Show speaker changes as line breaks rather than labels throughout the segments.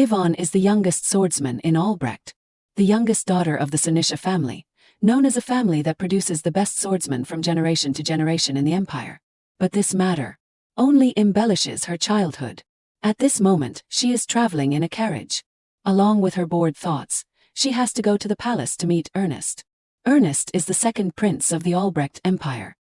Yvonne is the youngest swordsman in Albrecht, the youngest daughter of the Senisha family, known as a family that produces the best swordsmen from generation to generation in the empire. But this matter only embellishes her childhood. At this moment, she is traveling in a carriage. Along with her bored thoughts, she has to go to the palace to meet Ernest. Ernest is the second prince of the Albrecht Empire.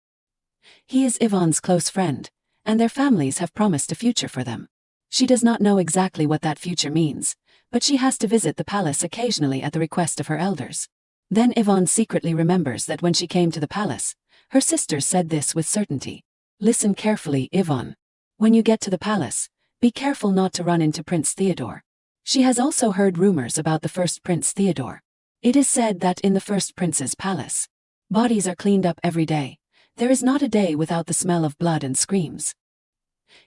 He is Yvonne's close friend, and their families have promised a future for them. She does not know exactly what that future means, but she has to visit the palace occasionally at the request of her elders. Then Yvonne secretly remembers that when she came to the palace, her sisters said this with certainty. Listen carefully, Yvonne. When you get to the palace, be careful not to run into Prince Theodore. She has also heard rumors about the first Prince Theodore. It is said that in the first prince's palace, bodies are cleaned up every day. There is not a day without the smell of blood and screams.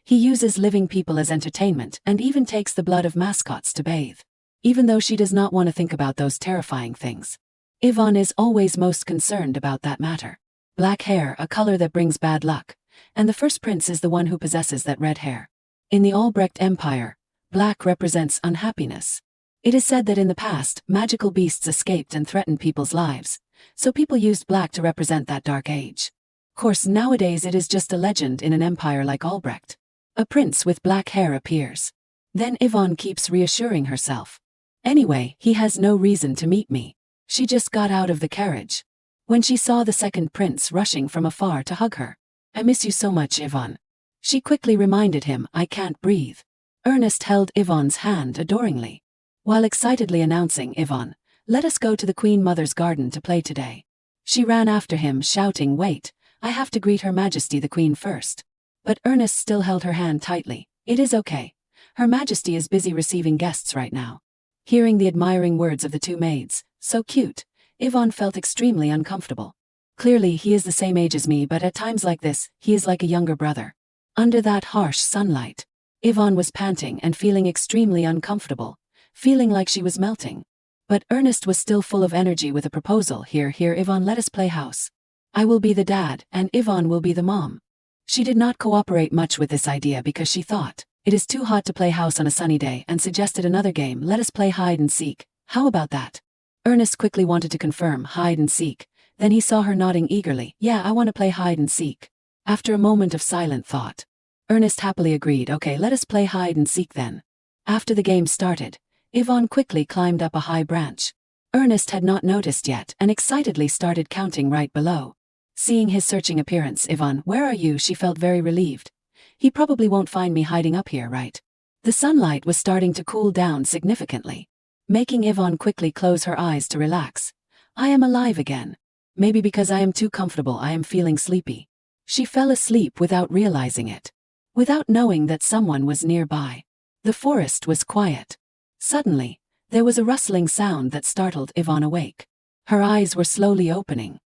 He uses living people as entertainment and even takes the blood of mascots to bathe. Even though she does not want to think about those terrifying things, Yvonne is always most concerned about that matter. Black hair, a color that brings bad luck, and the first prince is the one who possesses that red hair. In the Albrecht Empire, black represents unhappiness. It is said that in the past, magical beasts escaped and threatened people's lives, so people used black to represent that dark age. Of course, nowadays it is just a legend in an empire like Albrecht. A prince with black hair appears. Then Yvonne keeps reassuring herself. Anyway, he has no reason to meet me. She just got out of the carriage when she saw the second prince rushing from afar to hug her. I miss you so much, Yvonne. She quickly reminded him, I can't breathe. Ernest held Yvonne's hand adoringly, while excitedly announcing, Yvonne, let us go to the Queen Mother's garden to play today. She ran after him shouting, wait, I have to greet Her Majesty the Queen first. But Ernest still held her hand tightly. It is okay. Her Majesty is busy receiving guests right now. Hearing the admiring words of the two maids, so cute, Yvonne felt extremely uncomfortable. Clearly he is the same age as me, but at times like this, he is like a younger brother. Under that harsh sunlight, Yvonne was panting and feeling extremely uncomfortable, feeling like she was melting. But Ernest was still full of energy with a proposal. Here, Yvonne, let us play house. I will be the dad, and Yvonne will be the mom. She did not cooperate much with this idea because she thought, it is too hot to play house on a sunny day, and suggested another game. Let us play hide and seek. How about that? Ernest quickly wanted to confirm hide and seek. Then he saw her nodding eagerly. Yeah, I want to play hide and seek. After a moment of silent thought, Ernest happily agreed. Okay, let us play hide and seek then. After the game started, Yvonne quickly climbed up a high branch. Ernest had not noticed yet and excitedly started counting right below. Seeing his searching appearance, Yvonne, where are you? She felt very relieved. He probably won't find me hiding up here, right? The sunlight was starting to cool down significantly, making Yvonne quickly close her eyes to relax. I am alive again. Maybe because I am too comfortable, I am feeling sleepy. She fell asleep without realizing it, without knowing that someone was nearby. The forest was quiet. Suddenly, there was a rustling sound that startled Yvonne awake. Her eyes were slowly opening.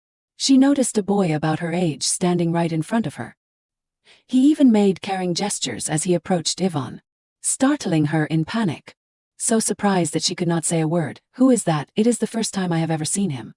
She noticed a boy about her age standing right in front of her. He even made caring gestures as he approached Yvonne, startling her in panic. So surprised that she could not say a word. Who is that? It is the first time I have ever seen him.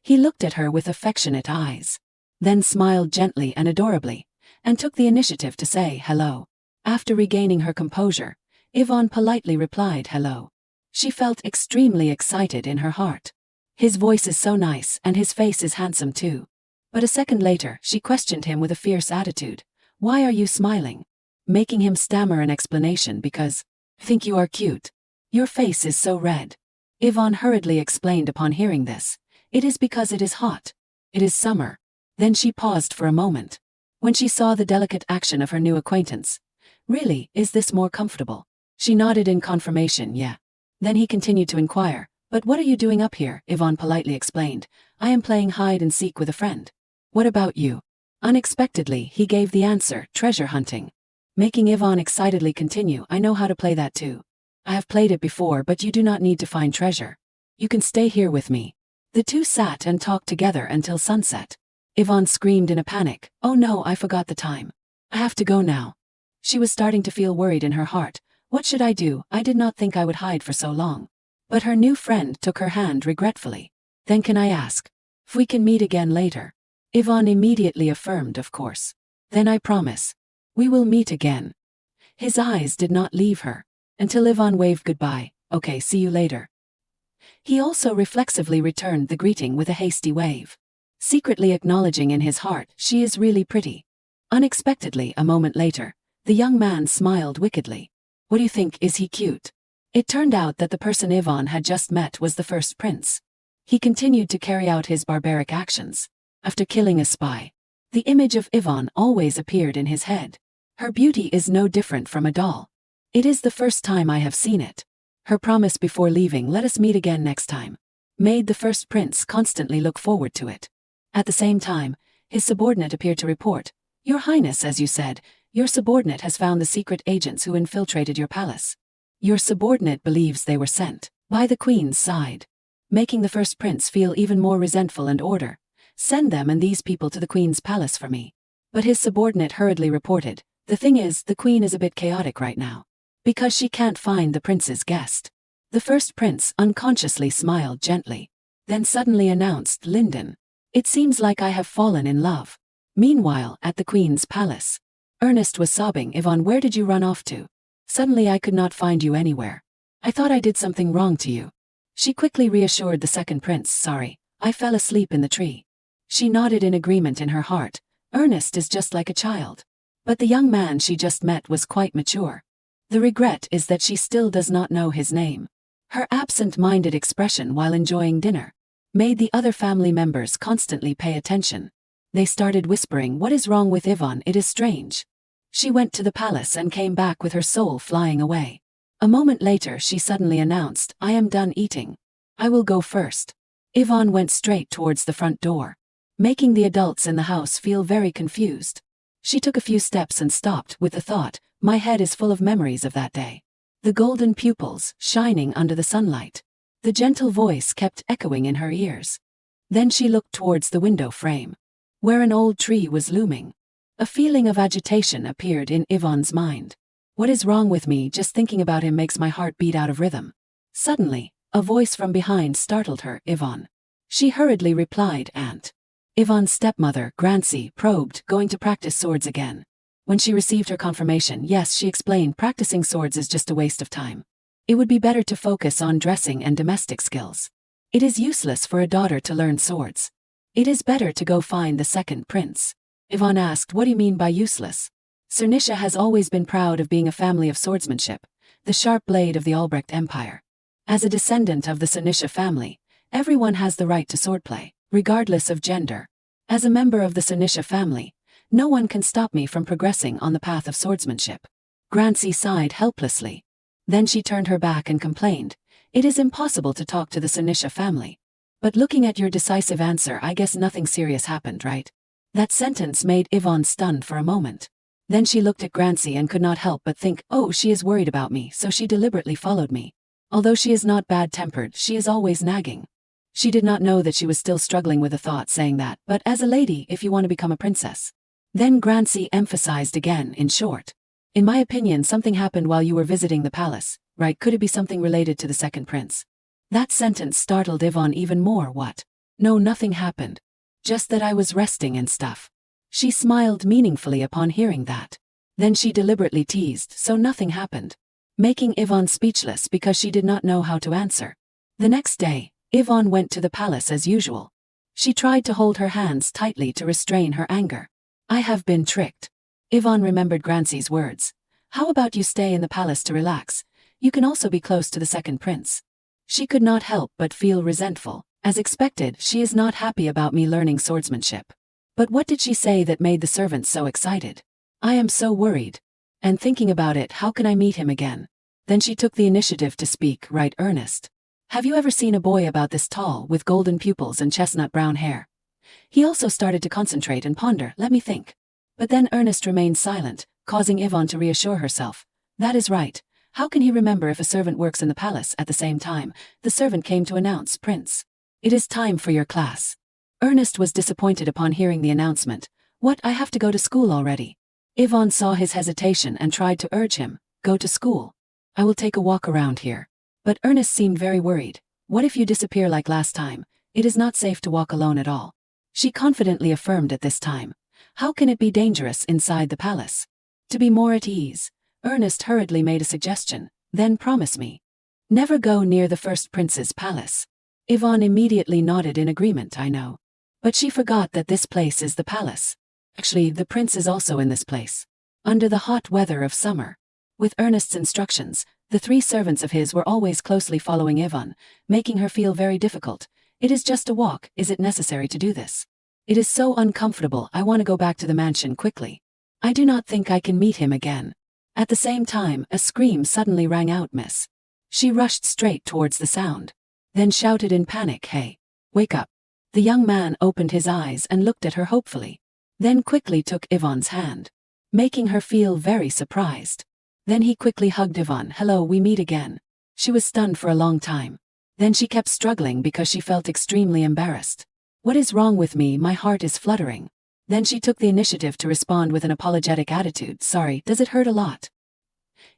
He looked at her with affectionate eyes, then smiled gently and adorably, and took the initiative to say hello. After regaining her composure, Yvonne politely replied hello. She felt extremely excited in her heart. His voice is so nice and his face is handsome too. But a second later, she questioned him with a fierce attitude. Why are you smiling? Making him stammer an explanation because, think you are cute. Your face is so red. Yvonne hurriedly explained upon hearing this. It is because it is hot. It is summer. Then she paused for a moment. When she saw the delicate action of her new acquaintance. Really, is this more comfortable? She nodded in confirmation, yeah. Then he continued to inquire. But what are you doing up here? Yvonne politely explained. I am playing hide and seek with a friend. What about you? Unexpectedly, he gave the answer, treasure hunting. Making Yvonne excitedly continue. I know how to play that too. I have played it before, but you do not need to find treasure. You can stay here with me. The two sat and talked together until sunset. Yvonne screamed in a panic. Oh no, I forgot the time. I have to go now. She was starting to feel worried in her heart. What should I do? I did not think I would hide for so long. But her new friend took her hand regretfully. Then can I ask if we can meet again later? Yvonne immediately affirmed, of course. Then I promise. We will meet again. His eyes did not leave her. Until Ivan waved goodbye. Okay, see you later. He also reflexively returned the greeting with a hasty wave, secretly acknowledging in his heart, she is really pretty. Unexpectedly, a moment later, the young man smiled wickedly. What do you think, is he cute? It turned out that the person Ivan had just met was the first prince. He continued to carry out his barbaric actions. After killing a spy, the image of Ivan always appeared in his head. Her beauty is no different from a doll. It is the first time I have seen it. Her promise before leaving, let us meet again next time, made the first prince constantly look forward to it. At the same time, his subordinate appeared to report, Your Highness, as you said, your subordinate has found the secret agents who infiltrated your palace. Your subordinate believes they were sent by the queen's side, making the first prince feel even more resentful and order, send them and these people to the queen's palace for me. But his subordinate hurriedly reported, the thing is, the queen is a bit chaotic right now, because she can't find the prince's guest. The first prince unconsciously smiled gently, then suddenly announced, Linden, it seems like I have fallen in love. Meanwhile, at the queen's palace, Ernest was sobbing, Ivan, where did you run off to? Suddenly I could not find you anywhere. I thought I did something wrong to you. She quickly reassured the second prince, sorry, I fell asleep in the tree. She nodded in agreement in her heart, Ernest is just like a child. But the young man she just met was quite mature. The regret is that she still does not know his name. Her absent-minded expression while enjoying dinner made the other family members constantly pay attention. They started whispering, what is wrong with Ivan, it is strange. She went to the palace and came back with her soul flying away. A moment later she suddenly announced, I am done eating. I will go first. Ivan went straight towards the front door, making the adults in the house feel very confused. She took a few steps and stopped with the thought, my head is full of memories of that day. The golden pupils, shining under the sunlight. The gentle voice kept echoing in her ears. Then she looked towards the window frame, where an old tree was looming. A feeling of agitation appeared in Ivan's mind. What is wrong with me? Just thinking about him makes my heart beat out of rhythm. Suddenly, a voice from behind startled her, Ivan. She hurriedly replied, Aunt. Ivan's stepmother, Grancy, probed, going to practice swords again. When she received her confirmation, yes, she explained, practicing swords is just a waste of time. It would be better to focus on dressing and domestic skills. It is useless for a daughter to learn swords. It is better to go find the second prince. Ivan asked, what do you mean by useless? Cernicia has always been proud of being a family of swordsmanship, the sharp blade of the Albrecht Empire. As a descendant of the Cernicia family, everyone has the right to swordplay, regardless of gender. As a member of the Cernicia family, no one can stop me from progressing on the path of swordsmanship. Grancy sighed helplessly. Then she turned her back and complained, it is impossible to talk to the Cernicia family. But looking at your decisive answer, I guess nothing serious happened, right? That sentence made Ivan stunned for a moment. Then she looked at Grancy and could not help but think, oh, she is worried about me, so she deliberately followed me. Although she is not bad-tempered, she is always nagging. She did not know that she was still struggling with the thought saying that, but as a lady, if you want to become a princess. Then Grancy emphasized again, in short. In my opinion, something happened while you were visiting the palace, right? Could it be something related to the second prince? That sentence startled Ivan even more. What? No, nothing happened. Just that I was resting and stuff. She smiled meaningfully upon hearing that. Then she deliberately teased, so nothing happened, making Ivan speechless because she did not know how to answer. The next day, Ivan went to the palace as usual. She tried to hold her hands tightly to restrain her anger. I have been tricked. Ivan remembered Grancy's words. How about you stay in the palace to relax? You can also be close to the second prince. She could not help but feel resentful. As expected, she is not happy about me learning swordsmanship. But what did she say that made the servants so excited? I am so worried. And thinking about it, how can I meet him again? Then she took the initiative to speak, right, Ernest? Have you ever seen a boy about this tall, with golden pupils and chestnut brown hair? He also started to concentrate and ponder, let me think. But then Ernest remained silent, causing Ivan to reassure herself. That is right. How can he remember if a servant works in the palace? At the same time, the servant came to announce, Prince, it is time for your class. Ernest was disappointed upon hearing the announcement. What, I have to go to school already? Ivan saw his hesitation and tried to urge him, go to school. I will take a walk around here. But Ernest seemed very worried. What if you disappear like last time? It is not safe to walk alone at all. She confidently affirmed at this time. How can it be dangerous inside the palace? To be more at ease, Ernest hurriedly made a suggestion. Then promise me. Never go near the first prince's palace. Yvonne immediately nodded in agreement. I know. But she forgot that this place is the palace. Actually, the prince is also in this place. Under the hot weather of summer. With Ernest's instructions, the 3 servants of his were always closely following Yvonne, making her feel very difficult. It is just a walk, is it necessary to do this? It is so uncomfortable, I want to go back to the mansion quickly. I do not think I can meet him again. At the same time, a scream suddenly rang out, miss. She rushed straight towards the sound. Then shouted in panic, hey, wake up. The young man opened his eyes and looked at her hopefully. Then quickly took Yvonne's hand, making her feel very surprised. Then he quickly hugged Yvonne. Hello, we meet again. She was stunned for a long time. Then she kept struggling because she felt extremely embarrassed. What is wrong with me? My heart is fluttering. Then she took the initiative to respond with an apologetic attitude. Sorry, does it hurt a lot?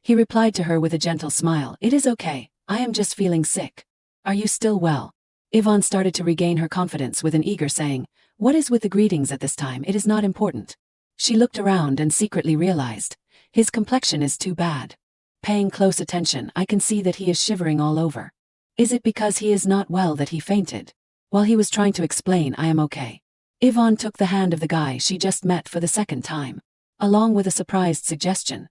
He replied to her with a gentle smile. It is okay, I am just feeling sick. Are you still well? Yvonne started to regain her confidence with an eager saying, what is with the greetings at this time? It is not important. She looked around and secretly realized, his complexion is too bad. Paying close attention, I can see that he is shivering all over. Is it because he is not well that he fainted? While he was trying to explain, I am okay. Yvonne took the hand of the guy she just met for the second time, along with a surprised suggestion.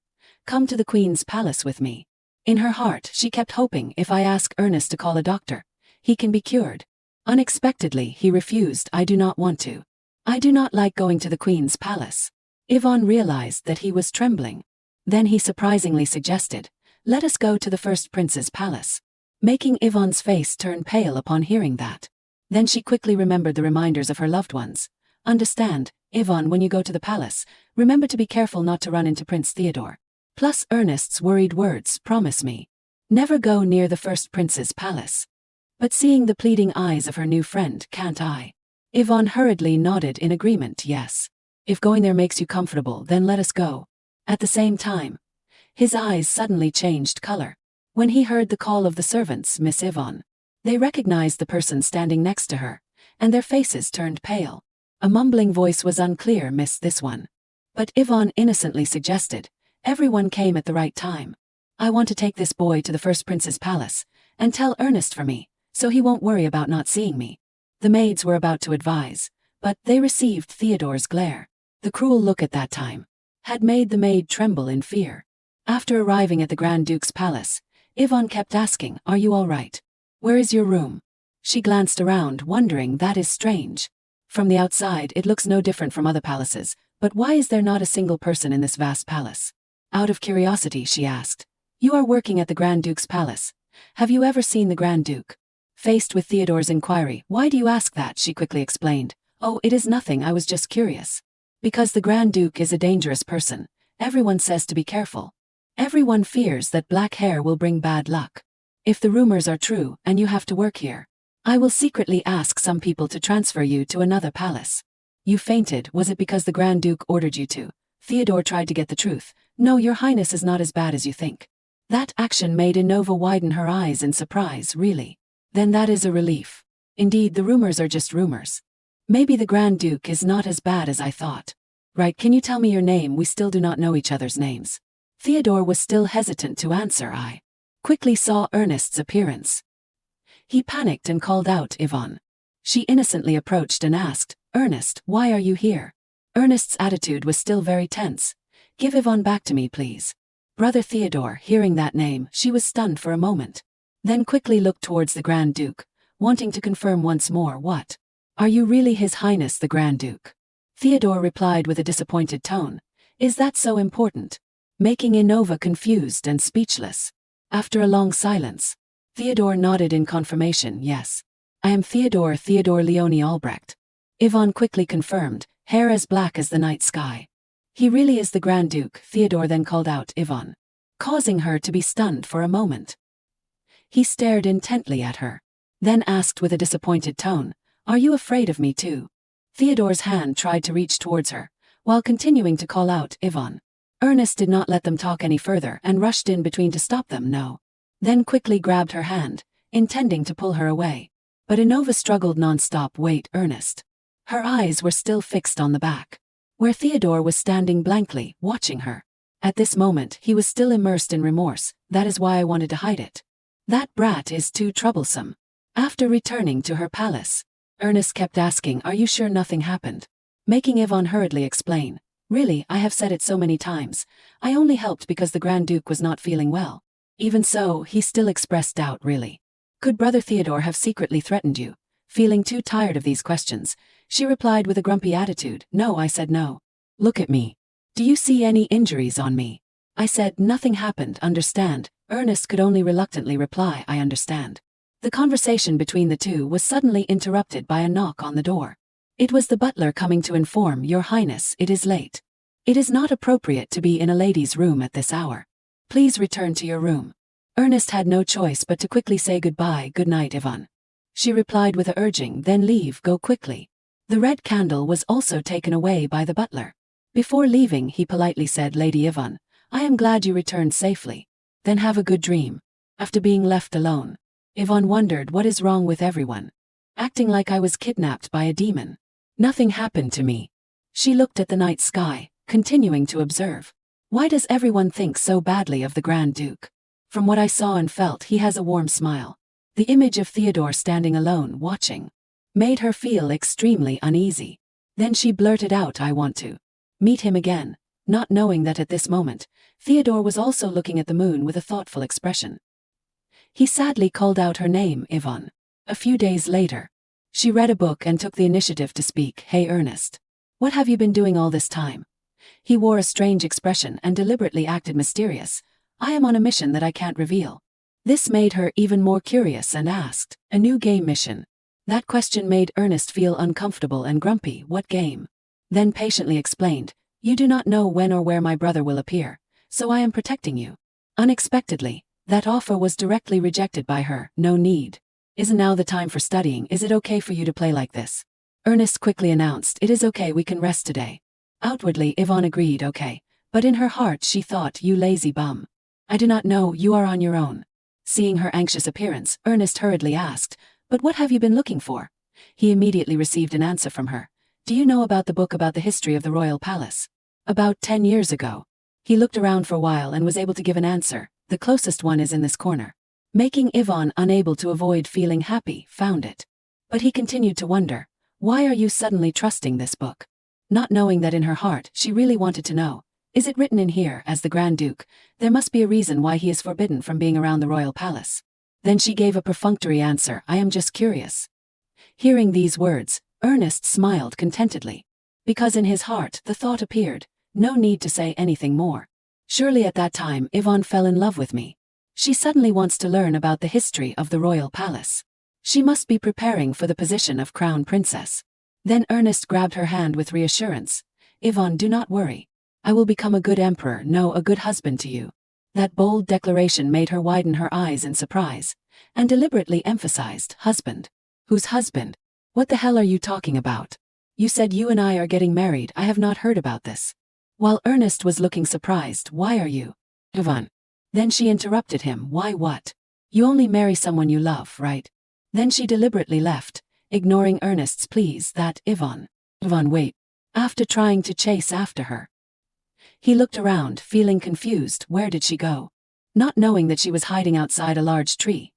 Come to the Queen's palace with me. In her heart, she kept hoping if I ask Ernest to call a doctor, he can be cured. Unexpectedly, he refused. I do not want to. I do not like going to the Queen's palace. Yvonne realized that he was trembling. Then he surprisingly suggested, let us go to the first prince's palace, making Yvonne's face turn pale upon hearing that. Then she quickly remembered the reminders of her loved ones. Understand, Yvonne, when you go to the palace, remember to be careful not to run into Prince Theodore. Plus Ernest's worried words, promise me. Never go near the first prince's palace. But seeing the pleading eyes of her new friend, can't I? Yvonne hurriedly nodded in agreement. Yes. If going there makes you comfortable, then let us go. At the same time, his eyes suddenly changed color. When he heard the call of the servants, Miss Yvonne, they recognized the person standing next to her, and their faces turned pale. A mumbling voice was unclear, Miss this one. But Yvonne innocently suggested, everyone came at the right time. I want to take this boy to the first prince's palace, and tell Ernest for me, so he won't worry about not seeing me. The maids were about to advise, but they received Theodore's glare. The cruel look at that time had made the maid tremble in fear. After arriving at the Grand Duke's palace, Yvonne kept asking, are you all right? Where is your room? She glanced around, wondering, that is strange. From the outside it looks no different from other palaces, but why is there not a single person in this vast palace? Out of curiosity, she asked, you are working at the Grand Duke's palace. Have you ever seen the Grand Duke? Faced with Theodore's inquiry, why do you ask that? She quickly explained, oh, it is nothing, I was just curious. Because the Grand Duke is a dangerous person, everyone says to be careful. Everyone fears that black hair will bring bad luck. If the rumors are true and you have to work here, I will secretly ask some people to transfer you to another palace. You fainted, was it because the Grand Duke ordered you to? Theodore tried to get the truth. No, your highness is not as bad as you think. That action made Inova widen her eyes in surprise. Really? Then that is a relief. Indeed, the rumors are just rumors. Maybe the Grand Duke is not as bad as I thought. Right, can you tell me your name? We still do not know each other's names. Theodore was still hesitant to answer. I quickly saw Ernest's appearance. He panicked and called out, Yvonne. She innocently approached and asked, Ernest, why are you here? Ernest's attitude was still very tense. Give Yvonne back to me, please. Brother Theodore, hearing that name, she was stunned for a moment. Then quickly looked towards the Grand Duke, wanting to confirm once more. What? Are you really His Highness the Grand Duke? Theodore replied with a disappointed tone. Is that so important? Making Inova confused and speechless. After a long silence, Theodore nodded in confirmation. Yes. I am Theodore Leone Albrecht. Yvonne quickly confirmed, hair as black as the night sky. He really is the Grand Duke, Theodore then called out Yvonne, causing her to be stunned for a moment. He stared intently at her, then asked with a disappointed tone, are you afraid of me too? Theodore's hand tried to reach towards her, while continuing to call out Yvonne. Ernest did not let them talk any further and rushed in between to stop them. No. Then quickly grabbed her hand, intending to pull her away. But Inova struggled non-stop. Wait, Ernest. Her eyes were still fixed on the back, where Theodore was standing blankly, watching her. At this moment, he was still immersed in remorse. That is why I wanted to hide it. That brat is too troublesome. After returning to her palace, Ernest kept asking, are you sure nothing happened? Making Yvonne hurriedly explain, really, I have said it so many times. I only helped because the Grand Duke was not feeling well. Even so, he still expressed doubt, really. Could Brother Theodore have secretly threatened you? Feeling too tired of these questions, she replied with a grumpy attitude, no, I said no. Look at me. Do you see any injuries on me? I said nothing happened, understand? Ernest could only reluctantly reply, I understand. The conversation between the two was suddenly interrupted by a knock on the door. It was the butler coming to inform, Your Highness, it is late. It is not appropriate to be in a lady's room at this hour. Please return to your room. Ernest had no choice but to quickly say goodbye, good night, Yvonne. She replied with a urging, then leave, go quickly. The red candle was also taken away by the butler. Before leaving, he politely said, Lady Yvonne, I am glad you returned safely. Then have a good dream. After being left alone, Yvonne wondered what is wrong with everyone. Acting like I was kidnapped by a demon. Nothing happened to me. She looked at the night sky, continuing to observe. Why does everyone think so badly of the Grand Duke? From what I saw and felt, he has a warm smile. The image of Theodore standing alone, watching, made her feel extremely uneasy. Then she blurted out, I want to meet him again, not knowing that at this moment, Theodore was also looking at the moon with a thoughtful expression. He sadly called out her name, Yvonne. A few days later, she read a book and took the initiative to speak, Hey Ernest. What have you been doing all this time? He wore a strange expression and deliberately acted mysterious. I am on a mission that I can't reveal. This made her even more curious and asked, a new game mission. That question made Ernest feel uncomfortable and grumpy, what game? Then patiently explained, you do not know when or where my brother will appear, so I am protecting you. Unexpectedly, that offer was directly rejected by her, no need. Isn't now the time for studying, is it okay for you to play like this? Ernest quickly announced, it is okay, we can rest today. Outwardly, Yvonne agreed, okay, but in her heart she thought, you lazy bum. I do not know, you are on your own. Seeing her anxious appearance, Ernest hurriedly asked, but what have you been looking for? He immediately received an answer from her. Do you know about the book about the history of the royal palace? About 10 years ago. He looked around for a while and was able to give an answer. The closest one is in this corner. Making Yvonne unable to avoid feeling happy, found it. But he continued to wonder, why are you suddenly trusting this book? Not knowing that in her heart, she really wanted to know. Is it written in here, as the Grand Duke? There must be a reason why he is forbidden from being around the royal palace. Then she gave a perfunctory answer, I am just curious. Hearing these words, Ernest smiled contentedly. Because in his heart, the thought appeared, no need to say anything more. Surely at that time, Yvonne fell in love with me. She suddenly wants to learn about the history of the royal palace. She must be preparing for the position of crown princess. Then Ernest grabbed her hand with reassurance. Yvonne, do not worry. I will become a good emperor, no, a good husband to you. That bold declaration made her widen her eyes in surprise, and deliberately emphasized, husband. Whose husband? What the hell are you talking about? You said you and I are getting married, I have not heard about this. While Ernest was looking surprised, why are you? Yvonne. Then she interrupted him, why what? You only marry someone you love, right? Then she deliberately left, ignoring Ernest's pleas that, Yvonne. Yvonne, wait. After trying to chase after her, he looked around, feeling confused, where did she go? Not knowing that she was hiding outside a large tree.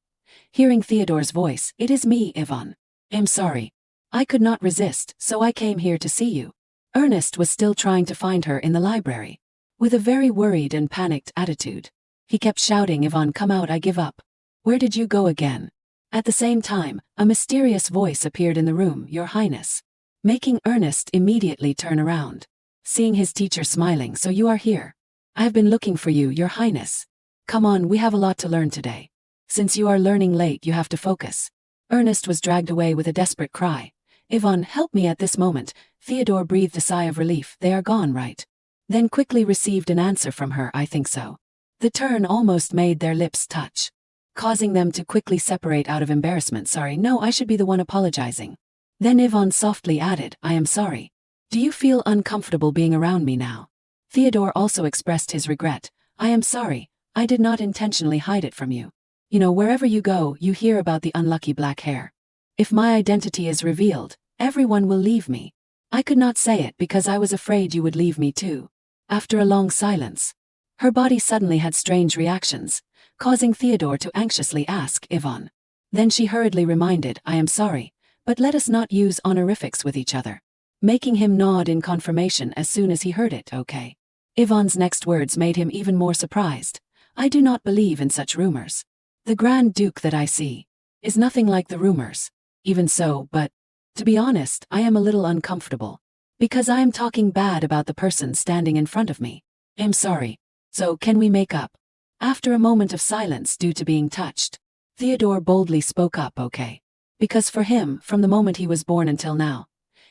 Hearing Theodore's voice, it is me, Yvonne. I'm sorry. I could not resist, so I came here to see you. Ernest was still trying to find her in the library. With a very worried and panicked attitude. He kept shouting, Yvonne, come out, I give up. Where did you go again? At the same time, a mysterious voice appeared in the room, Your Highness. Making Ernest immediately turn around. Seeing his teacher smiling, so you are here. I have been looking for you, Your Highness. Come on, we have a lot to learn today. Since you are learning late, you have to focus. Ernest was dragged away with a desperate cry. Yvonne, help me at this moment. Theodore breathed a sigh of relief, they are gone, right? Then quickly received an answer from her, I think so. The turn almost made their lips touch, causing them to quickly separate out of embarrassment. Sorry, no, I should be the one apologizing. Then Yvonne softly added, I am sorry. Do you feel uncomfortable being around me now? Theodore also expressed his regret. I am sorry, I did not intentionally hide it from you. You know, wherever you go, you hear about the unlucky black hair. If my identity is revealed, everyone will leave me. I could not say it because I was afraid you would leave me too. After a long silence, Her body suddenly had strange reactions, causing Theodore to anxiously ask Yvonne. Then she hurriedly reminded, I am sorry, but let us not use honorifics with each other. Making him nod in confirmation as soon as he heard it, okay. Yvonne's next words made him even more surprised. I do not believe in such rumors. The Grand Duke that I see is nothing like the rumors. Even so, but, to be honest, I am a little uncomfortable. Because I am talking bad about the person standing in front of me. I'm sorry. So can we make up? After a moment of silence due to being touched, Theodore boldly spoke up, okay. Because for him, from the moment he was born until now,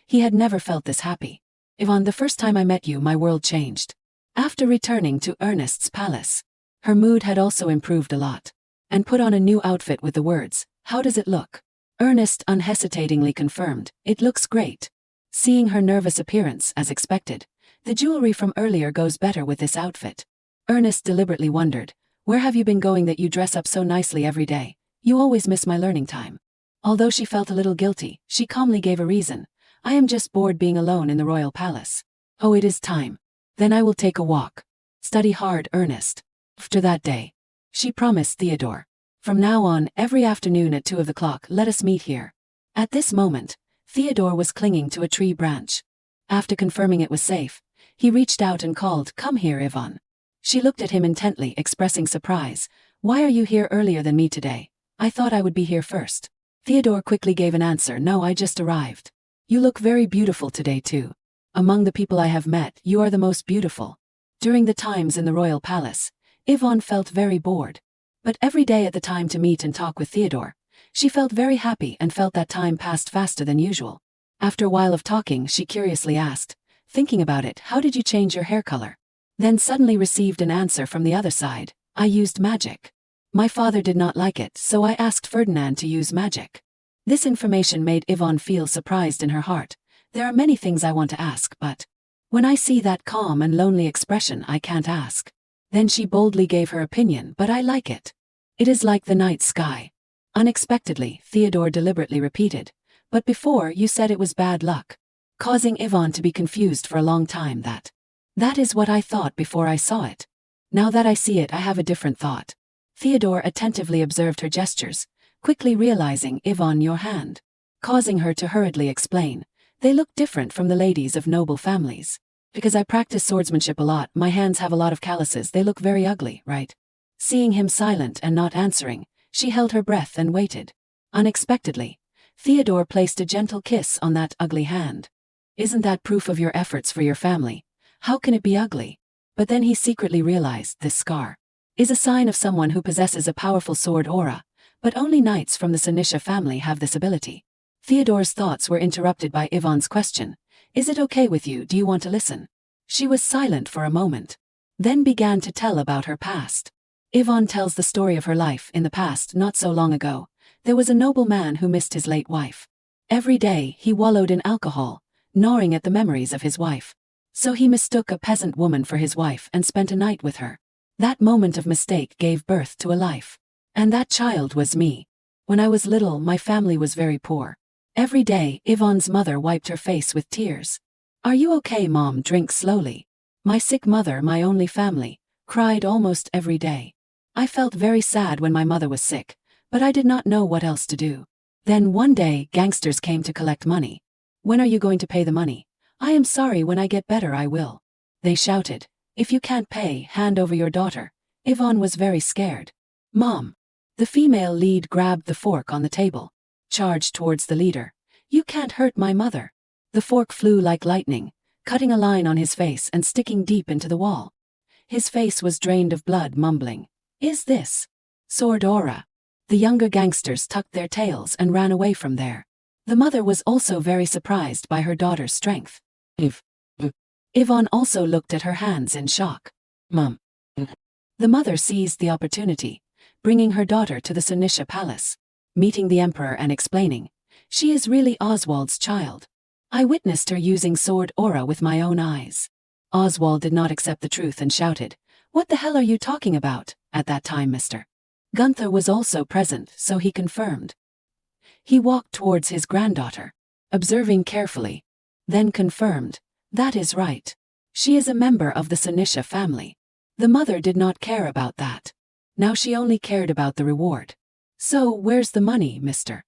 he had never felt this happy. Yvonne, the first time I met you, my world changed. After returning to Ernest's palace, her mood had also improved a lot. And put on a new outfit with the words, how does it look? Ernest unhesitatingly confirmed, it looks great. Seeing her nervous appearance, as expected, the jewelry from earlier goes better with this outfit. Ernest deliberately wondered, where have you been going that you dress up so nicely every day? You always miss my learning time. Although she felt a little guilty, she calmly gave a reason. I am just bored being alone in the royal palace. Oh, it is time. Then I will take a walk. Study hard, Ernest. After that day, she promised Theodore. From now on, every afternoon at 2 o'clock, let us meet here. At this moment, Theodore was clinging to a tree branch. After confirming it was safe, he reached out and called, come here, Yvonne. She looked at him intently, expressing surprise. Why are you here earlier than me today? I thought I would be here first. Theodore quickly gave an answer, no, I just arrived. You look very beautiful today too. Among the people I have met, you are the most beautiful. During the times in the royal palace, Yvonne felt very bored. But every day at the time to meet and talk with Theodore, she felt very happy and felt that time passed faster than usual. After a while of talking, she curiously asked, thinking about it, how did you change your hair color? Then suddenly received an answer from the other side, I used magic. My father did not like it, so I asked Ferdinand to use magic. This information made Yvonne feel surprised in her heart. There are many things I want to ask, but when I see that calm and lonely expression, I can't ask. Then she boldly gave her opinion, but I like it. It is like the night sky. Unexpectedly, Theodore deliberately repeated, but before you said it was bad luck, causing Yvonne to be confused for a long time. That is what I thought before I saw it. Now that I see it, I have a different thought. Theodore attentively observed her gestures, quickly realizing, Yvonne, your hand, causing her to hurriedly explain, they look different from the ladies of noble families. Because I practice swordsmanship a lot, my hands have a lot of calluses, they look very ugly, right? Seeing him silent and not answering, she held her breath and waited. Unexpectedly, Theodore placed a gentle kiss on that ugly hand. Isn't that proof of your efforts for your family? How can it be ugly? But then he secretly realized this scar is a sign of someone who possesses a powerful sword aura, but only knights from the Senisha family have this ability. Theodore's thoughts were interrupted by Yvonne's question. Is it okay with you? Do you want to listen? She was silent for a moment, then began to tell about her past. Yvonne tells the story of her life in the past. Not so long ago, there was a noble man who missed his late wife. Every day, he wallowed in alcohol, gnawing at the memories of his wife. So he mistook a peasant woman for his wife and spent a night with her. That moment of mistake gave birth to a life. And that child was me. When I was little, my family was very poor. Every day, Yvonne's mother wiped her face with tears. Are you okay, Mom? Drink slowly. My sick mother, my only family, cried almost every day. I felt very sad when my mother was sick, but I did not know what else to do. Then one day, gangsters came to collect money. When are you going to pay the money? I am sorry, when I get better I will. They shouted. If you can't pay, hand over your daughter. Yvonne was very scared. Mom. The female lead grabbed the fork on the table, charged towards the leader. You can't hurt my mother. The fork flew like lightning, cutting a line on his face and sticking deep into the wall. His face was drained of blood, mumbling, Is this sword aura? The younger gangsters tucked their tails and ran away from there. The mother was also very surprised by her daughter's strength. Yvonne also looked at her hands in shock. Mom. The mother seized the opportunity, bringing her daughter to the Senisha palace, meeting the emperor and explaining, she is really Oswald's child. I witnessed her using sword aura with my own eyes. Oswald did not accept the truth and shouted, What the hell are you talking about? At that time Mr. Gunther was also present, so he confirmed. He walked towards his granddaughter, observing carefully, then confirmed, that is right. She is a member of the Senisha family. The mother did not care about that. Now she only cared about the reward. So, where's the money, mister?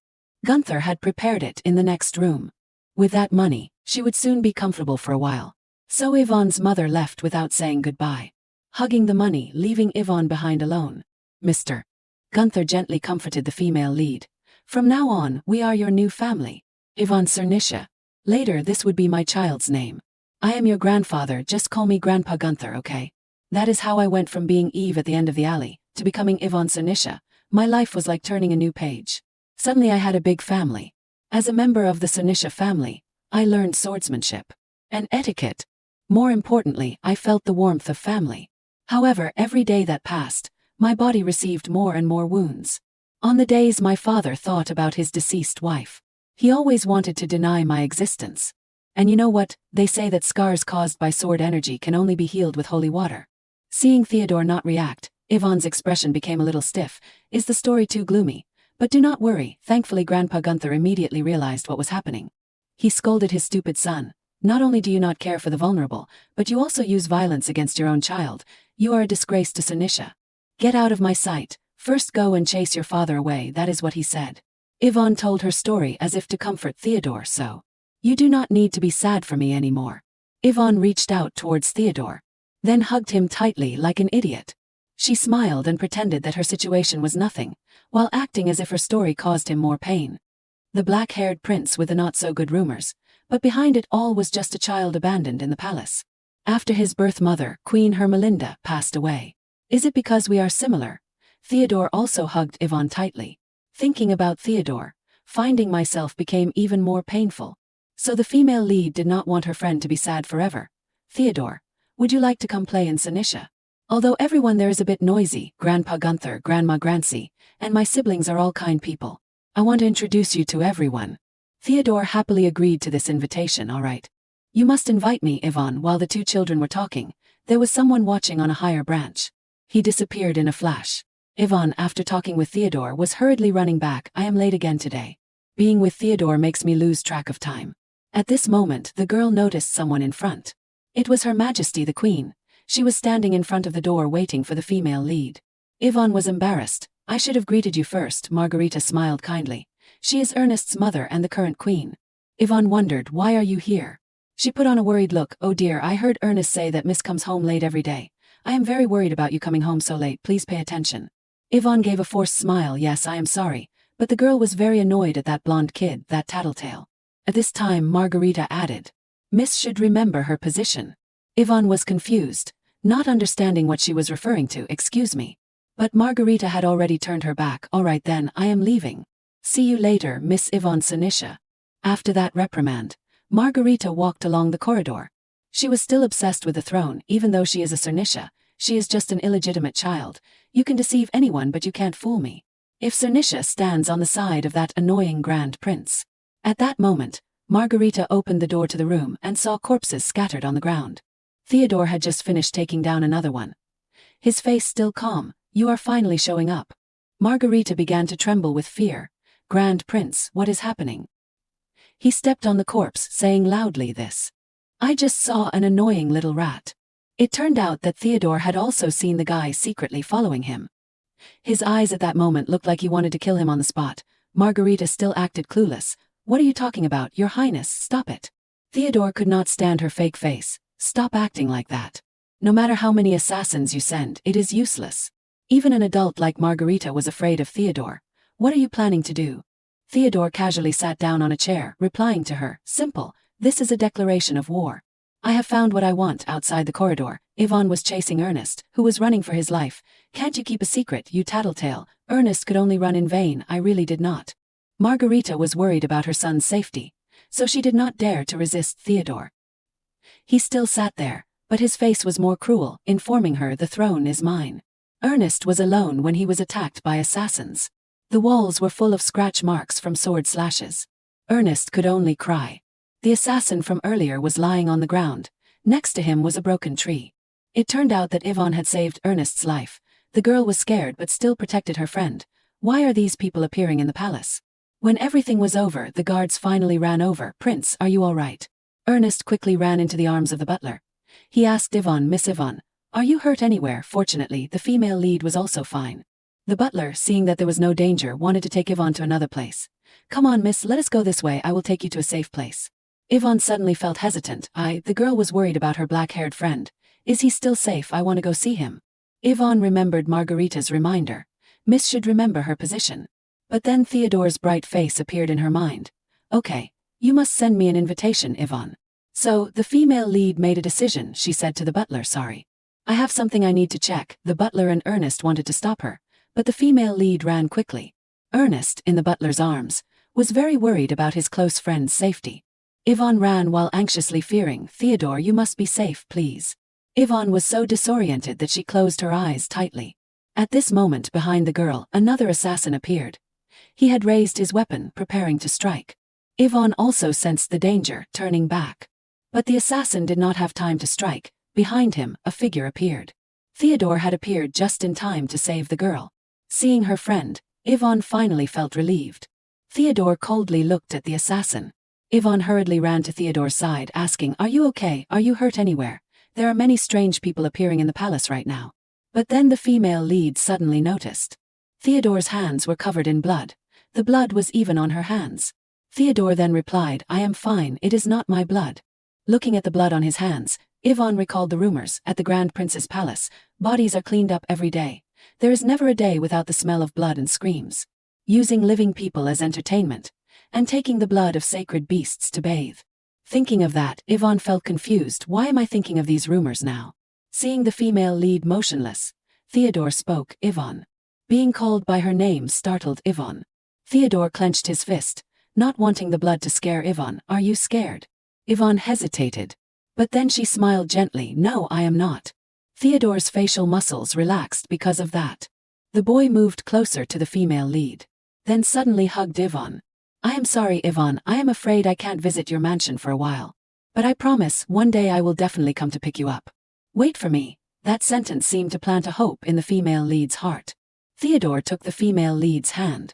Gunther had prepared it in the next room. With that money, she would soon be comfortable for a while. So Yvonne's mother left without saying goodbye, hugging the money, leaving Yvonne behind alone. Mister. Gunther gently comforted the female lead. From now on, we are your new family. Yvonne Cernisha. Later this would be my child's name. I am your grandfather, just call me Grandpa Gunther, okay? That is how I went from being Eve at the end of the alley to becoming Yvonne Cernisha. My life was like turning a new page. Suddenly I had a big family. As a member of the Cernisha family, I learned swordsmanship and etiquette. More importantly, I felt the warmth of family. However, every day that passed, my body received more and more wounds. On the days my father thought about his deceased wife, he always wanted to deny my existence. And you know what, they say that scars caused by sword energy can only be healed with holy water. Seeing Theodore not react, Yvonne's expression became a little stiff. Is the story too gloomy? But do not worry, thankfully Grandpa Gunther immediately realized what was happening. He scolded his stupid son. Not only do you not care for the vulnerable, but you also use violence against your own child. You are a disgrace to Cernisha. Get out of my sight. First go and chase your father away, that is what he said. Yvonne told her story as if to comfort Theodore, so. You do not need to be sad for me anymore. Yvonne reached out towards Theodore, then hugged him tightly like an idiot. She smiled and pretended that her situation was nothing, while acting as if her story caused him more pain. The black-haired prince with the not-so-good rumors, but behind it all was just a child abandoned in the palace. After his birth mother, Queen Hermelinda, passed away. Is it because we are similar? Theodore also hugged Yvonne tightly. Thinking about Theodore, finding myself became even more painful. So the female lead did not want her friend to be sad forever. Theodore, would you like to come play in Cernisha? Although everyone there is a bit noisy, Grandpa Gunther, Grandma Grancy, and my siblings are all kind people. I want to introduce you to everyone. Theodore happily agreed to this invitation, all right. You must invite me, Yvonne. While the two children were talking, there was someone watching on a higher branch. He disappeared in a flash. Yvonne, after talking with Theodore, was hurriedly running back. I am late again today. Being with Theodore makes me lose track of time. At this moment, the girl noticed someone in front. It was Her Majesty the Queen. She was standing in front of the door waiting for the female lead. Yvonne was embarrassed. I should have greeted you first, Margarita smiled kindly. She is Ernest's mother and the current queen. Yvonne wondered, why are you here? She put on a worried look. Oh dear, I heard Ernest say that Miss comes home late every day. I am very worried about you coming home so late, please pay attention. Yvonne gave a forced smile. Yes, I am sorry, but the girl was very annoyed at that blonde kid, that tattletale. At this time Margarita added, Miss should remember her position. Yvonne was confused, not understanding what she was referring to. Excuse me. But Margarita had already turned her back. All right then, I am leaving. See you later, Miss Yvonne Cernisha. After that reprimand, Margarita walked along the corridor. She was still obsessed with the throne. Even though she is a Cernisha, she is just an illegitimate child. You can deceive anyone but you can't fool me. If Cernisha stands on the side of that annoying grand prince. At that moment, Margarita opened the door to the room and saw corpses scattered on the ground. Theodore had just finished taking down another one. His face still calm. You are finally showing up. Margarita began to tremble with fear. Grand Prince, what is happening? He stepped on the corpse, saying loudly this. I just saw an annoying little rat. It turned out that Theodore had also seen the guy secretly following him. His eyes at that moment looked like he wanted to kill him on the spot. Margarita still acted clueless. What are you talking about, Your Highness? Stop it. Theodore could not stand her fake face. Stop acting like that. No matter how many assassins you send, it is useless. Even an adult like Margarita was afraid of Theodore. What are you planning to do? Theodore casually sat down on a chair, replying to her, simple, this is a declaration of war. I have found what I want. Outside the corridor, Yvonne was chasing Ernest, who was running for his life. Can't you keep a secret, you tattletale? Ernest could only run in vain. I really did not. Margarita was worried about her son's safety, so she did not dare to resist Theodore. He still sat there, but his face was more cruel, informing her the throne is mine. Ernest was alone when he was attacked by assassins. The walls were full of scratch marks from sword slashes. Ernest could only cry. The assassin from earlier was lying on the ground. Next to him was a broken tree. It turned out that Yvonne had saved Ernest's life. The girl was scared but still protected her friend. Why are these people appearing in the palace? When everything was over, the guards finally ran over. Prince, are you all right? Ernest quickly ran into the arms of the butler. He asked Yvonne, Miss Yvonne, Are you hurt anywhere? Fortunately, the female lead was also fine. The butler, seeing that there was no danger, wanted to take Yvonne to another place. Come on, miss, let us go this way, I will take you to a safe place. Yvonne suddenly felt hesitant. The girl was worried about her black-haired friend. Is he still safe? I want to go see him. Yvonne remembered Margarita's reminder. Miss should remember her position. But then Theodore's bright face appeared in her mind. Okay, you must send me an invitation, Yvonne. So, the female lead made a decision. She said to the butler, sorry. I have something I need to check. The butler and Ernest wanted to stop her, but the female lead ran quickly. Ernest, in the butler's arms, was very worried about his close friend's safety. Yvonne ran while anxiously fearing, Theodore, you must be safe, please. Yvonne was so disoriented that she closed her eyes tightly. At this moment, behind the girl, another assassin appeared. He had raised his weapon, preparing to strike. Yvonne also sensed the danger, turning back. But the assassin did not have time to strike. Behind him, a figure appeared. Theodore had appeared just in time to save the girl. Seeing her friend, Yvonne finally felt relieved. Theodore coldly looked at the assassin. Yvonne hurriedly ran to Theodore's side, asking, Are you okay? Are you hurt anywhere? There are many strange people appearing in the palace right now. But then the female lead suddenly noticed. Theodore's hands were covered in blood. The blood was even on her hands. Theodore then replied, I am fine, it is not my blood. Looking at the blood on his hands, Yvonne recalled the rumors. At the Grand Prince's palace, bodies are cleaned up every day. There is never a day without the smell of blood and screams. Using living people as entertainment, and taking the blood of sacred beasts to bathe. Thinking of that, Yvonne felt confused. Why am I thinking of these rumors now? Seeing the female lead motionless, Theodore spoke. Yvonne. Being called by her name startled Yvonne. Theodore clenched his fist, not wanting the blood to scare Yvonne. Are you scared? Yvonne hesitated. But then she smiled gently. No, I am not. Theodore's facial muscles relaxed because of that. The boy moved closer to the female lead. Then suddenly hugged Yvonne. I am sorry, Yvonne, I am afraid I can't visit your mansion for a while. But I promise, one day I will definitely come to pick you up. Wait for me. That sentence seemed to plant a hope in the female lead's heart. Theodore took the female lead's hand.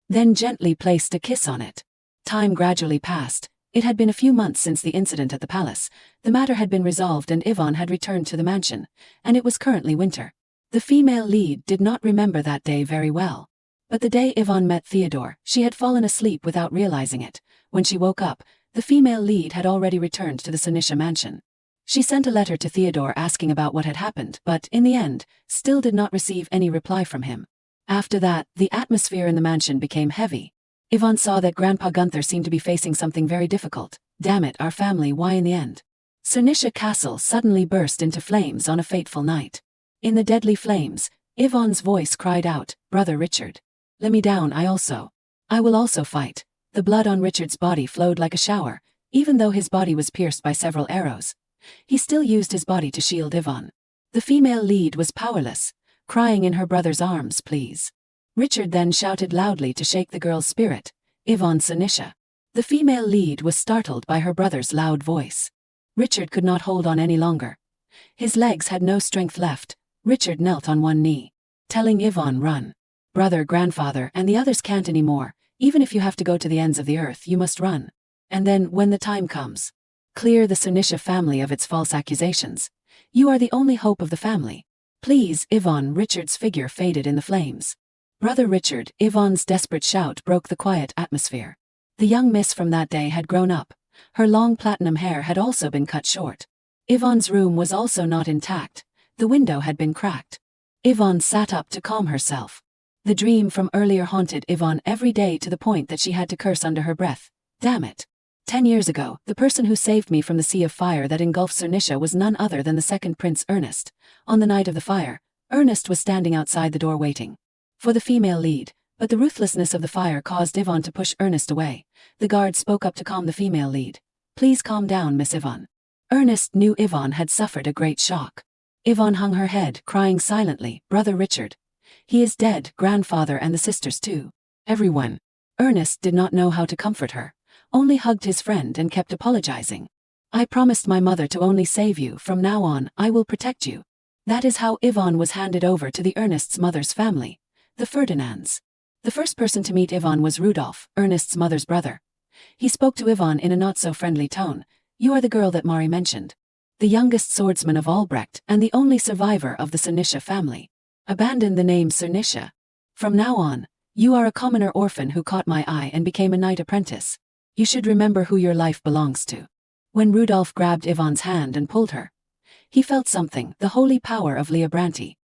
Then gently placed a kiss on it. Time gradually passed. It had been a few months since the incident at the palace. The matter had been resolved and Yvonne had returned to the mansion, and it was currently winter. The female lead did not remember that day very well. But the day Yvonne met Theodore, she had fallen asleep without realizing it. When she woke up, the female lead had already returned to the Sinisha mansion. She sent a letter to Theodore asking about what had happened, but, in the end, still did not receive any reply from him. After that, the atmosphere in the mansion became heavy. Yvonne saw that Grandpa Gunther seemed to be facing something very difficult. Damn it, our family, why in the end? Sinisha Castle suddenly burst into flames on a fateful night. In the deadly flames, Yvonne's voice cried out, Brother Richard. Let me down, I will also fight. The blood on Richard's body flowed like a shower, even though his body was pierced by several arrows. He still used his body to shield Yvonne. The female lead was powerless, crying in her brother's arms, please. Richard then shouted loudly to shake the girl's spirit, Yvonne Sinisha. The female lead was startled by her brother's loud voice. Richard could not hold on any longer. His legs had no strength left. Richard knelt on one knee, telling Yvonne, run. Brother, grandfather, and the others can't anymore. Even if you have to go to the ends of the earth, you must run. And then, when the time comes, clear the Sinisha family of its false accusations. You are the only hope of the family. Please, Yvonne. Richard's figure faded in the flames. Brother Richard, Yvonne's desperate shout broke the quiet atmosphere. The young miss from that day had grown up. Her long platinum hair had also been cut short. Yvonne's room was also not intact. The window had been cracked. Yvonne sat up to calm herself. The dream from earlier haunted Yvonne every day to the point that she had to curse under her breath. Damn it. 10 years ago, the person who saved me from the sea of fire that engulfed Sinisha was none other than the second prince, Ernest. On the night of the fire, Ernest was standing outside the door waiting for the female lead, but the ruthlessness of the fire caused Yvonne to push Ernest away. The guard spoke up to calm the female lead. Please calm down, Miss Yvonne. Ernest knew Yvonne had suffered a great shock. Yvonne hung her head, crying silently, Brother Richard. He is dead, grandfather and the sisters too. Everyone. Ernest did not know how to comfort her, only hugged his friend and kept apologizing. I promised my mother to only save you. From now on, I will protect you. That is how Yvonne was handed over to the Ernest's mother's family, the Ferdinands. The first person to meet Yvonne was Rudolph, Ernest's mother's brother. He spoke to Yvonne in a not-so-friendly tone. You are the girl that Mari mentioned. the youngest swordsman of Albrecht and the only survivor of the Senisha family. Abandon the name Senisha. From now on, you are a commoner orphan who caught my eye and became a knight apprentice. You should remember who your life belongs to. When Rudolf grabbed Yvonne's hand and pulled her, he felt something, the holy power of Liabranti.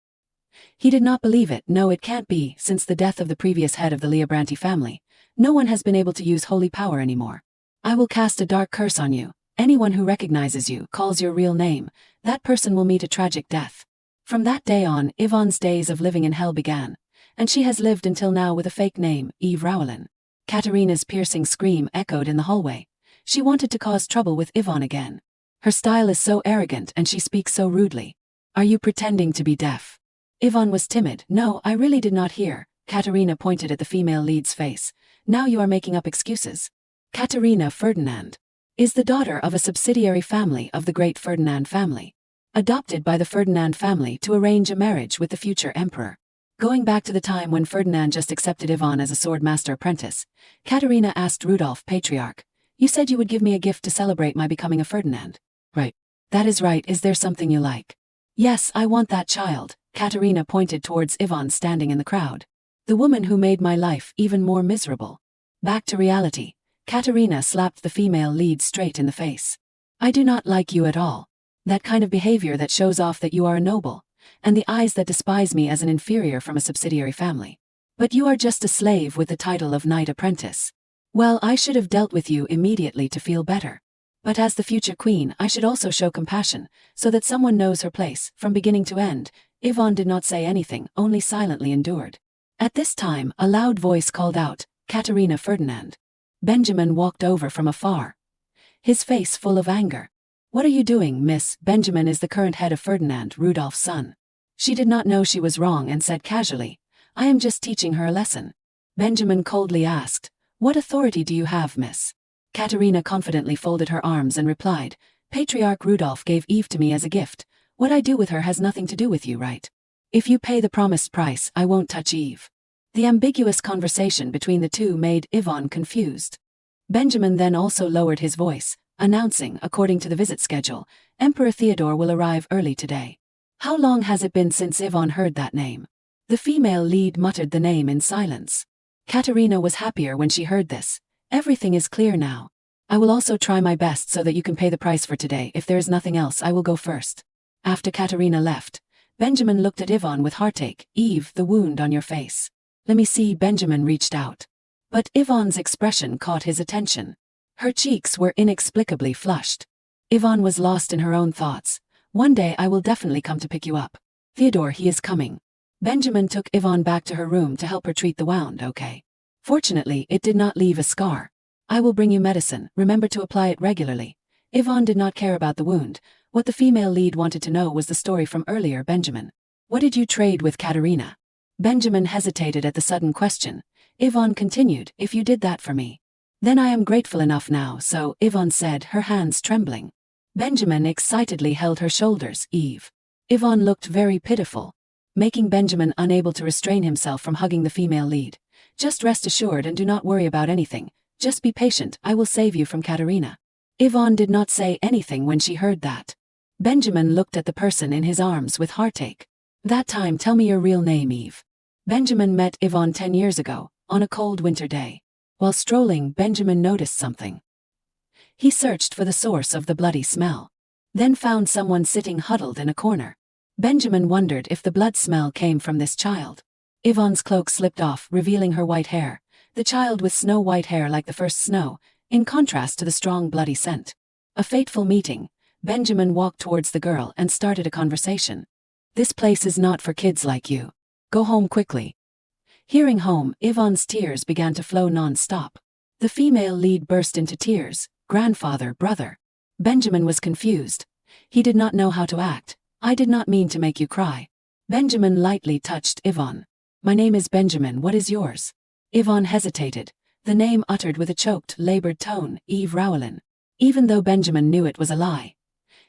He did not believe it. No, it can't be. Since the death of the previous head of the Liabranti family, no one has been able to use holy power anymore. I will cast a dark curse on you. Anyone who recognizes you, calls your real name, that person will meet a tragic death. From that day on, Yvonne's days of living in hell began, and she has lived until now with a fake name, Eve Rowlin. Katerina's piercing scream echoed in the hallway. She wanted to cause trouble with Yvonne again. Her style is so arrogant and she speaks so rudely. Are you pretending to be deaf? Yvonne was timid. No, I really did not hear. Katerina pointed at the female lead's face. Now you are making up excuses. Katerina Ferdinand is the daughter of a subsidiary family of the great Ferdinand family, adopted by the Ferdinand family to arrange a marriage with the future emperor. Going back to the time when Ferdinand just accepted Yvonne as a swordmaster apprentice, Katerina asked Rudolf, Patriarch, you said you would give me a gift to celebrate my becoming a Ferdinand. Right. That is right. Is there something you like? Yes, I want that child. Katerina pointed towards Yvonne standing in the crowd. The woman who made my life even more miserable. Back to reality, Katerina slapped the female lead straight in the face. I do not like you at all. That kind of behavior that shows off that you are a noble, and the eyes that despise me as an inferior from a subsidiary family. But you are just a slave with the title of knight apprentice. Well, I should have dealt with you immediately to feel better. But as the future queen, I should also show compassion, so that someone knows her place, from beginning to end. Yvonne did not say anything, only silently endured. At this time, a loud voice called out, Katerina Ferdinand. Benjamin walked over from afar, his face full of anger. What are you doing, miss? Benjamin is the current head of Ferdinand, Rudolf's son. She did not know she was wrong and said casually, I am just teaching her a lesson. Benjamin coldly asked, what authority do you have, miss? Katerina confidently folded her arms and replied, Patriarch Rudolf gave Eve to me as a gift. What I do with her has nothing to do with you, right? If you pay the promised price, I won't touch Eve. The ambiguous conversation between the two made Yvonne confused. Benjamin then also lowered his voice, announcing, according to the visit schedule, Emperor Theodore will arrive early today. How long has it been since Yvonne heard that name? The female lead muttered the name in silence. Katerina was happier when she heard this. Everything is clear now. I will also try my best so that you can pay the price for today. If there is nothing else, I will go first. After Katerina left, Benjamin looked at Yvonne with heartache. Eve, the wound on your face. Let me see. Benjamin reached out. But Yvonne's expression caught his attention. Her cheeks were inexplicably flushed. Yvonne was lost in her own thoughts. One day I will definitely come to pick you up. Theodore, he is coming. Benjamin took Yvonne back to her room to help her treat the wound, okay? Fortunately, it did not leave a scar. I will bring you medicine, remember to apply it regularly. Yvonne did not care about the wound. What the female lead wanted to know was the story from earlier. Benjamin, what did you trade with Katerina? Benjamin hesitated at the sudden question. Yvonne continued, if you did that for me, then I am grateful enough now, so, Yvonne said, her hands trembling. Benjamin excitedly held her shoulders. Eve. Yvonne looked very pitiful, making Benjamin unable to restrain himself from hugging the female lead. Just rest assured and do not worry about anything. Just be patient, I will save you from Katerina. Yvonne did not say anything when she heard that. Benjamin looked at the person in his arms with heartache. That time, tell me your real name, Eve. Benjamin met Yvonne 10 years ago, on a cold winter day. While strolling, Benjamin noticed something. He searched for the source of the bloody smell, then found someone sitting huddled in a corner. Benjamin wondered if the blood smell came from this child. Yvonne's cloak slipped off, revealing her white hair, the child with snow-white hair like the first snow, in contrast to the strong bloody scent. A fateful meeting. Benjamin walked towards the girl and started a conversation. This place is not for kids like you. Go home quickly. Hearing home, Yvonne's tears began to flow non-stop. The female lead burst into tears. Grandfather, brother. Benjamin was confused. He did not know how to act. I did not mean to make you cry. Benjamin lightly touched Yvonne. My name is Benjamin, what is yours? Yvonne hesitated, the name uttered with a choked, labored tone, Eve Rowlin. Even though Benjamin knew it was a lie,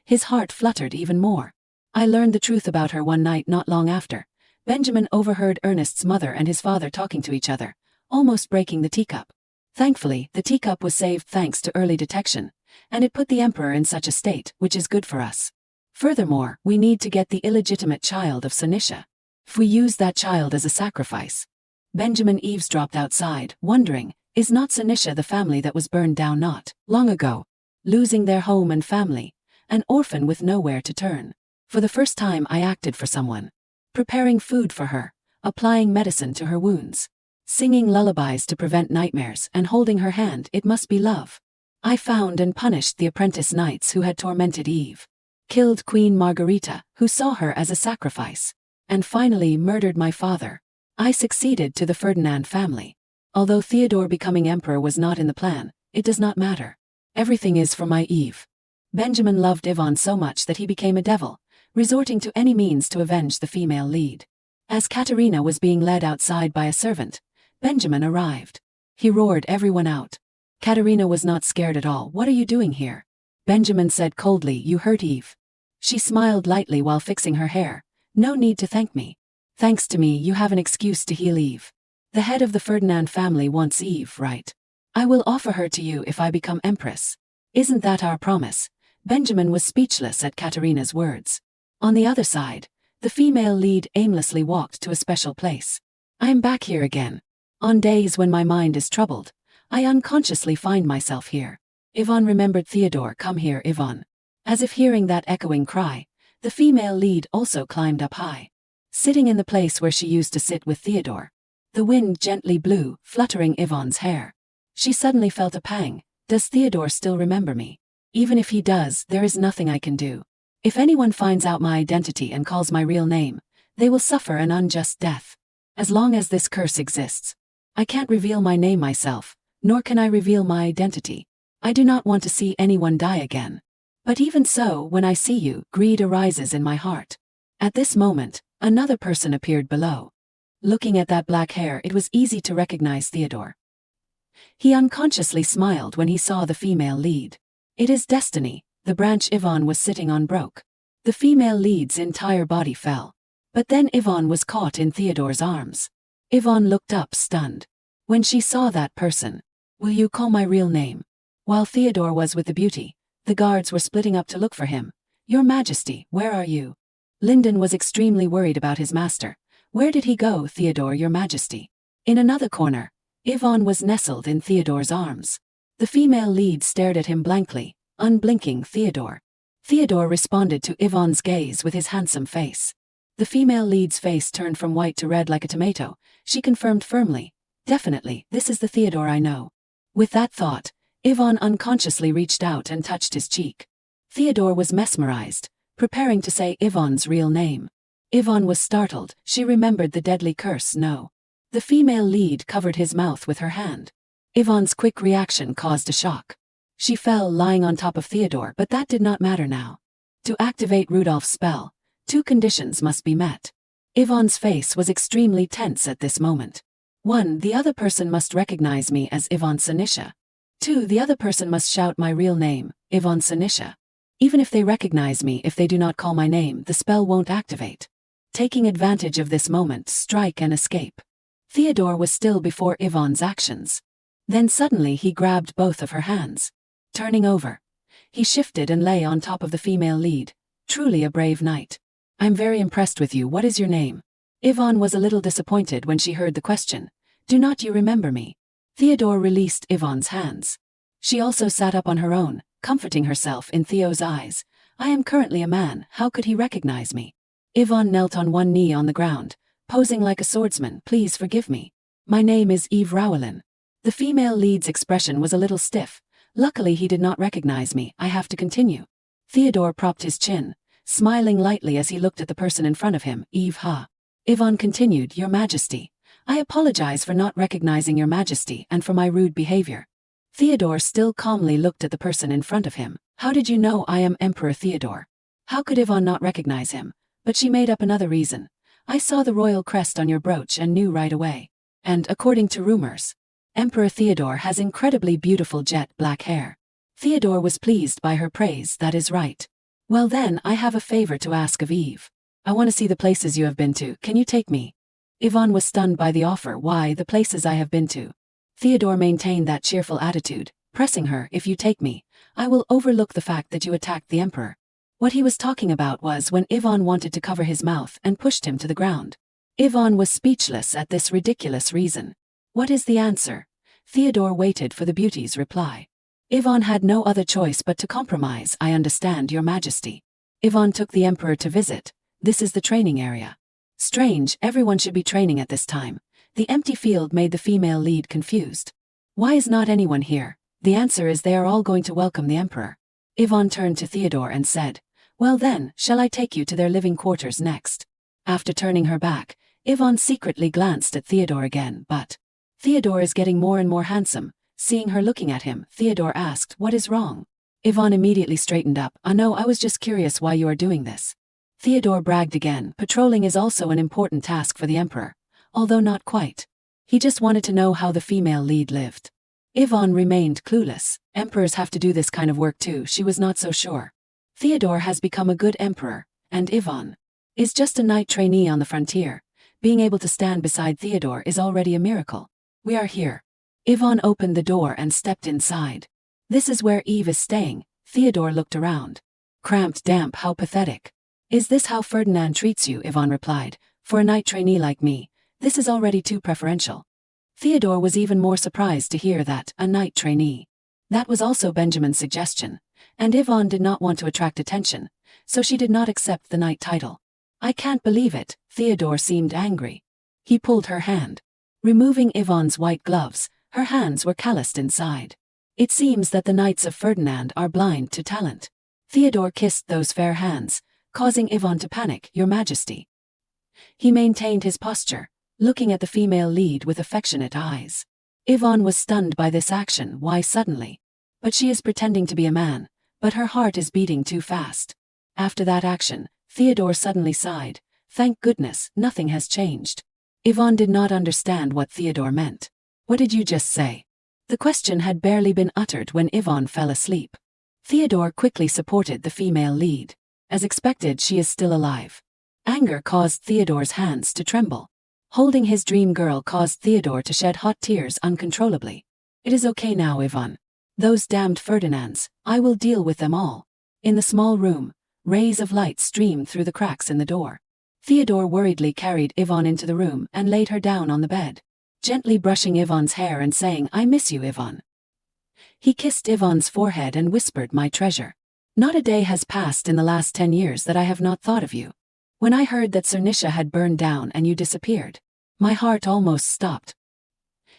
his heart fluttered even more. I learned the truth about her one night not long after. Benjamin overheard Ernest's mother and his father talking to each other, almost breaking the teacup. Thankfully, the teacup was saved thanks to early detection, and it put the emperor in such a state, which is good for us. Furthermore, we need to get the illegitimate child of Senisha. If we use that child as a sacrifice. Benjamin eavesdropped outside, wondering, is not Senisha the family that was burned down not long ago? Losing their home and family, an orphan with nowhere to turn. For the first time I acted for someone. Preparing food for her, applying medicine to her wounds, singing lullabies to prevent nightmares and holding her hand, it must be love. I found and punished the apprentice knights who had tormented Eve. Killed Queen Margarita, who saw her as a sacrifice. And finally murdered my father. I succeeded to the Ferdinand family. Although Theodore becoming emperor was not in the plan, it does not matter. Everything is for my Eve. Benjamin loved Yvonne so much that he became a devil, resorting to any means to avenge the female lead. As Katerina was being led outside by a servant, Benjamin arrived. He roared everyone out. Katerina was not scared at all. What are you doing here? Benjamin said coldly, you hurt Eve. She smiled lightly while fixing her hair. No need to thank me. Thanks to me you have an excuse to heal Eve. The head of the Ferdinand family wants Eve, right? I will offer her to you if I become empress. Isn't that our promise? Benjamin was speechless at Katerina's words. On the other side, the female lead aimlessly walked to a special place. I am back here again. On days when my mind is troubled, I unconsciously find myself here. Yvonne remembered Theodore. Come here, Yvonne. As if hearing that echoing cry, the female lead also climbed up high. Sitting in the place where she used to sit with Theodore. The wind gently blew, fluttering Yvonne's hair. She suddenly felt a pang. Does Theodore still remember me? Even if he does, there is nothing I can do. If anyone finds out my identity and calls my real name, they will suffer an unjust death. As long as this curse exists, I can't reveal my name myself, nor can I reveal my identity. I do not want to see anyone die again. But even so, when I see you, greed arises in my heart. At this moment, another person appeared below. Looking at that black hair, it was easy to recognize Theodore. He unconsciously smiled when he saw the female lead. It is destiny. The branch Yvonne was sitting on broke. The female lead's entire body fell. But then Yvonne was caught in Theodore's arms. Yvonne looked up stunned. When she saw that person, will you call my real name? While Theodore was with the beauty, the guards were splitting up to look for him. Your Majesty, where are you? Lyndon was extremely worried about his master. Where did he go, Theodore, Your Majesty? In another corner, Yvonne was nestled in Theodore's arms. The female lead stared at him blankly, unblinking. Theodore. Theodore responded to Yvonne's gaze with his handsome face. The female lead's face turned from white to red like a tomato. She confirmed firmly, definitely, this is the Theodore I know. With that thought, Yvonne unconsciously reached out and touched his cheek. Theodore was mesmerized, preparing to say Yvonne's real name. Yvonne was startled. She remembered the deadly curse. No. The female lead covered his mouth with her hand. Yvonne's quick reaction caused a shock. She fell lying on top of Theodore, but that did not matter now. To activate Rudolph's spell, 2 conditions must be met. Yvonne's face was extremely tense at this moment. 1. The other person must recognize me as Yvonne Senisha. 2. The other person must shout my real name, Yvonne Senisha. Even if they recognize me, if they do not call my name, the spell won't activate. Taking advantage of this moment, strike and escape. Theodore was still before Yvonne's actions. Then suddenly he grabbed both of her hands. Turning over, he shifted and lay on top of the female lead. Truly a brave knight. I'm very impressed with you. What is your name? Yvonne was a little disappointed when she heard the question. Do not you remember me? Theodore released Yvonne's hands. She also sat up on her own, comforting herself in Theo's eyes. I am currently a man, how could he recognize me? Yvonne knelt on one knee on the ground, posing like a swordsman. Please forgive me. My name is Eve Rowellin. The female lead's expression was a little stiff. Luckily he did not recognize me. I have to continue. Theodore propped his chin, smiling lightly as he looked at the person in front of him. Eve ha. Yvonne continued, Your Majesty. I apologize for not recognizing Your Majesty and for my rude behavior. Theodore still calmly looked at the person in front of him. How did you know I am Emperor Theodore? How could Yvonne not recognize him? But she made up another reason. I saw the royal crest on your brooch and knew right away. And according to rumors, Emperor Theodore has incredibly beautiful jet black hair. Theodore was pleased by her praise. That is right. Well then, I have a favor to ask of Eve. I want to see the places you have been to. Can you take me? Yvonne was stunned by the offer. Why, the places I have been to? Theodore maintained that cheerful attitude, pressing her. If you take me, I will overlook the fact that you attacked the emperor. What he was talking about was when Ivan wanted to cover his mouth and pushed him to the ground. Ivan was speechless at this ridiculous reason. What is the answer? Theodore waited for the beauty's reply. Ivan had no other choice but to compromise. I understand, Your Majesty. Ivan took the emperor to visit. This is the training area. Strange, everyone should be training at this time. The empty field made the female lead confused. Why is not anyone here? The answer is they are all going to welcome the emperor. Ivan turned to Theodore and said, well then, shall I take you to their living quarters next? After turning her back, Ivan secretly glanced at Theodore again, but Theodore is getting more and more handsome. Seeing her looking at him, Theodore asked, what is wrong? Ivan immediately straightened up. No, I was just curious why you are doing this. Theodore bragged again. Patrolling is also an important task for the emperor, although not quite. He just wanted to know how the female lead lived. Ivan remained clueless. Emperors have to do this kind of work too. She was not so sure. Theodore has become a good emperor, and Ivan is just a knight trainee on the frontier. Being able to stand beside Theodore is already a miracle. We are here. Ivan opened the door and stepped inside. This is where Eve is staying. Theodore looked around. Cramped, damp, how pathetic. Is this how Ferdinand treats you? Ivan replied. For a knight trainee like me, this is already too preferential. Theodore was even more surprised to hear that, a knight trainee. That was also Benjamin's suggestion, and Ivan did not want to attract attention, so she did not accept the knight title. I can't believe it. Theodore seemed angry. He pulled her hand. Removing Ivan's white gloves, her hands were calloused inside. It seems that the knights of Ferdinand are blind to talent. Theodore kissed those fair hands, causing Ivan to panic. Your Majesty. He maintained his posture, looking at the female lead with affectionate eyes. Ivan was stunned by this action. Why suddenly? But she is pretending to be a man, but her heart is beating too fast. After that action, Theodore suddenly sighed. Thank goodness, nothing has changed. Ivan did not understand what Theodore meant. What did you just say? The question had barely been uttered when Ivan fell asleep. Theodore quickly supported the female lead. As expected, she is still alive. Anger caused Theodore's hands to tremble. Holding his dream girl caused Theodore to shed hot tears uncontrollably. It is okay now, Ivan. Those damned Ferdinands, I will deal with them all. In the small room, rays of light streamed through the cracks in the door. Theodore worriedly carried Ivan into the room and laid her down on the bed, gently brushing Ivan's hair and saying, I miss you, Ivan. He kissed Ivan's forehead and whispered, my treasure. Not a day has passed in the last 10 years that I have not thought of you. When I heard that Cernicia had burned down and you disappeared, my heart almost stopped.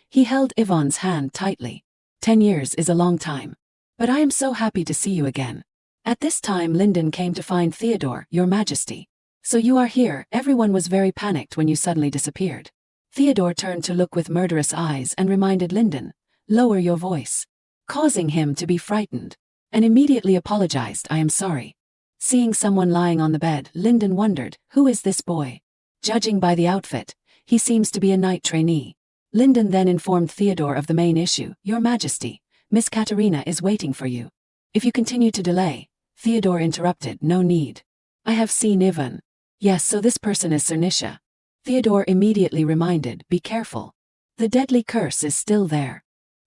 He held Ivan's hand tightly. 10 years is a long time. But I am so happy to see you again. At this time Linden came to find Theodore, Your Majesty. So you are here. Everyone was very panicked when you suddenly disappeared. Theodore turned to look with murderous eyes and reminded Linden, lower your voice, causing him to be frightened, and immediately apologized, I am sorry. Seeing someone lying on the bed, Linden wondered, who is this boy? Judging by the outfit, he seems to be a knight trainee. Linden then informed Theodore of the main issue, Your Majesty, Miss Katerina is waiting for you. If you continue to delay, Theodore interrupted, no need. I have seen Ivan. Yes, so this person is Cernicia. Theodore immediately reminded, be careful. The deadly curse is still there.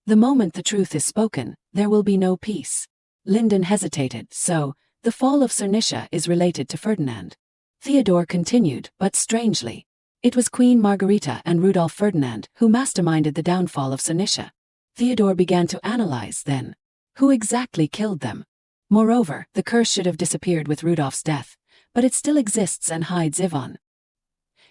The moment the truth is spoken, there will be no peace. Linden hesitated, so, the fall of Cernicia is related to Ferdinand. Theodore continued, but strangely, it was Queen Margarita and Rudolf Ferdinand who masterminded the downfall of Cernicia. Theodore began to analyze then. Who exactly killed them? Moreover, the curse should have disappeared with Rudolf's death, but it still exists and hides Ivan.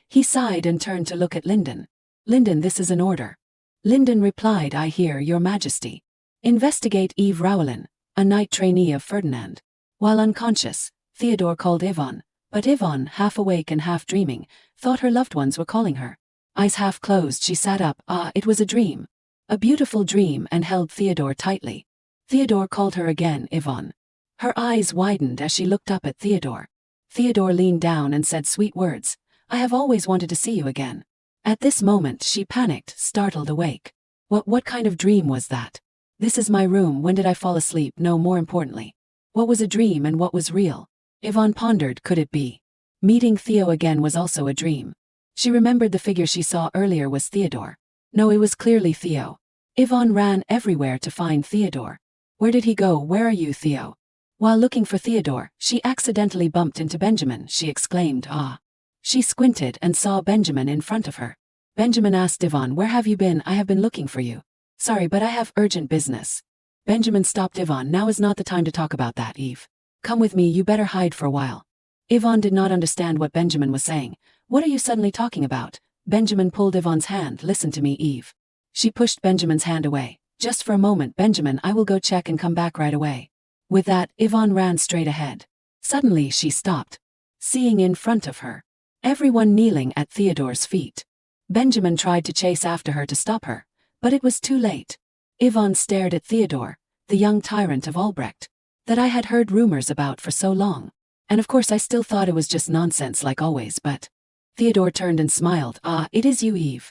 He sighed and turned to look at Linden. Linden, this is an order. Linden replied, I hear, Your Majesty. Investigate Eve Rowlin, a knight trainee of Ferdinand. While unconscious, Theodore called Ivan, but Ivan, half awake and half dreaming, thought her loved ones were calling her. Eyes half closed, she sat up. It was a dream. A beautiful dream, and held Theodore tightly. Theodore called her again, Ivan. Her eyes widened as she looked up at Theodore. Theodore leaned down and said sweet words, I have always wanted to see you again. At this moment she panicked, startled awake. What kind of dream was that? This is my room, when did I fall asleep? No, more importantly, what was a dream and what was real? Ivan pondered, could it be? Meeting Theo again was also a dream. She remembered the figure she saw earlier was Theodore. No, it was clearly Theo. Ivan ran everywhere to find Theodore. Where did he go? Where are you, Theo? While looking for Theodore, she accidentally bumped into Benjamin. She exclaimed, "Ah." She squinted and saw Benjamin in front of her. Benjamin asked Yvonne, "Where have you been? I have been looking for you." "Sorry, but I have urgent business." Benjamin stopped Yvonne. "Now is not the time to talk about that, Eve. Come with me, you better hide for a while." Yvonne did not understand what Benjamin was saying. "What are you suddenly talking about?" Benjamin pulled Yvonne's hand. "Listen to me, Eve." She pushed Benjamin's hand away. "Just for a moment, Benjamin, I will go check and come back right away." With that, Yvonne ran straight ahead. Suddenly she stopped, seeing in front of her everyone kneeling at Theodore's feet. Benjamin tried to chase after her to stop her, but it was too late. Yvonne stared at Theodore, the young tyrant of Albrecht, that I had heard rumors about for so long. And of course I still thought it was just nonsense like always, but... Theodore turned and smiled. "Ah, it is you, Eve."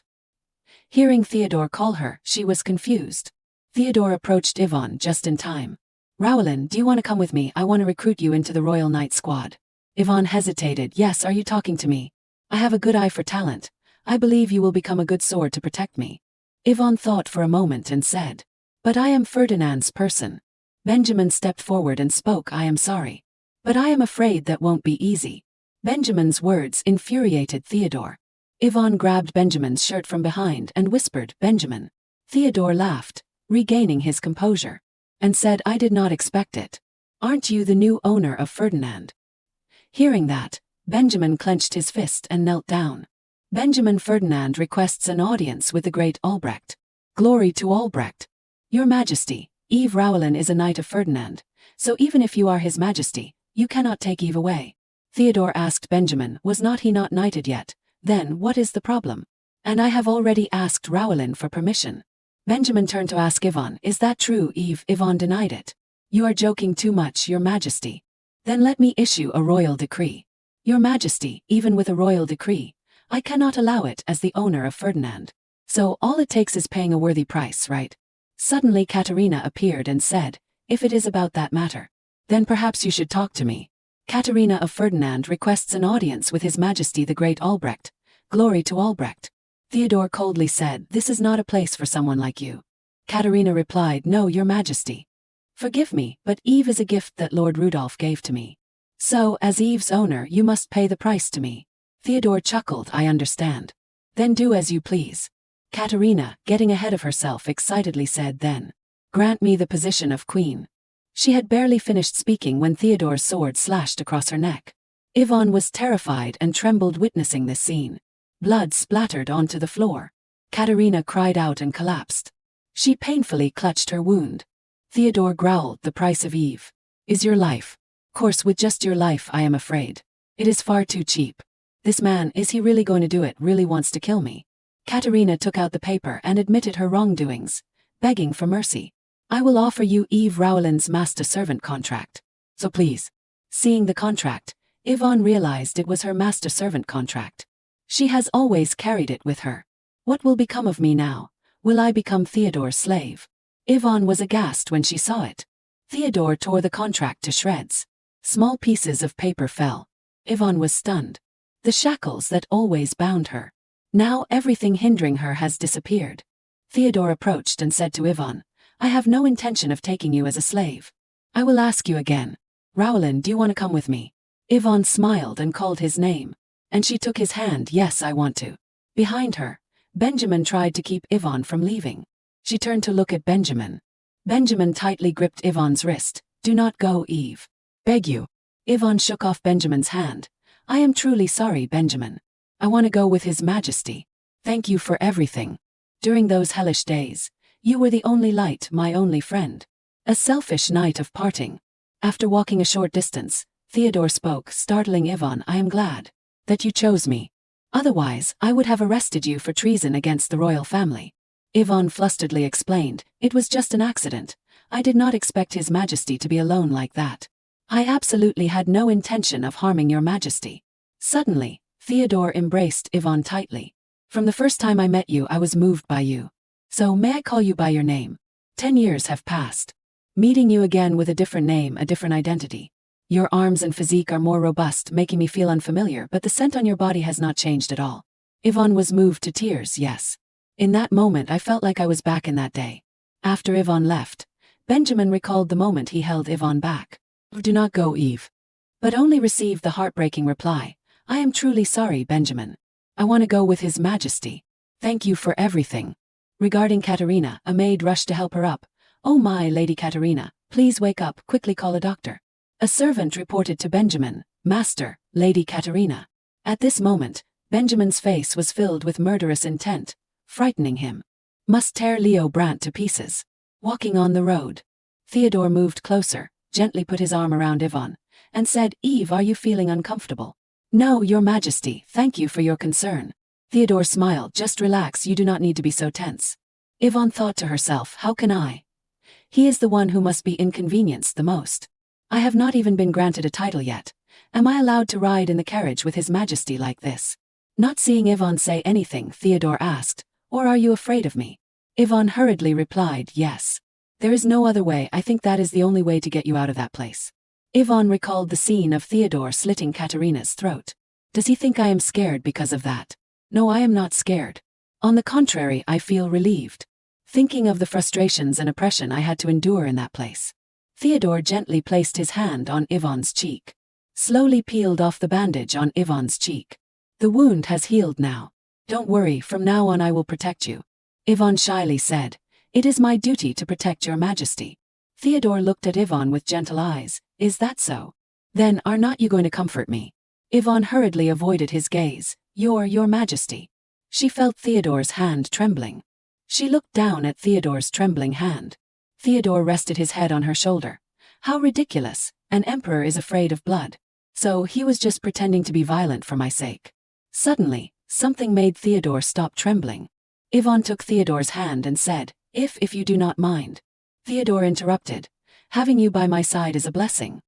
Hearing Theodore call her, she was confused. Theodore approached Yvonne just in time. "Rowelin, do you want to come with me? I want to recruit you into the Royal Knight Squad." Yvonne hesitated. "Yes, are you talking to me? I have a good eye for talent. I believe you will become a good sword to protect me." Yvonne thought for a moment and said, "But I am Ferdinand's person." Benjamin stepped forward and spoke. "I am sorry, but I am afraid that won't be easy." Benjamin's words infuriated Theodore. Yvonne grabbed Benjamin's shirt from behind and whispered, "Benjamin." Theodore laughed, regaining his composure, and said, "I did not expect it. Aren't you the new owner of Ferdinand?" Hearing that, Benjamin clenched his fist and knelt down. "Benjamin Ferdinand requests an audience with the great Albrecht." "Glory to Albrecht." "Your Majesty, Eve Rowelin is a knight of Ferdinand, so even if you are his Majesty, you cannot take Eve away." Theodore asked Benjamin, "Was not he not knighted yet? Then what is the problem?" "And I have already asked Rowelin for permission." Benjamin turned to ask Yvonne, "Is that true, Eve?" Yvonne denied it. "You are joking too much, Your Majesty." "Then let me issue a royal decree." "Your Majesty, even with a royal decree, I cannot allow it as the owner of Ferdinand. So all it takes is paying a worthy price, right?" Suddenly Katerina appeared and said, "If it is about that matter, then perhaps you should talk to me." "Katerina of Ferdinand requests an audience with His Majesty the Great Albrecht. Glory to Albrecht." Theodore coldly said, "This is not a place for someone like you." Katerina replied, "No, Your Majesty. Forgive me, but Eve is a gift that Lord Rudolph gave to me. So, as Eve's owner, you must pay the price to me." Theodore chuckled, "I understand. Then do as you please." Katerina, getting ahead of herself, excitedly said, "Then grant me the position of queen." She had barely finished speaking when Theodore's sword slashed across her neck. Yvonne was terrified and trembled witnessing this scene. Blood splattered onto the floor. Katerina cried out and collapsed. She painfully clutched her wound. Theodore growled, "The price of Eve is your life. Of course, with just your life, I am afraid. It is far too cheap. This man, is he really going to do it? Really wants to kill me?" Katerina took out the paper and admitted her wrongdoings, begging for mercy. "I will offer you Eve Rowelin's master-servant contract. So please." Seeing the contract, Yvonne realized it was her master-servant contract. She has always carried it with her. "What will become of me now? Will I become Theodore's slave?" Yvonne was aghast when she saw it. Theodore tore the contract to shreds. Small pieces of paper fell. Yvonne was stunned. The shackles that always bound her. Now everything hindering her has disappeared. Theodore approached and said to Yvonne, "I have no intention of taking you as a slave. I will ask you again. Rowelin, do you want to come with me?" Yvonne smiled and called his name. And she took his hand. "Yes, I want to." Behind her, Benjamin tried to keep Yvonne from leaving. She turned to look at Benjamin. Benjamin tightly gripped Yvonne's wrist. "Do not go, Eve. Beg you." Yvonne shook off Benjamin's hand. "I am truly sorry, Benjamin. I want to go with His Majesty. Thank you for everything. During those hellish days, you were the only light, my only friend." A selfish night of parting. After walking a short distance, Theodore spoke, startling Yvonne, "I am glad that you chose me. Otherwise, I would have arrested you for treason against the royal family." Yvonne flusteredly explained, "It was just an accident. I did not expect His Majesty to be alone like that. I absolutely had no intention of harming Your Majesty." Suddenly, Theodore embraced Yvonne tightly. "From the first time I met you, I was moved by you. So may I call you by your name? 10 years have passed. Meeting you again with a different name, a different identity. Your arms and physique are more robust, making me feel unfamiliar, but the scent on your body has not changed at all." Yvonne was moved to tears, yes. In that moment I felt like I was back in that day. After Yvonne left, Benjamin recalled the moment he held Yvonne back. Do not go, Eve. But only received the heartbreaking reply, I am truly sorry, Benjamin. I want to go with His Majesty. Thank you for everything. Regarding Katerina, a maid rushed to help her up. Oh my, Lady Katerina, please wake up, quickly call a doctor. A servant reported to Benjamin, Master, Lady Katerina. At this moment, Benjamin's face was filled with murderous intent, frightening him. Must tear Leo Brandt to pieces. Walking on the road, Theodore moved closer, gently put his arm around Yvonne, and said, Eve, are you feeling uncomfortable? No, Your Majesty, thank you for your concern. Theodore smiled, just relax, you do not need to be so tense. Yvonne thought to herself, how can I? He is the one who must be inconvenienced the most. I have not even been granted a title yet. Am I allowed to ride in the carriage with His Majesty like this? Not seeing Yvonne say anything, Theodore asked, or are you afraid of me? Yvonne hurriedly replied, yes. There is no other way, I think that is the only way to get you out of that place. Yvonne recalled the scene of Theodore slitting Katerina's throat. Does he think I am scared because of that? No, I am not scared. On the contrary, I feel relieved. Thinking of the frustrations and oppression I had to endure in that place. Theodore gently placed his hand on Yvonne's cheek. Slowly peeled off the bandage on Yvonne's cheek. The wound has healed now. Don't worry, from now on I will protect you. Yvonne shyly said, it is my duty to protect Your Majesty. Theodore looked at Yvonne with gentle eyes, is that so? Then, are not you going to comfort me? Yvonne hurriedly avoided his gaze, Your Majesty. She felt Theodore's hand trembling. She looked down at Theodore's trembling hand. Theodore rested his head on her shoulder. How ridiculous, an emperor is afraid of blood. So he was just pretending to be violent for my sake. Suddenly, something made Theodore stop trembling. Yvonne took Theodore's hand and said, if you do not mind. Theodore interrupted, having you by my side is a blessing.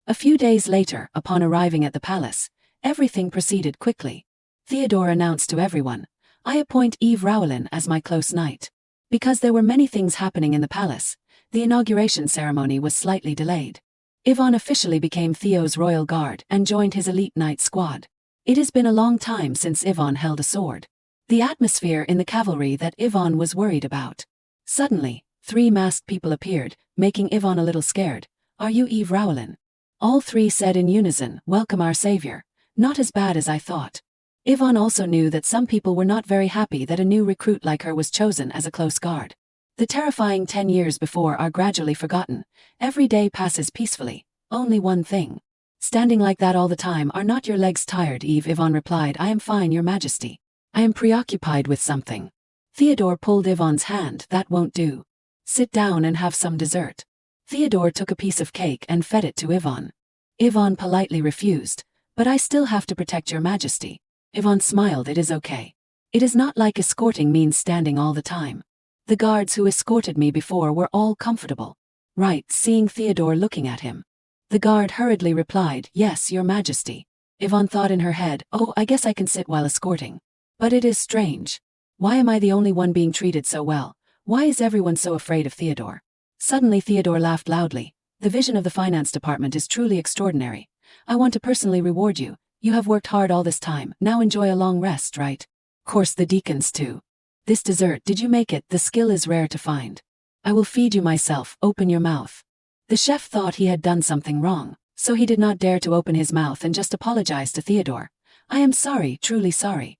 A few days later, upon arriving at the palace, everything proceeded quickly. Theodore announced to everyone, I appoint Eve Rowlin as my close knight. Because there were many things happening in the palace, the inauguration ceremony was slightly delayed. Yvonne officially became Theo's royal guard and joined his elite knight squad. It has been a long time since Yvonne held a sword. The atmosphere in the cavalry that Yvonne was worried about. Suddenly, 3 masked people appeared, making Yvonne a little scared. Are you Eve Rowlin? All 3 said in unison, welcome our savior. Not as bad as I thought. Yvonne also knew that some people were not very happy that a new recruit like her was chosen as a close guard. The terrifying 10 years before are gradually forgotten. Every day passes peacefully. Only one thing. Standing like that all the time, are not your legs tired, Eve? Yvonne replied, I am fine, Your Majesty. I am preoccupied with something. Theodore pulled Yvonne's hand, that won't do. Sit down and have some dessert. Theodore took a piece of cake and fed it to Yvonne. Yvonne politely refused, but I still have to protect Your Majesty. Yvonne smiled, it is okay. It is not like escorting means standing all the time. The guards who escorted me before were all comfortable. Right, seeing Theodore looking at him. The guard hurriedly replied, yes, Your Majesty. Yvonne thought in her head, oh, I guess I can sit while escorting. But it is strange. Why am I the only one being treated so well? Why is everyone so afraid of Theodore? Suddenly Theodore laughed loudly. The vision of the finance department is truly extraordinary. I want to personally reward you. You have worked hard all this time, now enjoy a long rest, right? Course the deacons too. This dessert, did you make it? The skill is rare to find. I will feed you myself, open your mouth. The chef thought he had done something wrong, so he did not dare to open his mouth and just apologized to Theodore. I am sorry, truly sorry.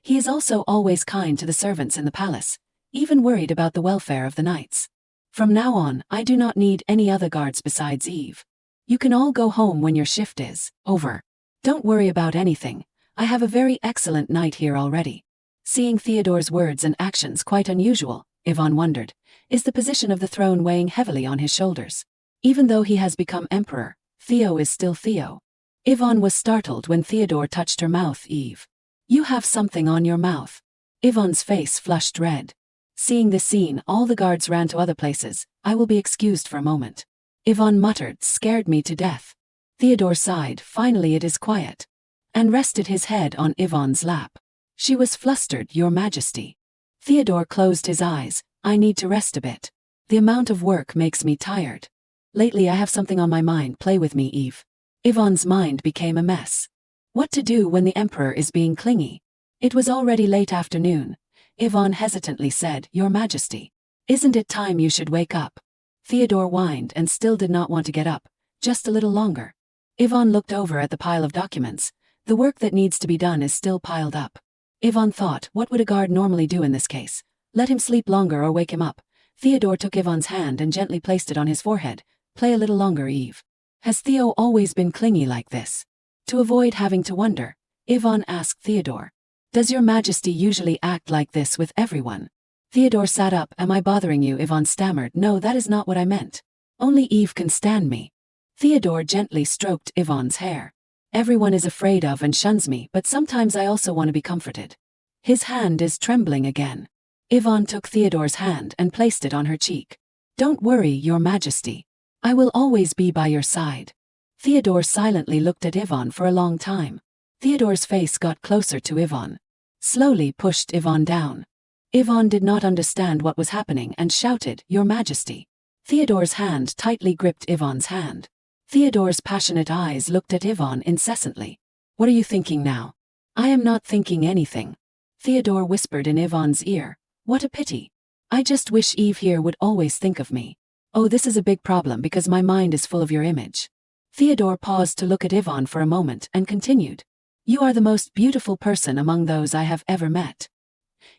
He is also always kind to the servants in the palace, even worried about the welfare of the knights. From now on, I do not need any other guards besides Eve. You can all go home when your shift is over. Don't worry about anything. I have a very excellent knight here already. Seeing Theodore's words and actions quite unusual, Yvonne wondered, is the position of the throne weighing heavily on his shoulders? Even though he has become emperor, Theo is still Theo. Yvonne was startled when Theodore touched her mouth. Eve, you have something on your mouth. Yvonne's face flushed red. Seeing this scene, all the guards ran to other places. I will be excused for a moment. Yvonne muttered, scared me to death. Theodore sighed, finally it is quiet, and rested his head on Yvonne's lap. She was flustered, Your Majesty. Theodore closed his eyes, I need to rest a bit. The amount of work makes me tired. Lately I have something on my mind, play with me, Eve. Yvonne's mind became a mess. What to do when the emperor is being clingy? It was already late afternoon. Yvonne hesitantly said, Your Majesty, isn't it time you should wake up? Theodore whined and still did not want to get up. Just a little longer. Yvonne looked over at the pile of documents. The work that needs to be done is still piled up. Yvonne thought, what would a guard normally do in this case? Let him sleep longer or wake him up. Theodore took Yvonne's hand and gently placed it on his forehead. Play a little longer, Eve. Has Theo always been clingy like this? To avoid having to wonder, Yvonne asked Theodore. Does your Majesty usually act like this with everyone? Theodore sat up. Am I bothering you? Yvonne stammered. No, that is not what I meant. Only Eve can stand me. Theodore gently stroked Yvonne's hair. Everyone is afraid of and shuns me, but sometimes I also want to be comforted. His hand is trembling again. Yvonne took Theodore's hand and placed it on her cheek. Don't worry, Your Majesty. I will always be by your side. Theodore silently looked at Yvonne for a long time. Theodore's face got closer to Yvonne. Slowly pushed Yvonne down. Yvonne did not understand what was happening and shouted, Your Majesty. Theodore's hand tightly gripped Yvonne's hand. Theodore's passionate eyes looked at Yvonne incessantly. What are you thinking now? I am not thinking anything. Theodore whispered in Yvonne's ear. What a pity. I just wish Eve here would always think of me. Oh, this is a big problem because my mind is full of your image. Theodore paused to look at Yvonne for a moment and continued. You are the most beautiful person among those I have ever met.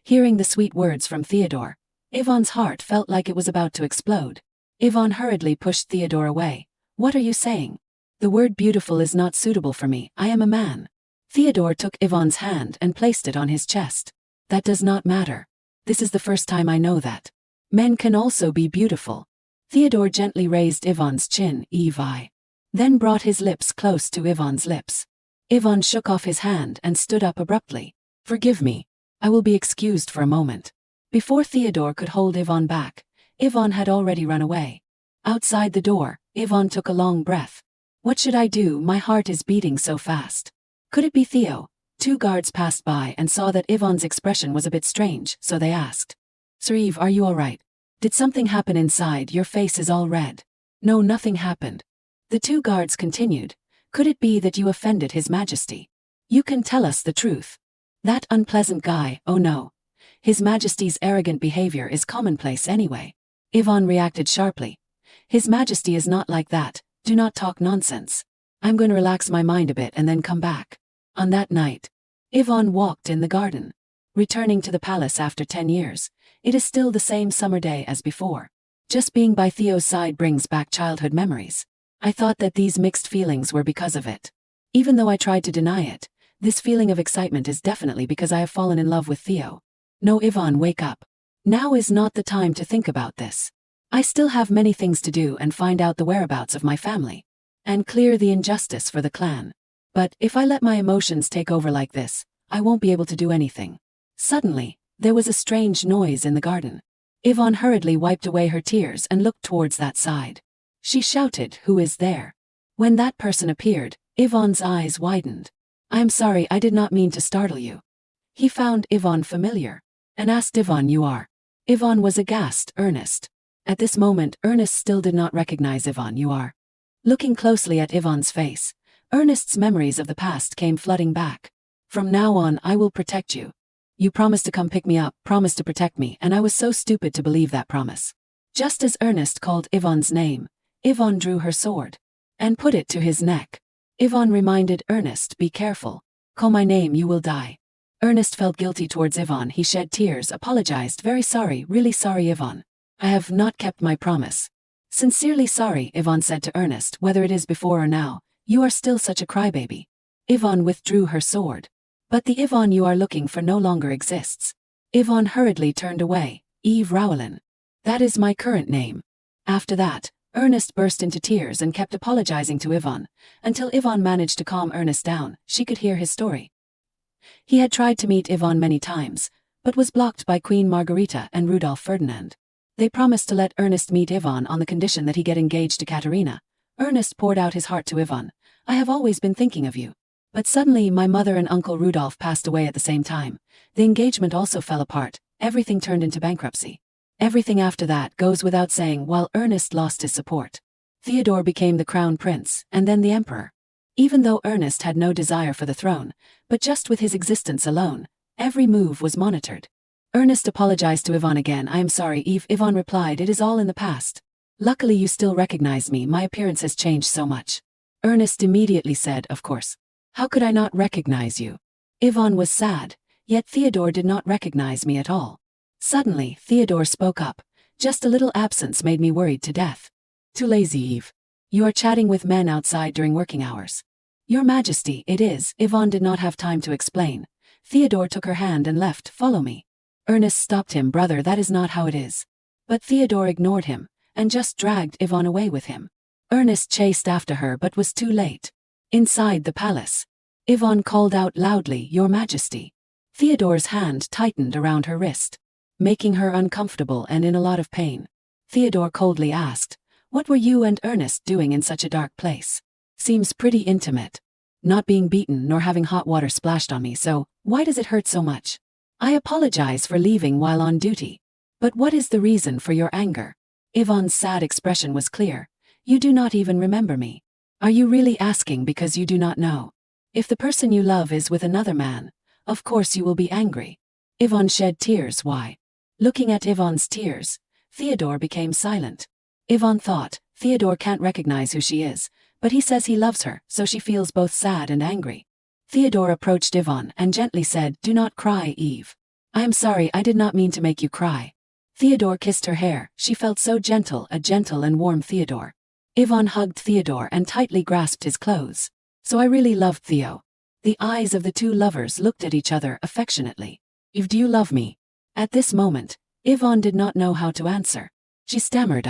Hearing the sweet words from Theodore, Yvonne's heart felt like it was about to explode. Yvonne hurriedly pushed Theodore away. What are you saying? The word beautiful is not suitable for me. I am a man. Theodore took Yvonne's hand and placed it on his chest. That does not matter. This is the first time I know that. Men can also be beautiful. Theodore gently raised Yvonne's chin, Eve, then brought his lips close to Yvonne's lips. Yvonne shook off his hand and stood up abruptly. Forgive me. I will be excused for a moment. Before Theodore could hold Yvonne back, Yvonne had already run away. Outside the door, Yvonne took a long breath. What should I do? My heart is beating so fast. Could it be Theo? Two guards passed by and saw that Yvonne's expression was a bit strange, so they asked. Sir Eve, are you all right? Did something happen inside? Your face is all red. No, nothing happened. The two guards continued. Could it be that you offended His Majesty? You can tell us the truth. That unpleasant guy, oh no. His Majesty's arrogant behavior is commonplace anyway. Yvonne reacted sharply. His Majesty is not like that. Do not talk nonsense. I'm going to relax my mind a bit and then come back. On that night, Yvonne walked in the garden. Returning to the palace after 10 years, it is still the same summer day as before. Just being by Theo's side brings back childhood memories. I thought that these mixed feelings were because of it. Even though I tried to deny it, this feeling of excitement is definitely because I have fallen in love with Theo. No, Yvonne, wake up. Now is not the time to think about this. I still have many things to do and find out the whereabouts of my family. And clear the injustice for the clan. But if I let my emotions take over like this, I won't be able to do anything. Suddenly, there was a strange noise in the garden. Yvonne hurriedly wiped away her tears and looked towards that side. She shouted, Who is there? When that person appeared, Yvonne's eyes widened. I am sorry, I did not mean to startle you. He found Yvonne familiar and asked Yvonne, You are? Yvonne was aghast. Ernest. At this moment, Ernest still did not recognize Yvonne. You are? Looking closely at Yvonne's face, Ernest's memories of the past came flooding back. From now on, I will protect you. You promised to come pick me up, promised to protect me, and I was so stupid to believe that promise. Just as Ernest called Yvonne's name, Yvonne drew her sword and put it to his neck. Yvonne reminded Ernest, Be careful. Call my name, you will die. Ernest felt guilty towards Yvonne. He shed tears, apologized. Very sorry, really sorry, Yvonne. I have not kept my promise. Sincerely sorry, Yvonne said to Ernest, whether it is before or now, you are still such a crybaby. Yvonne withdrew her sword. But the Yvonne you are looking for no longer exists. Yvonne hurriedly turned away. Eve Rowland. That is my current name. After that, Ernest burst into tears and kept apologizing to Yvonne, until Yvonne managed to calm Ernest down. She could hear his story. He had tried to meet Yvonne many times, but was blocked by Queen Margarita and Rudolph Ferdinand. They promised to let Ernest meet Yvonne on the condition that he get engaged to Katerina. Ernest poured out his heart to Yvonne. I have always been thinking of you. But suddenly my mother and Uncle Rudolph passed away at the same time. The engagement also fell apart. Everything turned into bankruptcy. Everything after that goes without saying. While Ernest lost his support, Theodore became the crown prince, and then the emperor. Even though Ernest had no desire for the throne, but just with his existence alone, every move was monitored. Ernest apologized to Yvonne again. I am sorry, Eve. Yvonne replied, It is all in the past. Luckily you still recognize me, my appearance has changed so much. Ernest immediately said, of course. How could I not recognize you? Yvonne was sad, yet Theodore did not recognize me at all. Suddenly, Theodore spoke up. Just a little absence made me worried to death. Too lazy, Eve. You are chatting with men outside during working hours. Your Majesty, it is. Yvonne did not have time to explain. Theodore took her hand and left. Follow me. Ernest stopped him. Brother, that is not how it is. But Theodore ignored him, and just dragged Yvonne away with him. Ernest chased after her but was too late. Inside the palace, Yvonne called out loudly, Your Majesty. Theodore's hand tightened around her wrist, making her uncomfortable and in a lot of pain. Theodore coldly asked, What were you and Ernest doing in such a dark place? Seems pretty intimate. Not being beaten nor having hot water splashed on me, so why does it hurt so much? I apologize for leaving while on duty. But what is the reason for your anger? Yvonne's sad expression was clear. You do not even remember me. Are you really asking because you do not know? If the person you love is with another man, of course you will be angry. Yvonne shed tears. Why? Looking at Yvonne's tears, Theodore became silent. Yvonne thought, Theodore can't recognize who she is, but he says he loves her, so she feels both sad and angry. Theodore approached Yvonne and gently said, Do not cry, Eve. I am sorry, I did not mean to make you cry. Theodore kissed her hair. She felt so gentle, a gentle and warm Theodore. Yvonne hugged Theodore and tightly grasped his clothes. So I really loved Theo. The eyes of the two lovers looked at each other affectionately. Eve, do you love me? At this moment, Yvonne did not know how to answer. She stammered,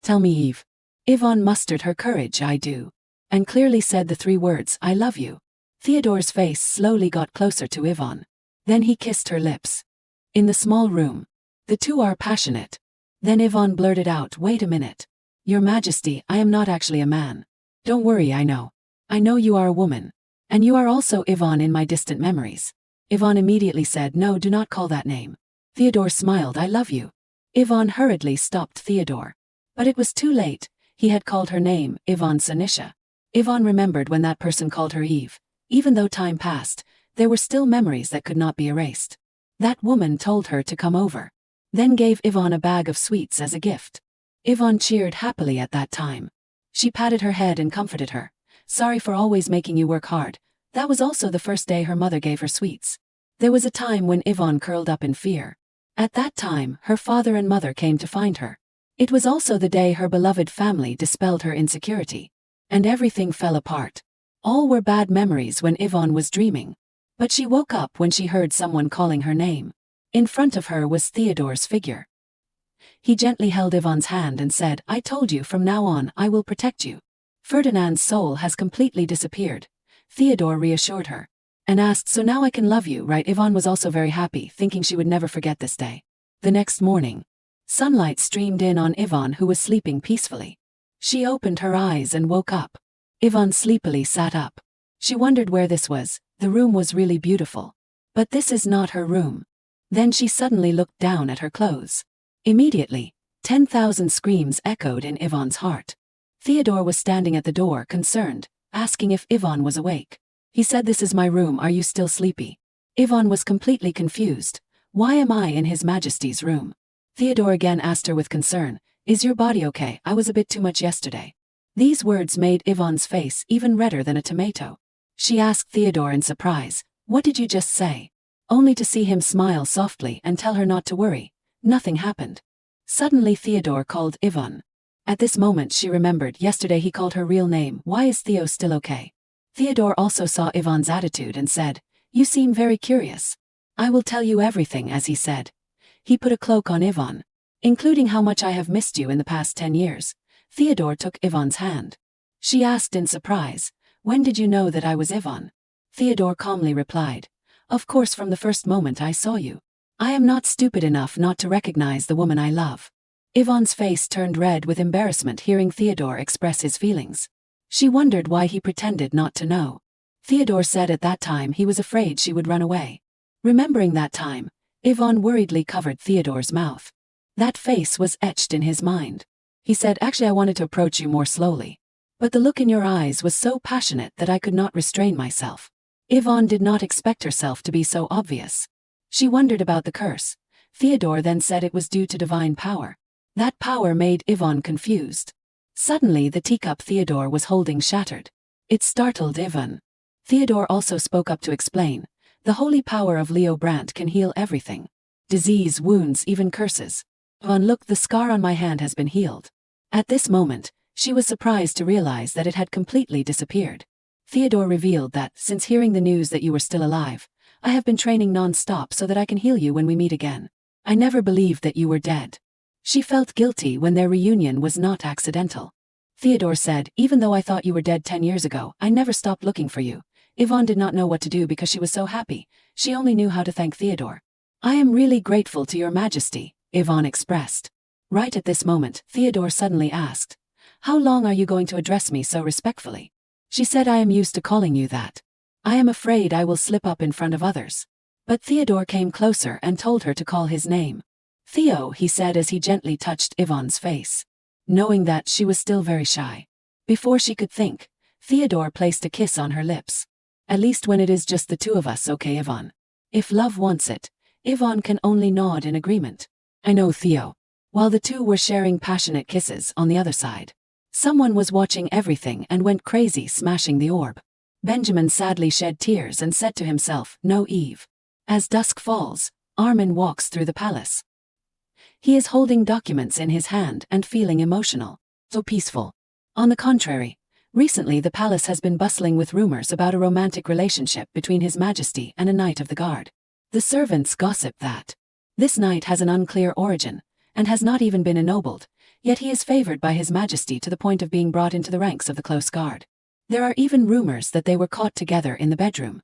Tell me, Eve. Yvonne mustered her courage. I do. And clearly said the three words, I love you. Theodore's face slowly got closer to Yvonne. Then he kissed her lips. In the small room, the two are passionate. Then Yvonne blurted out, Wait a minute. Your Majesty, I am not actually a man. Don't worry, I know. I know you are a woman. And you are also Yvonne in my distant memories. Yvonne immediately said, No, do not call that name. Theodore smiled, I love you. Yvonne hurriedly stopped Theodore. But it was too late. He had called her name, Yvonne Sanisha. Yvonne remembered when that person called her Eve. Even though time passed, there were still memories that could not be erased. That woman told her to come over, then gave Yvonne a bag of sweets as a gift. Yvonne cheered happily at that time. She patted her head and comforted her. Sorry for always making you work hard. That was also the first day her mother gave her sweets. There was a time when Yvonne curled up in fear. At that time, her father and mother came to find her. It was also the day her beloved family dispelled her insecurity. And everything fell apart. All were bad memories when Yvonne was dreaming. But she woke up when she heard someone calling her name. In front of her was Theodore's figure. He gently held Yvonne's hand and said, I told you from now on I will protect you. Ferdinand's soul has completely disappeared. Theodore reassured her. And asked, So now I can love you, right? Yvonne was also very happy, thinking she would never forget this day. The next morning, sunlight streamed in on Yvonne, who was sleeping peacefully. She opened her eyes and woke up. Yvonne sleepily sat up. She wondered where this was. The room was really beautiful. But this is not her room. Then she suddenly looked down at her clothes. Immediately, 10,000 screams echoed in Yvonne's heart. Theodore was standing at the door, concerned, asking if Yvonne was awake. He said, This is my room, are you still sleepy? Yvonne was completely confused. Why am I in His Majesty's room? Theodore again asked her with concern, Is your body okay? I was a bit too much yesterday. These words made Yvonne's face even redder than a tomato. She asked Theodore in surprise, What did you just say? Only to see him smile softly and tell her not to worry. Nothing happened. Suddenly Theodore called Yvonne. At this moment she remembered yesterday he called her real name. Why is Theo still okay? Theodore also saw Yvonne's attitude and said, You seem very curious. I will tell you everything, as he said. He put a cloak on Yvonne, including how much I have missed you in the past 10 years. Theodore took Yvonne's hand. She asked in surprise, When did you know that I was Yvonne? Theodore calmly replied, Of course, from the first moment I saw you. I am not stupid enough not to recognize the woman I love. Yvonne's face turned red with embarrassment hearing Theodore express his feelings. She wondered why he pretended not to know. Theodore said at that time he was afraid she would run away. Remembering that time, Yvonne worriedly covered Theodore's mouth. That face was etched in his mind. He said, Actually, I wanted to approach you more slowly. But the look in your eyes was so passionate that I could not restrain myself. Yvonne did not expect herself to be so obvious. She wondered about the curse. Theodore then said it was due to divine power. That power made Yvonne confused. Suddenly the teacup Theodore was holding shattered. It startled Yvonne. Theodore also spoke up to explain. The holy power of Leo Brandt can heal everything. Disease, wounds, even curses. Yvonne, look, the scar on my hand has been healed. At this moment, she was surprised to realize that it had completely disappeared. Theodore revealed that, since hearing the news that you were still alive, I have been training non-stop so that I can heal you when we meet again. I never believed that you were dead. She felt guilty when their reunion was not accidental. Theodore said, even though I thought you were dead 10 years ago, I never stopped looking for you. Yvonne did not know what to do because she was so happy. She only knew how to thank Theodore. I am really grateful to your majesty, Yvonne expressed. Right at this moment, Theodore suddenly asked, how long are you going to address me so respectfully? She said, I am used to calling you that. I am afraid I will slip up in front of others. But Theodore came closer and told her to call his name. Theo, he said as he gently touched Yvonne's face. Knowing that she was still very shy. Before she could think, Theodore placed a kiss on her lips. At least when it is just the two of us, okay, Yvonne? If love wants it, Yvonne can only nod in agreement. I know, Theo. While the two were sharing passionate kisses on the other side, someone was watching everything and went crazy, smashing the orb. Benjamin sadly shed tears and said to himself, no, Eve. As dusk falls, Armin walks through the palace. He is holding documents in his hand and feeling emotional, so peaceful. On the contrary, recently the palace has been bustling with rumors about a romantic relationship between His Majesty and a knight of the guard. The servants gossip that this knight has an unclear origin, and has not even been ennobled, yet he is favored by His Majesty to the point of being brought into the ranks of the close guard. There are even rumors that they were caught together in the bedroom.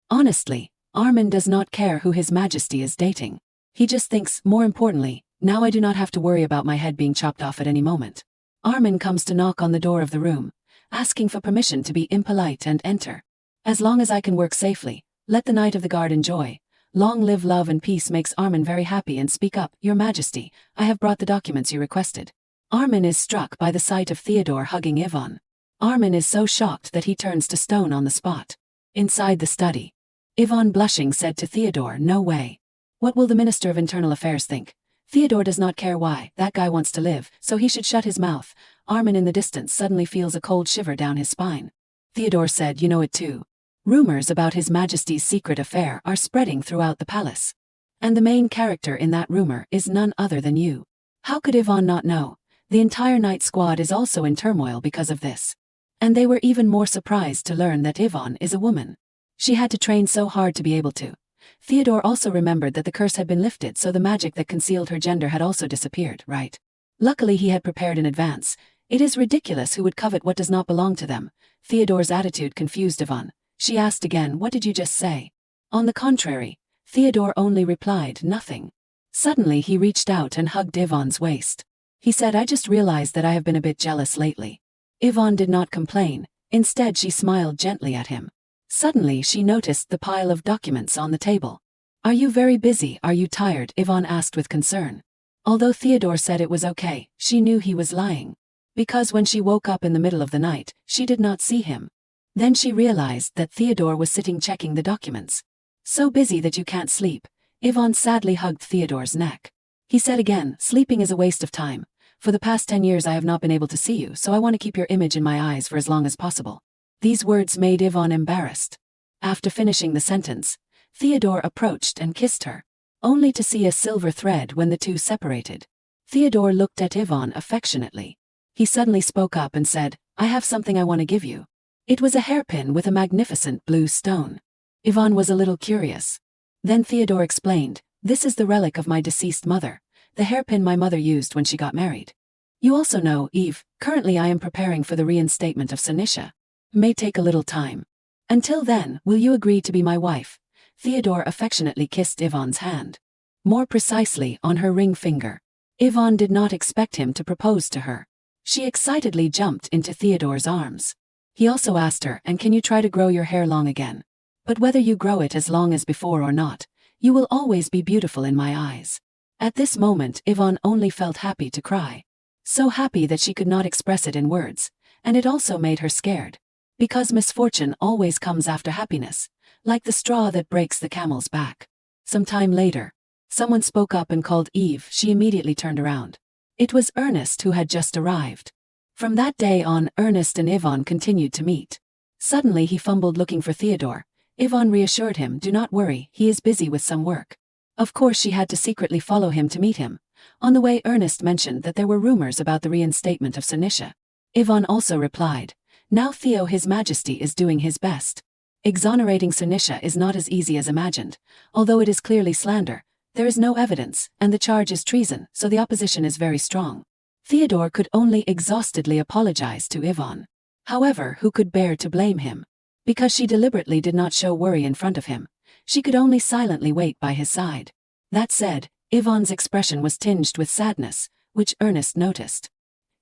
Honestly, Armin does not care who His Majesty is dating. He just thinks, more importantly, now I do not have to worry about my head being chopped off at any moment. Armin comes to knock on the door of the room, asking for permission to be impolite and enter. As long as I can work safely, let the Knight of the Guard enjoy. Long live love and peace makes Armin very happy and speak up, Your Majesty, I have brought the documents you requested. Armin is struck by the sight of Theodore hugging Yvonne. Armin is so shocked that he turns to stone on the spot. Inside the study, Yvonne blushing said to Theodore, no way. What will the Minister of Internal Affairs think? Theodore does not care why, that guy wants to live, so he should shut his mouth. Armin in the distance suddenly feels a cold shiver down his spine. Theodore said, you know it too. Rumors about His Majesty's secret affair are spreading throughout the palace. And the main character in that rumor is none other than you. How could Yvonne not know? The entire night squad is also in turmoil because of this. And they were even more surprised to learn that Yvonne is a woman. She had to train so hard to be able to. Theodore also remembered that the curse had been lifted, so the magic that concealed her gender had also disappeared, right? Luckily he had prepared in advance. It is ridiculous who would covet what does not belong to them. Theodore's attitude confused Yvonne. She asked again, what did you just say? On the contrary, Theodore only replied, nothing. Suddenly he reached out and hugged Yvonne's waist. He said, I just realized that I have been a bit jealous lately. Yvonne did not complain. Instead she smiled gently at him. Suddenly she noticed the pile of documents on the table. Are you very busy? Are you tired? Yvonne asked with concern. Although Theodore said it was okay, she knew he was lying. Because when she woke up in the middle of the night, she did not see him. Then she realized that Theodore was sitting checking the documents. So busy that you can't sleep. Yvonne sadly hugged Theodore's neck. He said again, sleeping is a waste of time. For the past 10 years I have not been able to see you, so I want to keep your image in my eyes for as long as possible. These words made Yvonne embarrassed. After finishing the sentence, Theodore approached and kissed her, only to see a silver thread when the two separated. Theodore looked at Yvonne affectionately. He suddenly spoke up and said, I have something I want to give you. It was a hairpin with a magnificent blue stone. Yvonne was a little curious. Then Theodore explained, this is the relic of my deceased mother, the hairpin my mother used when she got married. You also know, Eve, currently I am preparing for the reinstatement of Sanisha. May take a little time. Until then, will you agree to be my wife? Theodore affectionately kissed Yvonne's hand. More precisely, on her ring finger. Yvonne did not expect him to propose to her. She excitedly jumped into Theodore's arms. He also asked her, and can you try to grow your hair long again? But whether you grow it as long as before or not, you will always be beautiful in my eyes. At this moment Yvonne only felt happy to cry. So happy that she could not express it in words, and it also made her scared. Because misfortune always comes after happiness, like the straw that breaks the camel's back. Some time later, someone spoke up and called Eve. She immediately turned around. It was Ernest who had just arrived. From that day on, Ernest and Yvonne continued to meet. Suddenly he fumbled looking for Theodore. Yvonne reassured him, "Do not worry, he is busy with some work." Of course she had to secretly follow him to meet him. On the way, Ernest mentioned that there were rumors about the reinstatement of Sinisha. Yvonne also replied, "Now Theo, His Majesty is doing his best. Exonerating Sinisha is not as easy as imagined. Although it is clearly slander, there is no evidence, and the charge is treason, so the opposition is very strong." Theodore could only exhaustedly apologize to Yvonne. However, who could bear to blame him? Because she deliberately did not show worry in front of him, she could only silently wait by his side. That said, Yvonne's expression was tinged with sadness, which Ernest noticed.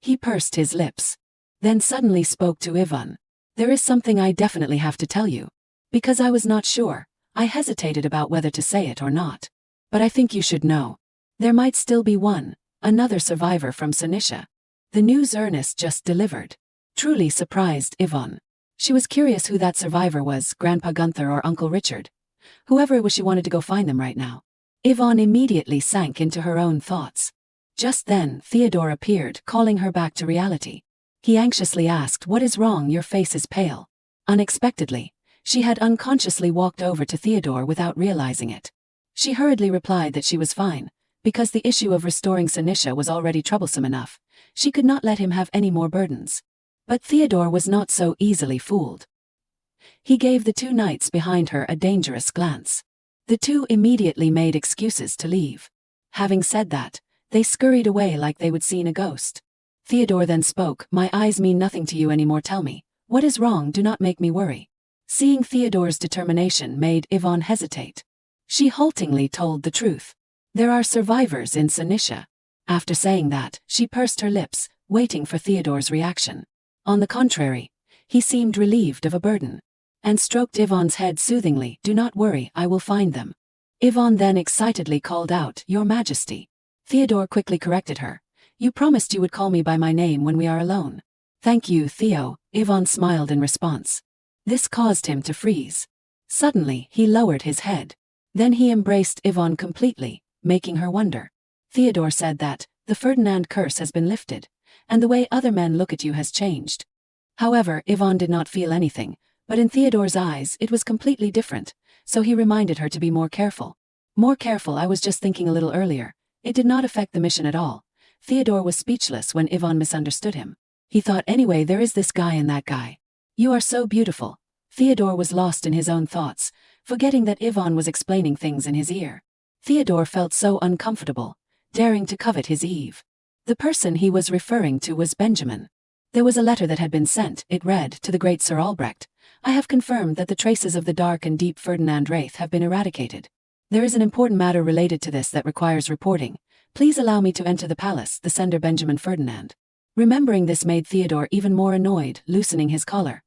He pursed his lips. Then suddenly spoke to Yvonne. "There is something I definitely have to tell you. Because I was not sure, I hesitated about whether to say it or not. But I think you should know. There might still be another survivor from Sinisha." The news Ernest just delivered truly surprised Yvonne. She was curious who that survivor was, Grandpa Gunther or Uncle Richard. Whoever it was, she wanted to go find them right now. Yvonne immediately sank into her own thoughts. Just then, Theodore appeared, calling her back to reality. He anxiously asked, "What is wrong? Your face is pale." Unexpectedly, she had unconsciously walked over to Theodore without realizing it. She hurriedly replied that she was fine, because the issue of restoring Sinisha was already troublesome enough. She could not let him have any more burdens. But Theodore was not so easily fooled. He gave the two knights behind her a dangerous glance. The two immediately made excuses to leave. Having said that, they scurried away like they would seen a ghost. Theodore then spoke, "My eyes mean nothing to you anymore. Tell me, what is wrong? Do not make me worry." Seeing Theodore's determination made Yvonne hesitate. She haltingly told the truth. "There are survivors in Sinisha." After saying that, she pursed her lips, waiting for Theodore's reaction. On the contrary, he seemed relieved of a burden, and stroked Yvonne's head soothingly. "Do not worry, I will find them." Yvonne then excitedly called out, "Your Majesty." Theodore quickly corrected her. "You promised you would call me by my name when we are alone." "Thank you, Theo," Yvonne smiled in response. This caused him to freeze. Suddenly, he lowered his head. Then he embraced Yvonne completely, making her wonder. Theodore said that, "The Ferdinand curse has been lifted, and the way other men look at you has changed." However, Yvonne did not feel anything, but in Theodore's eyes it was completely different, so he reminded her to be more careful. "More careful, I was just thinking a little earlier. It did not affect the mission at all." Theodore was speechless when Yvonne misunderstood him. He thought, "Anyway, there is this guy and that guy. You are so beautiful." Theodore was lost in his own thoughts, forgetting that Yvonne was explaining things in his ear. Theodore felt so uncomfortable, daring to covet his Eve. The person he was referring to was Benjamin. There was a letter that had been sent. It read, "To the great Sir Albrecht, I have confirmed that the traces of the dark and deep Ferdinand wraith have been eradicated. There is an important matter related to this that requires reporting. Please allow me to enter the palace." The sender, Benjamin Ferdinand. Remembering this made Theodore even more annoyed, loosening his collar.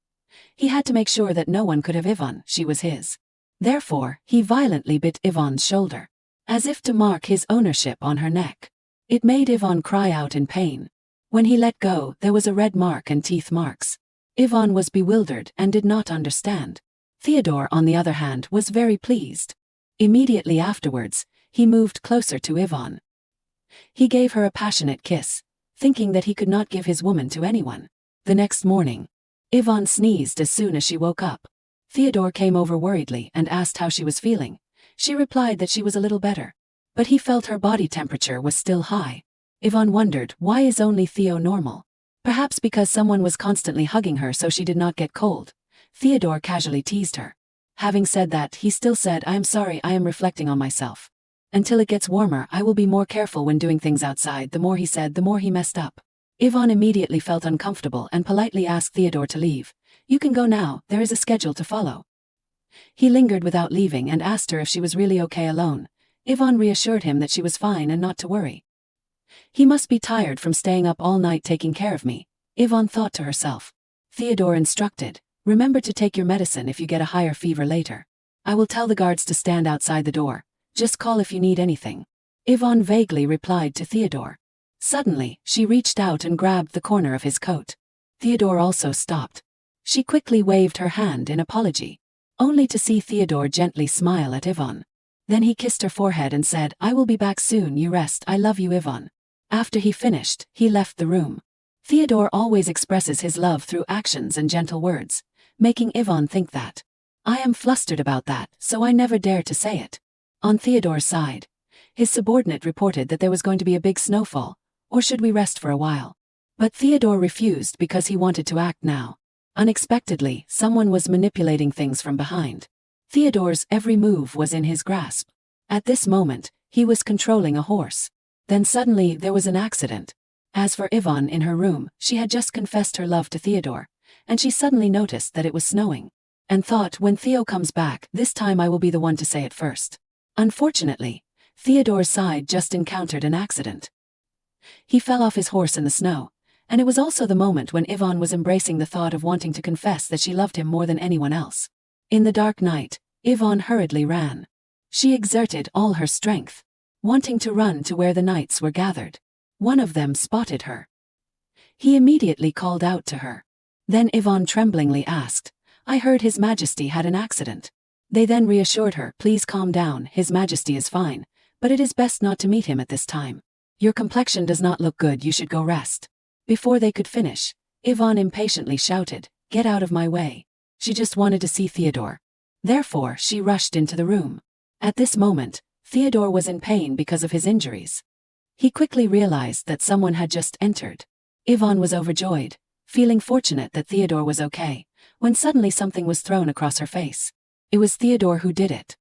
He had to make sure that no one could have Yvonne, she was his. Therefore, he violently bit Yvonne's shoulder, as if to mark his ownership on her neck. It made Yvonne cry out in pain. When he let go, there was a red mark and teeth marks. Yvonne was bewildered and did not understand. Theodore, on the other hand, was very pleased. Immediately afterwards, he moved closer to Yvonne. He gave her a passionate kiss, thinking that he could not give his woman to anyone. The next morning, Yvonne sneezed as soon as she woke up. Theodore came over worriedly and asked how she was feeling. She replied that she was a little better, but he felt her body temperature was still high. Yvonne wondered, why is only Theo normal? Perhaps because someone was constantly hugging her so she did not get cold. Theodore casually teased her. Having said that, he still said, "I am sorry, I am reflecting on myself. Until it gets warmer, I will be more careful when doing things outside." The more he said, the more he messed up. Yvonne immediately felt uncomfortable and politely asked Theodore to leave. "You can go now, there is a schedule to follow." He lingered without leaving and asked her if she was really okay alone. Yvonne reassured him that she was fine and not to worry. "He must be tired from staying up all night taking care of me," Yvonne thought to herself. Theodore instructed, "Remember to take your medicine if you get a higher fever later. I will tell the guards to stand outside the door. Just call if you need anything." Yvonne vaguely replied to Theodore. Suddenly, she reached out and grabbed the corner of his coat. Theodore also stopped. She quickly waved her hand in apology, only to see Theodore gently smile at Yvonne. Then he kissed her forehead and said, "I will be back soon, you rest. I love you, Yvonne." After he finished, he left the room. Theodore always expresses his love through actions and gentle words, making Yvonne think that. I am flustered about that, so I never dare to say it. On Theodore's side, his subordinate reported that there was going to be a big snowfall, or should we rest for a while? But Theodore refused because he wanted to act now. Unexpectedly, someone was manipulating things from behind. Theodore's every move was in his grasp. At this moment, he was controlling a horse. Then suddenly there was an accident. As for Yvonne in her room, she had just confessed her love to Theodore, and she suddenly noticed that it was snowing, and thought, when Theo comes back, this time I will be the one to say it first. Unfortunately, Theodore's side just encountered an accident. He fell off his horse in the snow, and it was also the moment when Yvonne was embracing the thought of wanting to confess that she loved him more than anyone else. In the dark night, Yvonne hurriedly ran. She exerted all her strength, wanting to run to where the knights were gathered. One of them spotted her. He immediately called out to her. Then Yvonne tremblingly asked, I heard His Majesty had an accident. They then reassured her, please calm down, His Majesty is fine, but it is best not to meet him at this time. Your complexion does not look good, you should go rest. Before they could finish, Yvonne impatiently shouted, get out of my way. She just wanted to see Theodore. Therefore, she rushed into the room. At this moment, Theodore was in pain because of his injuries. He quickly realized that someone had just entered. Yvonne was overjoyed, feeling fortunate that Theodore was okay, when suddenly something was thrown across her face. It was Theodore who did it.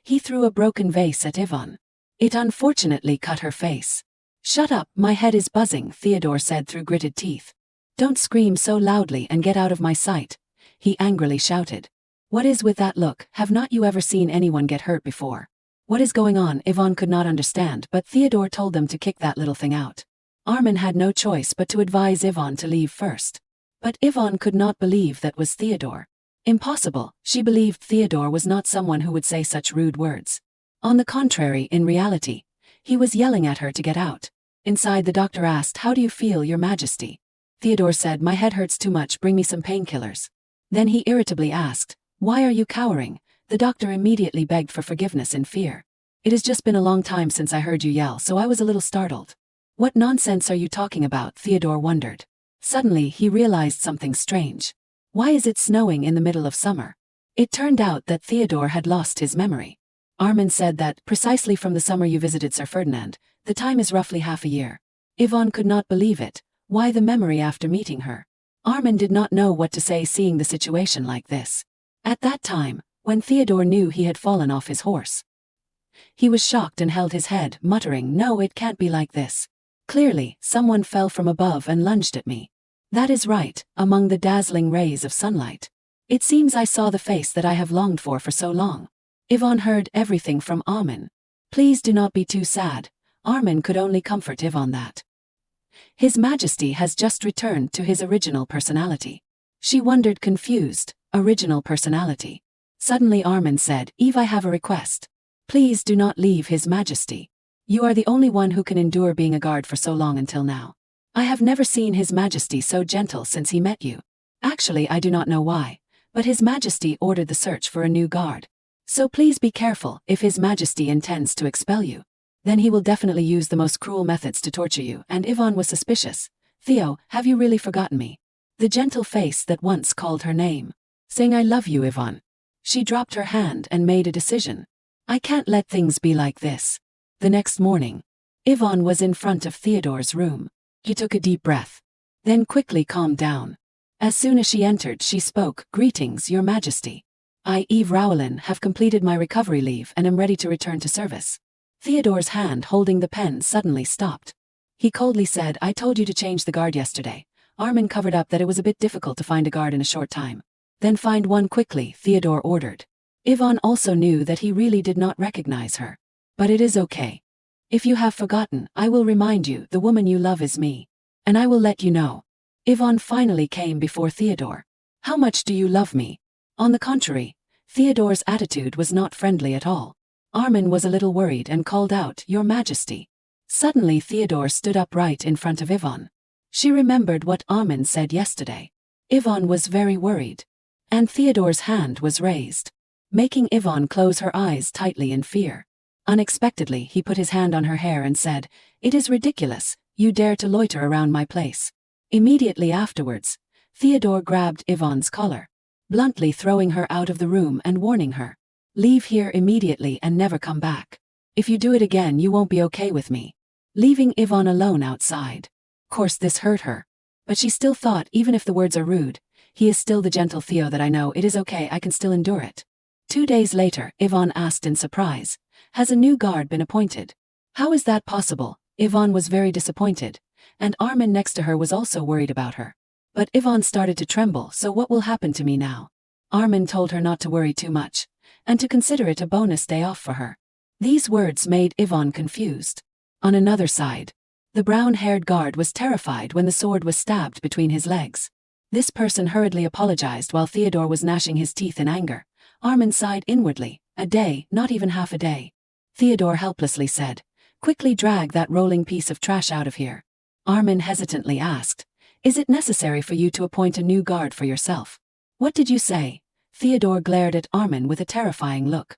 He threw a broken vase at Yvonne. It unfortunately cut her face. Shut up, my head is buzzing, Theodore said through gritted teeth. Don't scream so loudly and get out of my sight, he angrily shouted. What is with that look? Have not you ever seen anyone get hurt before? What is going on? Yvonne could not understand, but Theodore told them to kick that little thing out. Armin had no choice but to advise Yvonne to leave first. But Yvonne could not believe that was Theodore. Impossible, she believed Theodore was not someone who would say such rude words. On the contrary, in reality, he was yelling at her to get out. Inside, the doctor asked, how do you feel, Your Majesty? Theodore said, my head hurts too much, bring me some painkillers. Then he irritably asked, why are you cowering? The doctor immediately begged for forgiveness in fear. It has just been a long time since I heard you yell, so I was a little startled. What nonsense are you talking about? Theodore wondered. Suddenly, he realized something strange. Why is it snowing in the middle of summer? It turned out that Theodore had lost his memory. Armin said that, precisely from the summer you visited Sir Ferdinand, the time is roughly half a year. Yvonne could not believe it. Why the memory after meeting her? Armin did not know what to say seeing the situation like this. At that time, when Theodore knew he had fallen off his horse, he was shocked and held his head, muttering, no, it can't be like this. Clearly, someone fell from above and lunged at me. That is right, among the dazzling rays of sunlight. It seems I saw the face that I have longed for so long. Yvonne heard everything from Armin. Please do not be too sad. Armin could only comfort Yvonne that His Majesty has just returned to his original personality. She wondered, confused. Original personality. Suddenly Armin said, Eve, I have a request. Please do not leave His Majesty. You are the only one who can endure being a guard for so long until now. I have never seen His Majesty so gentle since he met you. Actually, I do not know why, but His Majesty ordered the search for a new guard. So please be careful. If His Majesty intends to expel you, then he will definitely use the most cruel methods to torture you. And Yvonne was suspicious. Theo, have you really forgotten me? The gentle face that once called her name, saying I love you, Yvonne. She dropped her hand and made a decision. I can't let things be like this. The next morning, Yvonne was in front of Theodore's room. He took a deep breath, then quickly calmed down. As soon as she entered, she spoke, Greetings, Your Majesty. I, Eve Rowland, have completed my recovery leave and am ready to return to service. Theodore's hand holding the pen suddenly stopped. He coldly said, I told you to change the guard yesterday. Armin covered up that it was a bit difficult to find a guard in a short time. Then find one quickly, Theodore ordered. Yvonne also knew that he really did not recognize her. But it is okay. If you have forgotten, I will remind you, the woman you love is me. And I will let you know. Yvonne finally came before Theodore. How much do you love me? On the contrary, Theodore's attitude was not friendly at all. Armin was a little worried and called out, Your Majesty. Suddenly Theodore stood upright in front of Yvonne. She remembered what Armin said yesterday. Yvonne was very worried. And Theodore's hand was raised, making Yvonne close her eyes tightly in fear. Unexpectedly, he put his hand on her hair and said, It is ridiculous. You dare to loiter around my place. Immediately afterwards, Theodore grabbed Yvonne's collar, bluntly throwing her out of the room and warning her. Leave here immediately and never come back. If you do it again, you won't be okay with me. Leaving Yvonne alone outside. Of course this hurt her. But she still thought, even if the words are rude, he is still the gentle Theo that I know. It is okay, I can still endure it. 2 days later, Yvonne asked in surprise, has a new guard been appointed? How is that possible? Yvonne was very disappointed, and Armin next to her was also worried about her. But Yvonne started to tremble. So what will happen to me now? Armin told her not to worry too much, and to consider it a bonus day off for her. These words made Yvonne confused. On another side, the brown-haired guard was terrified when the sword was stabbed between his legs. This person hurriedly apologized while Theodore was gnashing his teeth in anger. Armin sighed inwardly. A day, not even half a day. Theodore helplessly said, quickly drag that rolling piece of trash out of here. Armin hesitantly asked, is it necessary for you to appoint a new guard for yourself? What did you say? Theodore glared at Armin with a terrifying look.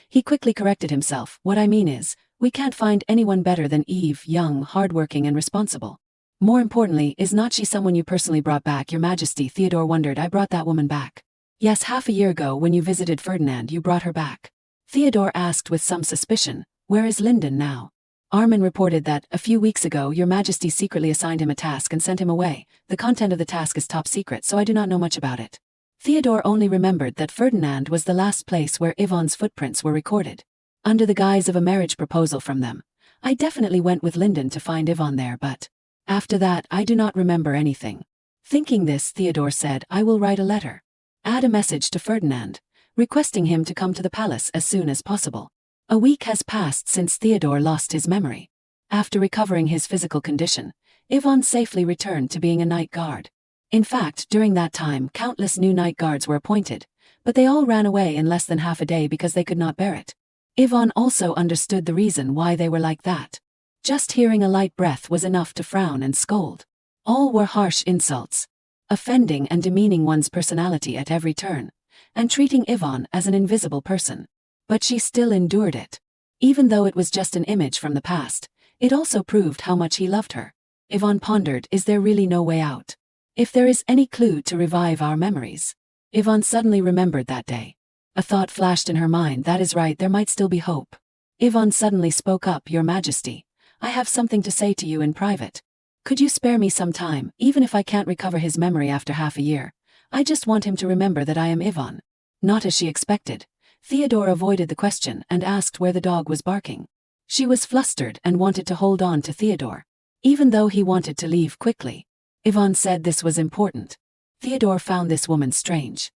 He quickly corrected himself. What I mean is, we can't find anyone better than Eve, young, hardworking and responsible. More importantly, is not she someone you personally brought back, Your Majesty? Theodore wondered. I brought that woman back. Yes, half a year ago when you visited Ferdinand you brought her back. Theodore asked with some suspicion, where is Lyndon now? Armin reported that, a few weeks ago, Your Majesty secretly assigned him a task and sent him away. The content of the task is top secret, so I do not know much about it. Theodore only remembered that Ferdinand was the last place where Yvonne's footprints were recorded. Under the guise of a marriage proposal from them, I definitely went with Lyndon to find Yvonne there, but after that I do not remember anything. Thinking this, Theodore said, I will write a letter. Add a message to Ferdinand, requesting him to come to the palace as soon as possible. A week has passed since Theodore lost his memory. After recovering his physical condition, Yvonne safely returned to being a night guard. In fact, during that time, countless new night guards were appointed, but they all ran away in less than half a day because they could not bear it. Yvonne also understood the reason why they were like that. Just hearing a light breath was enough to frown and scold. All were harsh insults, offending and demeaning one's personality at every turn, and treating Yvonne as an invisible person. But she still endured it. Even though it was just an image from the past, it also proved how much he loved her. Yvonne pondered, is there really no way out? If there is any clue to revive our memories? Yvonne suddenly remembered that day. A thought flashed in her mind. That is right, there might still be hope. Yvonne suddenly spoke up. Your Majesty, I have something to say to you in private. Could you spare me some time, even if I can't recover his memory after half a year? I just want him to remember that I am Yvonne. Not as she expected, Theodore avoided the question and asked where the dog was barking. She was flustered and wanted to hold on to Theodore, even though he wanted to leave quickly. Yvonne said this was important. Theodore found this woman strange.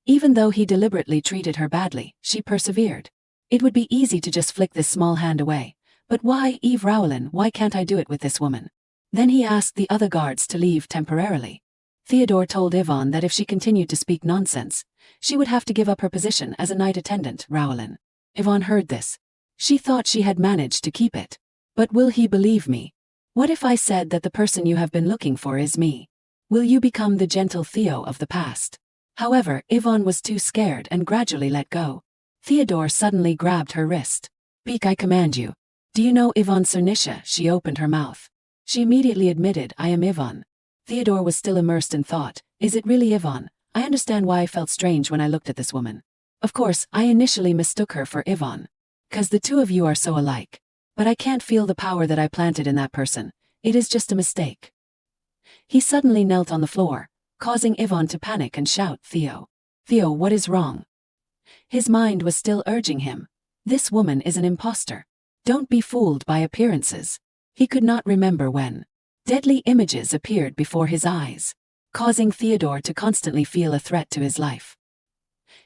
Even though he deliberately treated her badly, she persevered. It would be easy to just flick this small hand away, but why, Eve Rowland, why can't I do it with this woman? Then he asked the other guards to leave temporarily. Theodore told Yvonne that if she continued to speak nonsense, she would have to give up her position as a night attendant. Rowland. Yvonne heard this. She thought she had managed to keep it. But will he believe me? What if I said that the person you have been looking for is me? Will you become the gentle Theo of the past? However, Yvonne was too scared and gradually let go. Theodore suddenly grabbed her wrist. Speak, I command you. Do you know Yvonne Cernicia? She opened her mouth. She immediately admitted, I am Yvonne. Theodore was still immersed in thought. Is it really Yvonne? I understand why I felt strange when I looked at this woman. Of course, I initially mistook her for Yvonne. 'Cause the two of you are so alike. But I can't feel the power that I planted in that person. It is just a mistake. He suddenly knelt on the floor, causing Yvonne to panic and shout, Theo. Theo, what is wrong? His mind was still urging him. This woman is an imposter. Don't be fooled by appearances. He could not remember when. Deadly images appeared before his eyes, causing Theodore to constantly feel a threat to his life.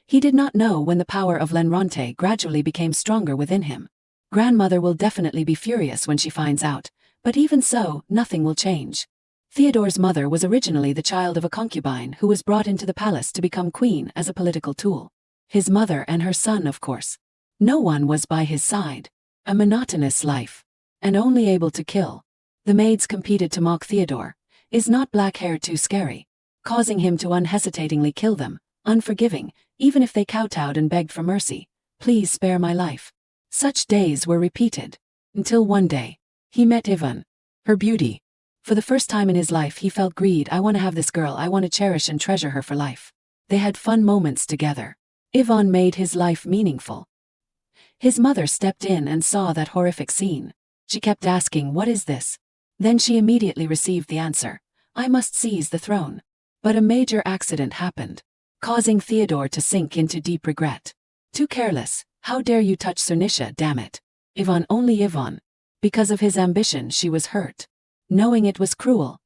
He did not know when the power of Lenronte gradually became stronger within him. Grandmother will definitely be furious when she finds out, but even so, nothing will change. Theodore's mother was originally the child of a concubine who was brought into the palace to become queen as a political tool. His mother and her son, of course. No one was by his side. A monotonous life. And only able to kill. The maids competed to mock Theodore. Is not black hair too scary? Causing him to unhesitatingly kill them, unforgiving, even if they kowtowed and begged for mercy. Please spare my life. Such days were repeated. Until one day, he met Yvonne. Her beauty. For the first time in his life he felt greed. I want to have this girl, I want to cherish and treasure her for life. They had fun moments together. Ivan made his life meaningful. His mother stepped in and saw that horrific scene. She kept asking, "What is this?" Then she immediately received the answer. "I must seize the throne." But a major accident happened, causing Theodore to sink into deep regret. Too careless. How dare you touch Cernicia, damn it. Ivan, only Ivan. Because of his ambition she was hurt. Knowing it was cruel,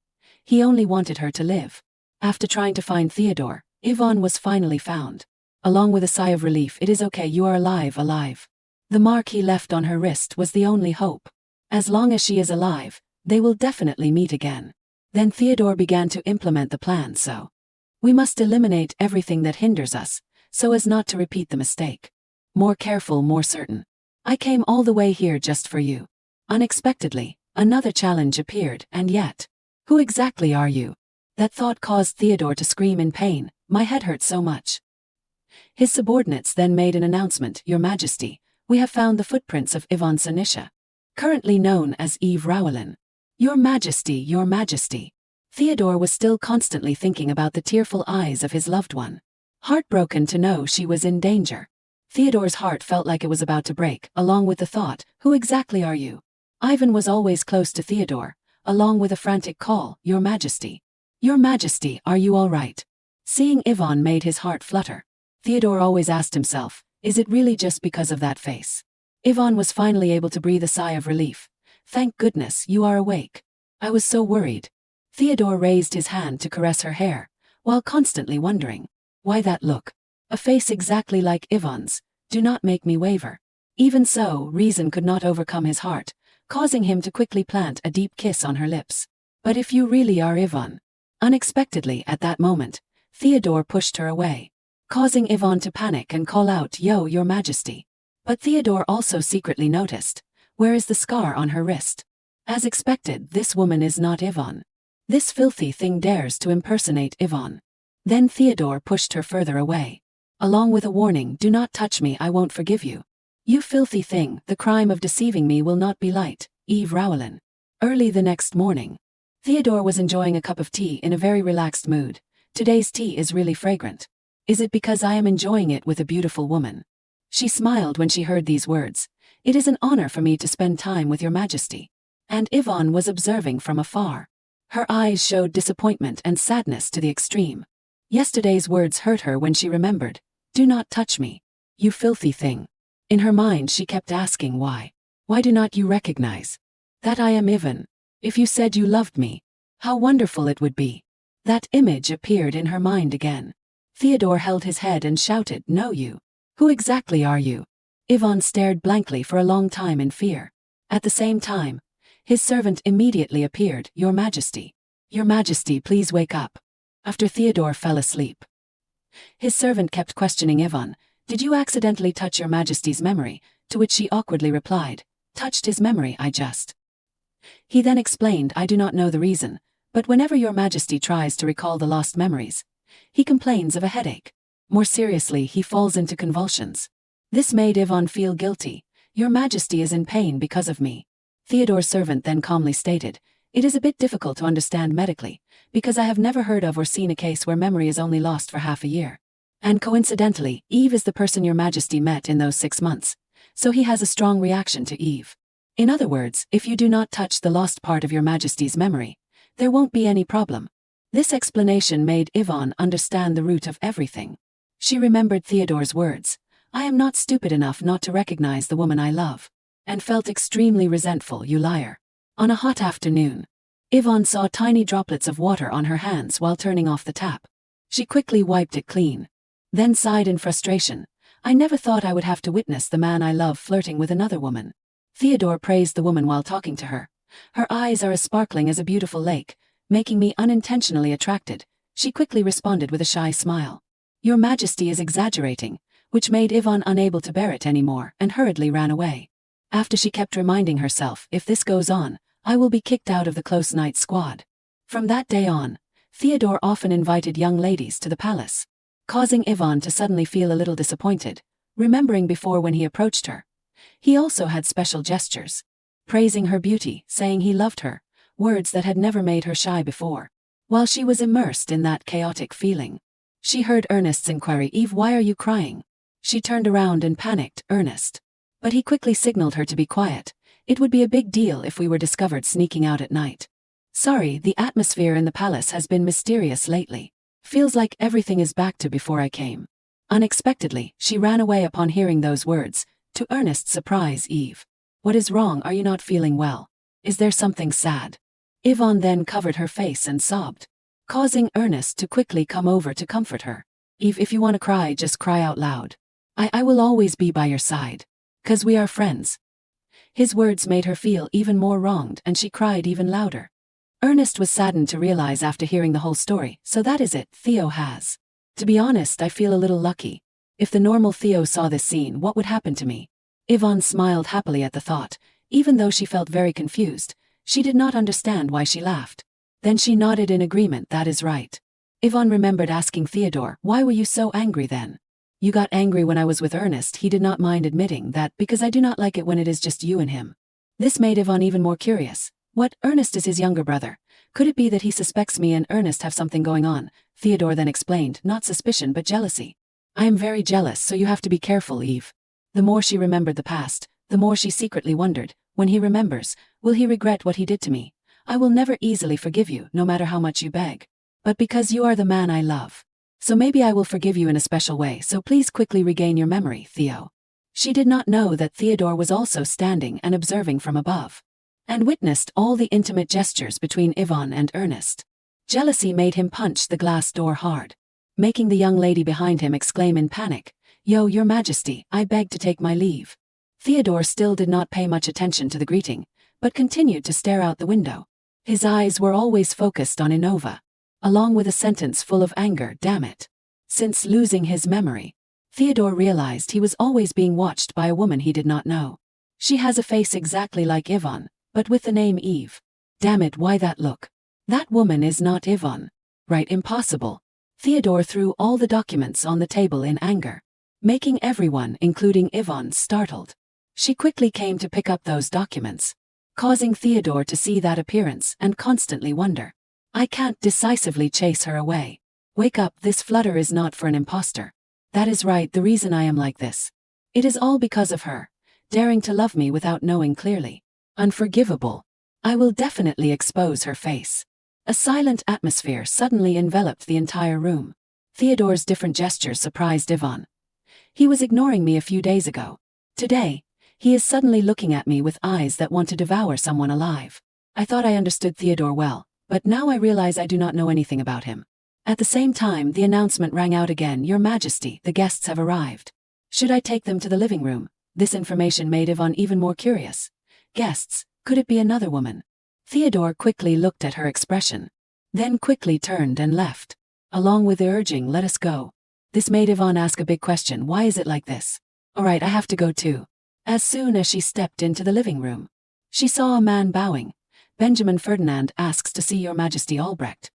he only wanted her to live. After trying to find Theodore, Ivan was finally found. Along with a sigh of relief, "It is okay, you are alive, alive." The mark he left on her wrist was the only hope. As long as she is alive, they will definitely meet again. Then Theodore began to implement the plan. So we must eliminate everything that hinders us, so as not to repeat the mistake. More careful, more certain. I came all the way here just for you. Unexpectedly, another challenge appeared, and yet, who exactly are you? That thought caused Theodore to scream in pain. My head hurts so much. His subordinates then made an announcement. Your Majesty, we have found the footprints of Ivan Cernicia, currently known as Eve Rowlin. Your Majesty, Your Majesty. Theodore was still constantly thinking about the tearful eyes of his loved one. Heartbroken to know she was in danger. Theodore's heart felt like it was about to break, along with the thought, who exactly are you? Ivan was always close to Theodore, along with a frantic call, Your Majesty. Your Majesty, are you all right? Seeing Ivan made his heart flutter. Theodore always asked himself, is it really just because of that face? Ivan was finally able to breathe a sigh of relief. Thank goodness you are awake. I was so worried. Theodore raised his hand to caress her hair, while constantly wondering, why that look? A face exactly like Ivan's. Do not make me waver. Even so, reason could not overcome his heart, causing him to quickly plant a deep kiss on her lips. But if you really are Ivan. Unexpectedly at that moment, Theodore pushed her away, causing Ivan to panic and call out, Yo, Your Majesty. But Theodore also secretly noticed, where is the scar on her wrist? As expected, this woman is not Ivan. This filthy thing dares to impersonate Ivan. Then Theodore pushed her further away, along with a warning, do not touch me, I won't forgive you. You filthy thing, the crime of deceiving me will not be light, Eve Rowlin. Early the next morning, Theodore was enjoying a cup of tea in a very relaxed mood. Today's tea is really fragrant. Is it because I am enjoying it with a beautiful woman? She smiled when she heard these words. It is an honor for me to spend time with Your Majesty. And Ivan was observing from afar. Her eyes showed disappointment and sadness to the extreme. Yesterday's words hurt her when she remembered. Do not touch me. You filthy thing. In her mind she kept asking why. Why do not you recognize that I am Ivan? If you said you loved me, how wonderful it would be. That image appeared in her mind again. Theodore held his head and shouted, No you. Who exactly are you? Ivan stared blankly for a long time in fear. At the same time, his servant immediately appeared, Your Majesty. Your Majesty, please wake up. After Theodore fell asleep, his servant kept questioning Ivan, Did you accidentally touch Your Majesty's memory? To which she awkwardly replied, Touched his memory, I just. He then explained, I do not know the reason, but whenever Your Majesty tries to recall the lost memories, he complains of a headache. More seriously, he falls into convulsions. This made Ivan feel guilty. Your Majesty is in pain because of me. Theodore's servant then calmly stated, It is a bit difficult to understand medically, because I have never heard of or seen a case where memory is only lost for half a year. And coincidentally, Eve is the person Your Majesty met in those 6 months, so he has a strong reaction to Eve. In other words, if you do not touch the lost part of Your Majesty's memory, there won't be any problem. This explanation made Ivan understand the root of everything. She remembered Theodore's words, I am not stupid enough not to recognize the woman I love, and felt extremely resentful, you liar. On a hot afternoon, Ivan saw tiny droplets of water on her hands while turning off the tap. She quickly wiped it clean, then sighed in frustration, I never thought I would have to witness the man I love flirting with another woman. Theodore praised the woman while talking to her. Her eyes are as sparkling as a beautiful lake, making me unintentionally attracted. She quickly responded with a shy smile. Your Majesty is exaggerating, which made Ivan unable to bear it anymore and hurriedly ran away. After she kept reminding herself, if this goes on, I will be kicked out of the close night squad. From that day on, Theodore often invited young ladies to the palace, causing Ivan to suddenly feel a little disappointed, remembering before when he approached her. He also had special gestures, praising her beauty, saying he loved her, words that had never made her shy before. While she was immersed in that chaotic feeling, she heard Ernest's inquiry, "Eve, why are you crying?" She turned around and panicked, "Ernest." But he quickly signaled her to be quiet. "It would be a big deal if we were discovered sneaking out at night. Sorry, the atmosphere in the palace has been mysterious lately. Feels like everything is back to before I came." Unexpectedly, she ran away upon hearing those words. To Ernest's surprise, "Eve, what is wrong? Are you not feeling well? Is there something sad?" Yvonne then covered her face and sobbed, causing Ernest to quickly come over to comfort her. "Eve, if you want to cry, just cry out loud. I will always be by your side. 'Cause we are friends." His words made her feel even more wronged, and she cried even louder. Ernest was saddened to realize after hearing the whole story, so that is it, Theo has. To be honest, I feel a little lucky. If the normal Theo saw this scene, what would happen to me? Yvonne smiled happily at the thought. Even though she felt very confused, she did not understand why she laughed. Then she nodded in agreement. "That is right." Yvonne remembered asking Theodore, "Why were you so angry then?" "You got angry when I was with Ernest." He did not mind admitting that, "because I do not like it when it is just you and him." This made Yvonne even more curious. "What, Ernest is his younger brother? Could it be that he suspects me and Ernest have something going on?" Theodore then explained, "Not suspicion but jealousy. I am very jealous, so you have to be careful, Eve." The more she remembered the past, the more she secretly wondered, when he remembers, will he regret what he did to me? "I will never easily forgive you, no matter how much you beg. But because you are the man I love. So maybe I will forgive you in a special way, so please quickly regain your memory, Theo." She did not know that Theodore was also standing and observing from above, and witnessed all the intimate gestures between Yvonne and Ernest. Jealousy made him punch the glass door hard, making the young lady behind him exclaim in panic, "Yo, your majesty, I beg to take my leave." Theodore still did not pay much attention to the greeting, but continued to stare out the window. His eyes were always focused on Inova, along with a sentence full of anger, "Damn it." Since losing his memory, Theodore realized he was always being watched by a woman he did not know. She has a face exactly like Yvonne, but with the name Eve. Damn it, why that look? That woman is not Yvonne. Right, impossible. Theodore threw all the documents on the table in anger, making everyone, including Yvonne, startled. She quickly came to pick up those documents, causing Theodore to see that appearance and constantly wonder. "I can't decisively chase her away. Wake up, this flutter is not for an imposter. That is right, the reason I am like this. It is all because of her, daring to love me without knowing clearly. Unforgivable. I will definitely expose her face." A silent atmosphere suddenly enveloped the entire room. Theodore's different gestures surprised Yvonne. He was ignoring me a few days ago. Today, he is suddenly looking at me with eyes that want to devour someone alive. I thought I understood Theodore well, but now I realize I do not know anything about him. At the same time, the announcement rang out again, "Your Majesty, the guests have arrived. Should I take them to the living room?" This information made Yvonne even more curious. Guests, could it be another woman? Theodore quickly looked at her expression, then quickly turned and left, along with the urging, "Let us go." This made Yvonne ask a big question, why is it like this? Alright, I have to go too. As soon as she stepped into the living room, she saw a man bowing. "Benjamin Ferdinand asks to see Your Majesty Albrecht."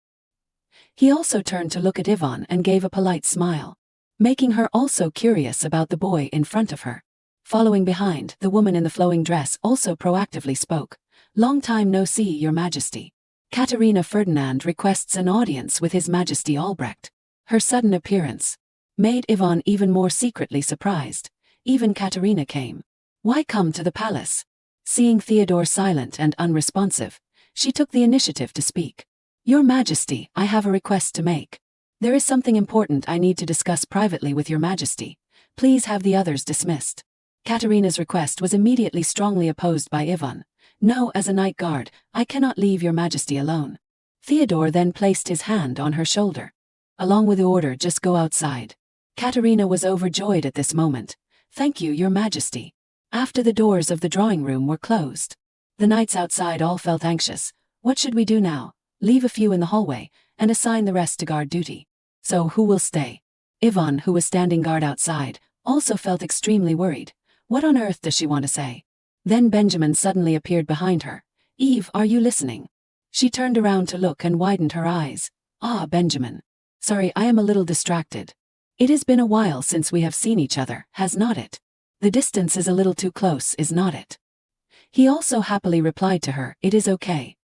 He also turned to look at Yvonne and gave a polite smile, making her also curious about the boy in front of her. Following behind, the woman in the flowing dress also proactively spoke. "Long time no see, Your Majesty. Katerina Ferdinand requests an audience with His Majesty Albrecht." Her sudden appearance made Yvonne even more secretly surprised. Even Katerina came. Why come to the palace? Seeing Theodore silent and unresponsive, she took the initiative to speak. "Your Majesty, I have a request to make. There is something important I need to discuss privately with Your Majesty. Please have the others dismissed." Katerina's request was immediately strongly opposed by Yvonne. "No, as a night guard, I cannot leave Your Majesty alone." Theodore then placed his hand on her shoulder, along with the order, "Just go outside." Katerina was overjoyed at this moment. "Thank you, Your Majesty." After the doors of the drawing room were closed, the knights outside all felt anxious. What should we do now? Leave a few in the hallway, and assign the rest to guard duty. So who will stay? Yvonne, who was standing guard outside, also felt extremely worried. What on earth does she want to say? Then Benjamin suddenly appeared behind her. "Eve, are you listening?" She turned around to look and widened her eyes. "Ah, Benjamin. Sorry, I am a little distracted. It has been a while since we have seen each other, has not it? The distance is a little too close, is not it?" He also happily replied to her, "It is okay."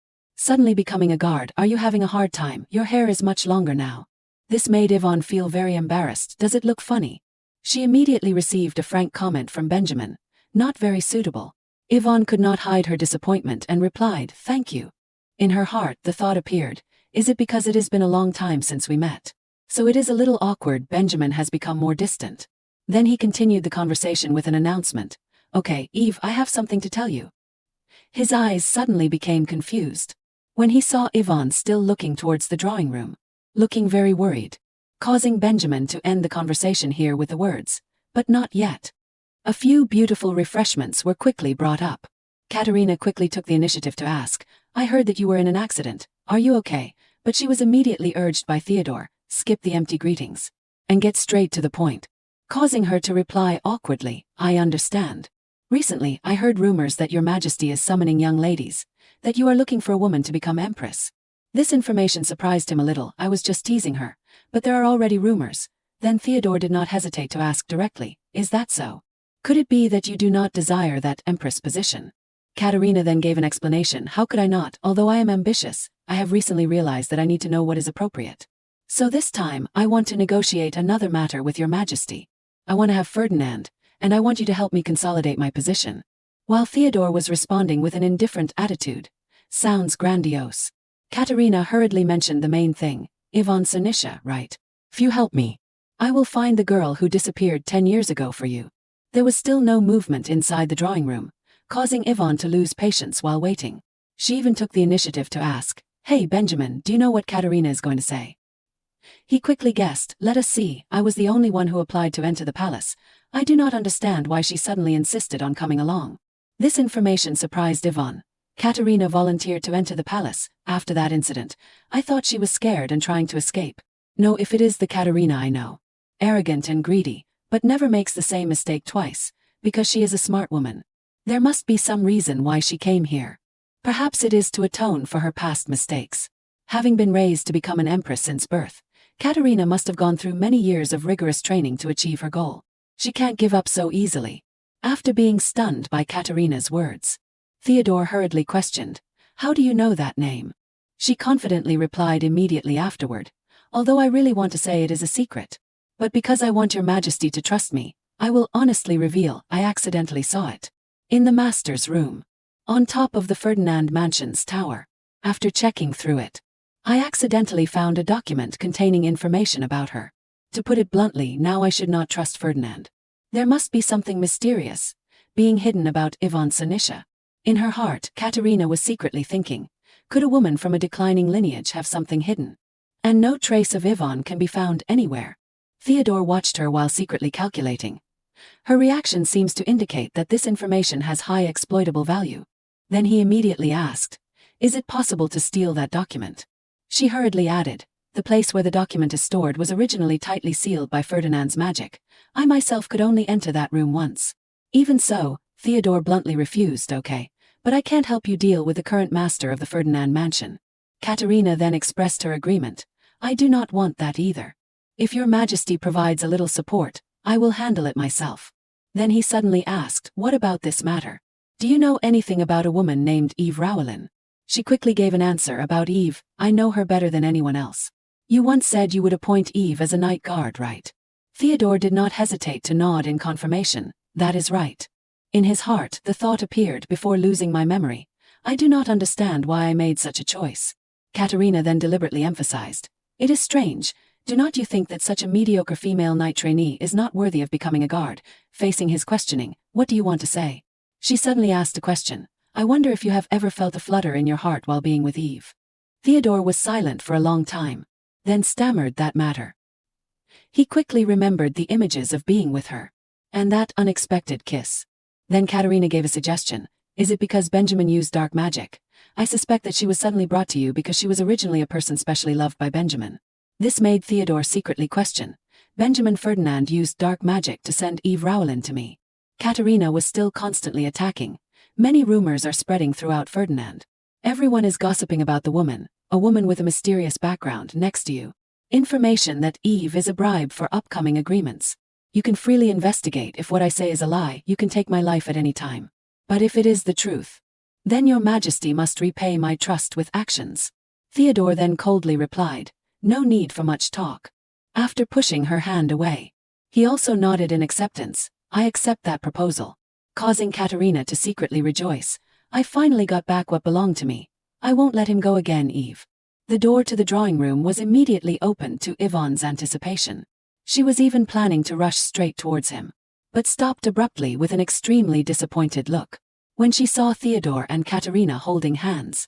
Suddenly becoming a guard, are you having a hard time? Your hair is much longer now. This made Yvonne feel very embarrassed. Does it look funny? She immediately received a frank comment from Benjamin. Not very suitable. Yvonne could not hide her disappointment and replied, thank you. In her heart, the thought appeared, is it because it has been a long time since we met? So it is a little awkward. Benjamin has become more distant. Then he continued the conversation with an announcement. Okay, Eve, I have something to tell you. His eyes suddenly became confused when he saw Yvonne still looking towards the drawing room, looking very worried, causing Benjamin to end the conversation here with the words, but not yet. A few beautiful refreshments were quickly brought up. Katerina quickly took the initiative to ask, I heard that you were in an accident, are you okay? But she was immediately urged by Theodore, skip the empty greetings, and get straight to the point, causing her to reply awkwardly, I understand. Recently, I heard rumors that your majesty is summoning young ladies, that you are looking for a woman to become empress. This information surprised him a little. I was just teasing her, but there are already rumors. Then Theodore did not hesitate to ask directly, is that so? Could it be that you do not desire that empress position? Katerina then gave an explanation. How could I not? Although I am ambitious, I have recently realized that I need to know what is appropriate. So this time, I want to negotiate another matter with your majesty. I want to have Ferdinand, and I want you to help me consolidate my position. While Theodore was responding with an indifferent attitude. Sounds grandiose. Katerina hurriedly mentioned the main thing. Yvonne Sanisha, right? If you help me, I will find the girl who disappeared 10 years ago for you. There was still no movement inside the drawing room, causing Yvonne to lose patience while waiting. She even took the initiative to ask, hey Benjamin, do you know what Katerina is going to say? He quickly guessed, let us see, I was the only one who applied to enter the palace. I do not understand why she suddenly insisted on coming along. This information surprised Yvonne. Katerina volunteered to enter the palace. After that incident, I thought she was scared and trying to escape. No, if it is the Katerina I know. Arrogant and greedy, but never makes the same mistake twice, because she is a smart woman. There must be some reason why she came here. Perhaps it is to atone for her past mistakes. Having been raised to become an empress since birth, Katerina must have gone through many years of rigorous training to achieve her goal. She can't give up so easily. After being stunned by Katerina's words, Theodore hurriedly questioned, how do you know that name? She confidently replied immediately afterward, although I really want to say it is a secret. But because I want your majesty to trust me, I will honestly reveal I accidentally saw it. In the master's room. On top of the Ferdinand Mansion's tower. After checking through it, I accidentally found a document containing information about her. To put it bluntly, now I should not trust Ferdinand. There must be something mysterious being hidden about Yvonne Sanisha. In her heart, Katerina was secretly thinking, could a woman from a declining lineage have something hidden? And no trace of Yvonne can be found anywhere. Theodore watched her while secretly calculating. Her reaction seems to indicate that this information has high exploitable value. Then he immediately asked, is it possible to steal that document? She hurriedly added, the place where the document is stored was originally tightly sealed by Ferdinand's magic. I myself could only enter that room once. Even so, Theodore bluntly refused, okay, but I can't help you deal with the current master of the Ferdinand Mansion. Katerina then expressed her agreement. I do not want that either. If your majesty provides a little support, I will handle it myself. Then he suddenly asked, what about this matter? Do you know anything about a woman named Eve Rowlin? She quickly gave an answer about Eve. I know her better than anyone else. You once said you would appoint Eve as a night guard, right? Theodore did not hesitate to nod in confirmation. That is right. In his heart, the thought appeared before losing my memory. I do not understand why I made such a choice. Katerina then deliberately emphasized. It is strange. Do not you think that such a mediocre female knight trainee is not worthy of becoming a guard? Facing his questioning, what do you want to say? She suddenly asked a question. I wonder if you have ever felt a flutter in your heart while being with Eve. Theodore was silent for a long time, then stammered that matter. He quickly remembered the images of being with her, and that unexpected kiss. Then Katerina gave a suggestion. Is it because Benjamin used dark magic? I suspect that she was suddenly brought to you because she was originally a person specially loved by Benjamin. This made Theodore secretly question. Benjamin Ferdinand used dark magic to send Eve Rowlin to me. Katerina was still constantly attacking. Many rumors are spreading throughout Ferdinand. Everyone is gossiping about the woman, a woman with a mysterious background next to you. Information that Eve is a bribe for upcoming agreements. You can freely investigate. If what I say is a lie, you can take my life at any time. But if it is the truth, Then your majesty must repay my trust with actions. Theodore then coldly replied, no need for much talk. After pushing her hand away, he also nodded in acceptance, I accept that proposal. Causing Katerina to secretly rejoice, I finally got back what belonged to me. I won't let him go again, Eve. The door to the drawing room was immediately opened to Yvonne's anticipation. She was even planning to rush straight towards him, but stopped abruptly with an extremely disappointed look when she saw Theodore and Katerina holding hands.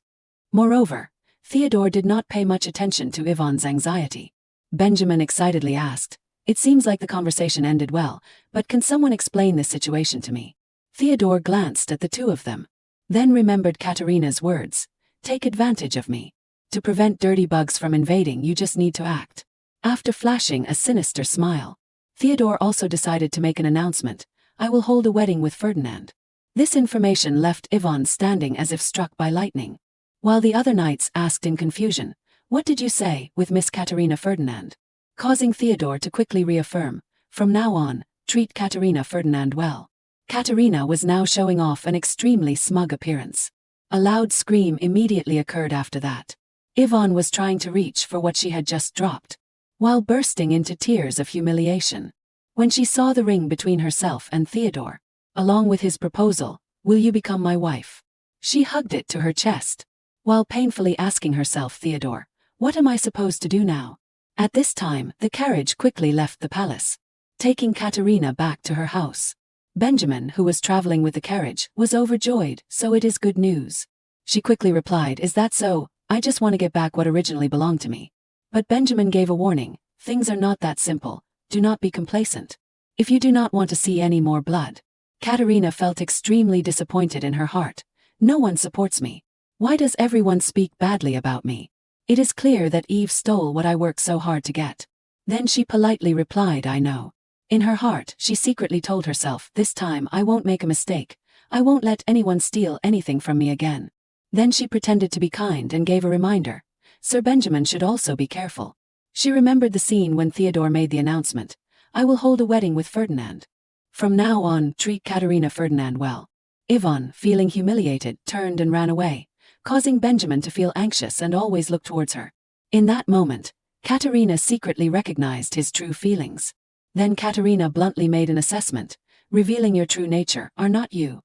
Moreover, Theodore did not pay much attention to Yvonne's anxiety. Benjamin excitedly asked, it seems like the conversation ended well, but can someone explain this situation to me? Theodore glanced at the two of them, then remembered Katerina's words, take advantage of me. To prevent dirty bugs from invading, you just need to act. After flashing a sinister smile, Theodore also decided to make an announcement, I will hold a wedding with Ferdinand. This information left Yvonne standing as if struck by lightning, while the other knights asked in confusion, what did you say with Miss Katerina Ferdinand? Causing Theodore to quickly reaffirm, from now on, treat Katerina Ferdinand well. Katerina was now showing off an extremely smug appearance. A loud scream immediately occurred after that. Yvonne was trying to reach for what she had just dropped, while bursting into tears of humiliation when she saw the ring between herself and Theodore, along with his proposal, will you become my wife? She hugged it to her chest, while painfully asking herself, Theodore, what am I supposed to do now? At this time, the carriage quickly left the palace, taking Katerina back to her house. Benjamin, who was traveling with the carriage, was overjoyed, so it is good news. She quickly replied, is that so? I just want to get back what originally belonged to me. But Benjamin gave a warning, things are not that simple, do not be complacent. If you do not want to see any more blood. Katerina felt extremely disappointed in her heart. No one supports me. Why does everyone speak badly about me? It is clear that Eve stole what I worked so hard to get. Then she politely replied, I know. In her heart, she secretly told herself, this time I won't make a mistake. I won't let anyone steal anything from me again. Then she pretended to be kind and gave a reminder. Sir Benjamin should also be careful. She remembered the scene when Theodore made the announcement, I will hold a wedding with Ferdinand. From now on, treat Katerina Ferdinand well. Yvonne, feeling humiliated, turned and ran away, causing Benjamin to feel anxious and always look towards her. In that moment, Katerina secretly recognized his true feelings. Then Katerina bluntly made an assessment, revealing your true nature are not you.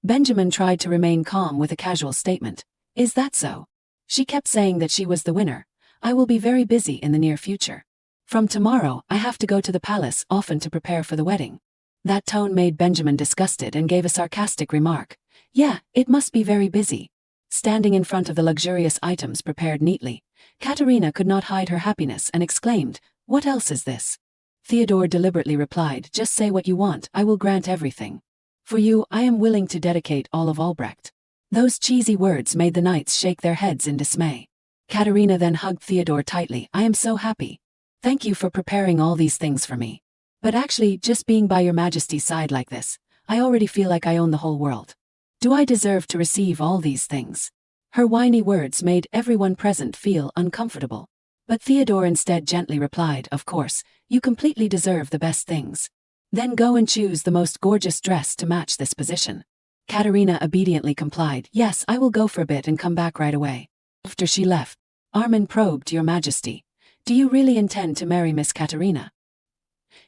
Benjamin tried to remain calm with a casual statement, is that so? She kept saying that she was the winner. I will be very busy in the near future. From tomorrow, I have to go to the palace often to prepare for the wedding. That tone made Benjamin disgusted and gave a sarcastic remark. Yeah, it must be very busy. Standing in front of the luxurious items prepared neatly, Katerina could not hide her happiness and exclaimed, what else is this? Theodore deliberately replied, just say what you want, I will grant everything. For you, I am willing to dedicate all of Albrecht. Those cheesy words made the knights shake their heads in dismay. Katerina then hugged Theodore tightly, I am so happy. Thank you for preparing all these things for me. But actually, just being by your majesty's side like this, I already feel like I own the whole world. Do I deserve to receive all these things? Her whiny words made everyone present feel uncomfortable. But Theodore instead gently replied, of course, you completely deserve the best things. Then go and choose the most gorgeous dress to match this position. Katerina obediently complied, yes, I will go for a bit and come back right away. After she left, Armin probed, your majesty, do you really intend to marry Miss Katerina?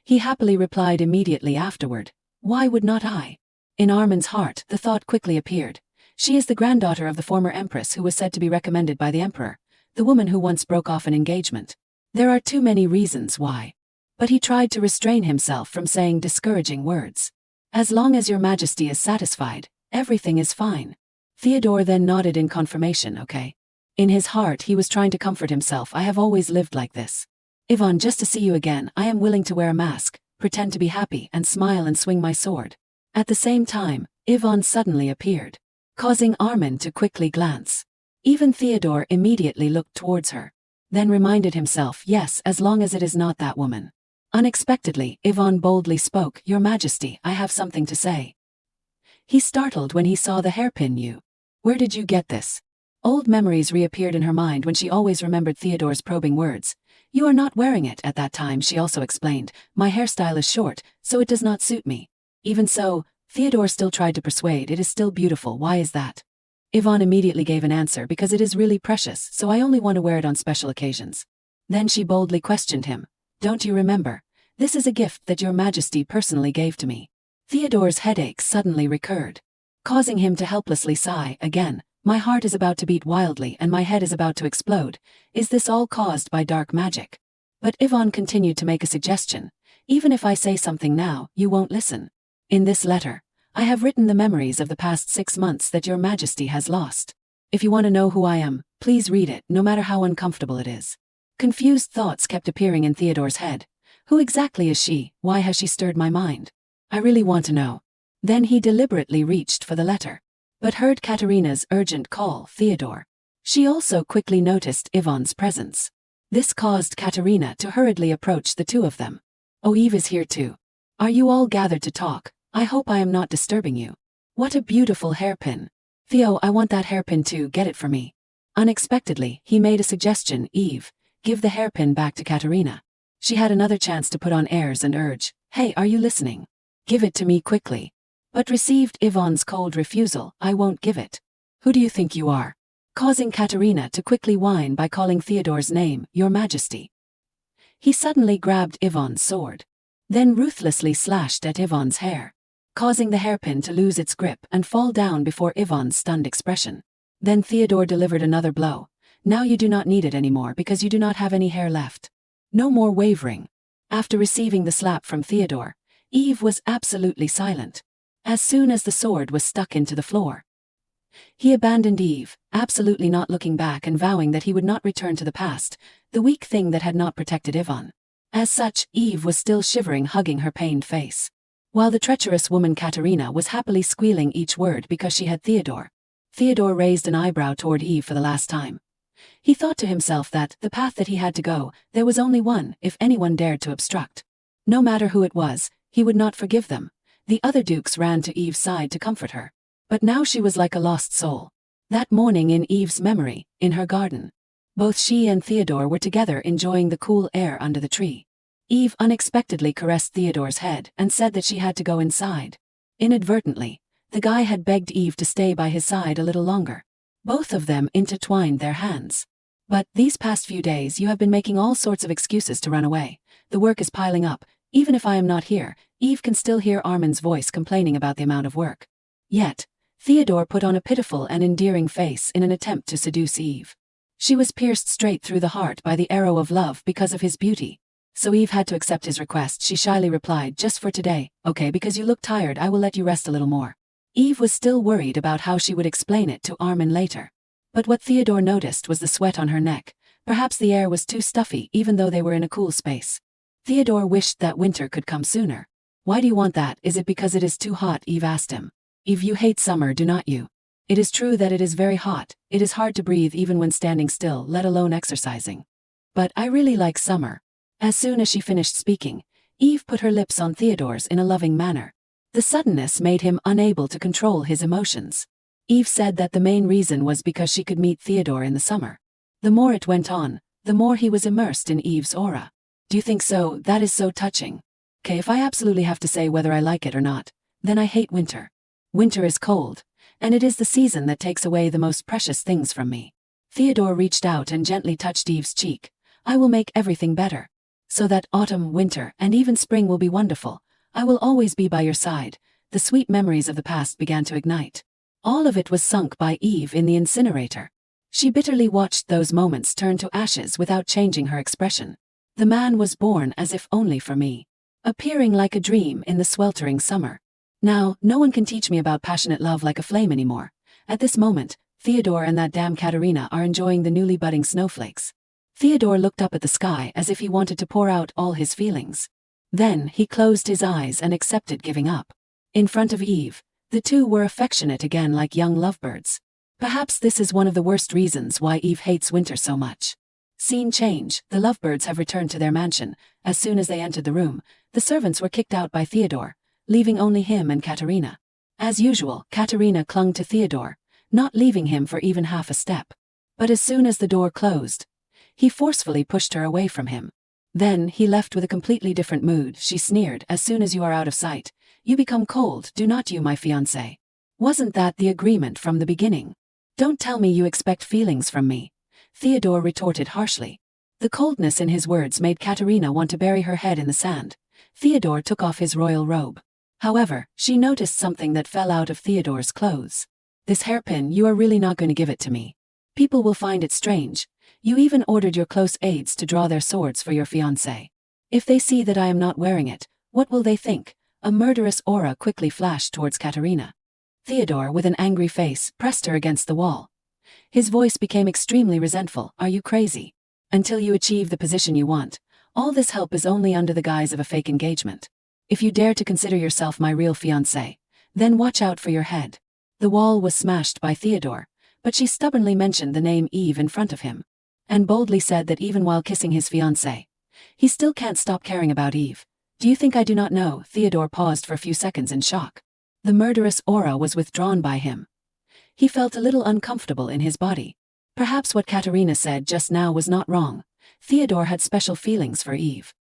He happily replied immediately afterward, why would not I? In Armin's heart, the thought quickly appeared. She is the granddaughter of the former empress who was said to be recommended by the emperor, the woman who once broke off an engagement. There are too many reasons why. But he tried to restrain himself from saying discouraging words. As long as your majesty is satisfied, everything is fine. Theodore then nodded in confirmation, okay. In his heart he was trying to comfort himself, I have always lived like this. Yvonne, just to see you again, I am willing to wear a mask, pretend to be happy and smile and swing my sword. At the same time, Yvonne suddenly appeared, causing Armin to quickly glance. Even Theodore immediately looked towards her, then reminded himself, yes, as long as it is not that woman. Unexpectedly, Yvonne boldly spoke, your majesty, I have something to say. He startled when he saw the hairpin. Where did you get this? Old memories reappeared in her mind when she always remembered Theodore's probing words. You are not wearing it at that time, she also explained. My hairstyle is short, so it does not suit me. Even so, Theodore still tried to persuade, it is still beautiful, why is that? Yvonne immediately gave an answer because it is really precious, so I only want to wear it on special occasions. Then she boldly questioned him. Don't you remember? This is a gift that your majesty personally gave to me. Theodore's headache suddenly recurred, causing him to helplessly sigh again. My heart is about to beat wildly and my head is about to explode. Is this all caused by dark magic? But Yvonne continued to make a suggestion. Even if I say something now, you won't listen. In this letter, I have written the memories of the past 6 months that your majesty has lost. If you want to know who I am, please read it, no matter how uncomfortable it is. Confused thoughts kept appearing in Theodore's head. Who exactly is she? Why has she stirred my mind? I really want to know. Then he deliberately reached for the letter, but heard Katerina's urgent call, Theodore. She also quickly noticed Yvonne's presence. This caused Katerina to hurriedly approach the two of them. Oh, Eve is here too. Are you all gathered to talk? I hope I am not disturbing you. What a beautiful hairpin. Theo, I want that hairpin too, get it for me. Unexpectedly, he made a suggestion. Eve, give the hairpin back to Katerina. She had another chance to put on airs and urge, hey, are you listening? Give it to me quickly. But received Yvonne's cold refusal. I won't give it. Who do you think you are? Causing Katerina to quickly whine by calling Theodore's name, Your Majesty. He suddenly grabbed Yvonne's sword, then ruthlessly slashed at Yvonne's hair, causing the hairpin to lose its grip and fall down before Yvonne's stunned expression. Then Theodore delivered another blow. Now you do not need it anymore because you do not have any hair left. No more wavering. After receiving the slap from Theodore, Eve was absolutely silent. As soon as the sword was stuck into the floor, he abandoned Eve, absolutely not looking back and vowing that he would not return to the past, the weak thing that had not protected Yvonne. As such, Eve was still shivering, hugging her pained face, while the treacherous woman Katerina was happily squealing each word because she had Theodore. Theodore raised an eyebrow toward Eve for the last time. He thought to himself that, the path that he had to go, there was only one. If anyone dared to obstruct, no matter who it was, he would not forgive them. The other dukes ran to Eve's side to comfort her. But now she was like a lost soul. That morning in Eve's memory, in her garden, both she and Theodore were together enjoying the cool air under the tree. Eve unexpectedly caressed Theodore's head and said that she had to go inside. Inadvertently, the guy had begged Eve to stay by his side a little longer. Both of them intertwined their hands. But these past few days you have been making all sorts of excuses to run away. The work is piling up. Even if I am not here, Eve can still hear Armin's voice complaining about the amount of work. Yet, Theodore put on a pitiful and endearing face in an attempt to seduce Eve. She was pierced straight through the heart by the arrow of love because of his beauty. So Eve had to accept his request. She shyly replied, just for today. Okay, because you look tired, I will let you rest a little more. Eve was still worried about how she would explain it to Armin later. But what Theodore noticed was the sweat on her neck. Perhaps the air was too stuffy even though they were in a cool space. Theodore wished that winter could come sooner. Why do you want that? Is it because it is too hot? Eve asked him. Eve, you hate summer, do not you? It is true that it is very hot. It is hard to breathe even when standing still, let alone exercising. But I really like summer. As soon as she finished speaking, Eve put her lips on Theodore's in a loving manner. The suddenness made him unable to control his emotions. Eve said that the main reason was because she could meet Theodore in the summer. The more it went on, the more he was immersed in Eve's aura. Do you think so? That is so touching. Okay, if I absolutely have to say whether I like it or not, then I hate winter. Winter is cold, and it is the season that takes away the most precious things from me. Theodore reached out and gently touched Eve's cheek. I will make everything better. So that autumn, winter, and even spring will be wonderful. I will always be by your side. The sweet memories of the past began to ignite. All of it was sunk by Eve in the incinerator. She bitterly watched those moments turn to ashes without changing her expression. The man was born as if only for me, appearing like a dream in the sweltering summer. Now, no one can teach me about passionate love like a flame anymore. At this moment, Theodore and that damn Katerina are enjoying the newly budding snowflakes. Theodore looked up at the sky as if he wanted to pour out all his feelings. Then he closed his eyes and accepted giving up. In front of Eve, the two were affectionate again like young lovebirds. Perhaps this is one of the worst reasons why Eve hates winter so much. Scene change, the lovebirds have returned to their mansion. As soon as they entered the room, the servants were kicked out by Theodore, leaving only him and Katerina. As usual, Katerina clung to Theodore, not leaving him for even half a step. But as soon as the door closed, he forcefully pushed her away from him. Then he left with a completely different mood. She sneered, as soon as you are out of sight, you become cold, do not you, my fiancé? Wasn't that the agreement from the beginning? Don't tell me you expect feelings from me, Theodore retorted harshly. The coldness in his words made Katerina want to bury her head in the sand. Theodore took off his royal robe. However, she noticed something that fell out of Theodore's clothes. This hairpin, you are really not going to give it to me. People will find it strange. You even ordered your close aides to draw their swords for your fiancé. If they see that I am not wearing it, what will they think? A murderous aura quickly flashed towards Katerina. Theodore, with an angry face, pressed her against the wall. His voice became extremely resentful. Are you crazy? Until you achieve the position you want, all this help is only under the guise of a fake engagement. If you dare to consider yourself my real fiancé, then watch out for your head. The wall was smashed by Theodore, but she stubbornly mentioned the name Eve in front of him, and boldly said that even while kissing his fiancé, he still can't stop caring about Eve. Do you think I do not know? Theodore paused for a few seconds in shock. The murderous aura was withdrawn by him. He felt a little uncomfortable in his body. Perhaps what Katerina said just now was not wrong. Theodore had special feelings for Eve.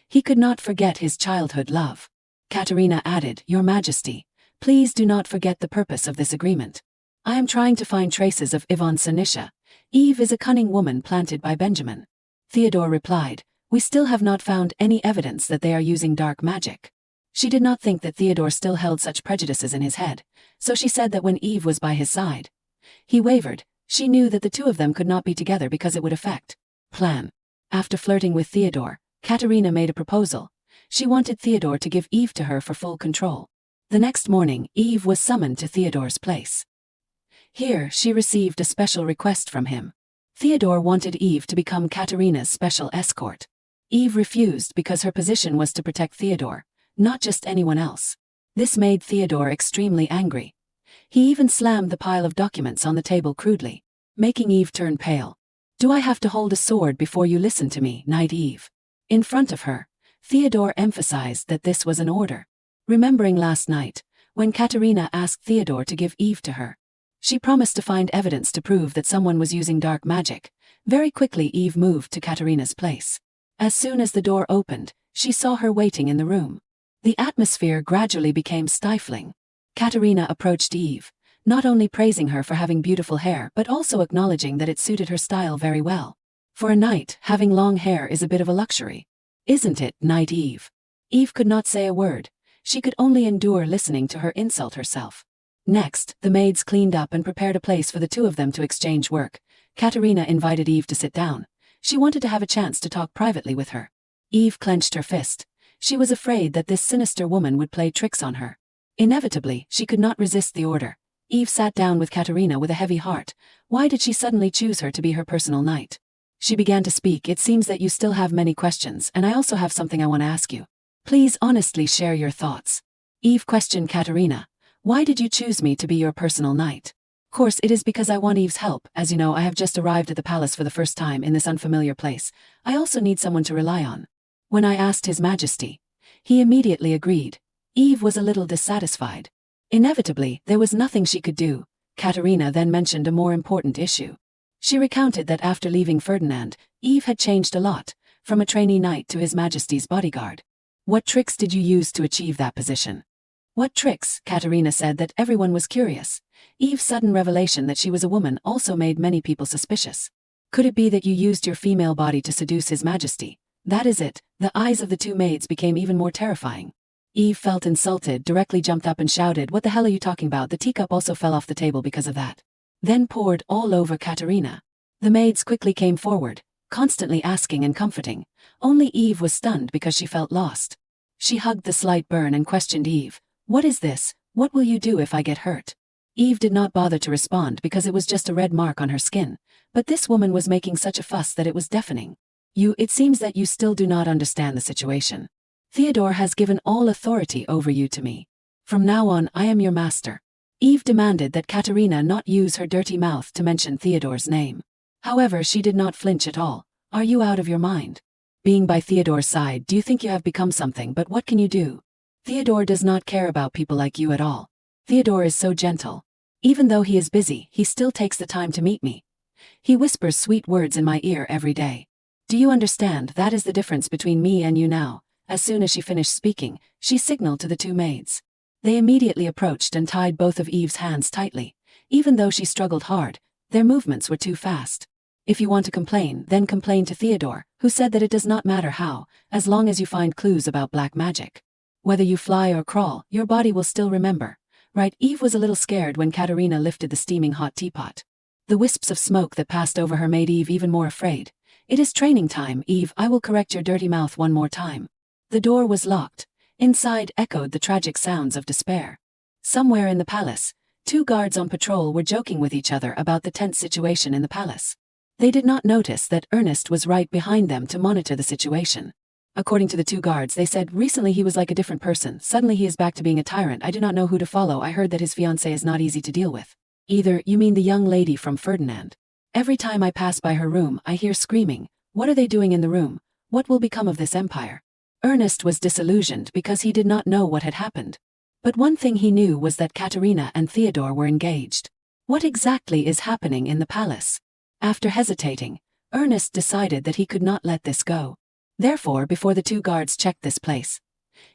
He could not forget his childhood love. Katerina added, Your Majesty, please do not forget the purpose of this agreement. I am trying to find traces of Yvonne Sanisha. Eve is a cunning woman planted by Benjamin. Theodore replied, We still have not found any evidence that they are using dark magic. She did not think that Theodore still held such prejudices in his head, so she said that when Eve was by his side. He wavered. She knew that the two of them could not be together because it would affect plan. After flirting with Theodore, Katerina made a proposal. She wanted Theodore to give Eve to her for full control. The next morning, Eve was summoned to Theodore's place. Here, she received a special request from him. Theodore wanted Eve to become Katerina's special escort. Eve refused because her position was to protect Theodore, not just anyone else. This made Theodore extremely angry. He even slammed the pile of documents on the table crudely, making Eve turn pale. Do I have to hold a sword before you listen to me, Knight Eve? In front of her, Theodore emphasized that this was an order. Remembering last night, when Katerina asked Theodore to give Eve to her, she promised to find evidence to prove that someone was using dark magic. Very quickly Eve moved to Katerina's place. As soon as the door opened, she saw her waiting in the room. The atmosphere gradually became stifling. Katerina approached Eve, not only praising her for having beautiful hair but also acknowledging that it suited her style very well. For a knight, having long hair is a bit of a luxury. Isn't it, Knight Eve? Eve could not say a word. She could only endure listening to her insult herself. Next, the maids cleaned up and prepared a place for the two of them to exchange work. Katerina invited Eve to sit down. She wanted to have a chance to talk privately with her. Eve clenched her fist. She was afraid that this sinister woman would play tricks on her. Inevitably, she could not resist the order. Eve sat down with Katerina with a heavy heart. Why did she suddenly choose her to be her personal knight? She began to speak. It seems that you still have many questions, and I also have something I want to ask you. Please honestly share your thoughts. Eve questioned Katerina. Why did you choose me to be your personal knight? Of course, it is because I want Eve's help. As you know, I have just arrived at the palace for the first time in this unfamiliar place. I also need someone to rely on. When I asked His Majesty, he immediately agreed. Eve was a little dissatisfied. Inevitably, there was nothing she could do. Katerina then mentioned a more important issue. She recounted that after leaving Ferdinand, Eve had changed a lot, from a trainee knight to His Majesty's bodyguard. What tricks did you use to achieve that position? What tricks? Katerina said that everyone was curious. Eve's sudden revelation that she was a woman also made many people suspicious. Could it be that you used your female body to seduce His Majesty? That is it. The eyes of the two maids became even more terrifying. Eve felt insulted, directly jumped up and shouted, What the hell are you talking about? The teacup also fell off the table because of that. Then poured all over Katerina. The maids quickly came forward, constantly asking and comforting. Only Eve was stunned because she felt lost. She hugged the slight burn and questioned Eve. What is this? What will you do if I get hurt? Eve did not bother to respond because it was just a red mark on her skin, but this woman was making such a fuss that it was deafening. It seems that you still do not understand the situation. Theodore has given all authority over you to me. From now on, I am your master. Eve demanded that Katerina not use her dirty mouth to mention Theodore's name. However, she did not flinch at all. Are you out of your mind? Being by Theodore's side, do you think you have become something? But what can you do? Theodore does not care about people like you at all. Theodore is so gentle. Even though he is busy, he still takes the time to meet me. He whispers sweet words in my ear every day. Do you understand? That is the difference between me and you now. As soon as she finished speaking, she signaled to the two maids. They immediately approached and tied both of Eve's hands tightly. Even though she struggled hard, their movements were too fast. If you want to complain, then complain to Theodore, who said that it does not matter how, as long as you find clues about black magic. Whether you fly or crawl, your body will still remember. Right? Eve was a little scared when Katerina lifted the steaming hot teapot. The wisps of smoke that passed over her made Eve even more afraid. It is training time, Eve. I will correct your dirty mouth one more time. The door was locked. Inside echoed the tragic sounds of despair. Somewhere in the palace, two guards on patrol were joking with each other about the tense situation in the palace. They did not notice that Ernest was right behind them to monitor the situation. According to the two guards, they said, recently he was like a different person, suddenly he is back to being a tyrant. I do not know who to follow. I heard that his fiancée is not easy to deal with. Either, you mean the young lady from Ferdinand. Every time I pass by her room, I hear screaming. What are they doing in the room? What will become of this empire? Ernest was disillusioned because he did not know what had happened. But one thing he knew was that Katerina and Theodore were engaged. What exactly is happening in the palace? After hesitating, Ernest decided that he could not let this go. Therefore, before the two guards checked this place,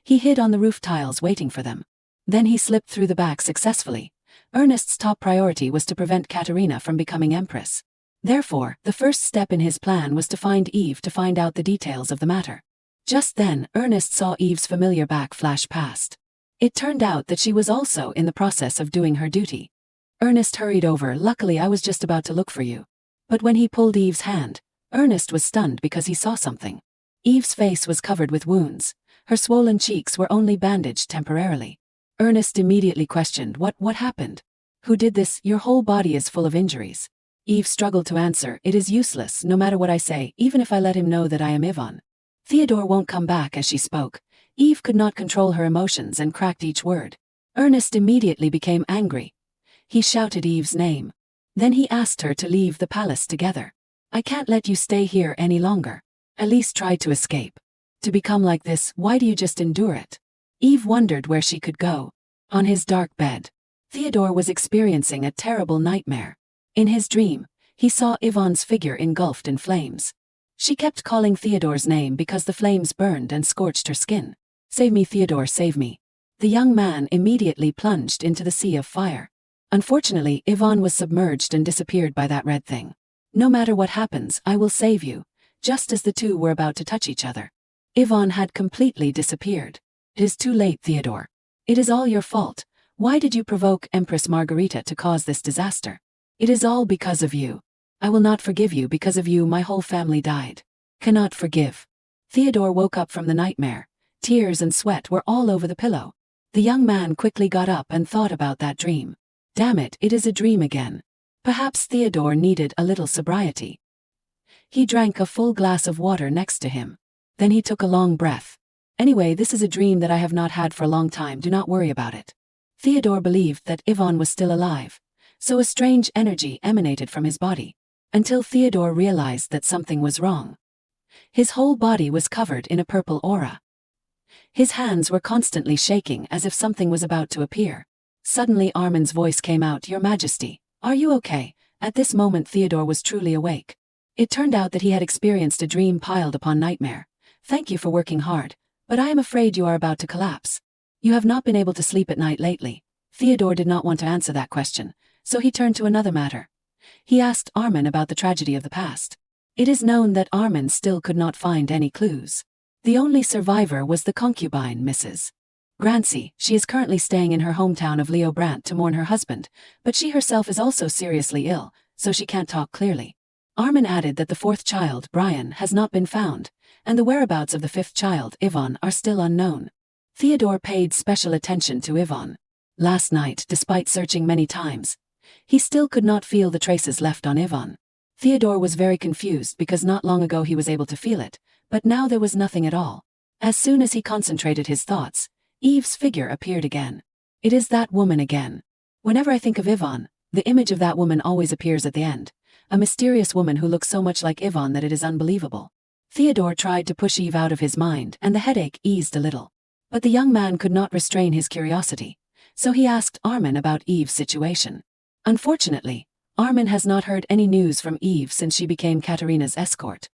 he hid on the roof tiles waiting for them. Then he slipped through the back successfully. Ernest's top priority was to prevent Katerina from becoming empress. Therefore, the first step in his plan was to find Eve to find out the details of the matter. Just then, Ernest saw Eve's familiar back flash past. It turned out that she was also in the process of doing her duty. Ernest hurried over. Luckily, I was just about to look for you. But when he pulled Eve's hand, Ernest was stunned because he saw something. Eve's face was covered with wounds. Her swollen cheeks were only bandaged temporarily. Ernest immediately questioned, What happened? Who did this? Your whole body is full of injuries. Eve struggled to answer. It is useless, no matter what I say, even if I let him know that I am Ivan. Theodore won't come back. As she spoke, Eve could not control her emotions and cracked each word. Ernest immediately became angry. He shouted Eve's name. Then he asked her to leave the palace together. I can't let you stay here any longer. At least try to escape. To become like this, why do you just endure it? Eve wondered where she could go. On his dark bed, Theodore was experiencing a terrible nightmare. In his dream, he saw Ivan's figure engulfed in flames. She kept calling Theodore's name because the flames burned and scorched her skin. Save me, Theodore, save me. The young man immediately plunged into the sea of fire. Unfortunately, Ivan was submerged and disappeared by that red thing. No matter what happens, I will save you. Just as the two were about to touch each other, Ivan had completely disappeared. It is too late, Theodore. It is all your fault. Why did you provoke Empress Margarita to cause this disaster? It is all because of you. I will not forgive you. Because of you my whole family died. Cannot forgive. Theodore woke up from the nightmare. Tears and sweat were all over the pillow. The young man quickly got up and thought about that dream. Damn it, it is a dream again. Perhaps Theodore needed a little sobriety. He drank a full glass of water next to him. Then he took a long breath. Anyway, this is a dream that I have not had for a long time. Do not worry about it. Theodore believed that Ivan was still alive, so a strange energy emanated from his body, until Theodore realized that something was wrong. His whole body was covered in a purple aura. His hands were constantly shaking as if something was about to appear. Suddenly Armin's voice came out, Your Majesty, are you okay? At this moment Theodore was truly awake. It turned out that he had experienced a dream piled upon nightmare. Thank you for working hard, but I am afraid you are about to collapse. You have not been able to sleep at night lately. Theodore did not want to answer that question, so he turned to another matter. He asked Armin about the tragedy of the past. It is known that Armin still could not find any clues. The only survivor was the concubine, Mrs. Grancy. She is currently staying in her hometown of Leo Brandt to mourn her husband, but she herself is also seriously ill, so she can't talk clearly. Armin added that the fourth child, Brian, has not been found, and the whereabouts of the fifth child, Ivan, are still unknown. Theodore paid special attention to Ivan. Last night, despite searching many times, he still could not feel the traces left on Ivan. Theodore was very confused because not long ago he was able to feel it, but now there was nothing at all. As soon as he concentrated his thoughts, Eve's figure appeared again. It is that woman again. Whenever I think of Ivan, the image of that woman always appears at the end. A mysterious woman who looks so much like Ivan that it is unbelievable. Theodore tried to push Eve out of his mind and the headache eased a little. But the young man could not restrain his curiosity, so he asked Armin about Eve's situation. Unfortunately, Armin has not heard any news from Eve since she became Katerina's escort.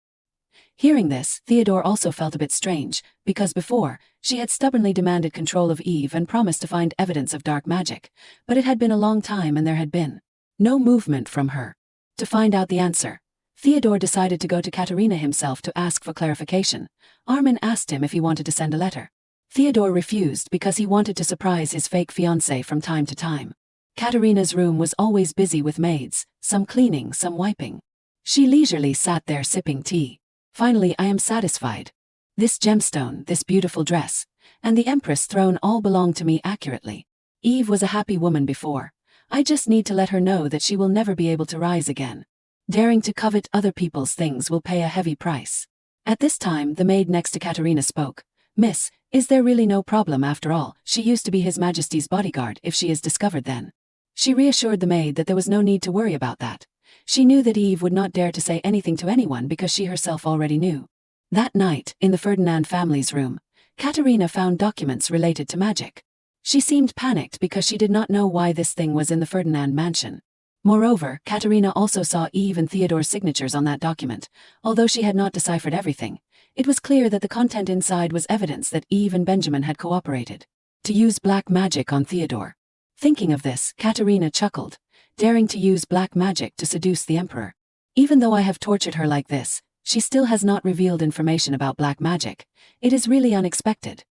Hearing this, Theodore also felt a bit strange, because before, she had stubbornly demanded control of Eve and promised to find evidence of dark magic, but it had been a long time and there had been No movement from her. To find out the answer, Theodore decided to go to Katerina himself to ask for clarification. Armin asked him if he wanted to send a letter. Theodore refused because he wanted to surprise his fake fiancée from time to time. Katerina's room was always busy with maids, some cleaning, some wiping. She leisurely sat there sipping tea. Finally, I am satisfied. This gemstone, this beautiful dress, and the Empress throne all belong to me accurately. Eve was a happy woman before. I just need to let her know that she will never be able to rise again. Daring to covet other people's things will pay a heavy price. At this time, the maid next to Katerina spoke. Miss, is there really no problem after all? She used to be His Majesty's bodyguard if she is discovered then. She reassured the maid that there was no need to worry about that. She knew that Eve would not dare to say anything to anyone because she herself already knew. That night, in the Ferdinand family's room, Katerina found documents related to magic. She seemed panicked because she did not know why this thing was in the Ferdinand mansion. Moreover, Katerina also saw Eve and Theodore's signatures on that document. Although she had not deciphered everything, it was clear that the content inside was evidence that Eve and Benjamin had cooperated to use black magic on Theodore. Thinking of this, Katerina chuckled, daring to use black magic to seduce the emperor. Even though I have tortured her like this, she still has not revealed information about black magic. It is really unexpected.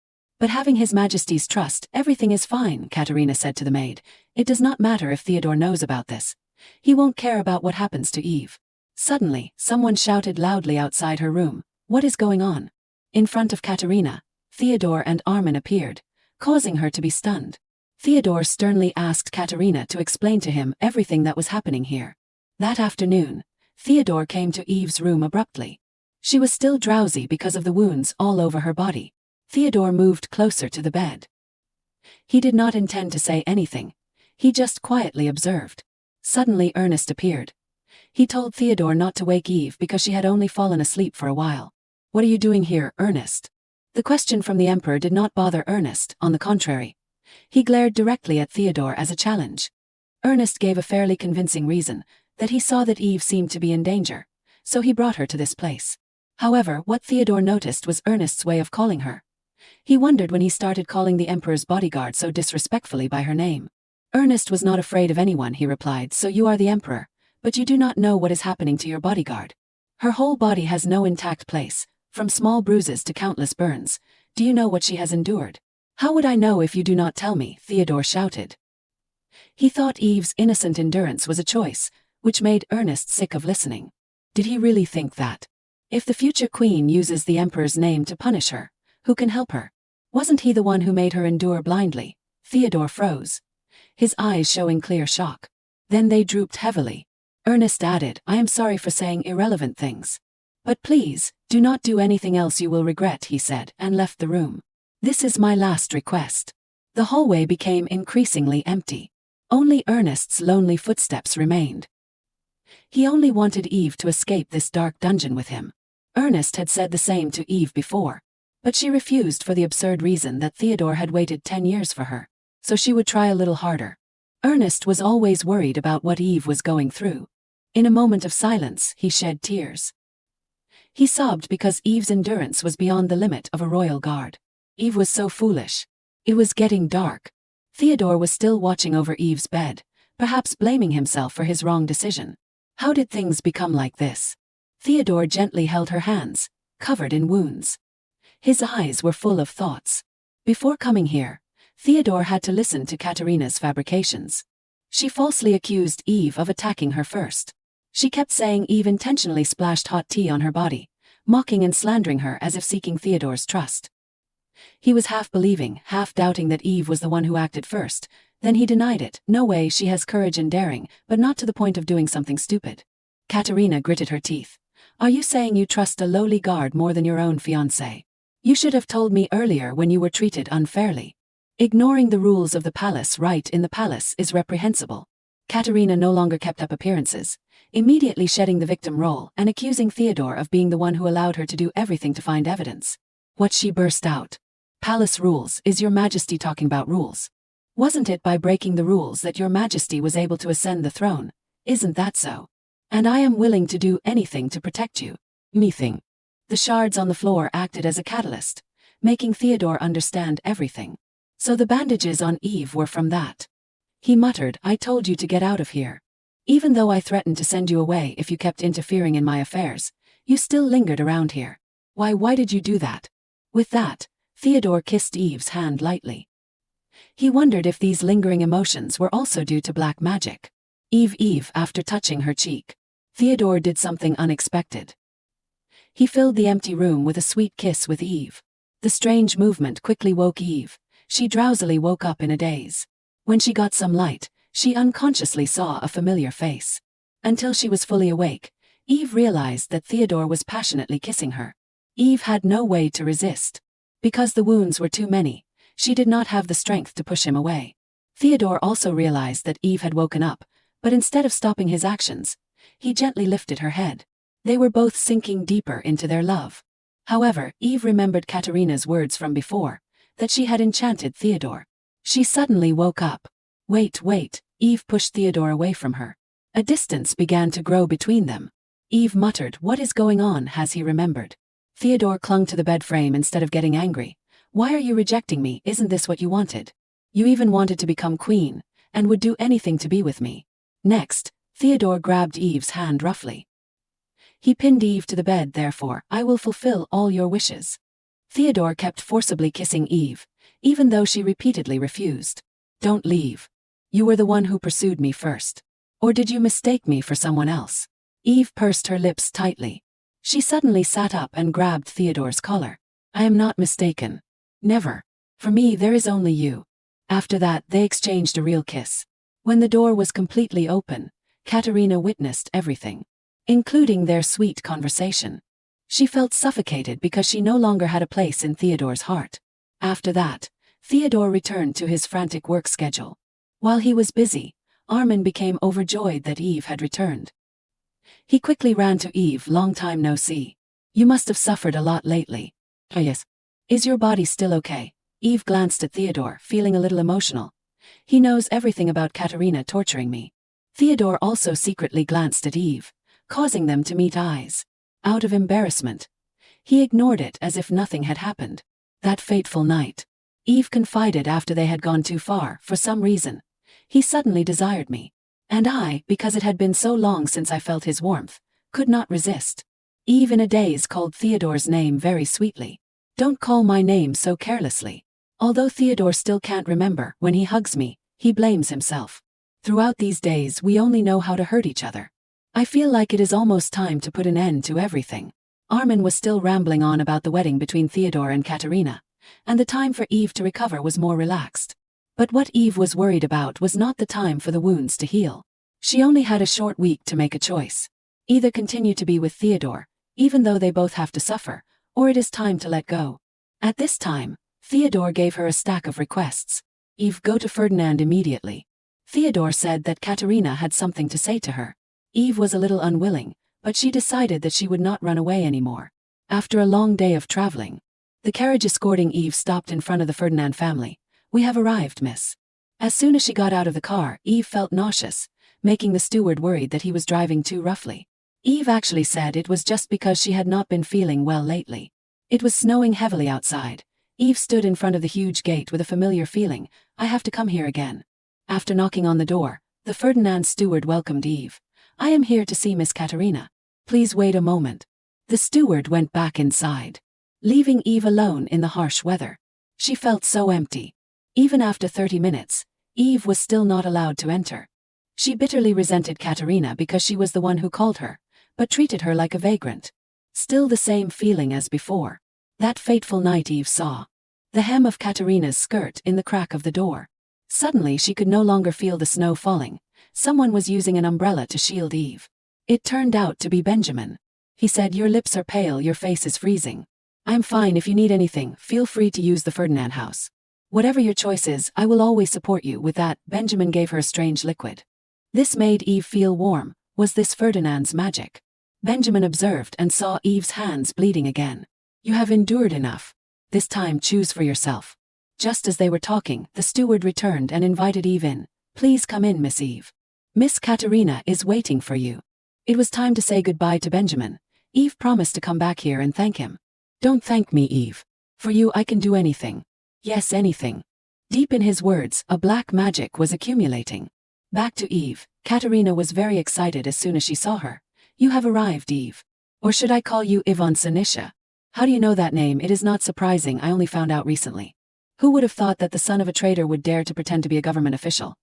But having His Majesty's trust, everything is fine, Katerina said to the maid. It does not matter if Theodore knows about this. He won't care about what happens to Eve. Suddenly, someone shouted loudly outside her room. What is going on? In front of Katerina, Theodore and Armin appeared, causing her to be stunned. Theodore sternly asked Katerina to explain to him everything that was happening here. That afternoon, Theodore came to Eve's room abruptly. She was still drowsy because of the wounds all over her body. Theodore moved closer to the bed. He did not intend to say anything. He just quietly observed. Suddenly Ernest appeared. He told Theodore not to wake Eve because she had only fallen asleep for a while. What are you doing here, Ernest? The question from the emperor did not bother Ernest, on the contrary. He glared directly at Theodore as a challenge. Ernest gave a fairly convincing reason, that he saw that Eve seemed to be in danger, so he brought her to this place. However, what Theodore noticed was Ernest's way of calling her. He wondered when he started calling the emperor's bodyguard so disrespectfully by her name. Ernest was not afraid of anyone, he replied. So you are the emperor, but you do not know what is happening to your bodyguard. Her whole body has no intact place, from small bruises to countless burns. Do you know what she has endured? How would I know if you do not tell me? Theodore shouted. He thought Eve's innocent endurance was a choice, which made Ernest sick of listening. Did he really think that? If the future queen uses the emperor's name to punish her, who can help her? Wasn't he the one who made her endure blindly? Theodore froze, his eyes showing clear shock. Then they drooped heavily. Ernest added, I am sorry for saying irrelevant things. But please, do not do anything else you will regret, he said, and left the room. This is my last request. The hallway became increasingly empty. Only Ernest's lonely footsteps remained. He only wanted Eve to escape this dark dungeon with him. Ernest had said the same to Eve before, but she refused for the absurd reason that Theodore had waited 10 years for her, so she would try a little harder. Ernest was always worried about what Eve was going through. In a moment of silence, he shed tears. He sobbed because Eve's endurance was beyond the limit of a royal guard. Eve was so foolish. It was getting dark. Theodore was still watching over Eve's bed, perhaps blaming himself for his wrong decision. How did things become like this? Theodore gently held her hands, covered in wounds. His eyes were full of thoughts. Before coming here, Theodore had to listen to Katerina's fabrications. She falsely accused Eve of attacking her first. She kept saying Eve intentionally splashed hot tea on her body, mocking and slandering her as if seeking Theodore's trust. He was half believing, half doubting that Eve was the one who acted first. Then he denied it. No way, she has courage and daring, but not to the point of doing something stupid. Katerina gritted her teeth. Are you saying you trust a lowly guard more than your own fiancé? You should have told me earlier when you were treated unfairly. Ignoring the rules of the palace right in the palace is reprehensible. Katerina no longer kept up appearances, immediately shedding the victim role and accusing Theodore of being the one who allowed her to do everything to find evidence. What she burst out. Palace rules, is your majesty talking about rules? Wasn't it by breaking the rules that your majesty was able to ascend the throne? Isn't that so? And I am willing to do anything to protect you. Anything. The shards on the floor acted as a catalyst, making Theodore understand everything. So the bandages on Eve were from that. He muttered, I told you to get out of here. Even though I threatened to send you away if you kept interfering in my affairs, you still lingered around here. Why did you do that? With that, Theodore kissed Eve's hand lightly. He wondered if these lingering emotions were also due to black magic. Eve, after touching her cheek. Theodore did something unexpected. He filled the empty room with a sweet kiss with Eve. The strange movement quickly woke Eve. She drowsily woke up in a daze. When she got some light, she unconsciously saw a familiar face. Until she was fully awake, Eve realized that Theodore was passionately kissing her. Eve had no way to resist. Because the wounds were too many, she did not have the strength to push him away. Theodore also realized that Eve had woken up, but instead of stopping his actions, he gently lifted her head. They were both sinking deeper into their love. However, Eve remembered Katerina's words from before, that she had enchanted Theodore. She suddenly woke up. Wait, Eve pushed Theodore away from her. A distance began to grow between them. Eve muttered, "What is going on?" as he remembered. Theodore clung to the bed frame instead of getting angry. "Why are you rejecting me? Isn't this what you wanted? You even wanted to become queen, and would do anything to be with me." Next, Theodore grabbed Eve's hand roughly. He pinned Eve to the bed. "Therefore, I will fulfill all your wishes." Theodore kept forcibly kissing Eve, even though she repeatedly refused. "Don't leave. You were the one who pursued me first. Or did you mistake me for someone else?" Eve pursed her lips tightly. She suddenly sat up and grabbed Theodore's collar. "I am not mistaken. Never. For me there is only you." After that they exchanged a real kiss. When the door was completely open, Katerina witnessed everything, including their sweet conversation. She felt suffocated because she no longer had a place in Theodore's heart. After that, Theodore returned to his frantic work schedule. While he was busy, Armin became overjoyed that Eve had returned. He quickly ran to Eve. "Long time no see. You must have suffered a lot lately." "Oh yes. Is your body still okay?" Eve glanced at Theodore, feeling a little emotional. "He knows everything about Katerina torturing me." Theodore also secretly glanced at Eve, causing them to meet eyes. Out of embarrassment, he ignored it as if nothing had happened. That fateful night, Eve confided after they had gone too far. "For some reason, he suddenly desired me. And I, because it had been so long since I felt his warmth, could not resist." Eve in a daze called Theodore's name very sweetly. "Don't call my name so carelessly." Although Theodore still can't remember when he hugs me, he blames himself. "Throughout these days we only know how to hurt each other. I feel like it is almost time to put an end to everything." Armin was still rambling on about the wedding between Theodore and Katerina, and the time for Eve to recover was more relaxed. But what Eve was worried about was not the time for the wounds to heal. She only had a short week to make a choice. Either continue to be with Theodore, even though they both have to suffer, or it is time to let go. At this time, Theodore gave her a stack of requests. "Eve, go to Ferdinand immediately." Theodore said that Katerina had something to say to her. Eve was a little unwilling, but she decided that she would not run away anymore. After a long day of traveling, the carriage escorting Eve stopped in front of the Ferdinand family. "We have arrived, miss." As soon as she got out of the car, Eve felt nauseous, making the steward worried that he was driving too roughly. Eve actually said it was just because she had not been feeling well lately. It was snowing heavily outside. Eve stood in front of the huge gate with a familiar feeling. "I have to come here again." After knocking on the door, the Ferdinand steward welcomed Eve. "I am here to see Miss Katerina. Please wait a moment." The steward went back inside, leaving Eve alone in the harsh weather. She felt so empty. Even after 30 minutes, Eve was still not allowed to enter. She bitterly resented Katerina because she was the one who called her, but treated her like a vagrant. Still the same feeling as before. That fateful night Eve saw the hem of Katerina's skirt in the crack of the door. Suddenly she could no longer feel the snow falling. Someone was using an umbrella to shield Eve. It turned out to be Benjamin. He said, "Your lips are pale, your face is freezing. I'm fine. If you need anything, feel free to use the Ferdinand house. Whatever your choice is, I will always support you." With that, Benjamin gave her a strange liquid. This made Eve feel warm. Was this Ferdinand's magic? Benjamin observed and saw Eve's hands bleeding again. "You have endured enough. This time choose for yourself." Just as they were talking, the steward returned and invited Eve in. "Please come in, Miss Eve. Miss Katerina is waiting for you." It was time to say goodbye to Benjamin. Eve promised to come back here and thank him. "Don't thank me, Eve. For you I can do anything." "Yes, anything." Deep in his words, a black magic was accumulating. Back to Eve. Katerina was very excited as soon as she saw her. You have arrived, Eve. Or should I call you Ivan Sanisha? How do you know that name? It is not surprising, I only found out recently. Who would have thought that the son of a traitor would dare to pretend to be a government official?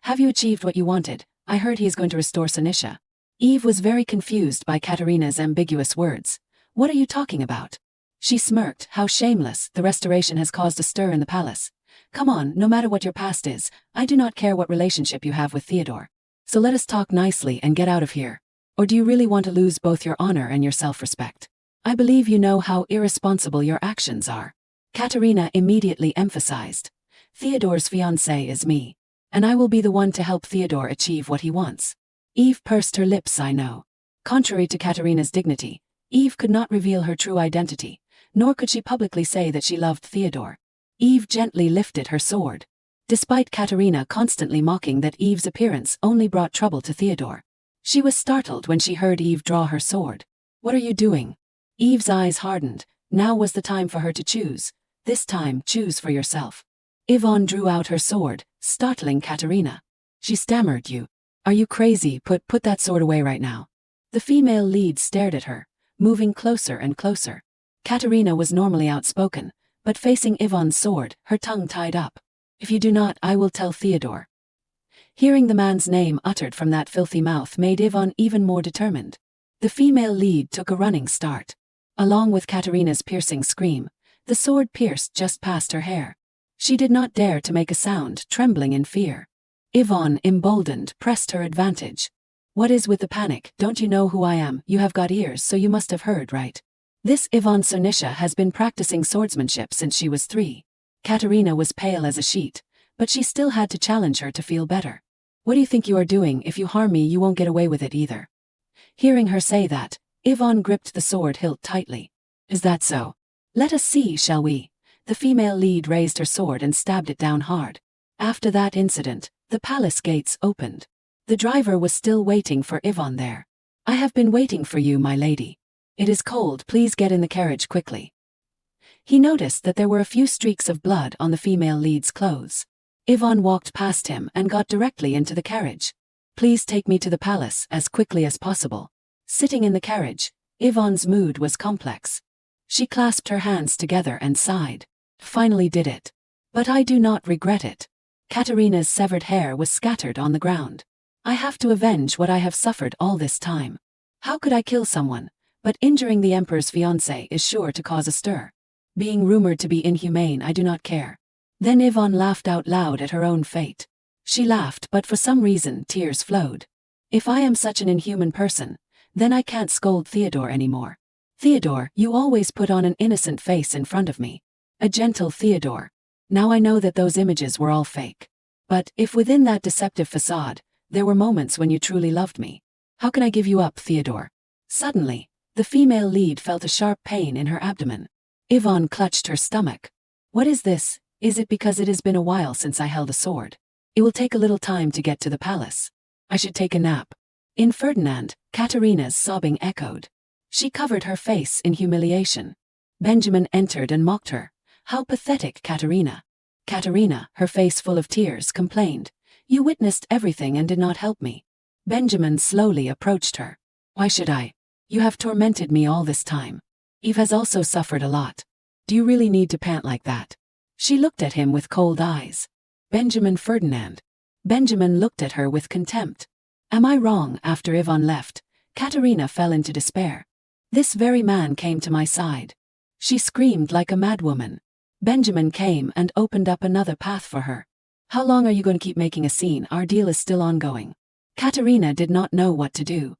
Have you achieved what you wanted? I heard he is going to restore Sanisha. Eve was very confused by Katerina's ambiguous words. What are you talking about? She smirked. How shameless, the restoration has caused a stir in the palace. Come on, no matter what your past is, I do not care what relationship you have with Theodore. So let us talk nicely and get out of here. Or do you really want to lose both your honor and your self-respect? I believe you know how irresponsible your actions are. Katerina immediately emphasized. Theodore's fiancé is me. And I will be the one to help Theodore achieve what he wants. Eve pursed her lips. I know. Contrary to Katerina's dignity, Eve could not reveal her true identity, nor could she publicly say that she loved Theodore. Eve gently lifted her sword. Despite Katerina constantly mocking that Eve's appearance only brought trouble to Theodore, she was startled when she heard Eve draw her sword. What are you doing? Eve's eyes hardened. Now was the time for her to choose. This time, choose for yourself. Yvonne drew out her sword, startling Katerina. She stammered. Are you crazy? Put that sword away right now. The female lead stared at her, moving closer and closer. Katerina was normally outspoken, but facing Yvonne's sword, her tongue tied up. If you do not, I will tell Theodore. Hearing the man's name uttered from that filthy mouth made Yvonne even more determined. The female lead took a running start. Along with Katerina's piercing scream, the sword pierced just past her hair. She did not dare to make a sound, trembling in fear. Yvonne, emboldened, pressed her advantage. What is with the panic? Don't you know who I am? You have got ears, so you must have heard, right? This Ivan Sanisha has been practicing swordsmanship since she was 3. Katerina was pale as a sheet, but she still had to challenge her to feel better. What do you think you are doing? If you harm me, you won't get away with it either. Hearing her say that, Yvonne gripped the sword hilt tightly. Is that so? Let us see, shall we? The female lead raised her sword and stabbed it down hard. After that incident, the palace gates opened. The driver was still waiting for Yvonne there. I have been waiting for you, my lady. It is cold, please get in the carriage quickly. He noticed that there were a few streaks of blood on the female lead's clothes. Yvonne walked past him and got directly into the carriage. Please take me to the palace as quickly as possible. Sitting in the carriage, Yvonne's mood was complex. She clasped her hands together and sighed. Finally did it. But I do not regret it. Katerina's severed hair was scattered on the ground. I have to avenge what I have suffered all this time. How could I kill someone? But injuring the emperor's fiancé is sure to cause a stir. Being rumored to be inhumane, I do not care. Then Yvonne laughed out loud at her own fate. She laughed, but for some reason tears flowed. If I am such an inhuman person, then I can't scold Theodore anymore. Theodore, you always put on an innocent face in front of me. A gentle Theodore. Now I know that those images were all fake. But if within that deceptive facade, there were moments when you truly loved me, how can I give you up, Theodore? Suddenly, the female lead felt a sharp pain in her abdomen. Yvonne clutched her stomach. What is this? Is it because it has been a while since I held a sword? It will take a little time to get to the palace. I should take a nap. In Ferdinand, Katerina's sobbing echoed. She covered her face in humiliation. Benjamin entered and mocked her. How pathetic, Katerina. Katerina, her face full of tears, complained. You witnessed everything and did not help me. Benjamin slowly approached her. Why should I? You have tormented me all this time. Eve has also suffered a lot. Do you really need to pant like that? She looked at him with cold eyes. Benjamin Ferdinand. Benjamin looked at her with contempt. Am I wrong? After Yvonne left, Katerina fell into despair. This very man came to my side. She screamed like a madwoman. Benjamin came and opened up another path for her. How long are you going to keep making a scene? Our deal is still ongoing. Katerina did not know what to do.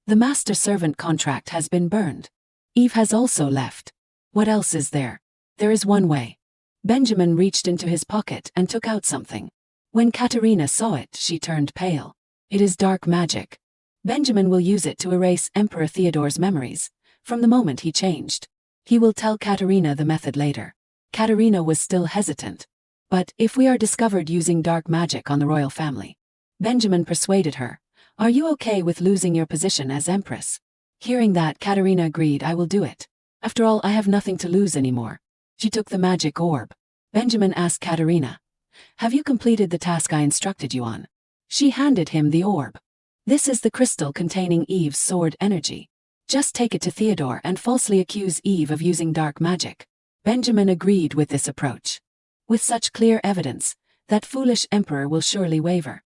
The master-servant contract has been burned. Eve has also left. What else is there? There is one way. Benjamin reached into his pocket and took out something. When Katerina saw it, she turned pale. It is dark magic. Benjamin will use it to erase Emperor Theodore's memories, from the moment he changed. He will tell Katerina the method later. Katerina was still hesitant. But if we are discovered using dark magic on the royal family? Benjamin persuaded her. Are you okay with losing your position as empress? Hearing that, Katerina agreed. I will do it. After all, I have nothing to lose anymore. She took the magic orb. Benjamin asked Katerina. Have you completed the task I instructed you on? She handed him the orb. This is the crystal containing Eve's sword energy. Just take it to Theodore and falsely accuse Eve of using dark magic. Benjamin agreed with this approach. With such clear evidence, that foolish emperor will surely waver.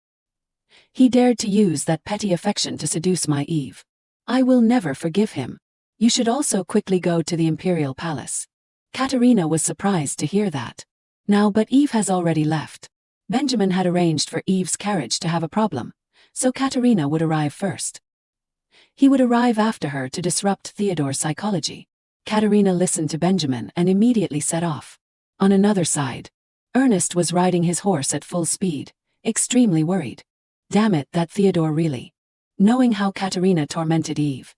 He dared to use that petty affection to seduce my Eve. I will never forgive him. You should also quickly go to the imperial palace. Katerina was surprised to hear that. Now but Eve has already left. Benjamin had arranged for Eve's carriage to have a problem, so Katerina would arrive first. He would arrive after her to disrupt Theodore's psychology. Katerina listened to Benjamin and immediately set off. On another side, Ernest was riding his horse at full speed, extremely worried. Damn it, that Theodore really. Knowing how Katerina tormented Eve,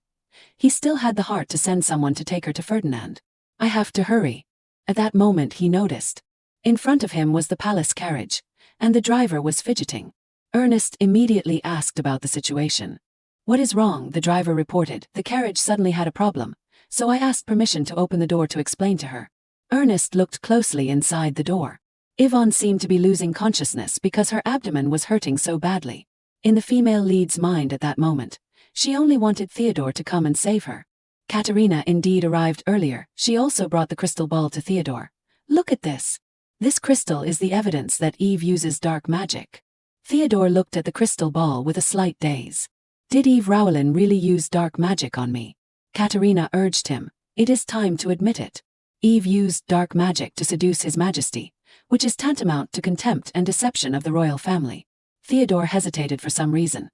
he still had the heart to send someone to take her to Ferdinand. I have to hurry. At that moment he noticed. In front of him was the palace carriage, and the driver was fidgeting. Ernest immediately asked about the situation. What is wrong? The driver reported. The carriage suddenly had a problem, so I asked permission to open the door to explain to her. Ernest looked closely inside the door. Yvonne seemed to be losing consciousness because her abdomen was hurting so badly. In the female lead's mind at that moment, she only wanted Theodore to come and save her. Katerina indeed arrived earlier. She also brought the crystal ball to Theodore. Look at this. This crystal is the evidence that Eve uses dark magic. Theodore looked at the crystal ball with a slight daze. Did Eve Rowland really use dark magic on me? Katerina urged him. It is time to admit it. Eve used dark magic to seduce His Majesty, which is tantamount to contempt and deception of the royal family. Theodore hesitated for some reason.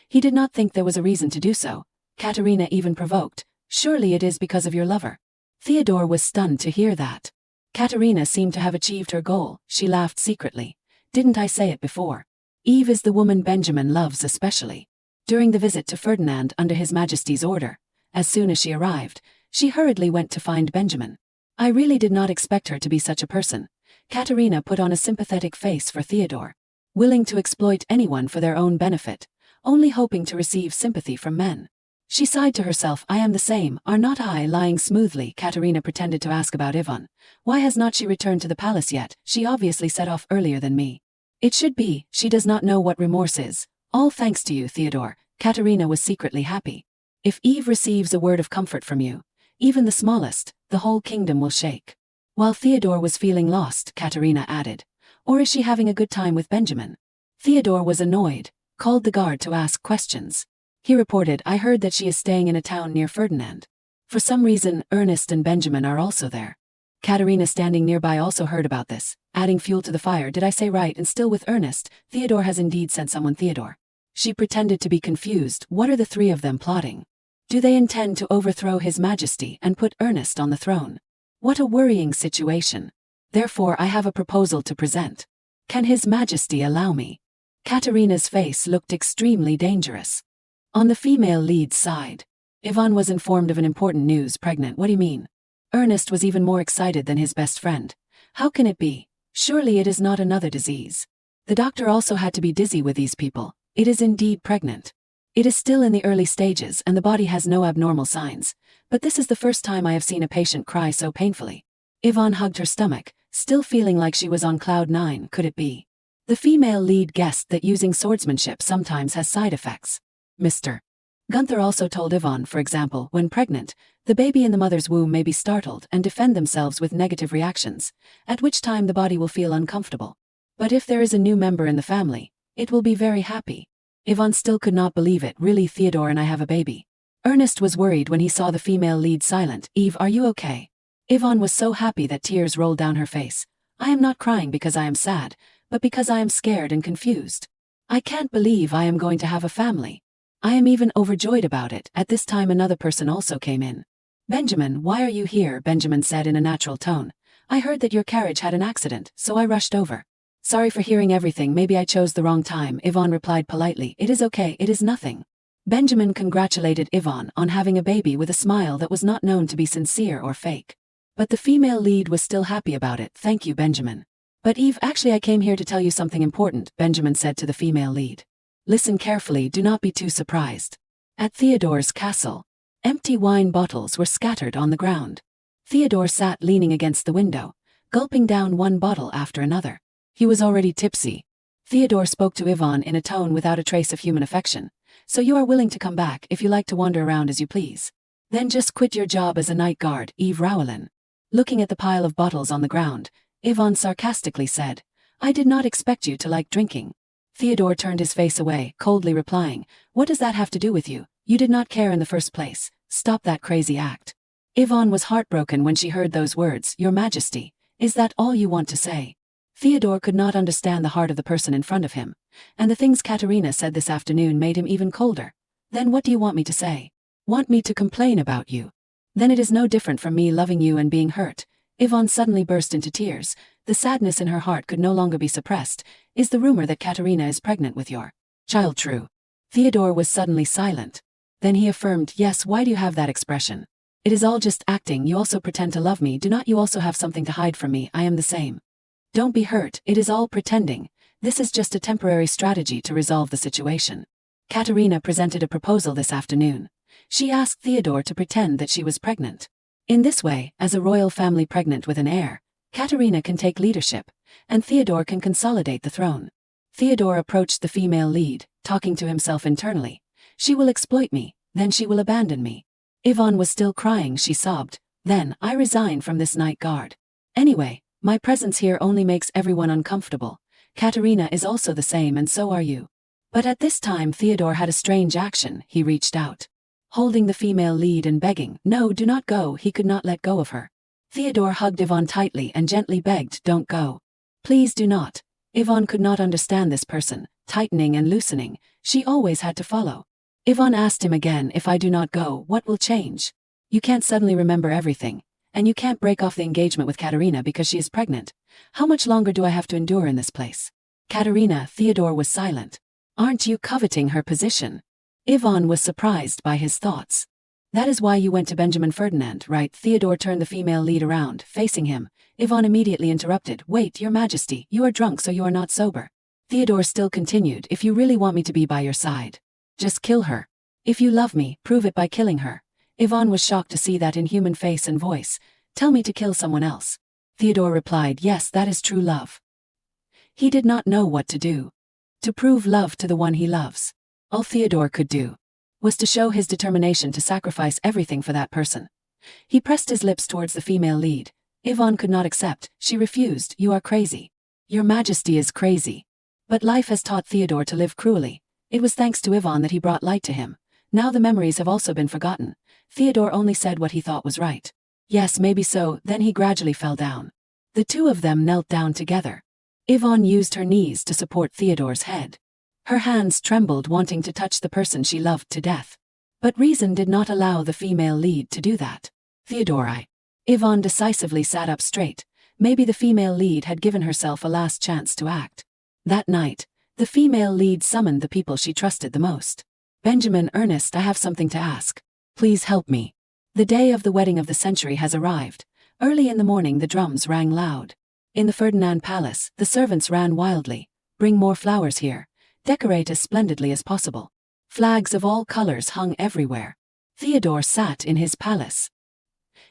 He did not think there was a reason to do so. Katerina even provoked. Surely it is because of your lover. Theodore was stunned to hear that. Katerina seemed to have achieved her goal. She laughed secretly. Didn't I say it before? Eve is the woman Benjamin loves especially. During the visit to Ferdinand under His Majesty's order, as soon as she arrived, she hurriedly went to find Benjamin. I really did not expect her to be such a person. Katerina put on a sympathetic face for Theodore, willing to exploit anyone for their own benefit, only hoping to receive sympathy from men. She sighed to herself, I am the same, are not I lying smoothly? Katerina pretended to ask about Yvonne. Why has not she returned to the palace yet? She obviously set off earlier than me. It should be, she does not know what remorse is. All thanks to you, Theodore. Katerina was secretly happy. If Eve receives a word of comfort from you, even the smallest, the whole kingdom will shake. While Theodore was feeling lost, Katerina added, or is she having a good time with Benjamin? Theodore was annoyed, called the guard to ask questions. He reported, I heard that she is staying in a town near Ferdinand. For some reason, Ernest and Benjamin are also there. Katerina standing nearby also heard about this, adding fuel to the fire. Did I say right? And still with Ernest, Theodore has indeed sent someone. Theodore. She pretended to be confused. What are the three of them plotting? Do they intend to overthrow His Majesty and put Ernest on the throne? What a worrying situation. Therefore I have a proposal to present. Can His Majesty allow me? Katerina's face looked extremely dangerous. On the female lead's side, Yvonne was informed of an important news. Pregnant? What do you mean? Ernest was even more excited than his best friend. How can it be? Surely it is not another disease. The doctor also had to be dizzy with these people. It is indeed pregnant. It is still in the early stages and the body has no abnormal signs, but this is the first time I have seen a patient cry so painfully. Yvonne hugged her stomach, still feeling like she was on cloud 9. Could it be? The female lead guessed that using swordsmanship sometimes has side effects. Mr. Gunther also told Yvonne, for example, when pregnant, the baby in the mother's womb may be startled and defend themselves with negative reactions, at which time the body will feel uncomfortable. But if there is a new member in the family, it will be very happy. Yvonne still could not believe it. Really, Theodore and I have a baby. Ernest was worried when he saw the female lead silent. Eve, are you okay? Yvonne was so happy that tears rolled down her face. I am not crying because I am sad, but because I am scared and confused. I can't believe I am going to have a family. I am even overjoyed about it. At this time another person also came in. Benjamin, why are you here? Benjamin said in a natural tone. I heard that your carriage had an accident, so I rushed over. Sorry for hearing everything, maybe I chose the wrong time. Yvonne replied politely. It is okay, it is nothing. Benjamin congratulated Yvonne on having a baby with a smile that was not known to be sincere or fake. But the female lead was still happy about it. Thank you, Benjamin. But Eve, actually I came here to tell you something important, Benjamin said to the female lead. Listen carefully, do not be too surprised. At Theodore's castle, empty wine bottles were scattered on the ground. Theodore sat leaning against the window, gulping down one bottle after another. He was already tipsy. Theodore spoke to Ivan in a tone without a trace of human affection. So you are willing to come back if you like to wander around as you please. Then just quit your job as a night guard, Eve Rowlin. Looking at the pile of bottles on the ground, Ivan sarcastically said, I did not expect you to like drinking. Theodore turned his face away, coldly replying, What does that have to do with you? You did not care in the first place. Stop that crazy act. Ivan was heartbroken when she heard those words, Your Majesty, is that all you want to say? Theodore could not understand the heart of the person in front of him, and the things Katerina said this afternoon made him even colder. Then what do you want me to say? Want me to complain about you? Then it is no different from me loving you and being hurt. Ivan suddenly burst into tears. The sadness in her heart could no longer be suppressed. Is the rumor that Katerina is pregnant with your child true? Theodore was suddenly silent. Then he affirmed, Yes, why do you have that expression? It is all just acting. You also pretend to love me. Do not you also have something to hide from me? I am the same. Don't be hurt. It is all pretending. This is just a temporary strategy to resolve the situation. Katerina presented a proposal this afternoon. She asked Theodore to pretend that she was pregnant. In this way, as a royal family pregnant with an heir, Katerina can take leadership, and Theodore can consolidate the throne. Theodore approached the female lead, talking to himself internally. She will exploit me, then she will abandon me. Ivan was still crying, she sobbed. Then, I resign from this night guard. Anyway, my presence here only makes everyone uncomfortable. Katerina is also the same and so are you. But at this time Theodore had a strange action. He reached out, holding the female lead and begging, No, do not go. He could not let go of her. Theodore hugged Ivan tightly and gently begged, Don't go. Please do not. Ivan could not understand this person, tightening and loosening. She always had to follow. Ivan asked him again, If I do not go, what will change? You can't suddenly remember everything. And you can't break off the engagement with Katerina because she is pregnant. How much longer do I have to endure in this place? Katerina, Theodore was silent. Aren't you coveting her position? Ivan was surprised by his thoughts. That is why you went to Benjamin Ferdinand, right? Theodore turned the female lead around, facing him. Ivan immediately interrupted, Wait, Your Majesty, you are drunk so you are not sober. Theodore still continued, If you really want me to be by your side, just kill her. If you love me, prove it by killing her. Ivan was shocked to see that inhuman face and voice. Tell me to kill someone else. Theodore replied, Yes, that is true love. He did not know what to do. To prove love to the one he loves. All Theodore could do was to show his determination to sacrifice everything for that person. He pressed his lips towards the female lead. Ivan could not accept. She refused. You are crazy. Your Majesty is crazy. But life has taught Theodore to live cruelly. It was thanks to Ivan that he brought light to him. Now the memories have also been forgotten. Theodore only said what he thought was right. Yes, maybe so. Then he gradually fell down. The two of them knelt down together. Ivan used her knees to support Theodore's head. Her hands trembled, wanting to touch the person she loved to death. But reason did not allow the female lead to do that. Theodore, Ivan decisively sat up straight. Maybe the female lead had given herself a last chance to act. That night, the female lead summoned the people she trusted the most. Benjamin, Ernest, I have something to ask. Please help me. The day of the wedding of the century has arrived. Early in the morning the drums rang loud. In the Ferdinand Palace, the servants ran wildly. Bring more flowers here. Decorate as splendidly as possible. Flags of all colors hung everywhere. Theodore sat in his palace.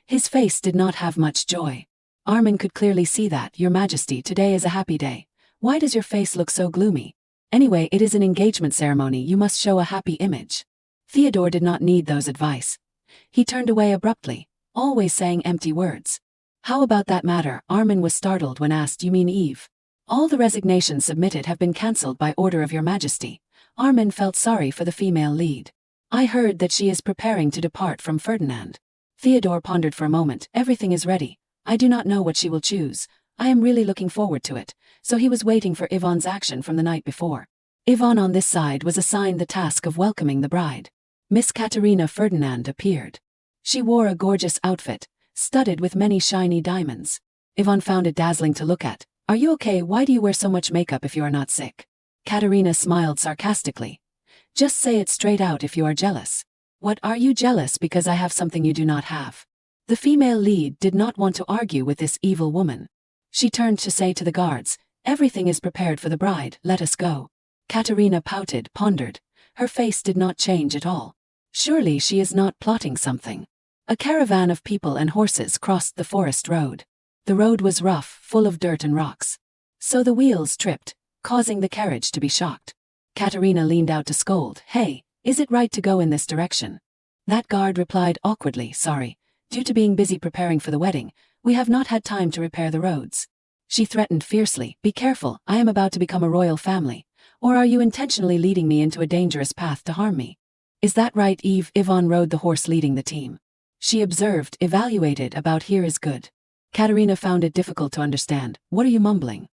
His face did not have much joy. Armin could clearly see that. Your Majesty, today is a happy day. Why does your face look so gloomy? Anyway, it is an engagement ceremony. You must show a happy image. Theodore did not need those advice. He turned away abruptly, always saying empty words. How about that matter? Armin was startled when asked. You mean Eve? All the resignations submitted have been cancelled by order of Your Majesty. Armin felt sorry for the female lead. I heard that she is preparing to depart from Ferdinand. Theodore pondered for a moment. Everything is ready. I do not know what she will choose. I am really looking forward to it. So he was waiting for Ivan's action from the night before. Ivan on this side was assigned the task of welcoming the bride. Miss Katerina Ferdinand appeared. She wore a gorgeous outfit, studded with many shiny diamonds. Ivan found it dazzling to look at. Are you okay? Why do you wear so much makeup if you are not sick? Katerina smiled sarcastically. Just say it straight out if you are jealous. What, are you jealous because I have something you do not have? The female lead did not want to argue with this evil woman. She turned to say to the guards, Everything is prepared for the bride, let us go. Katerina pouted, pondered. Her face did not change at all. Surely she is not plotting something. A caravan of people and horses crossed the forest road. The road was rough, full of dirt and rocks. So the wheels tripped, causing the carriage to be shocked. Katerina leaned out to scold, "Hey, is it right to go in this direction?" That guard replied awkwardly, "Sorry, due to being busy preparing for the wedding, we have not had time to repair the roads." She threatened fiercely, "Be careful, I am about to become a royal family. Or are you intentionally leading me into a dangerous path to harm me?" "Is that right, Eve?" Yvonne rode the horse leading the team. She observed, evaluated, "About here is good." Katerina found it difficult to understand. "What are you mumbling?"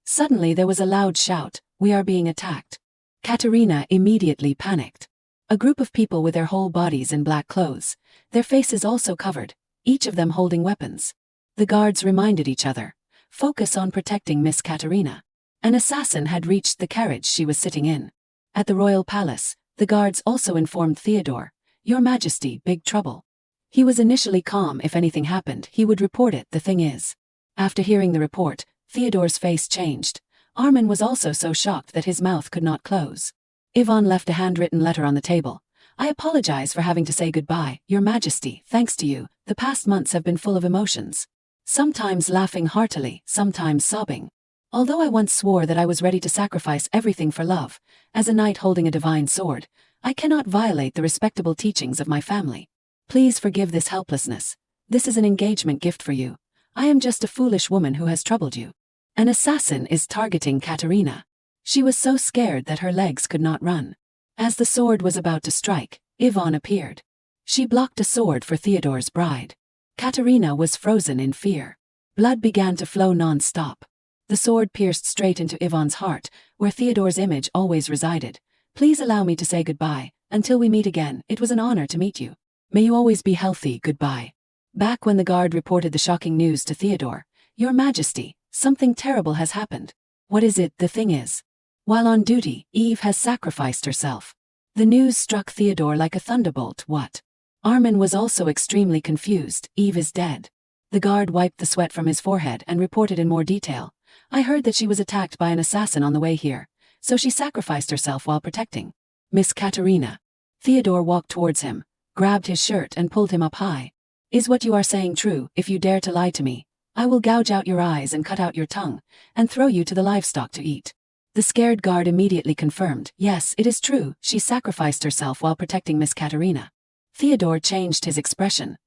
Suddenly there was a loud shout, "We are being attacked." Katerina immediately panicked. A group of people with their whole bodies in black clothes, their faces also covered, each of them holding weapons. The guards reminded each other, "Focus on protecting Miss Katerina." An assassin had reached the carriage she was sitting in. At the royal palace, the guards also informed Theodore, "Your Majesty, big trouble." He was initially calm. If anything happened, he would report it. The thing is, after hearing the report, Theodore's face changed. Armin was also so shocked that his mouth could not close. Yvonne left a handwritten letter on the table. "I apologize for having to say goodbye, Your Majesty. Thanks to you, the past months have been full of emotions. Sometimes laughing heartily, sometimes sobbing. Although I once swore that I was ready to sacrifice everything for love, as a knight holding a divine sword, I cannot violate the respectable teachings of my family. Please forgive this helplessness. This is an engagement gift for you. I am just a foolish woman who has troubled you." An assassin is targeting Katerina. She was so scared that her legs could not run. As the sword was about to strike, Yvonne appeared. She blocked a sword for Theodore's bride. Katerina was frozen in fear. Blood began to flow non-stop. The sword pierced straight into Yvonne's heart, where Theodore's image always resided. "Please allow me to say goodbye. Until we meet again, it was an honor to meet you. May you always be healthy. Goodbye." Back when the guard reported the shocking news to Theodore, "Your Majesty, something terrible has happened." "What is it?" "The thing is, while on duty, Eve has sacrificed herself." The news struck Theodore like a thunderbolt. "What?" Armin was also extremely confused. "Eve is dead." The guard wiped the sweat from his forehead and reported in more detail. "I heard that she was attacked by an assassin on the way here, so she sacrificed herself while protecting Miss Katerina." Theodore walked towards him, grabbed his shirt and pulled him up high. "Is what you are saying true? If you dare to lie to me, I will gouge out your eyes and cut out your tongue, and throw you to the livestock to eat." The scared guard immediately confirmed, "Yes, it is true, she sacrificed herself while protecting Miss Katerina." Theodore changed his expression.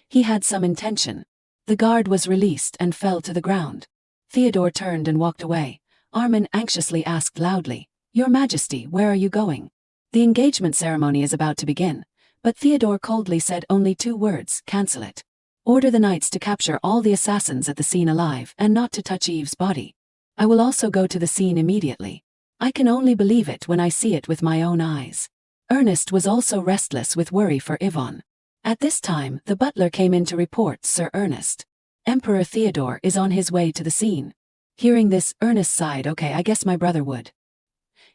He had some intention. The guard was released and fell to the ground. Theodore turned and walked away. Armin anxiously asked loudly, "Your Majesty, where are you going?" The engagement ceremony is about to begin, but Theodore coldly said only 2 words, "Cancel it. Order the knights to capture all the assassins at the scene alive and not to touch Eve's body. I will also go to the scene immediately. I can only believe it when I see it with my own eyes." Ernest was also restless with worry for Yvonne. At this time, the butler came in to report, "Sir Ernest, Emperor Theodore is on his way to the scene." Hearing this, Ernest sighed, "Okay, I guess my brother would."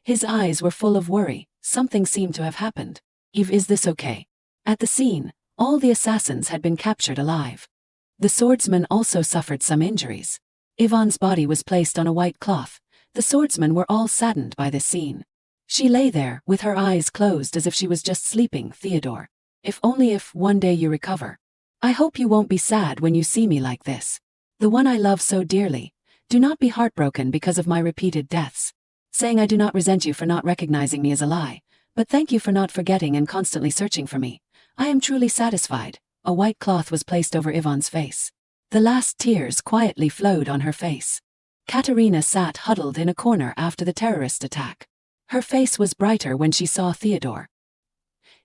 His eyes were full of worry. Something seemed to have happened. "Eve, is this okay?" At the scene, all the assassins had been captured alive. The swordsman also suffered some injuries. Yvonne's body was placed on a white cloth. The swordsmen were all saddened by this scene. She lay there, with her eyes closed as if she was just sleeping. "Theodore, if one day you recover, I hope you won't be sad when you see me like this. The one I love so dearly. Do not be heartbroken because of my repeated deaths. Saying I do not resent you for not recognizing me as a lie, but thank you for not forgetting and constantly searching for me. I am truly satisfied." A white cloth was placed over Yvonne's face. The last tears quietly flowed on her face. Katerina sat huddled in a corner after the terrorist attack. Her face was brighter when she saw Theodore.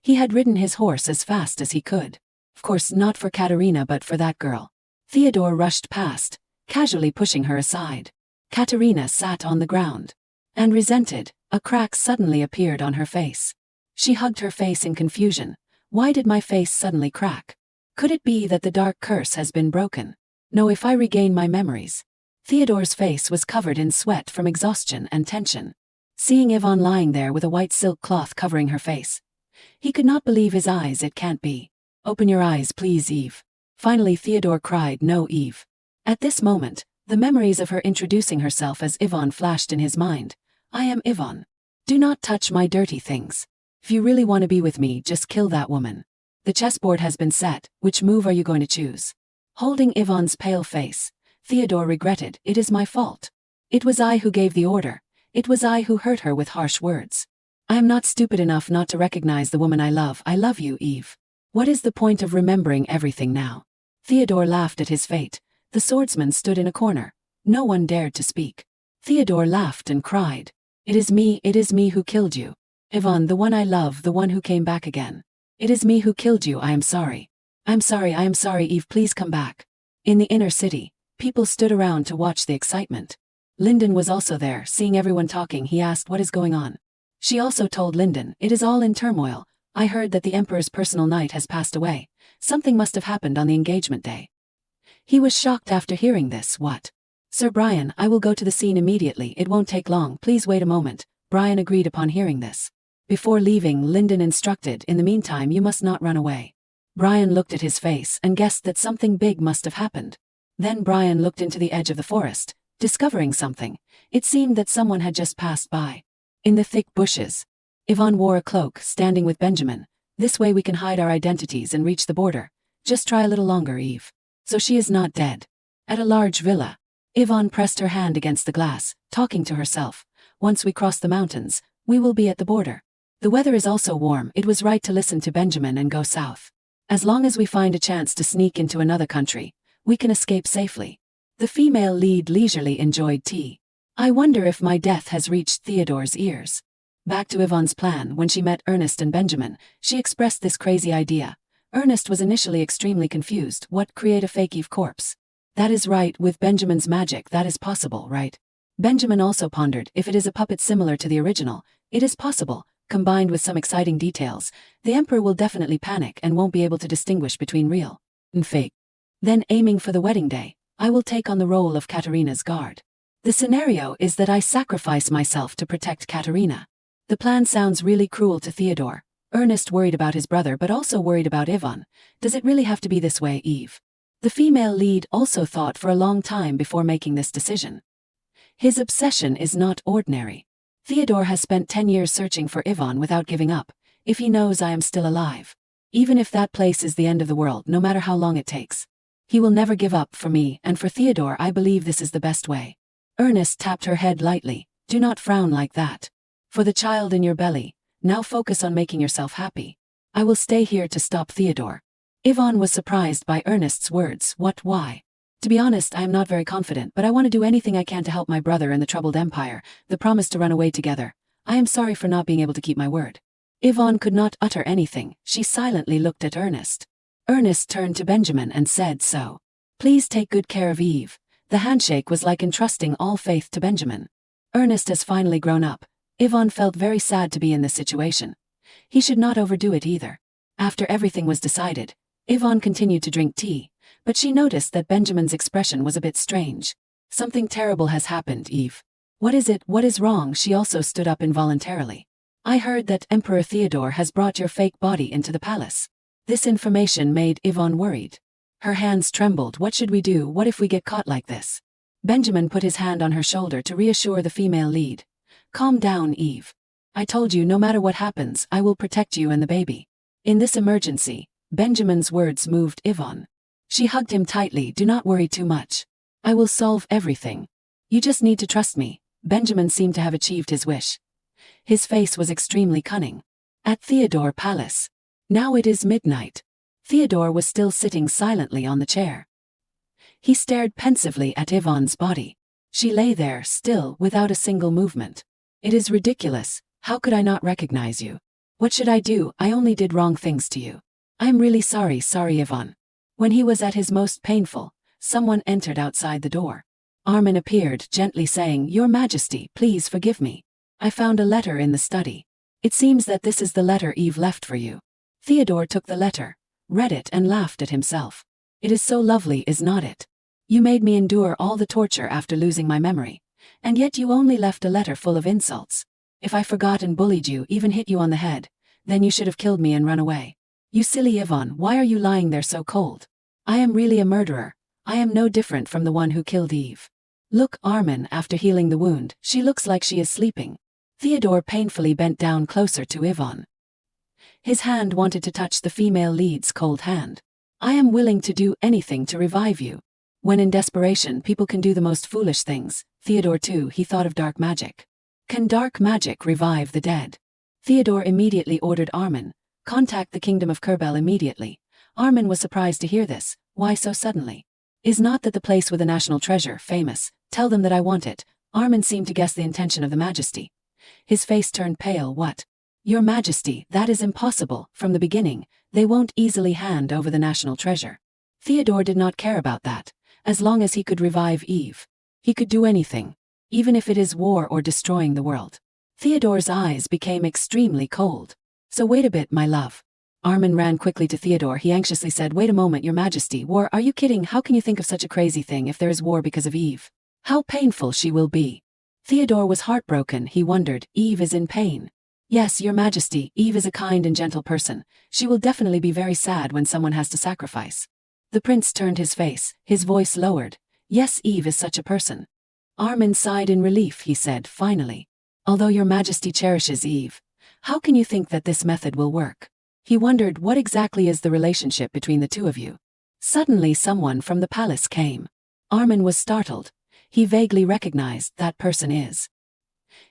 He had ridden his horse as fast as he could. Of course, not for Katerina but for that girl. Theodore rushed past, casually pushing her aside. Katerina sat on the ground. And resented, a crack suddenly appeared on her face. She hugged her face in confusion. "Why did my face suddenly crack? Could it be that the dark curse has been broken? No, if I regain my memories." Theodore's face was covered in sweat from exhaustion and tension. Seeing Yvonne lying there with a white silk cloth covering her face, he could not believe his eyes. "It can't be. Open your eyes, please, Eve." Finally Theodore cried, "No, Eve." At this moment, the memories of her introducing herself as Yvonne flashed in his mind. "I am Yvonne. Do not touch my dirty things. If you really want to be with me, just kill that woman. The chessboard has been set. Which move are you going to choose?" Holding Yvonne's pale face, Theodore regretted, "It is my fault. It was I who gave the order. It was I who hurt her with harsh words. I am not stupid enough not to recognize the woman I love. I love you, Eve. What is the point of remembering everything now? Theodore laughed at his fate. The swordsman stood in a corner. No one dared to speak. Theodore laughed and cried. It is me who killed you. Yvonne, the one I love, the one who came back again. It is me who killed you. I am sorry. I am sorry, Eve, please come back. In the inner city, people stood around to watch the excitement. Lyndon was also there. Seeing everyone talking, he asked what is going on. She also told Lyndon, it is all in turmoil. I heard that the Emperor's personal knight has passed away. Something must have happened on the engagement day. He was shocked after hearing this. What? Sir Brian, I will go to the scene immediately. It won't take long. Please wait a moment. Brian agreed upon hearing this. Before leaving, Lyndon instructed, in the meantime you must not run away. Brian looked at his face and guessed that something big must have happened. Then Brian looked into the edge of the forest, discovering something. It seemed that someone had just passed by. In the thick bushes, Yvonne wore a cloak, standing with Benjamin. This way we can hide our identities and reach the border. Just try a little longer, Eve. So she is not dead. At a large villa, Yvonne pressed her hand against the glass, talking to herself. Once we cross the mountains, we will be at the border. The weather is also warm. It was right to listen to Benjamin and go south. As long as we find a chance to sneak into another country, we can escape safely. The female lead leisurely enjoyed tea. I wonder if my death has reached Theodore's ears. Back to Yvonne's plan. When she met Ernest and Benjamin, she expressed this crazy idea. Ernest was initially extremely confused. What, create a fake Eve corpse? That is right, with Benjamin's magic that is possible, right? Benjamin also pondered, if it is a puppet similar to the original, it is possible. Combined with some exciting details, the Emperor will definitely panic and won't be able to distinguish between real and fake. Then, aiming for the wedding day, I will take on the role of Katerina's guard. The scenario is that I sacrifice myself to protect Katerina. The plan sounds really cruel to Theodore. Ernest worried about his brother but also worried about Yvonne. Does it really have to be this way, Eve? The female lead also thought for a long time before making this decision. His obsession is not ordinary. Theodore has spent 10 years searching for Yvonne without giving up. If he knows I am still alive, even if that place is the end of the world, no matter how long it takes, he will never give up for me and for Theodore. I believe this is the best way. Ernest tapped her head lightly. Do not frown like that. For the child in your belly, now focus on making yourself happy. I will stay here to stop Theodore. Yvonne was surprised by Ernest's words. What, why? To be honest, I am not very confident, but I want to do anything I can to help my brother and the troubled empire. The promise to run away together. I am sorry for not being able to keep my word. Yvonne could not utter anything. She silently looked at Ernest. Ernest turned to Benjamin and said, so. Please take good care of Eve. The handshake was like entrusting all faith to Benjamin. Ernest has finally grown up. Yvonne felt very sad to be in this situation. He should not overdo it either. After everything was decided, Yvonne continued to drink tea, but she noticed that Benjamin's expression was a bit strange. Something terrible has happened, Eve. What is it? What is wrong? She also stood up involuntarily. I heard that Emperor Theodore has brought your fake body into the palace. This information made Yvonne worried. Her hands trembled. What should we do? What if we get caught like this? Benjamin put his hand on her shoulder to reassure the female lead. Calm down, Eve. I told you no matter what happens, I will protect you and the baby. In this emergency, Benjamin's words moved Yvonne. She hugged him tightly. Do not worry too much. I will solve everything. You just need to trust me. Benjamin seemed to have achieved his wish. His face was extremely cunning. At Theodore Palace. Now it is midnight. Theodore was still sitting silently on the chair. He stared pensively at Yvonne's body. She lay there, still, without a single movement. It is ridiculous. How could I not recognize you? What should I do? I only did wrong things to you. I am really sorry, Yvonne. When he was at his most painful, someone entered outside the door. Armin appeared, gently saying, Your Majesty, please forgive me. I found a letter in the study. It seems that this is the letter Eve left for you. Theodore took the letter, read it and laughed at himself. It is so lovely, is not it? You made me endure all the torture after losing my memory, and yet you only left a letter full of insults. If I forgot and bullied you, even hit you on the head, then you should have killed me and run away. You silly Yvonne, why are you lying there so cold? I am really a murderer. I am no different from the one who killed Eve. Look, Armin, after healing the wound, she looks like she is sleeping. Theodore painfully bent down closer to Yvonne. His hand wanted to touch the female lead's cold hand. I am willing to do anything to revive you. When in desperation people can do the most foolish things. Theodore too, he thought of dark magic. Can dark magic revive the dead? Theodore immediately ordered Armin, contact the kingdom of Kerbel immediately. Armin was surprised to hear this. Why so suddenly? Is not that the place with a national treasure famous? Tell them that I want it. Armin seemed to guess the intention of the Majesty. His face turned pale. What? Your Majesty, that is impossible. From the beginning, they won't easily hand over the national treasure. Theodore did not care about that. As long as he could revive Eve, he could do anything, even if it is war or destroying the world. Theodore's eyes became extremely cold. So wait a bit, my love. Armin ran quickly to Theodore. He anxiously said, wait a moment, Your Majesty. War? Are you kidding? How can you think of such a crazy thing if there is war because of Eve? How painful she will be. Theodore was heartbroken. He wondered, Eve is in pain. Yes, Your Majesty, Eve is a kind and gentle person. She will definitely be very sad when someone has to sacrifice. The prince turned his face, his voice lowered. Yes, Eve is such a person. Armin sighed in relief. He said, finally. Although Your Majesty cherishes Eve, how can you think that this method will work? He wondered, what exactly is the relationship between the two of you? Suddenly someone from the palace came. Armin was startled. He vaguely recognized that person is.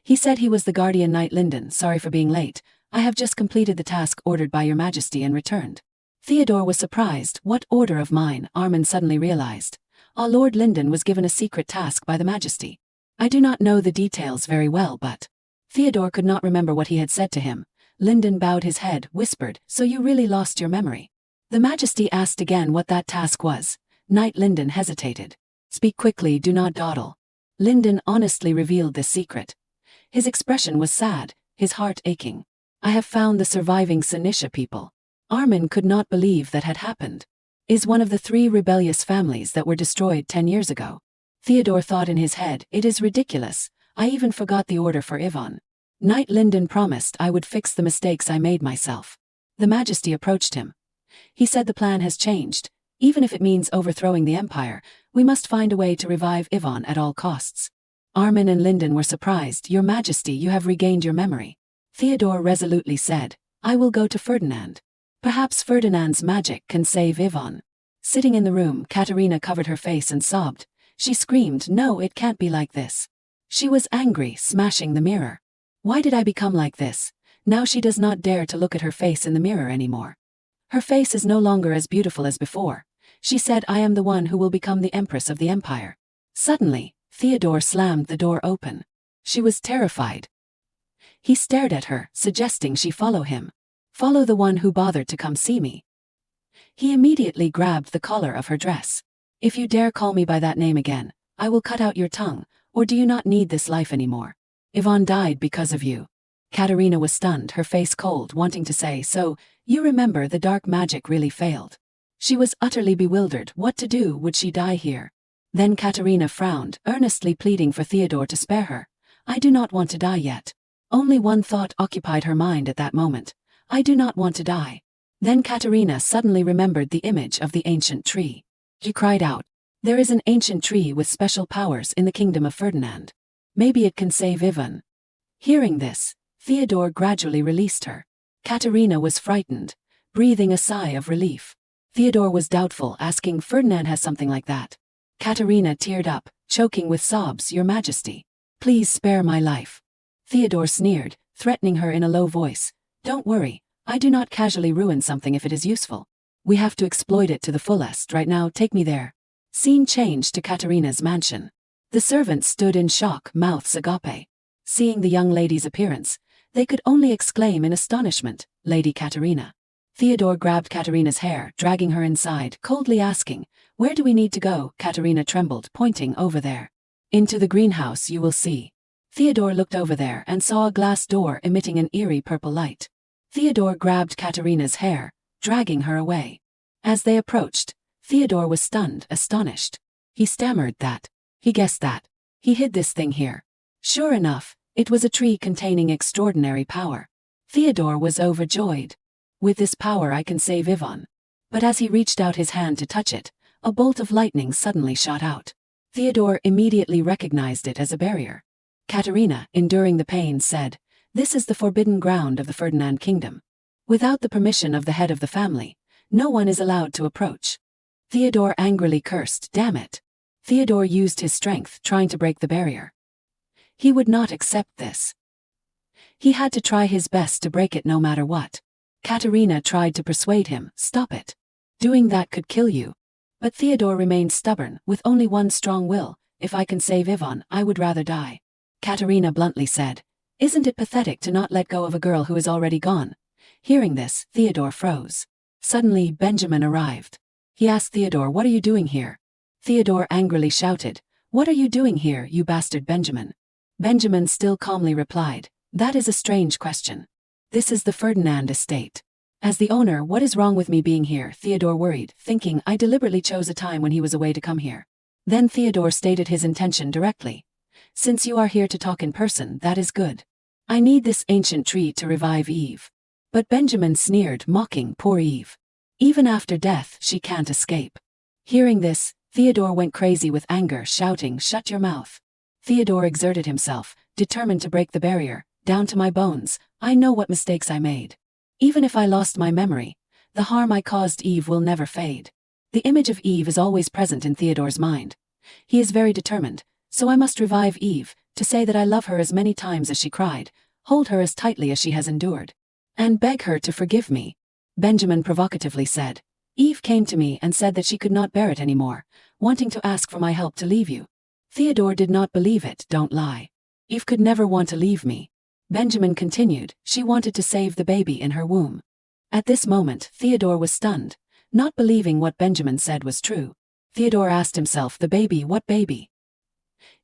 He said he was the guardian knight Linden. Sorry for being late. I have just completed the task ordered by Your Majesty and returned. Theodore was surprised. What order of mine? Armin suddenly realized. Lord Linden was given a secret task by the Majesty. I do not know the details very well, but... Theodore could not remember what he had said to him. Linden bowed his head, whispered, so you really lost your memory? The Majesty asked again what that task was. Knight Linden hesitated. Speak quickly, do not dawdle. Linden honestly revealed this secret. His expression was sad, his heart aching. I have found the surviving Senisha people. Armin could not believe that had happened. Is one of the 3 rebellious families that were destroyed 10 years ago. Theodore thought in his head, it is ridiculous. I even forgot the order for Yvonne. Knight Linden promised I would fix the mistakes I made myself. The Majesty approached him. He said the plan has changed. Even if it means overthrowing the Empire, we must find a way to revive Yvonne at all costs. Armin and Linden were surprised. Your Majesty, you have regained your memory. Theodore resolutely said, I will go to Ferdinand. Perhaps Ferdinand's magic can save Yvonne. Sitting in the room, Katerina covered her face and sobbed. She screamed, no, it can't be like this. She was angry, smashing the mirror. Why did I become like this? Now she does not dare to look at her face in the mirror anymore. Her face is no longer as beautiful as before. She said, I am the one who will become the Empress of the Empire. Suddenly, Theodore slammed the door open. She was terrified. He stared at her, suggesting she follow him. Follow the one who bothered to come see me. He immediately grabbed the collar of her dress. If you dare call me by that name again, I will cut out your tongue, or do you not need this life anymore? Yvonne died because of you. Katerina was stunned, her face cold, wanting to say, so, you remember the dark magic really failed. She was utterly bewildered. What to do? Would she die here? Then Katerina frowned, earnestly pleading for Theodore to spare her. I do not want to die yet. Only one thought occupied her mind at that moment. I do not want to die. Then Katerina suddenly remembered the image of the ancient tree. She cried out, there is an ancient tree with special powers in the kingdom of Ferdinand. Maybe it can save Yvonne. Hearing this, Theodore gradually released her. Katerina was frightened, breathing a sigh of relief. Theodore was doubtful, asking, Ferdinand has something like that. Katerina teared up, choking with sobs, Your Majesty, please spare my life. Theodore sneered, threatening her in a low voice. Don't worry, I do not casually ruin something if it is useful. We have to exploit it to the fullest right now, take me there. Scene changed to Katerina's mansion. The servants stood in shock, mouths agape. Seeing the young lady's appearance, they could only exclaim in astonishment, Lady Katerina. Theodore grabbed Katerina's hair, dragging her inside, coldly asking, where do we need to go? Katerina trembled, pointing over there. Into the greenhouse, you will see. Theodore looked over there and saw a glass door emitting an eerie purple light. Theodore grabbed Katerina's hair, dragging her away. As they approached, Theodore was stunned, astonished. He stammered that. He guessed that. He hid this thing here. Sure enough, it was a tree containing extraordinary power. Theodore was overjoyed. With this power I can save Yvonne. But as he reached out his hand to touch it, a bolt of lightning suddenly shot out. Theodore immediately recognized it as a barrier. Katerina, enduring the pain, said, this is the forbidden ground of the Ferdinand kingdom. Without the permission of the head of the family, no one is allowed to approach. Theodore angrily cursed, damn it. Theodore used his strength, trying to break the barrier. He would not accept this. He had to try his best to break it no matter what. Katerina tried to persuade him, stop it. Doing that could kill you. But Theodore remained stubborn, with only one strong will. If I can save Yvonne, I would rather die. Katerina bluntly said, isn't it pathetic to not let go of a girl who is already gone? Hearing this, Theodore froze. Suddenly, Benjamin arrived. He asked Theodore, what are you doing here? Theodore angrily shouted, what are you doing here, you bastard Benjamin? Benjamin still calmly replied, that is a strange question. This is the Ferdinand estate. As the owner, what is wrong with me being here? Theodore worried, thinking I deliberately chose a time when he was away to come here. Then Theodore stated his intention directly. Since you are here to talk in person, that is good. I need this ancient tree to revive Eve. But Benjamin sneered, mocking poor Eve. Even after death, she can't escape. Hearing this, Theodore went crazy with anger, shouting, shut your mouth. Theodore exerted himself, determined to break the barrier. Down to my bones, I know what mistakes I made. Even if I lost my memory, the harm I caused Eve will never fade. The image of Eve is always present in Theodore's mind. He is very determined, so I must revive Eve, to say that I love her as many times as she cried, hold her as tightly as she has endured, and beg her to forgive me. Benjamin provocatively said, Eve came to me and said that she could not bear it anymore, wanting to ask for my help to leave you. Theodore did not believe it, don't lie. Eve could never want to leave me. Benjamin continued, she wanted to save the baby in her womb. At this moment, Theodore was stunned, not believing what Benjamin said was true. Theodore asked himself, the baby, what baby?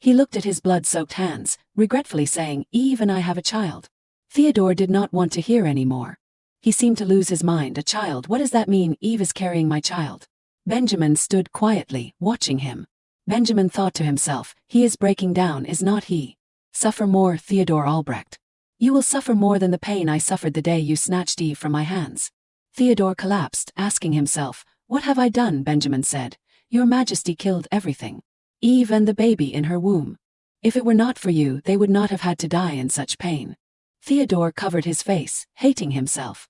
He looked at his blood-soaked hands, regretfully saying, Eve and I have a child. Theodore did not want to hear any more. He seemed to lose his mind. A child, what does that mean? Eve is carrying my child. Benjamin stood quietly, watching him. Benjamin thought to himself, he is breaking down, is not he? Suffer more, Theodore Albrecht. You will suffer more than the pain I suffered the day you snatched Eve from my hands. Theodore collapsed, asking himself, what have I done? Benjamin said, Your Majesty killed everything. Eve and the baby in her womb. If it were not for you, they would not have had to die in such pain. Theodore covered his face, hating himself.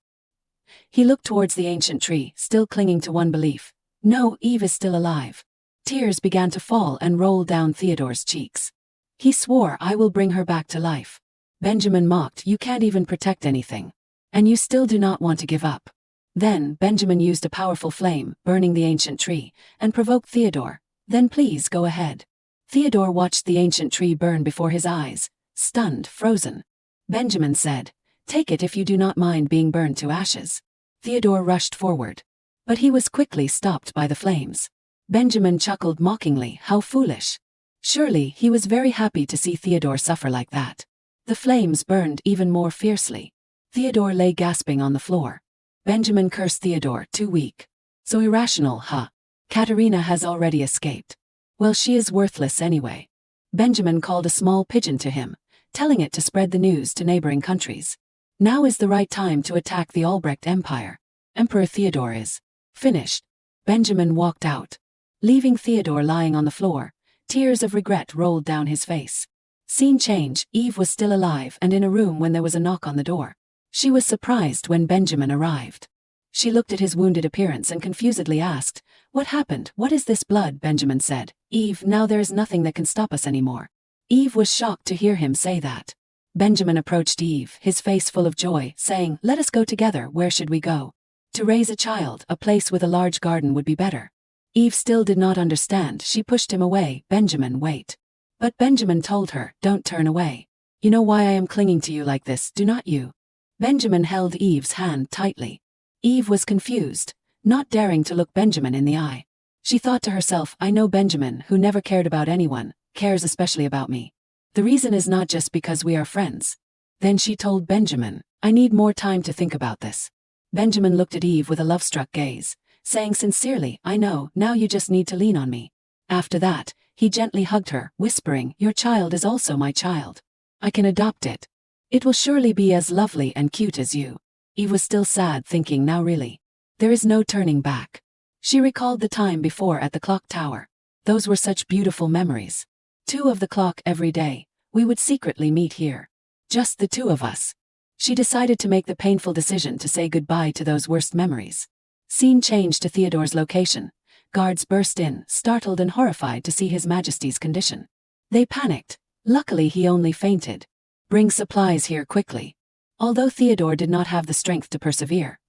He looked towards the ancient tree, still clinging to one belief. No, Eve is still alive. Tears began to fall and roll down Theodore's cheeks. He swore, I will bring her back to life. Benjamin mocked, you can't even protect anything. And you still do not want to give up. Then, Benjamin used a powerful flame, burning the ancient tree, and provoked Theodore. Then please go ahead. Theodore watched the ancient tree burn before his eyes, stunned, frozen. Benjamin said, take it if you do not mind being burned to ashes. Theodore rushed forward. But he was quickly stopped by the flames. Benjamin chuckled mockingly, how foolish. Surely, he was very happy to see Theodore suffer like that. The flames burned even more fiercely. Theodore lay gasping on the floor. Benjamin cursed Theodore, too weak. So irrational, huh? Katerina has already escaped. Well, she is worthless anyway. Benjamin called a small pigeon to him, telling it to spread the news to neighboring countries. Now is the right time to attack the Albrecht Empire. Emperor Theodore is finished. Benjamin walked out, leaving Theodore lying on the floor. Tears of regret rolled down his face. Scene change, Eve was still alive and in a room when there was a knock on the door. She was surprised when Benjamin arrived. She looked at his wounded appearance and confusedly asked, what happened? What is this blood? Benjamin said, Eve, now there is nothing that can stop us anymore. Eve was shocked to hear him say that. Benjamin approached Eve, his face full of joy, saying, let us go together. Where should we go? To raise a child, a place with a large garden would be better. Eve still did not understand. She pushed him away. Benjamin, wait. But Benjamin told her, don't turn away. You know why I am clinging to you like this, do not you? Benjamin held Eve's hand tightly. Eve was confused, not daring to look Benjamin in the eye. She thought to herself, I know Benjamin, who never cared about anyone, cares especially about me. The reason is not just because we are friends. Then she told Benjamin, I need more time to think about this. Benjamin looked at Eve with a love-struck gaze, saying sincerely, I know, now you just need to lean on me. After that, he gently hugged her, whispering, your child is also my child. I can adopt it. It will surely be as lovely and cute as you. Eve was still sad, thinking, now really. There is no turning back. She recalled the time before at the clock tower. Those were such beautiful memories. 2 of the clock every day. We would secretly meet here. Just the 2 of us. She decided to make the painful decision to say goodbye to those worst memories. Scene changed to Theodore's location. Guards burst in, startled and horrified to see His Majesty's condition. They panicked, Luckily he only fainted. Bring supplies here quickly. Although Theodore did not have the strength to persevere,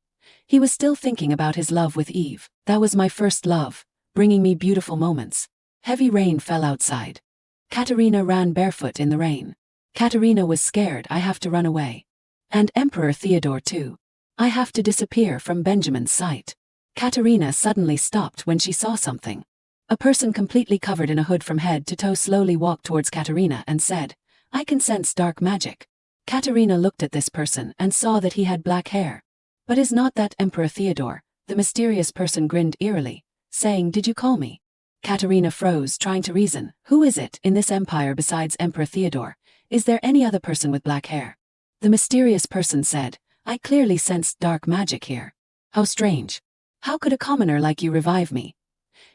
he was still thinking about his love with Eve. That was my first love, bringing me beautiful moments. Heavy rain fell outside. Katerina ran barefoot in the rain. Katerina was scared. I have to run away. And Emperor Theodore too. I have to disappear from Benjamin's sight. Katerina suddenly stopped when she saw something. A person completely covered in a hood from head to toe slowly walked towards Katerina and said, I can sense dark magic. Katerina looked at this person and saw that he had black hair. But is not that Emperor Theodore? The mysterious person grinned eerily, saying, Did you call me? Katerina froze, trying to reason. Who is it in this empire besides Emperor Theodore? Is there any other person with black hair? The mysterious person said, I clearly sensed dark magic here. How strange. How could a commoner like you revive me?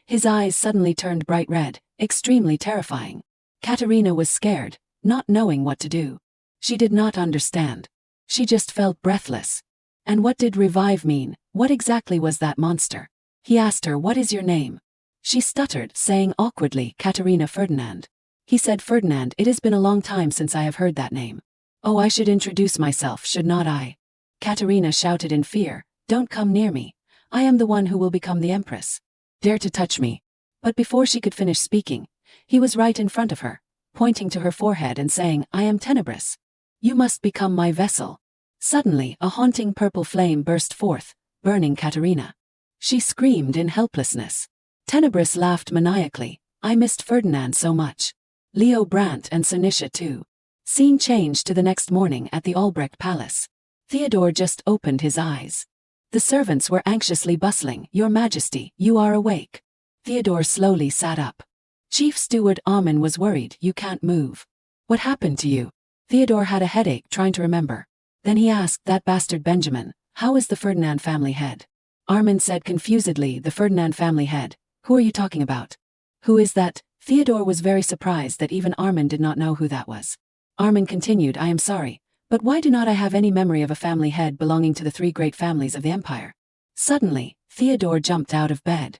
His eyes suddenly turned bright red, extremely terrifying. Katerina was scared, not knowing what to do. She did not understand. She just felt breathless. And what did revive mean? What exactly was that monster? He asked her, What is your name? She stuttered, saying awkwardly, Katerina Ferdinand. He said, Ferdinand, it has been a long time since I have heard that name. Oh, I should introduce myself, should not I? Katerina shouted in fear, Don't come near me. I am the one who will become the empress. Dare to touch me. But before she could finish speaking, he was right in front of her, pointing to her forehead and saying, I am Tenebris. You must become my vessel. Suddenly, a haunting purple flame burst forth, burning Katerina. She screamed in helplessness. Tenebris laughed maniacally. I missed Ferdinand so much. Leo Brandt and Senisha too. Scene changed to the next morning at the Albrecht Palace. Theodore just opened his eyes. The servants were anxiously bustling. Your Majesty, you are awake. Theodore slowly sat up. Chief Steward Amen was worried. You can't move. What happened to you? Theodore had a headache trying to remember. Then he asked that bastard Benjamin, how is the Ferdinand family head? Armin said confusedly, the Ferdinand family head. Who are you talking about? Who is that? Theodore was very surprised that even Armin did not know who that was. Armin continued, I am sorry, but why do not I have any memory of a family head belonging to the three great families of the empire? Suddenly, Theodore jumped out of bed.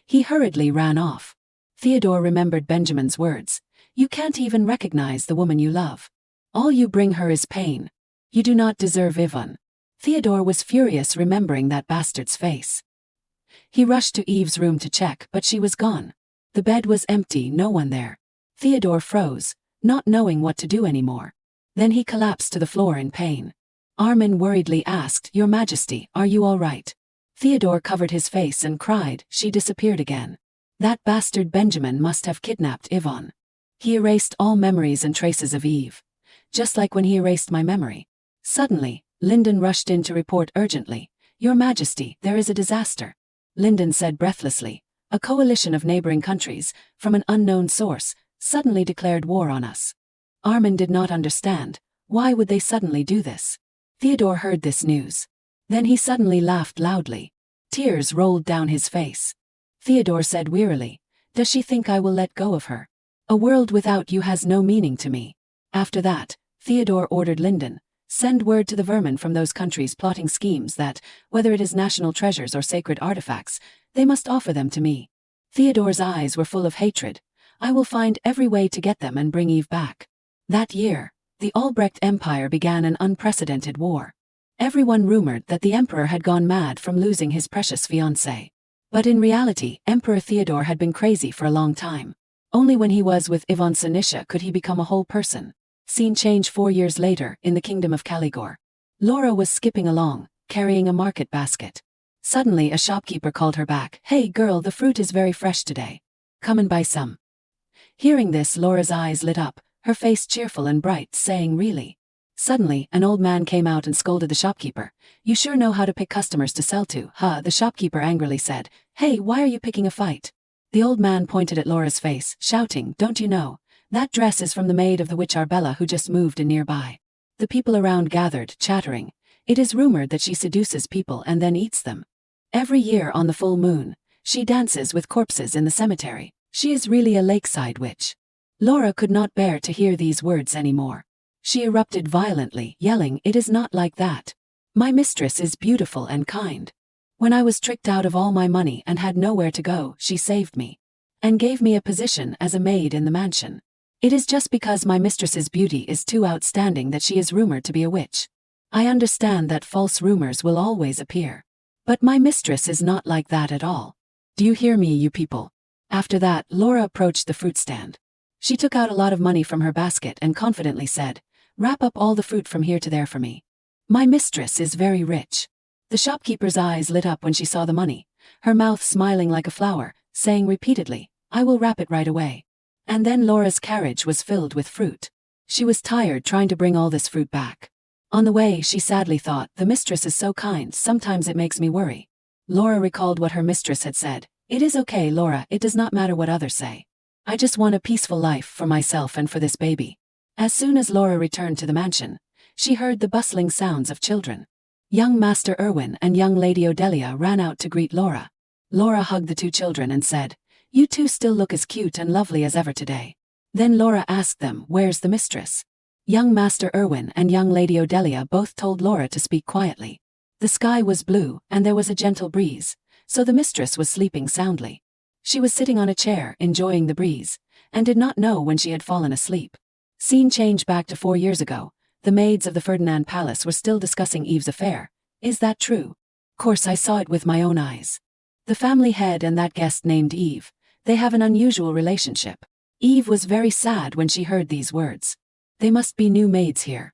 He hurriedly ran off. Theodore remembered Benjamin's words. You can't even recognize the woman you love. All you bring her is pain. You do not deserve Yvonne. Theodore was furious remembering that bastard's face. He rushed to Eve's room to check, but she was gone. The bed was empty, no one there. Theodore froze, not knowing what to do anymore. Then he collapsed to the floor in pain. Armin worriedly asked, Your Majesty, are you all right? Theodore covered his face and cried. She disappeared again. That bastard Benjamin must have kidnapped Yvonne. He erased all memories and traces of Eve. Just like when he erased my memory. Suddenly, Lyndon rushed in to report urgently, Your Majesty, there is a disaster. Lyndon said breathlessly, a coalition of neighboring countries, from an unknown source, suddenly declared war on us. Armin did not understand. Why would they suddenly do this? Theodore heard this news. Then he suddenly laughed loudly. Tears rolled down his face. Theodore said wearily, Does she think I will let go of her? A world without you has no meaning to me. After that, Theodore ordered Lyndon, Send word to the vermin from those countries plotting schemes that, whether it is national treasures or sacred artifacts, they must offer them to me. Theodore's eyes were full of hatred. I will find every way to get them and bring Eve back. That year, the Albrecht Empire began an unprecedented war. Everyone rumored that the emperor had gone mad from losing his precious fiancée. But in reality, Emperor Theodore had been crazy for a long time. Only when he was with Yvonne Senisha could he become a whole person. Scene change 4 years later, in the kingdom of Caligor. Laura was skipping along, carrying a market basket. Suddenly a shopkeeper called her back. Hey girl, the fruit is very fresh today. Come and buy some. Hearing this, Laura's eyes lit up, her face cheerful and bright, saying, Really? Suddenly, an old man came out and scolded the shopkeeper. You sure know how to pick customers to sell to, huh? The shopkeeper angrily said. Hey, why are you picking a fight? The old man pointed at Laura's face, shouting, Don't you know? That dress is from the maid of the witch Arbella who just moved in nearby. The people around gathered, chattering. It is rumored that she seduces people and then eats them. Every year on the full moon, she dances with corpses in the cemetery. She is really a lakeside witch. Laura could not bear to hear these words anymore. She erupted violently, yelling, It is not like that. My mistress is beautiful and kind. When I was tricked out of all my money and had nowhere to go, she saved me. And gave me a position as a maid in the mansion. It is just because my mistress's beauty is too outstanding that she is rumored to be a witch. I understand that false rumors will always appear. But my mistress is not like that at all. Do you hear me, you people? After that, Laura approached the fruit stand. She took out a lot of money from her basket and confidently said, "Wrap up all the fruit from here to there for me. My mistress is very rich." The shopkeeper's eyes lit up when she saw the money, her mouth smiling like a flower, saying repeatedly, "I will wrap it right away." And then Laura's carriage was filled with fruit. She was tired trying to bring all this fruit back. On the way, she sadly thought, "The mistress is so kind, sometimes it makes me worry." Laura recalled what her mistress had said. "It is okay, Laura, it does not matter what others say. I just want a peaceful life for myself and for this baby." As soon as Laura returned to the mansion, she heard the bustling sounds of children. Young Master Irwin and young Lady Odelia ran out to greet Laura. Laura hugged the two children and said, "You two still look as cute and lovely as ever today." Then Laura asked them, "Where's the mistress?" Young Master Irwin and young Lady Odelia both told Laura to speak quietly. The sky was blue and there was a gentle breeze, so the mistress was sleeping soundly. She was sitting on a chair, enjoying the breeze, and did not know when she had fallen asleep. Scene change back to 4 years ago. The maids of the Ferdinand Palace were still discussing Eve's affair. "Is that true?" "Course I saw it with my own eyes. The family head and that guest named Eve, they have an unusual relationship." Eve was very sad when she heard these words. They must be new maids here.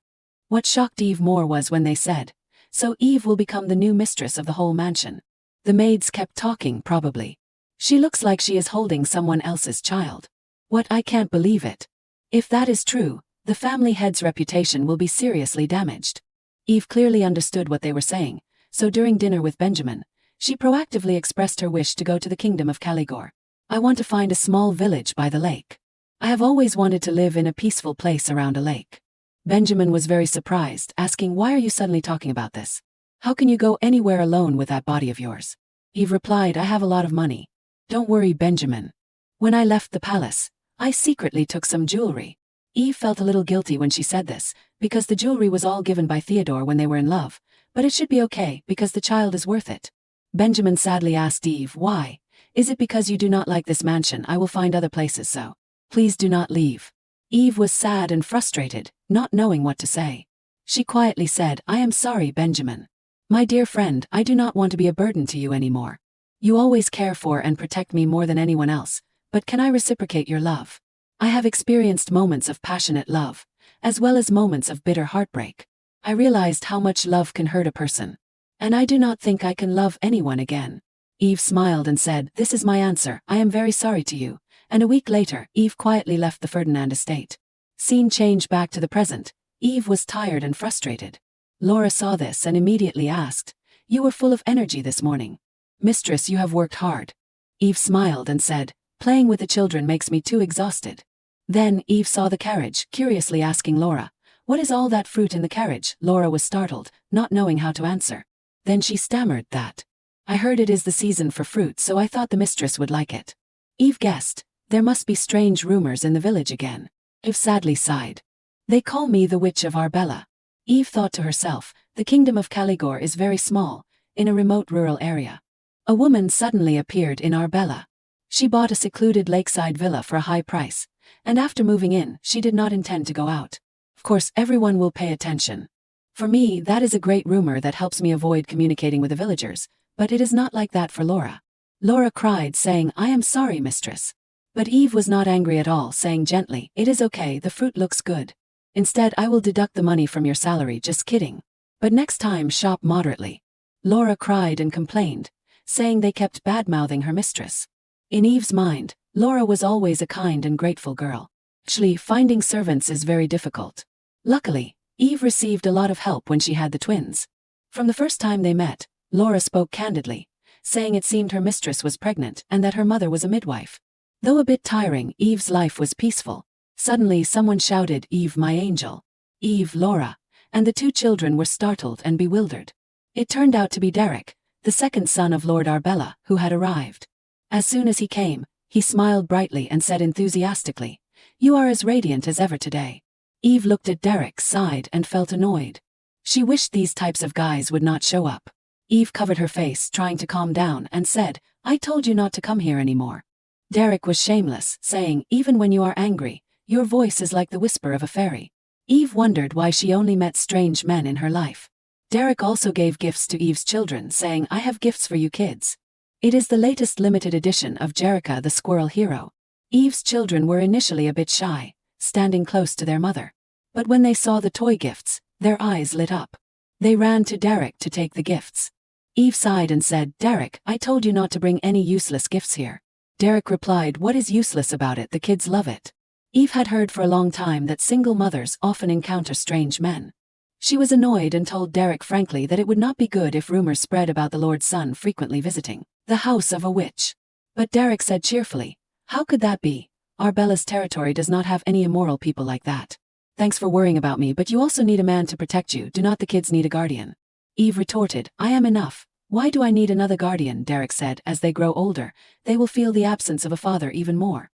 What shocked Eve more was when they said, "So Eve will become the new mistress of the whole mansion." The maids kept talking, "Probably. She looks like she is holding someone else's child." "What, I can't believe it." "If that is true, the family head's reputation will be seriously damaged." Eve clearly understood what they were saying, so during dinner with Benjamin, she proactively expressed her wish to go to the kingdom of Caligor. "I want to find a small village by the lake. I have always wanted to live in a peaceful place around a lake." Benjamin was very surprised, asking, "Why are you suddenly talking about this? How can you go anywhere alone with that body of yours?" Eve replied, "I have a lot of money. Don't worry, Benjamin. When I left the palace, I secretly took some jewelry." Eve felt a little guilty when she said this, because the jewelry was all given by Theodore when they were in love, but it should be okay because the child is worth it. Benjamin sadly asked Eve, "Why? Is it because you do not like this mansion? I will find other places, so please do not leave." Eve was sad and frustrated, not knowing what to say. She quietly said, "I am sorry, Benjamin. My dear friend, I do not want to be a burden to you anymore. You always care for and protect me more than anyone else, but can I reciprocate your love? I have experienced moments of passionate love, as well as moments of bitter heartbreak. I realized how much love can hurt a person, and I do not think I can love anyone again." Eve smiled and said, "This is my answer, I am very sorry to you," and a week later, Eve quietly left the Ferdinand estate. Scene changed back to the present. Eve was tired and frustrated. Laura saw this and immediately asked, "You were full of energy this morning. Mistress, you have worked hard." Eve smiled and said, "Playing with the children makes me too exhausted." Then Eve saw the carriage, curiously asking Laura, "What is all that fruit in the carriage?" Laura was startled, not knowing how to answer. Then she stammered that, "I heard it is the season for fruit, so I thought the mistress would like it." Eve guessed, there must be strange rumors in the village again. Eve sadly sighed. "They call me the Witch of Arbella." Eve thought to herself, the kingdom of Caligor is very small, in a remote rural area. A woman suddenly appeared in Arbella. She bought a secluded lakeside villa for a high price, and after moving in, she did not intend to go out. Of course, everyone will pay attention. For me, that is a great rumor that helps me avoid communicating with the villagers, but it is not like that for Laura. Laura cried, saying, "I am sorry, mistress." But Eve was not angry at all, saying gently, "It is okay, the fruit looks good. Instead, I will deduct the money from your salary, just kidding. But next time, shop moderately." Laura cried and complained, saying they kept bad-mouthing her mistress. In Eve's mind, Laura was always a kind and grateful girl. Actually, finding servants is very difficult. Luckily, Eve received a lot of help when she had the twins. From the first time they met, Laura spoke candidly, saying it seemed her mistress was pregnant and that her mother was a midwife. Though a bit tiring, Eve's life was peaceful. Suddenly someone shouted, "Eve, my angel." Eve, Laura, and the two children were startled and bewildered. It turned out to be Derek, the second son of Lord Arbella, who had arrived. As soon as he came, he smiled brightly and said enthusiastically, "You are as radiant as ever today." Eve looked at Derek, sighed, and felt annoyed. She wished these types of guys would not show up. Eve covered her face, trying to calm down, and said, "I told you not to come here anymore." Derek was shameless, saying, "Even when you are angry, Your voice is like the whisper of a fairy. Eve wondered why she only met strange men in her life. Derek also gave gifts to Eve's children, saying, I have gifts for you kids. It is the latest limited edition of Jerica the Squirrel Hero. Eve's children were initially a bit shy, standing close to their mother. But when they saw the toy gifts, their eyes lit up. They ran to Derek to take the gifts. Eve sighed and said, Derek, I told you not to bring any useless gifts here. Derek replied, what is useless about it? The kids love it. Eve had heard for a long time that single mothers often encounter strange men. She was annoyed and told Derek frankly that it would not be good if rumors spread about the Lord's son frequently visiting the house of a witch. But Derek said cheerfully, how could that be? Our Bella's territory does not have any immoral people like that. Thanks for worrying about me, but you also need a man to protect you. Do not the kids need a guardian? Eve retorted, I am enough. Why do I need another guardian? Derek said, as they grow older, they will feel the absence of a father even more.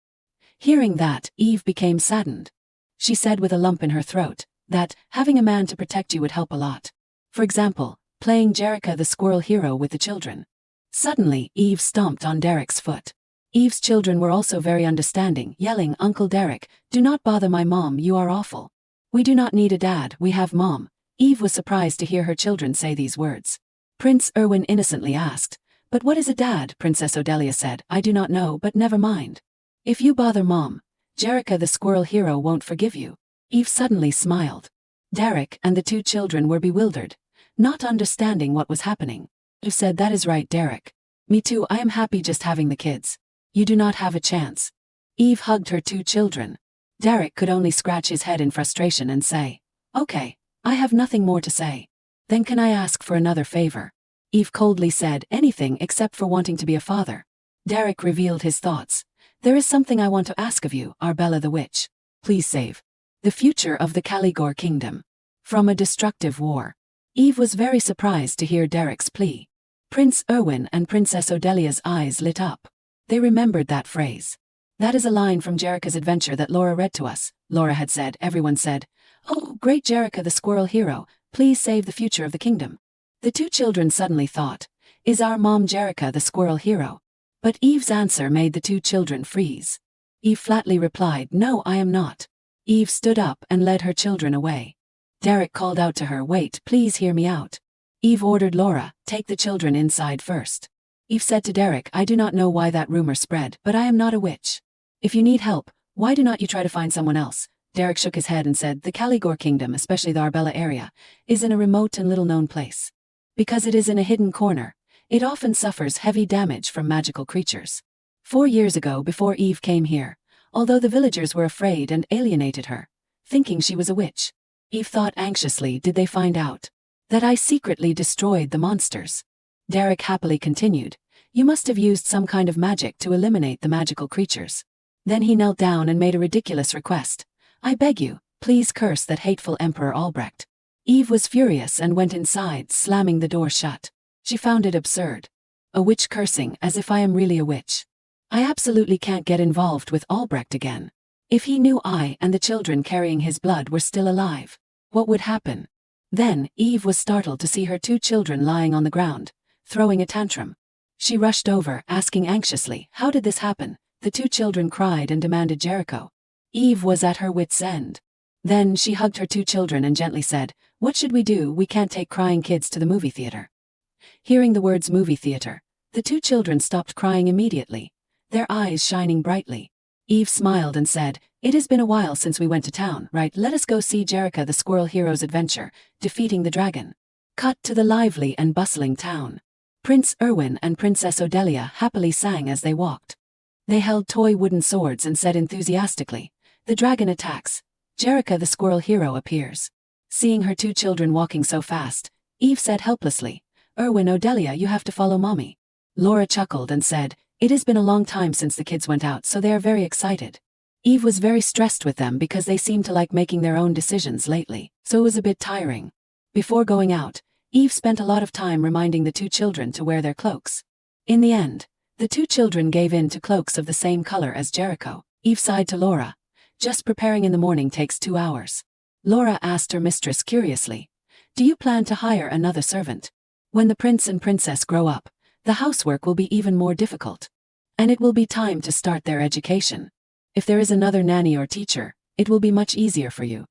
Hearing that, Eve became saddened. She said with a lump in her throat, that having a man to protect you would help a lot. For example, playing Jerica the Squirrel Hero with the children. Suddenly, Eve stomped on Derek's foot. Eve's children were also very understanding, yelling, Uncle Derek, do not bother my mom, you are awful. We do not need a dad, we have mom. Eve was surprised to hear her children say these words. Prince Erwin innocently asked, but what is a dad? Princess Odelia said, I do not know, but never mind. If you bother mom, Jerica the Squirrel Hero won't forgive you. Eve suddenly smiled. Derek and the two children were bewildered, not understanding what was happening. Eve said, that is right, Derek. Me too, I am happy just having the kids. You do not have a chance. Eve hugged her two children. Derek could only scratch his head in frustration and say, okay, I have nothing more to say. Then can I ask for another favor? Eve coldly said, anything except for wanting to be a father. Derek revealed his thoughts. There is something I want to ask of you, Arbella the Witch. Please save the future of the Caligore kingdom from a destructive war. Eve was very surprised to hear Derek's plea. Prince Erwin and Princess Odelia's eyes lit up. They remembered that phrase. That is a line from Jerica's adventure that Laura read to us. Laura had said, everyone said, oh, great Jerica the Squirrel Hero, please save the future of the kingdom. The two children suddenly thought, is our mom Jerica the Squirrel Hero? But Eve's answer made the two children freeze. Eve flatly replied, no, I am not. Eve stood up and led her children away. Derek called out to her, wait, please hear me out. Eve ordered Laura, take the children inside first. Eve said to Derek, I do not know why that rumor spread, but I am not a witch. If you need help, why do not you try to find someone else? Derek shook his head and said, the Caligore kingdom, especially the Arbella area, is in a remote and little-known place. Because it is in a hidden corner, it often suffers heavy damage from magical creatures. 4 years ago, before Eve came here, although the villagers were afraid and alienated her, thinking she was a witch, Eve thought anxiously, did they find out that I secretly destroyed the monsters? Derek happily continued, you must have used some kind of magic to eliminate the magical creatures. Then he knelt down and made a ridiculous request. I beg you, please curse that hateful Emperor Albrecht. Eve was furious and went inside, slamming the door shut. She found it absurd. A witch cursing, as if I am really a witch. I absolutely can't get involved with Albrecht again. If he knew I and the children carrying his blood were still alive, what would happen? Then, Eve was startled to see her two children lying on the ground, throwing a tantrum. She rushed over, asking anxiously, how did this happen? The two children cried and demanded Jericho. Eve was at her wit's end. Then she hugged her two children and gently said, what should we do? We can't take crying kids to the movie theater. Hearing the words movie theater, the two children stopped crying immediately, their eyes shining brightly. Eve smiled and said, it has been a while since we went to town, right? Let us go see Jerica the Squirrel Hero's adventure, defeating the dragon. Cut to the lively and bustling town. Prince Erwin and Princess Odelia happily sang as they walked. They held toy wooden swords and said enthusiastically, the dragon attacks. Jerica the Squirrel Hero appears. Seeing her two children walking so fast, Eve said helplessly, Erwin, Odelia, you have to follow mommy. Laura chuckled and said, it has been a long time since the kids went out, so they are very excited. Eve was very stressed with them because they seemed to like making their own decisions lately, so it was a bit tiring. Before going out, Eve spent a lot of time reminding the two children to wear their cloaks. In the end, the two children gave in to cloaks of the same color as Jericho. Eve sighed to Laura, just preparing in the morning takes 2 hours. Laura asked her mistress curiously, do you plan to hire another servant? When the prince and princess grow up, the housework will be even more difficult. And it will be time to start their education. If there is another nanny or teacher, It will be much easier for you.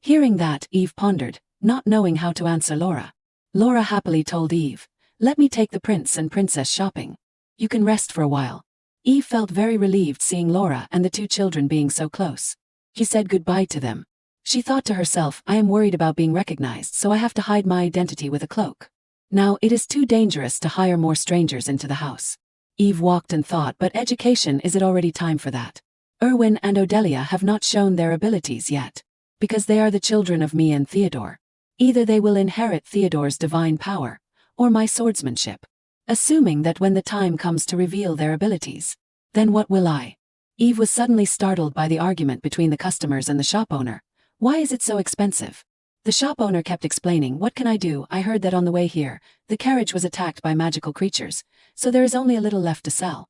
Hearing that, Eve pondered, not knowing how to answer Laura. Laura happily told Eve, "Let me take the prince and princess shopping. You can rest for a while." Eve felt very relieved seeing Laura and the two children being so close. She said goodbye to them. She thought to herself, I am worried about being recognized, so I have to hide my identity with a cloak. Now it is too dangerous to hire more strangers into the house. Eve walked and thought, but education, is it already time for that? Erwin and Odelia have not shown their abilities yet. Because they are the children of me and Theodore. Either they will inherit Theodore's divine power, or my swordsmanship. Assuming that when the time comes to reveal their abilities, then what will I? Eve was suddenly startled by the argument between the customers and the shop owner. Why is it so expensive? The shop owner kept explaining, what can I do? I heard that on the way here, the carriage was attacked by magical creatures, so there is only a little left to sell.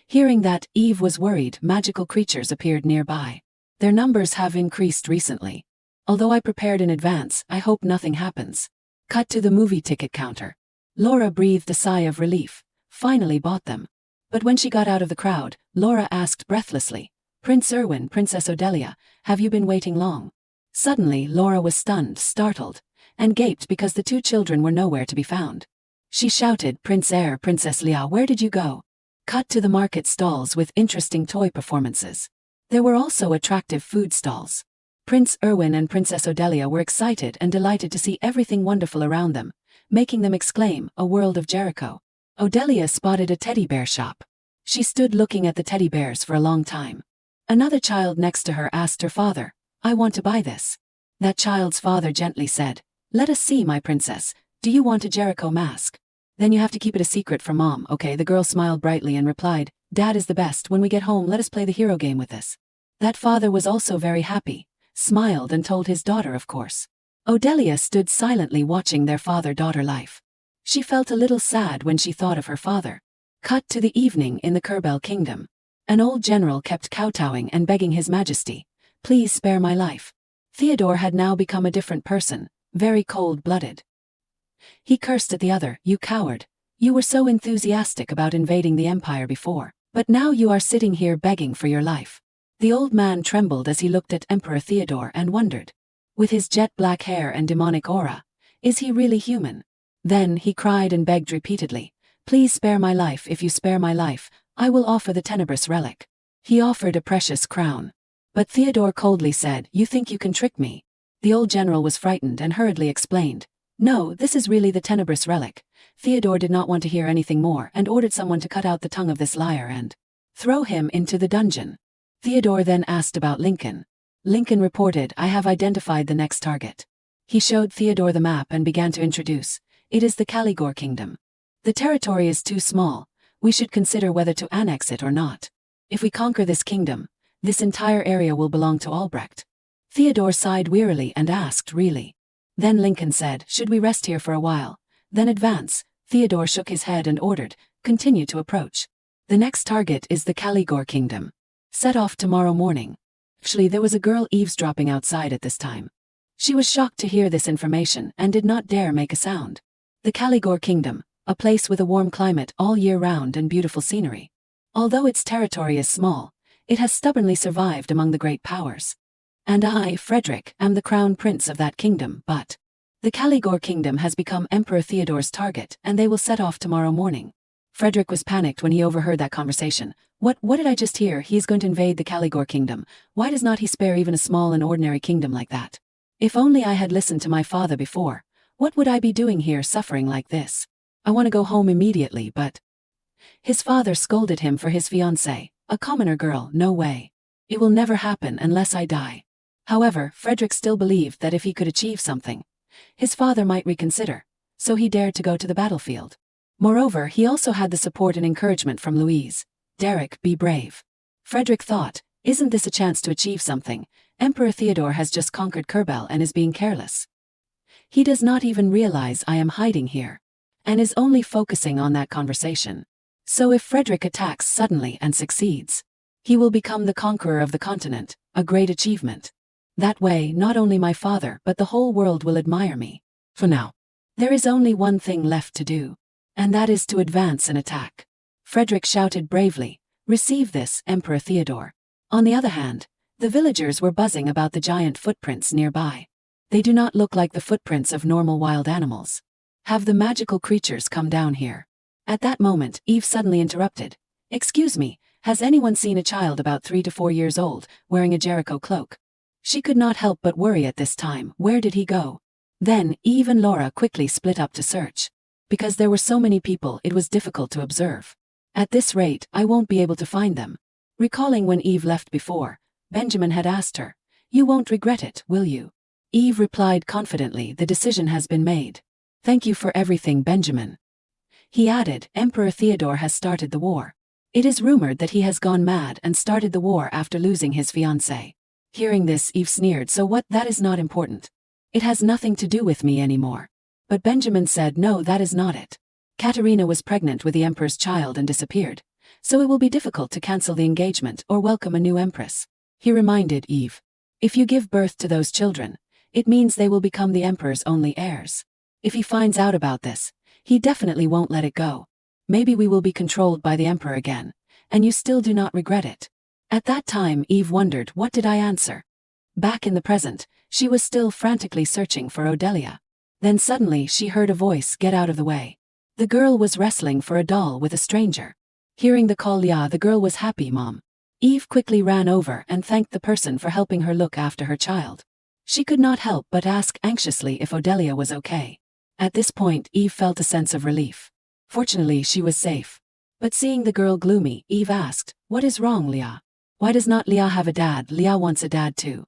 Hearing that, Eve was worried. Magical creatures appeared nearby. Their numbers have increased recently. Although I prepared in advance, I hope nothing happens. Cut to the movie ticket counter. Laura breathed a sigh of relief, finally bought them. But when she got out of the crowd, Laura asked breathlessly, Prince Erwin, Princess Odelia, have you been waiting long? Suddenly Laura was stunned, startled, and gaped because the two children were nowhere to be found. She shouted, Prince Air, Princess Leah, where did you go? Cut to the market stalls with interesting toy performances. There were also attractive food stalls. Prince Erwin and Princess Odelia were excited and delighted to see everything wonderful around them, making them exclaim, a world of Jericho. Odelia spotted a teddy bear shop. She stood looking at the teddy bears for a long time. Another child next to her asked her father, I want to buy this. That child's father gently said, let us see, my princess, do you want a Jericho mask? Then you have to keep it a secret from mom, okay? The girl smiled brightly and replied, Dad is the best. When we get home, let us play the hero game with this. That father was also very happy, smiled and told his daughter, of course. Odelia stood silently watching their father-daughter life. She felt a little sad when she thought of her father. Cut to the evening in the Kerbel kingdom. An old general kept kowtowing and begging his majesty, please spare my life. Theodore had now become a different person, very cold-blooded. He cursed at the other, you coward. You were so enthusiastic about invading the empire before, but now you are sitting here begging for your life. The old man trembled as he looked at Emperor Theodore and wondered. With his jet-black hair and demonic aura, is he really human? Then he cried and begged repeatedly, please spare my life. If you spare my life, I will offer the Tenebrous relic. He offered a precious crown. But Theodore coldly said, you think you can trick me? The old general was frightened and hurriedly explained, no, this is really the Tenebrous relic. Theodore did not want to hear anything more and ordered someone to cut out the tongue of this liar and throw him into the dungeon. Theodore then asked about Lincoln. Lincoln reported, I have identified the next target. He showed Theodore the map and began to introduce, it is the Caligore kingdom. The territory is too small, we should consider whether to annex it or not. If we conquer this kingdom, this entire area will belong to Albrecht. Theodore sighed wearily and asked, really? Then Lincoln said, should we rest here for a while, then advance? Theodore shook his head and ordered, continue to approach. The next target is the Caligore kingdom. Set off tomorrow morning. Actually, there was a girl eavesdropping outside at this time. She was shocked to hear this information and did not dare make a sound. The Caligore kingdom, a place with a warm climate all year round and beautiful scenery. Although its territory is small, it has stubbornly survived among the great powers. And I, Frederick, am the crown prince of that kingdom, but the Caligore kingdom has become Emperor Theodore's target and they will set off tomorrow morning. Frederick was panicked when he overheard that conversation. What did I just hear? He is going to invade the Caligore kingdom. Why does not he spare even a small and ordinary kingdom like that? If only I had listened to my father before. What would I be doing here suffering like this? I want to go home immediately, but his father scolded him for his fiancée, a commoner girl. No way. It will never happen unless I die. However, Frederick still believed that if he could achieve something, his father might reconsider, so he dared to go to the battlefield. Moreover, he also had the support and encouragement from Louise. Derek, be brave. Frederick thought, isn't this a chance to achieve something? Emperor Theodore has just conquered Kerbel and is being careless. He does not even realize I am hiding here, and is only focusing on that conversation. So if Frederick attacks suddenly and succeeds, he will become the conqueror of the continent, a great achievement. That way, not only my father but the whole world will admire me. For now, there is only one thing left to do, and that is to advance and attack. Frederick shouted bravely, receive this, Emperor Theodore. On the other hand, The villagers were buzzing about the giant footprints nearby. They do not look like the footprints of normal wild animals. Have the magical creatures come down here? At that moment, Eve suddenly interrupted. Excuse me, has anyone seen a child about 3 to 4 years old, wearing a Jericho cloak? She could not help but worry at this time. Where did he go? Then, Eve and Laura quickly split up to search. Because there were so many people, it was difficult to observe. At this rate, I won't be able to find them. Recalling when Eve left before, Benjamin had asked her, "You won't regret it, will you?" Eve replied confidently, "The decision has been made. Thank you for everything, Benjamin." He added, "Emperor Theodore has started the war. It is rumored that he has gone mad and started the war after losing his fiancée." Hearing this, Eve sneered, "So what? That is not important. It has nothing to do with me anymore." But Benjamin said, "No, that is not it. Katerina was pregnant with the emperor's child and disappeared, so it will be difficult to cancel the engagement or welcome a new empress." He reminded Eve, "If you give birth to those children, it means they will become the emperor's only heirs. If he finds out about this, he definitely won't let it go. Maybe we will be controlled by the emperor again, and you still do not regret it." At that time, Eve wondered, what did I answer? Back in the present, she was still frantically searching for Odelia. Then suddenly she heard a voice, "Get out of the way." The girl was wrestling for a doll with a stranger. Hearing the call, "Leah," the girl was happy, "Mom." Eve quickly ran over and thanked the person for helping her look after her child. She could not help but ask anxiously if Odelia was okay. At this point, Eve felt a sense of relief. Fortunately, she was safe. But seeing the girl gloomy, Eve asked, "What is wrong, Leah? Why does not Leah have a dad? Leah wants a dad too."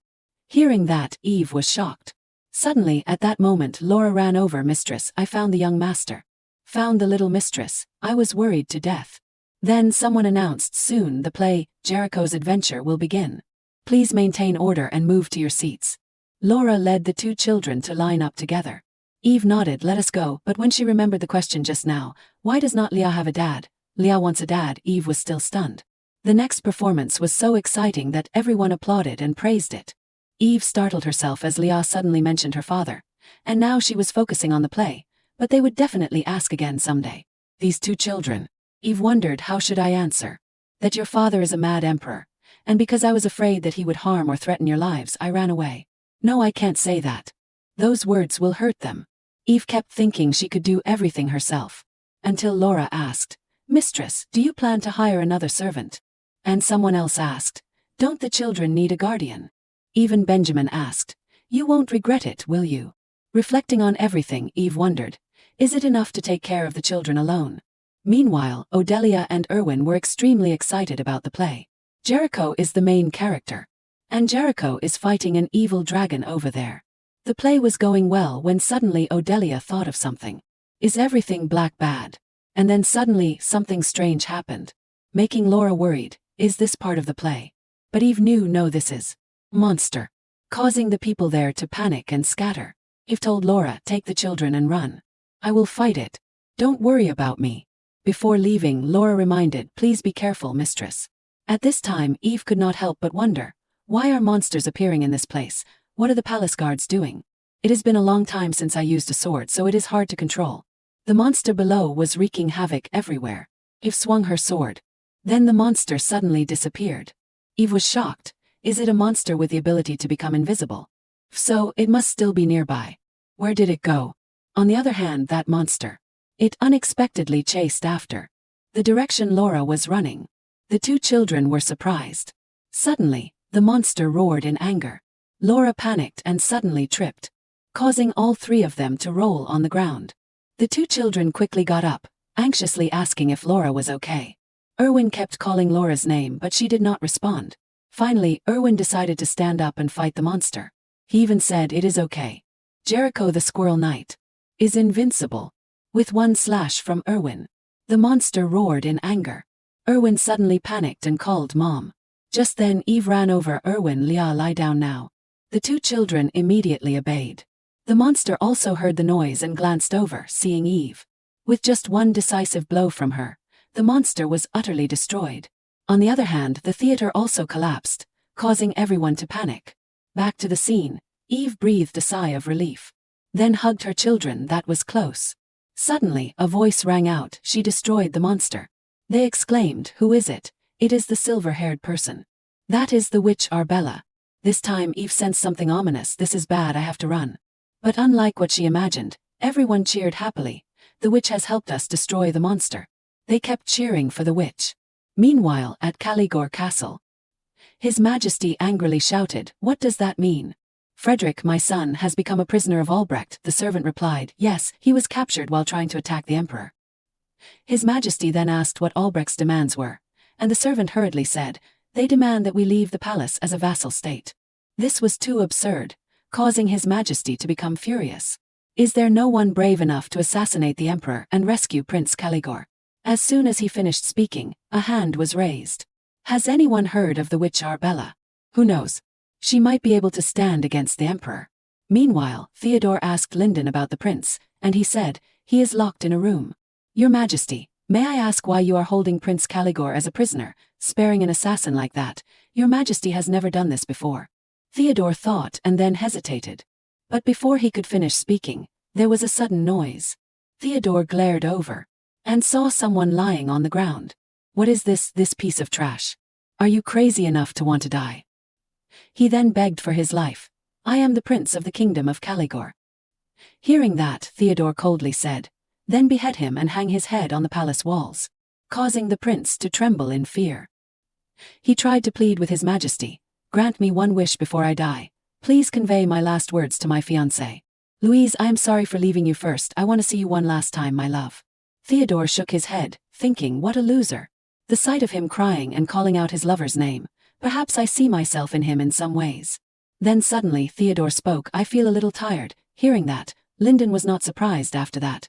Hearing that, Eve was shocked. Suddenly, at that moment, Laura ran over. "Mistress, I found the young master." "Found the little mistress? I was worried to death." Then someone announced, "Soon the play, Jericho's Adventure, will begin. Please maintain order and move to your seats." Laura led the two children to line up together. Eve nodded, "Let us go," but when she remembered the question just now, "Why does not Leah have a dad? Leah wants a dad," Eve was still stunned. The next performance was so exciting that everyone applauded and praised it. Eve startled herself as Leah suddenly mentioned her father, and now she was focusing on the play, but they would definitely ask again someday. These two children. Eve wondered, how should I answer? That your father is a mad emperor, and because I was afraid that he would harm or threaten your lives, I ran away. No, I can't say that. Those words will hurt them. Eve kept thinking she could do everything herself. Until Laura asked, "Mistress, do you plan to hire another servant?" And someone else asked, "Don't the children need a guardian?" Even Benjamin asked, "You won't regret it, will you?" Reflecting on everything, Eve wondered, is it enough to take care of the children alone? Meanwhile, Odelia and Erwin were extremely excited about the play. Jericho is the main character, and Jericho is fighting an evil dragon over there. The play was going well when suddenly Odelia thought of something. Is everything black bad? And then suddenly something strange happened, making Laura worried. Is this part of the play? But Eve knew, no, this is monster, causing the people there to panic and scatter. Eve told Laura, "Take the children and run. I will fight it. Don't worry about me." Before leaving, Laura reminded, "Please be careful, mistress." At this time, Eve could not help but wonder, why are monsters appearing in this place? What are the palace guards doing? It has been a long time since I used a sword, so it is hard to control. The monster below was wreaking havoc everywhere. Eve swung her sword. Then the monster suddenly disappeared. Eve was shocked. Is it a monster with the ability to become invisible? If so, it must still be nearby. Where did it go? On the other hand, that monster. It unexpectedly chased after the direction Laura was running. The two children were surprised. Suddenly, the monster roared in anger. Laura panicked and suddenly tripped, causing all three of them to roll on the ground. The two children quickly got up, anxiously asking if Laura was okay. Erwin kept calling Laura's name, but she did not respond. Finally, Erwin decided to stand up and fight the monster. He even said, "It is okay. Jericho the Squirrel Knight is invincible." With one slash from Erwin, the monster roared in anger. Erwin suddenly panicked and called Mom. Just then Eve ran over Erwin. "Leah, lie down now." The two children immediately obeyed. The monster also heard the noise and glanced over, seeing Eve. With just one decisive blow from her, the monster was utterly destroyed. On the other hand, the theater also collapsed, causing everyone to panic. Back to the scene, Eve breathed a sigh of relief, then hugged her children. That was close. Suddenly, a voice rang out, "She destroyed the monster." They exclaimed, "Who is it?" "It is the silver-haired person." That is the witch Arbella. This time Eve sensed something ominous. This is bad, I have to run. But unlike what she imagined, everyone cheered happily. The witch has helped us destroy the monster. They kept cheering for the witch. Meanwhile, at Caligore Castle, His Majesty angrily shouted, "What does that mean?" "Frederick, my son, has become a prisoner of Albrecht," the servant replied. "Yes, he was captured while trying to attack the emperor." His Majesty then asked what Albrecht's demands were, and the servant hurriedly said, "They demand that we leave the palace as a vassal state." This was too absurd, causing His Majesty to become furious. Is there no one brave enough to assassinate the emperor and rescue Prince Caligore? As soon as he finished speaking, a hand was raised. Has anyone heard of the witch Arbella? Who knows? She might be able to stand against the emperor. Meanwhile, Theodore asked Lyndon about the prince, and he said, "He is locked in a room." "Your Majesty, may I ask why you are holding Prince Caligore as a prisoner, sparing an assassin like that? Your Majesty has never done this before." Theodore thought and then hesitated. But before he could finish speaking, there was a sudden noise. Theodore glared over and saw someone lying on the ground. "What is this piece of trash? Are you crazy enough to want to die?" He then begged for his life. "I am the prince of the kingdom of Caligore." Hearing that, Theodore coldly said, "Then behead him and hang his head on the palace walls," causing the prince to tremble in fear. He tried to plead with His Majesty, "Grant me one wish before I die. Please convey my last words to my fiancée. Louise, I am sorry for leaving you first. I want to see you one last time, my love." Theodore shook his head, thinking, what a loser. The sight of him crying and calling out his lover's name, perhaps I see myself in him in some ways. Then suddenly Theodore spoke, "I feel a little tired." Hearing that, Lyndon was not surprised after that.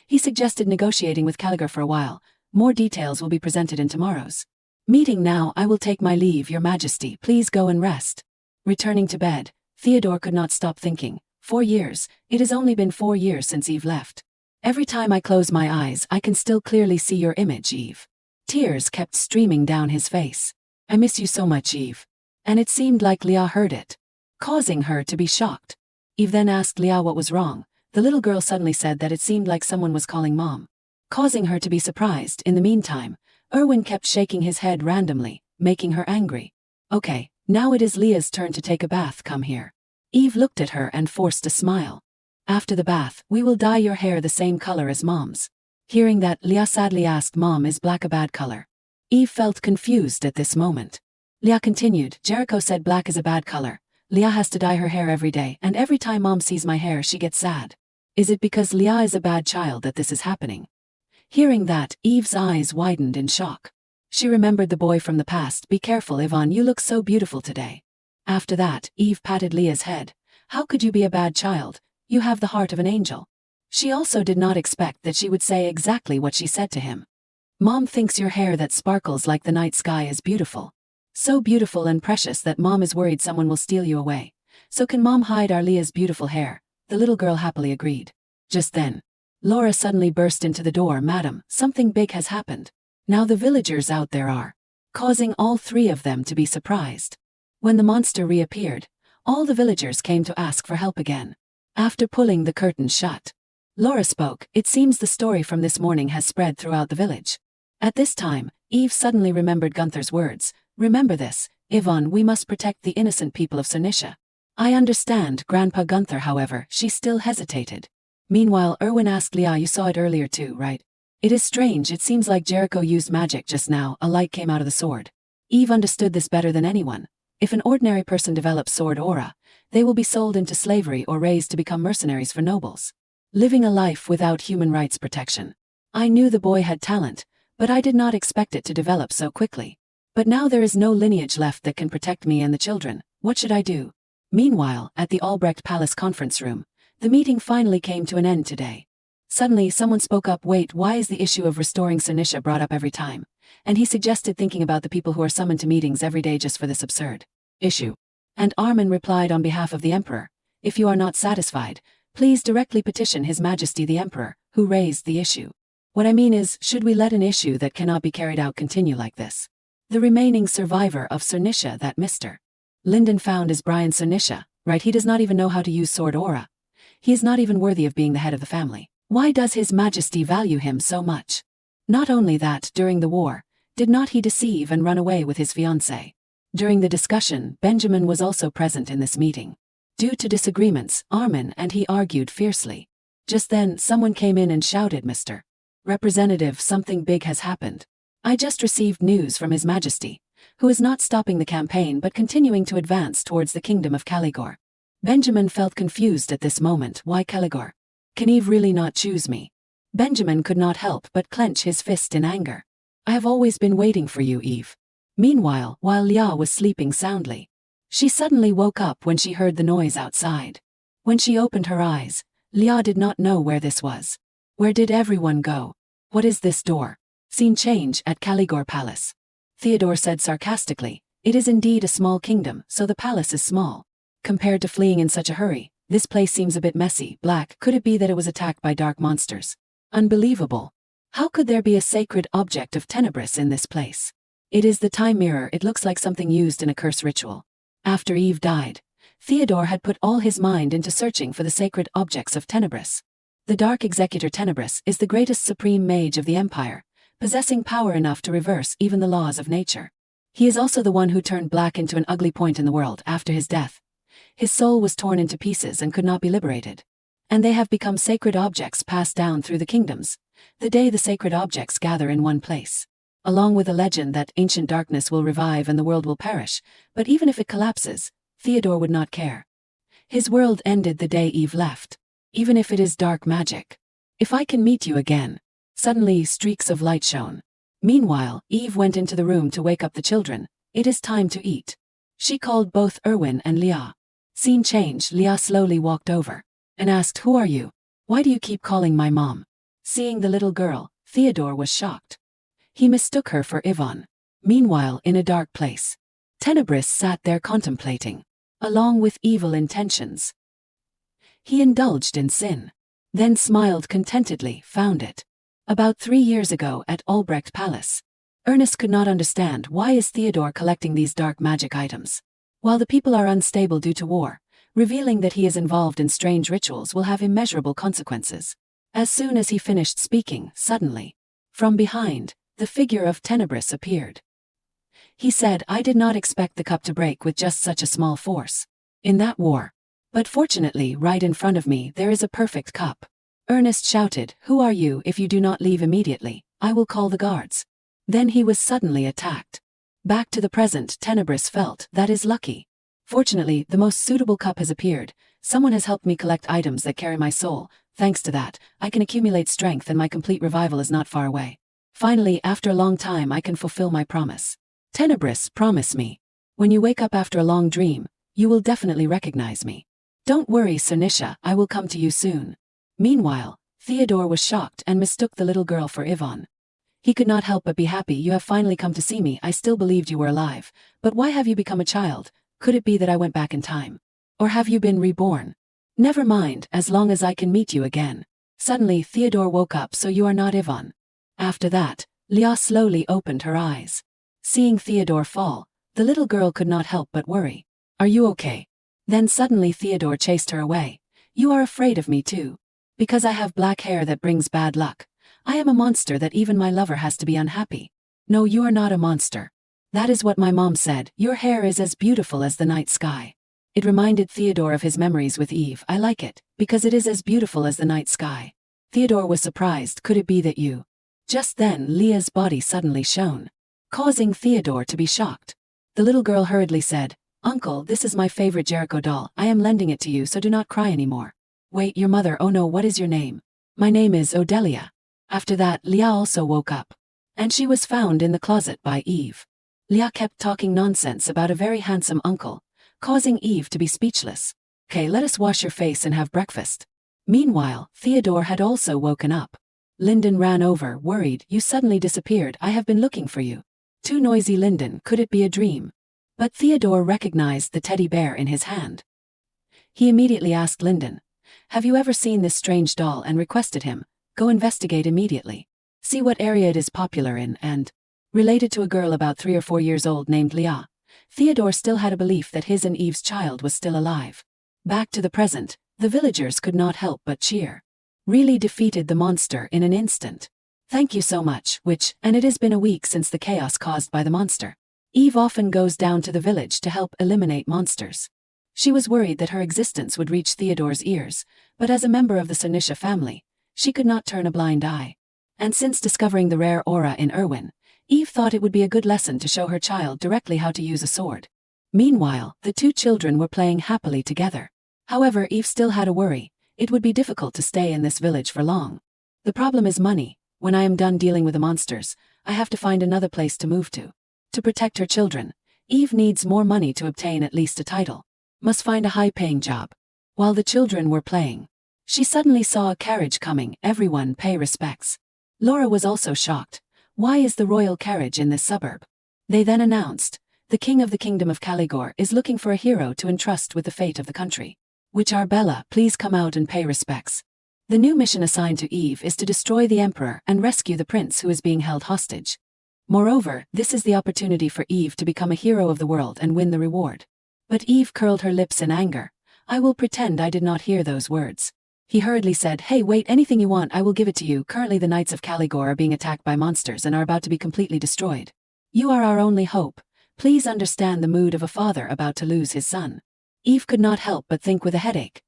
He suggested negotiating with Caligore for a while. More details will be presented in tomorrow's meeting. "Now I will take my leave, Your Majesty. Please go and rest." Returning to bed, Theodore could not stop thinking, 4 years, it has only been 4 years since Eve left. Every time I close my eyes I can still clearly see your image, Eve. Tears kept streaming down his face. "I miss you so much, Eve." And it seemed like Leah heard it, causing her to be shocked. Eve then asked Leah what was wrong. The little girl suddenly said that it seemed like someone was calling Mom, causing her to be surprised. In the meantime, Erwin kept shaking his head randomly, making her angry. "Okay, now it is Leah's turn to take a bath, come here." Eve looked at her and forced a smile. "After the bath, we will dye your hair the same color as Mom's." Hearing that, Leah sadly asked, "Mom, is black a bad color?" Eve felt confused at this moment. Leah continued, "Jericho said black is a bad color. Leah has to dye her hair every day, and every time Mom sees my hair she gets sad. Is it because Leah is a bad child that this is happening?" Hearing that, Eve's eyes widened in shock. She remembered the boy from the past. "Be careful, Yvonne, you look so beautiful today." After that, Eve patted Leah's head. "How could you be a bad child? You have the heart of an angel." She also did not expect that she would say exactly what she said to him. "Mom thinks your hair that sparkles like the night sky is beautiful. So beautiful and precious that Mom is worried someone will steal you away. So can Mom hide our Leah's beautiful hair?" The little girl happily agreed. Just then, Laura suddenly burst into the door. "Madam, something big has happened." Now the villagers out there are, causing all 3 of them to be surprised. When the monster reappeared, all the villagers came to ask for help again. After pulling the curtain shut, Laura spoke, "It seems the story from this morning has spread throughout the village." At this time, Eve suddenly remembered Gunther's words. "Remember this, Yvonne, we must protect the innocent people of Cernicia." "I understand, Grandpa Gunther," however, she still hesitated. Meanwhile, Erwin asked Leah, "You saw it earlier too, right?" "It is strange, it seems like Jericho used magic just now." A light came out of the sword. Eve understood this better than anyone. If an ordinary person develops sword aura, they will be sold into slavery or raised to become mercenaries for nobles, living a life without human rights protection. I knew the boy had talent, but I did not expect it to develop so quickly. But now there is no lineage left that can protect me and the children. What should I do? Meanwhile, at the Albrecht Palace conference room, the meeting finally came to an end today. Suddenly someone spoke up, "Wait, why is the issue of restoring Cernicia brought up every time?" And he suggested thinking about the people who are summoned to meetings every day just for this absurd issue. And Armin replied on behalf of the emperor, "If you are not satisfied, please directly petition His Majesty the Emperor, who raised the issue." What I mean is, should we let an issue that cannot be carried out continue like this? The remaining survivor of Cernicia, that Mr. Lyndon found, is Brian Cernicia, right? He does not even know how to use sword aura. He is not even worthy of being the head of the family. Why does His Majesty value him so much? Not only that, during the war, did not he deceive and run away with his fiancée? During the discussion, Benjamin was also present in this meeting. Due to disagreements, Armin and he argued fiercely. Just then, someone came in and shouted, "Mr. Representative, something big has happened. I just received news from His Majesty, who is not stopping the campaign but continuing to advance towards the kingdom of Caligor." Benjamin felt confused at this moment. Why Caligor? Can Eve really not choose me? Benjamin could not help but clench his fist in anger. I have always been waiting for you, Eve. Meanwhile, while Lia was sleeping soundly, she suddenly woke up when she heard the noise outside. When she opened her eyes, Lia did not know where this was. Where did everyone go? What is this door? Scene change at Caligor Palace. Theodore said sarcastically, "It is indeed a small kingdom, so the palace is small. Compared to fleeing in such a hurry, this place seems a bit messy. Black, could it be that it was attacked by dark monsters? Unbelievable. How could there be a sacred object of Tenebris in this place? It is the time mirror. It looks like something used in a curse ritual." After Eve died, Theodore had put all his mind into searching for the sacred objects of Tenebris. The Dark Executor Tenebris is the greatest supreme mage of the Empire, possessing power enough to reverse even the laws of nature. He is also the one who turned black into an ugly point in the world after his death. His soul was torn into pieces and could not be liberated. And they have become sacred objects passed down through the kingdoms, the day the sacred objects gather in one place. Along with a legend that ancient darkness will revive and the world will perish, but even if it collapses, Theodore would not care. His world ended the day Eve left. Even if it is dark magic. If I can meet you again. Suddenly, streaks of light shone. Meanwhile, Eve went into the room to wake up the children. It is time to eat. She called both Erwin and Lia. Scene change. Lia slowly walked over and asked, "Who are you? Why do you keep calling my mom?" Seeing the little girl, Theodore was shocked. He mistook her for Yvonne. Meanwhile, in a dark place, Tenebris sat there contemplating, along with evil intentions. He indulged in sin, then smiled contentedly, found it. About 3 years ago at Albrecht Palace. Ernest could not understand why is Theodore collecting these dark magic items. While the people are unstable due to war, revealing that he is involved in strange rituals will have immeasurable consequences. As soon as he finished speaking, suddenly, from behind, the figure of Tenebris appeared. He said, "I did not expect the cup to break with just such a small force. In that war. But fortunately, right in front of me, there is a perfect cup." Ernest shouted, "Who are you? If you do not leave immediately, I will call the guards." Then he was suddenly attacked. Back to the present, Tenebris felt, "That is lucky. Fortunately, the most suitable cup has appeared. Someone has helped me collect items that carry my soul. Thanks to that, I can accumulate strength and my complete revival is not far away. Finally, after a long time, I can fulfill my promise. Tenebris, promise me. When you wake up after a long dream, you will definitely recognize me. Don't worry, Sernisha, I will come to you soon." Meanwhile, Theodore was shocked and mistook the little girl for Yvonne. He could not help but be happy. "You have finally come to see me. I still believed you were alive. But why have you become a child? Could it be that I went back in time? Or have you been reborn? Never mind, as long as I can meet you again." Suddenly, Theodore woke up. "So you are not Yvonne." After that, Lia slowly opened her eyes. Seeing Theodore fall, the little girl could not help but worry. "Are you okay?" Then suddenly Theodore chased her away. "You are afraid of me too. Because I have black hair that brings bad luck. I am a monster that even my lover has to be unhappy." "No, you are not a monster. That is what my mom said. Your hair is as beautiful as the night sky." It reminded Theodore of his memories with Eve. "I like it, because it is as beautiful as the night sky." Theodore was surprised. "Could it be that you?" Just then, Leah's body suddenly shone, causing Theodore to be shocked. The little girl hurriedly said, "Uncle, this is my favorite Jericho doll. I am lending it to you, so do not cry anymore." "Wait, your mother? Oh no, what is your name?" "My name is Odelia." After that, Leah also woke up. And she was found in the closet by Eve. Leah kept talking nonsense about a very handsome uncle, causing Eve to be speechless. "Okay, let us wash your face and have breakfast." Meanwhile, Theodore had also woken up. Lyndon ran over, worried. "You suddenly disappeared. I have been looking for you." Too noisy, Lyndon. Could it be a dream? But Theodore recognized the teddy bear in his hand. He immediately asked Lyndon, "Have you ever seen this strange doll?" and requested him, "Go investigate immediately. See what area it is popular in and related to a girl about 3 or 4 years old named Leah." Theodore still had a belief that his and Eve's child was still alive. Back to the present, the villagers could not help but cheer. Really defeated the monster in an instant. "Thank you so much, witch, and it has been a week since the chaos caused by the monster. Eve often goes down to the village to help eliminate monsters. She was worried that her existence would reach Theodore's ears, but as a member of the Sanisha family, she could not turn a blind eye. And since discovering the rare aura in Erwin, Eve thought it would be a good lesson to show her child directly how to use a sword. Meanwhile, the two children were playing happily together. However, Eve still had a worry. It would be difficult to stay in this village for long. The problem is money. When I am done dealing with the monsters, I have to find another place to move to. To protect her children, Eve needs more money to obtain at least a title. Must find a high-paying job. While the children were playing, she suddenly saw a carriage coming. Everyone pay respects. Laura was also shocked. Why is the royal carriage in this suburb? They then announced, the king of the kingdom of Caligor is looking for a hero to entrust with the fate of the country. Which are Bella, please come out and pay respects. The new mission assigned to Eve is to destroy the emperor and rescue the prince who is being held hostage. Moreover, this is the opportunity for Eve to become a hero of the world and win the reward. But Eve curled her lips in anger. I will pretend I did not hear those words. He hurriedly said, hey wait, anything you want I will give it to you. Currently the knights of Caligor are being attacked by monsters and are about to be completely destroyed. You are our only hope. Please understand the mood of a father about to lose his son. Eve could not help but think with a headache.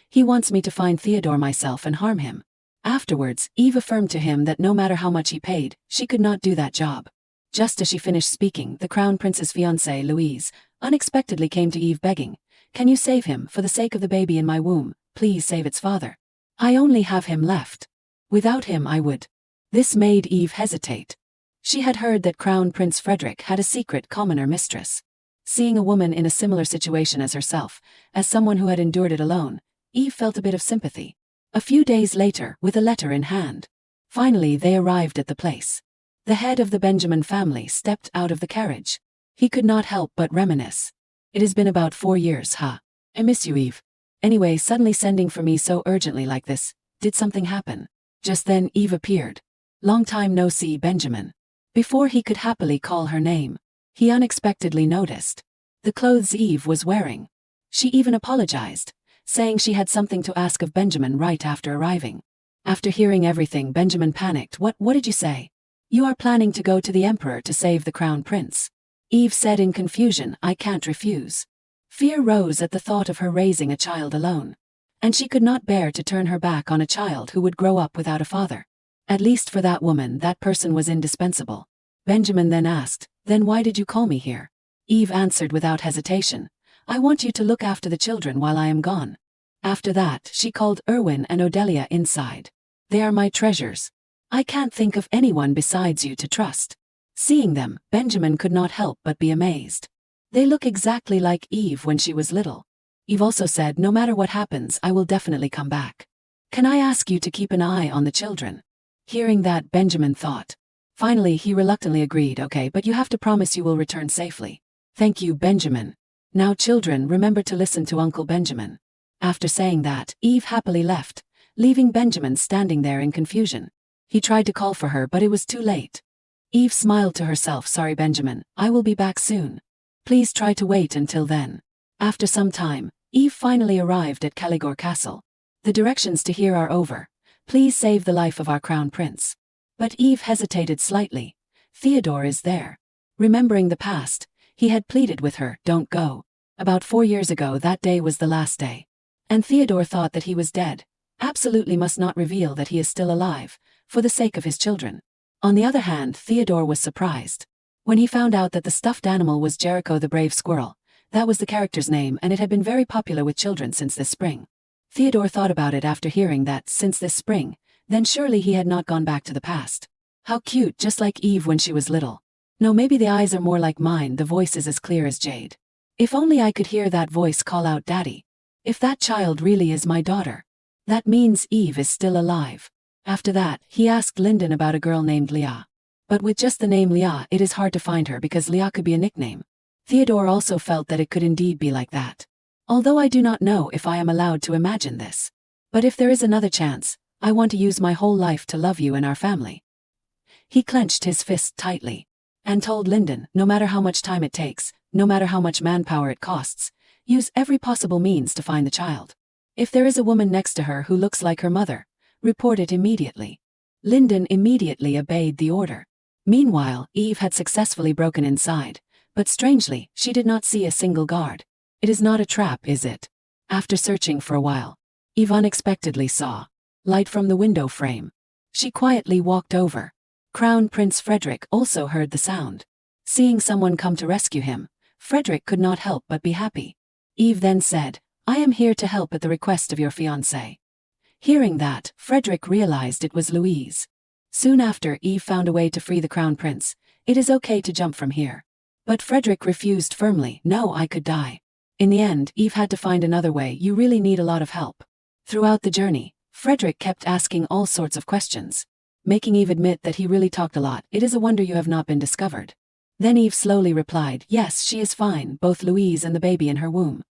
He wants me to find Theodore myself and harm him. Afterwards, Eve affirmed to him that no matter how much he paid, she could not do that job. Just as she finished speaking, the crown prince's fiancée, Louise, unexpectedly came to Eve begging, can you save him for the sake of the baby in my womb? Please save its father. I only have him left. Without him I would. This made Eve hesitate. She had heard that Crown Prince Frederick had a secret commoner mistress. Seeing a woman in a similar situation as herself, as someone who had endured it alone, Eve felt a bit of sympathy. A few days later, with a letter in hand. Finally they arrived at the place. The head of the Benjamin family stepped out of the carriage. He could not help but reminisce. It has been about 4 years, huh? I miss you, Eve. Anyway, suddenly sending for me so urgently like this, did something happen? Just then Eve appeared. Long time no see, Benjamin. Before he could happily call her name, he unexpectedly noticed the clothes Eve was wearing. She even apologized, saying she had something to ask of Benjamin right after arriving. After hearing everything, Benjamin panicked. What did you say? You are planning to go to the emperor to save the crown prince? Eve said in confusion, I can't refuse. Fear rose at the thought of her raising a child alone. And she could not bear to turn her back on a child who would grow up without a father. At least for that woman, that person was indispensable. Benjamin then asked, then why did you call me here? Eve answered without hesitation, I want you to look after the children while I am gone. After that, she called Erwin and Odelia inside. They are my treasures. I can't think of anyone besides you to trust. Seeing them, Benjamin could not help but be amazed. They look exactly like Eve when she was little. Eve also said, no matter what happens, I will definitely come back. Can I ask you to keep an eye on the children? Hearing that, Benjamin thought. Finally, he reluctantly agreed, okay, but you have to promise you will return safely. Thank you, Benjamin. Now children, remember to listen to Uncle Benjamin. After saying that, Eve happily left, leaving Benjamin standing there in confusion. He tried to call for her, but it was too late. Eve smiled to herself, sorry Benjamin, I will be back soon. Please try to wait until then. After some time, Eve finally arrived at Caligor Castle. The directions to here are over. Please save the life of our crown prince. But Eve hesitated slightly. Theodore is there. Remembering the past, he had pleaded with her, don't go. About 4 years ago that day was the last day. And Theodore thought that he was dead. Absolutely must not reveal that he is still alive, for the sake of his children. On the other hand, Theodore was surprised when he found out that the stuffed animal was Jericho the brave squirrel. That was the character's name, and it had been very popular with children since this spring. Theodore thought about it after hearing that, since this spring, then surely he had not gone back to the past. How cute, just like Eve when she was little. No, maybe the eyes are more like mine, the voice is as clear as jade. If only I could hear that voice call out Daddy. If that child really is my daughter, that means Eve is still alive. After that, he asked Lyndon about a girl named Leah. But with just the name Leah, it is hard to find her because Leah could be a nickname. Theodore also felt that it could indeed be like that. Although I do not know if I am allowed to imagine this. But if there is another chance, I want to use my whole life to love you and our family. He clenched his fist tightly and told Lyndon, no matter how much time it takes, no matter how much manpower it costs, use every possible means to find the child. If there is a woman next to her who looks like her mother, report it immediately. Lyndon immediately obeyed the order. Meanwhile, Eve had successfully broken inside, But strangely, she did not see a single guard. It is not a trap, is it? After searching for a while, Eve unexpectedly saw light from the window frame. She quietly walked over. Crown Prince Frederick also heard the sound. Seeing someone come to rescue him, Frederick could not help but be happy. Eve then said, "I am here to help at the request of your fiancé." Hearing that, Frederick realized it was Louise. Soon after, Eve found a way to free the Crown Prince. "It is okay to jump from here." But Frederick refused firmly. "No, I could die." In the end, Eve had to find another way. "You really need a lot of help." Throughout the journey, Frederick kept asking all sorts of questions, making Eve admit that he really talked a lot. "It is a wonder you have not been discovered." Then Eve slowly replied, "Yes, she is fine, both Louise and the baby in her womb."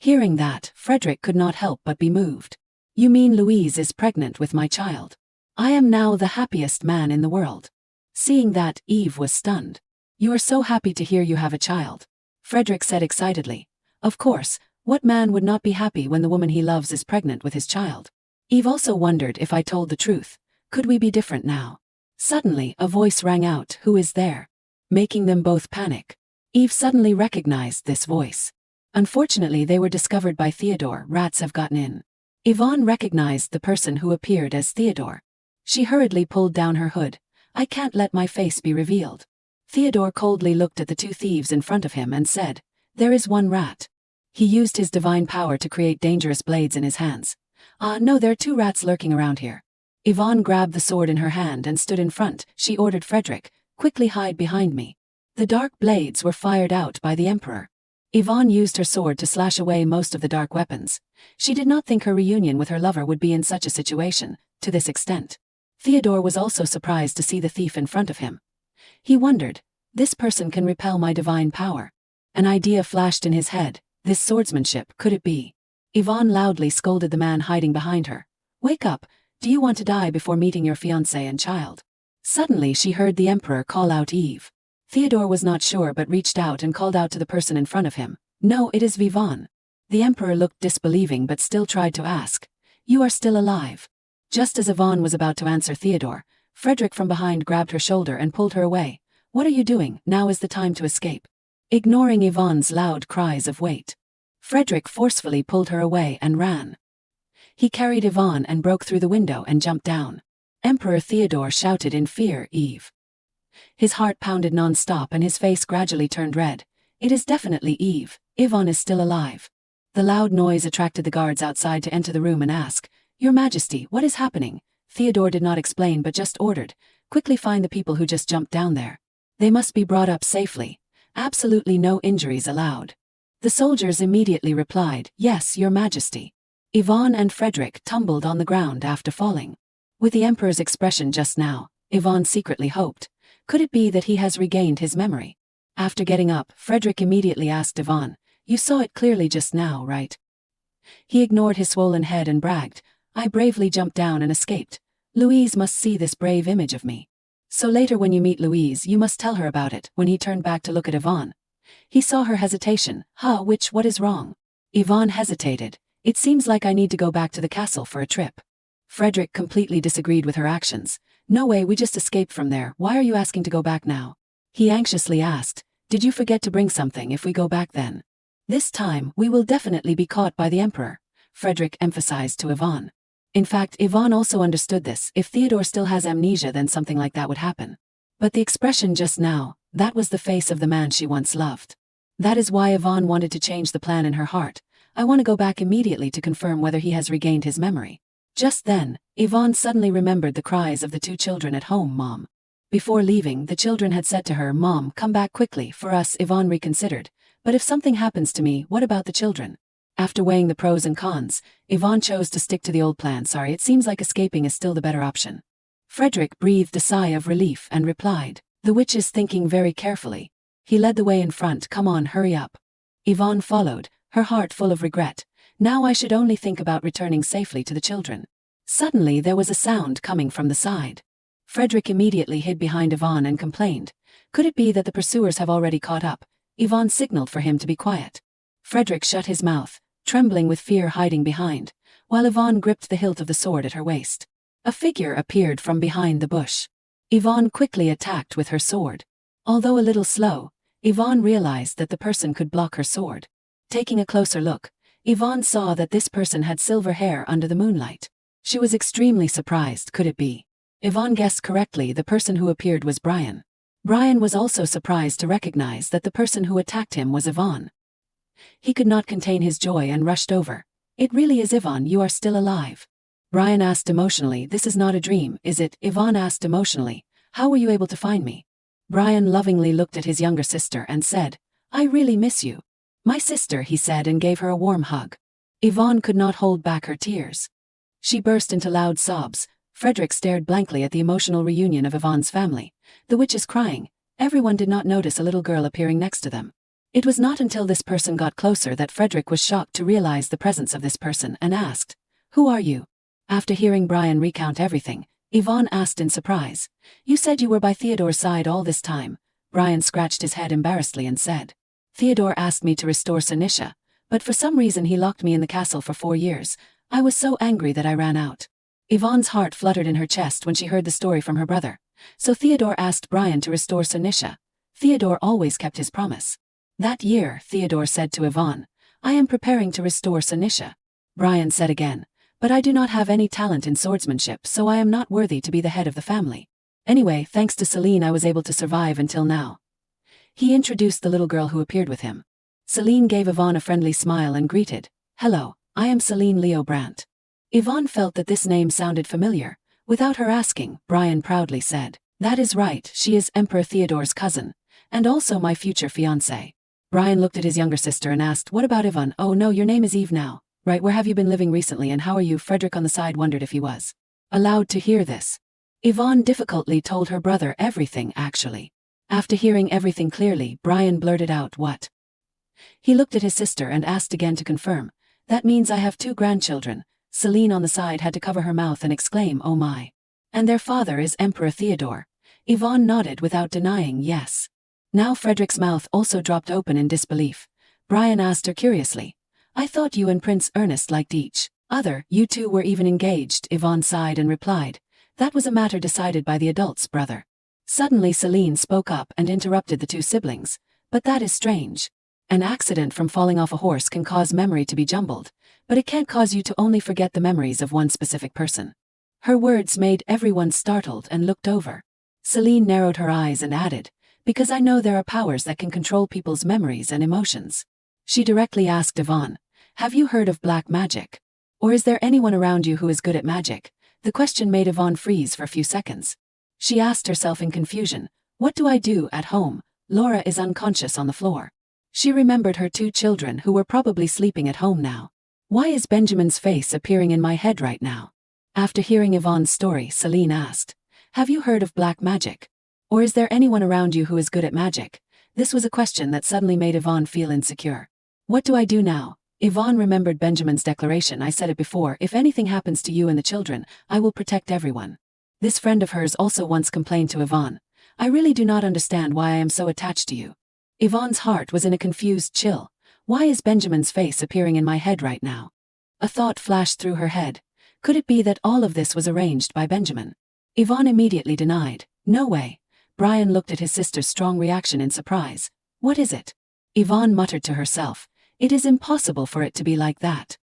Hearing that, Frederick could not help but be moved. "You mean Louise is pregnant with my child? I am now the happiest man in the world." Seeing that, Eve was stunned. "You are so happy to hear you have a child," Frederick said excitedly. "Of course, what man would not be happy when the woman he loves is pregnant with his child?" Eve also wondered, "If I told the truth, could we be different now?" Suddenly, a voice rang out, "Who is there?" making them both panic. Eve suddenly recognized this voice. Unfortunately, they were discovered by Theodore. "Rats have gotten in." Yvonne recognized the person who appeared as Theodore. She hurriedly pulled down her hood. "I can't let my face be revealed." Theodore coldly looked at the two thieves in front of him and said, "There is one rat." He used his divine power to create dangerous blades in his hands. No, there are two rats lurking around here." Yvonne grabbed the sword in her hand and stood in front. She ordered Frederick, "Quickly hide behind me." The dark blades were fired out by the Emperor. Yvonne used her sword to slash away most of the dark weapons. She did not think her reunion with her lover would be in such a situation, to this extent. Theodore was also surprised to see the thief in front of him. He wondered, "This person can repel my divine power." An idea flashed in his head. This swordsmanship, could it be? Yvonne loudly scolded the man hiding behind her. "Wake up, do you want to die before meeting your fiancé and child?" Suddenly she heard the Emperor call out Eve. Theodore was not sure but reached out and called out to the person in front of him. "No, it is Vivonne." The Emperor looked disbelieving but still tried to ask, "You are still alive?" Just as Yvonne was about to answer Theodore, Frederick from behind grabbed her shoulder and pulled her away. "What are you doing? Now is the time to escape." Ignoring Yvonne's loud cries of "Wait," Frederick forcefully pulled her away and ran. He carried Yvonne and broke through the window and jumped down. Emperor Theodore shouted in fear, "Eve." His heart pounded non-stop and his face gradually turned red. "It is definitely Eve. Yvonne is still alive." The loud noise attracted the guards outside to enter the room and ask, "Your Majesty, what is happening?" Theodore did not explain but just ordered, "Quickly find the people who just jumped down there. They must be brought up safely. Absolutely no injuries allowed." The soldiers immediately replied, "Yes, Your Majesty." Yvonne and Frederick tumbled on the ground after falling. With the Emperor's expression just now, Yvonne secretly hoped, could it be that he has regained his memory? After getting up, Frederick immediately asked Yvonne, "You saw it clearly just now, right?" He ignored his swollen head and bragged, "I bravely jumped down and escaped. Louise must see this brave image of me. So later when you meet Louise, you must tell her about it." When he turned back to look at Yvonne, he saw her hesitation. What is wrong?" Yvonne hesitated. "It seems like I need to go back to the castle for a trip." Frederick completely disagreed with her actions. "No way, we just escaped from there. Why are you asking to go back now?" He anxiously asked, "Did you forget to bring something if we go back then?" "This time, we will definitely be caught by the Emperor," Frederick emphasized to Yvonne. In fact, Yvonne also understood this. If Theodore still has amnesia, then something like that would happen. But the expression just now, that was the face of the man she once loved. That is why Yvonne wanted to change the plan in her heart. "I want to go back immediately to confirm whether he has regained his memory." Just then, Yvonne suddenly remembered the cries of the two children at home. "Mom." Before leaving, the children had said to her, "Mom, come back quickly." For us, Yvonne reconsidered. "But if something happens to me, what about the children?" After weighing the pros and cons, Yvonne chose to stick to the old plan. "Sorry, it seems like escaping is still the better option." Frederick breathed a sigh of relief and replied, "The witch is thinking very carefully." He led the way in front. "Come on, hurry up." Yvonne followed, her heart full of regret. Now I should only think about returning safely to the children. Suddenly there was a sound coming from the side. Frederick immediately hid behind Yvonne and complained, "Could it be that the pursuers have already caught up?" Yvonne signaled for him to be quiet. Frederick shut his mouth, trembling with fear, hiding behind, while Yvonne gripped the hilt of the sword at her waist. A figure appeared from behind the bush. Yvonne quickly attacked with her sword. Although a little slow, Yvonne realized that the person could block her sword. Taking a closer look, Yvonne saw that this person had silver hair under the moonlight. She was extremely surprised. Could it be? Yvonne guessed correctly. The person who appeared was Brian. Brian was also surprised to recognize that the person who attacked him was Yvonne. He could not contain his joy and rushed over. It really is Yvonne, you are still alive. Brian asked emotionally. This is not a dream, is it? Yvonne asked emotionally. How were you able to find me? Brian lovingly looked at his younger sister and said, I really miss you. My sister, he said, and gave her a warm hug. Yvonne could not hold back her tears. She burst into loud sobs. Frederick stared blankly at the emotional reunion of Yvonne's family. The witch is crying. Everyone did not notice a little girl appearing next to them. It was not until this person got closer that Frederick was shocked to realize the presence of this person and asked, Who are you? After hearing Brian recount everything, Yvonne asked in surprise, You said you were by Theodore's side all this time. Brian scratched his head embarrassedly and said, Theodore asked me to restore Sinisha, but for some reason he locked me in the castle for 4 years. I was so angry that I ran out. Yvonne's heart fluttered in her chest when she heard the story from her brother. So Theodore asked Brian to restore Sinisha. Theodore always kept his promise. That year, Theodore said to Yvonne, I am preparing to restore Sinisha. Brian said again, But I do not have any talent in swordsmanship, so I am not worthy to be the head of the family. Anyway, thanks to Celine I was able to survive until now. He introduced the little girl who appeared with him. Celine gave Yvonne a friendly smile and greeted, Hello, I am Celine Leo Brandt. Yvonne felt that this name sounded familiar. Without her asking, Brian proudly said, That is right, she is Emperor Theodore's cousin, and also my future fiancé. Brian looked at his younger sister and asked, What about Yvonne? Oh no, your name is Eve now. Right, where have you been living recently and how are you? Frederick on the side wondered if he was allowed to hear this. Yvonne difficultly told her brother everything actually. After hearing everything clearly, Brian blurted out, What? He looked at his sister and asked again to confirm, That means I have 2 grandchildren. Celine on the side had to cover her mouth and exclaim, Oh my. And their father is Emperor Theodore. Yvonne nodded without denying yes. Now Frederick's mouth also dropped open in disbelief. Brian asked her curiously, I thought you and Prince Ernest liked each other. You two were even engaged. Yvonne sighed and replied, That was a matter decided by the adults, brother. Suddenly Celine spoke up and interrupted the 2 siblings. But that is strange. An accident from falling off a horse can cause memory to be jumbled, but it can't cause you to only forget the memories of one specific person. Her words made everyone startled and looked over. Celine narrowed her eyes and added, Because I know there are powers that can control people's memories and emotions. She directly asked Yvonne, Have you heard of black magic? Or is there anyone around you who is good at magic? The question made Yvonne freeze for a few seconds. She asked herself in confusion, What do I do at home? Laura is unconscious on the floor. She remembered her 2 children who were probably sleeping at home now. Why is Benjamin's face appearing in my head right now? After hearing Yvonne's story, Celine asked, Have you heard of black magic? Or is there anyone around you who is good at magic? This was a question that suddenly made Yvonne feel insecure. What do I do now? Yvonne remembered Benjamin's declaration. I said it before, if anything happens to you and the children, I will protect everyone. This friend of hers also once complained to Yvonne, I really do not understand why I am so attached to you. Yvonne's heart was in a confused chill. Why is Benjamin's face appearing in my head right now? A thought flashed through her head. Could it be that all of this was arranged by Benjamin? Yvonne immediately denied. No way. Brian looked at his sister's strong reaction in surprise. What is it? Yvonne muttered to herself. It is impossible for it to be like that.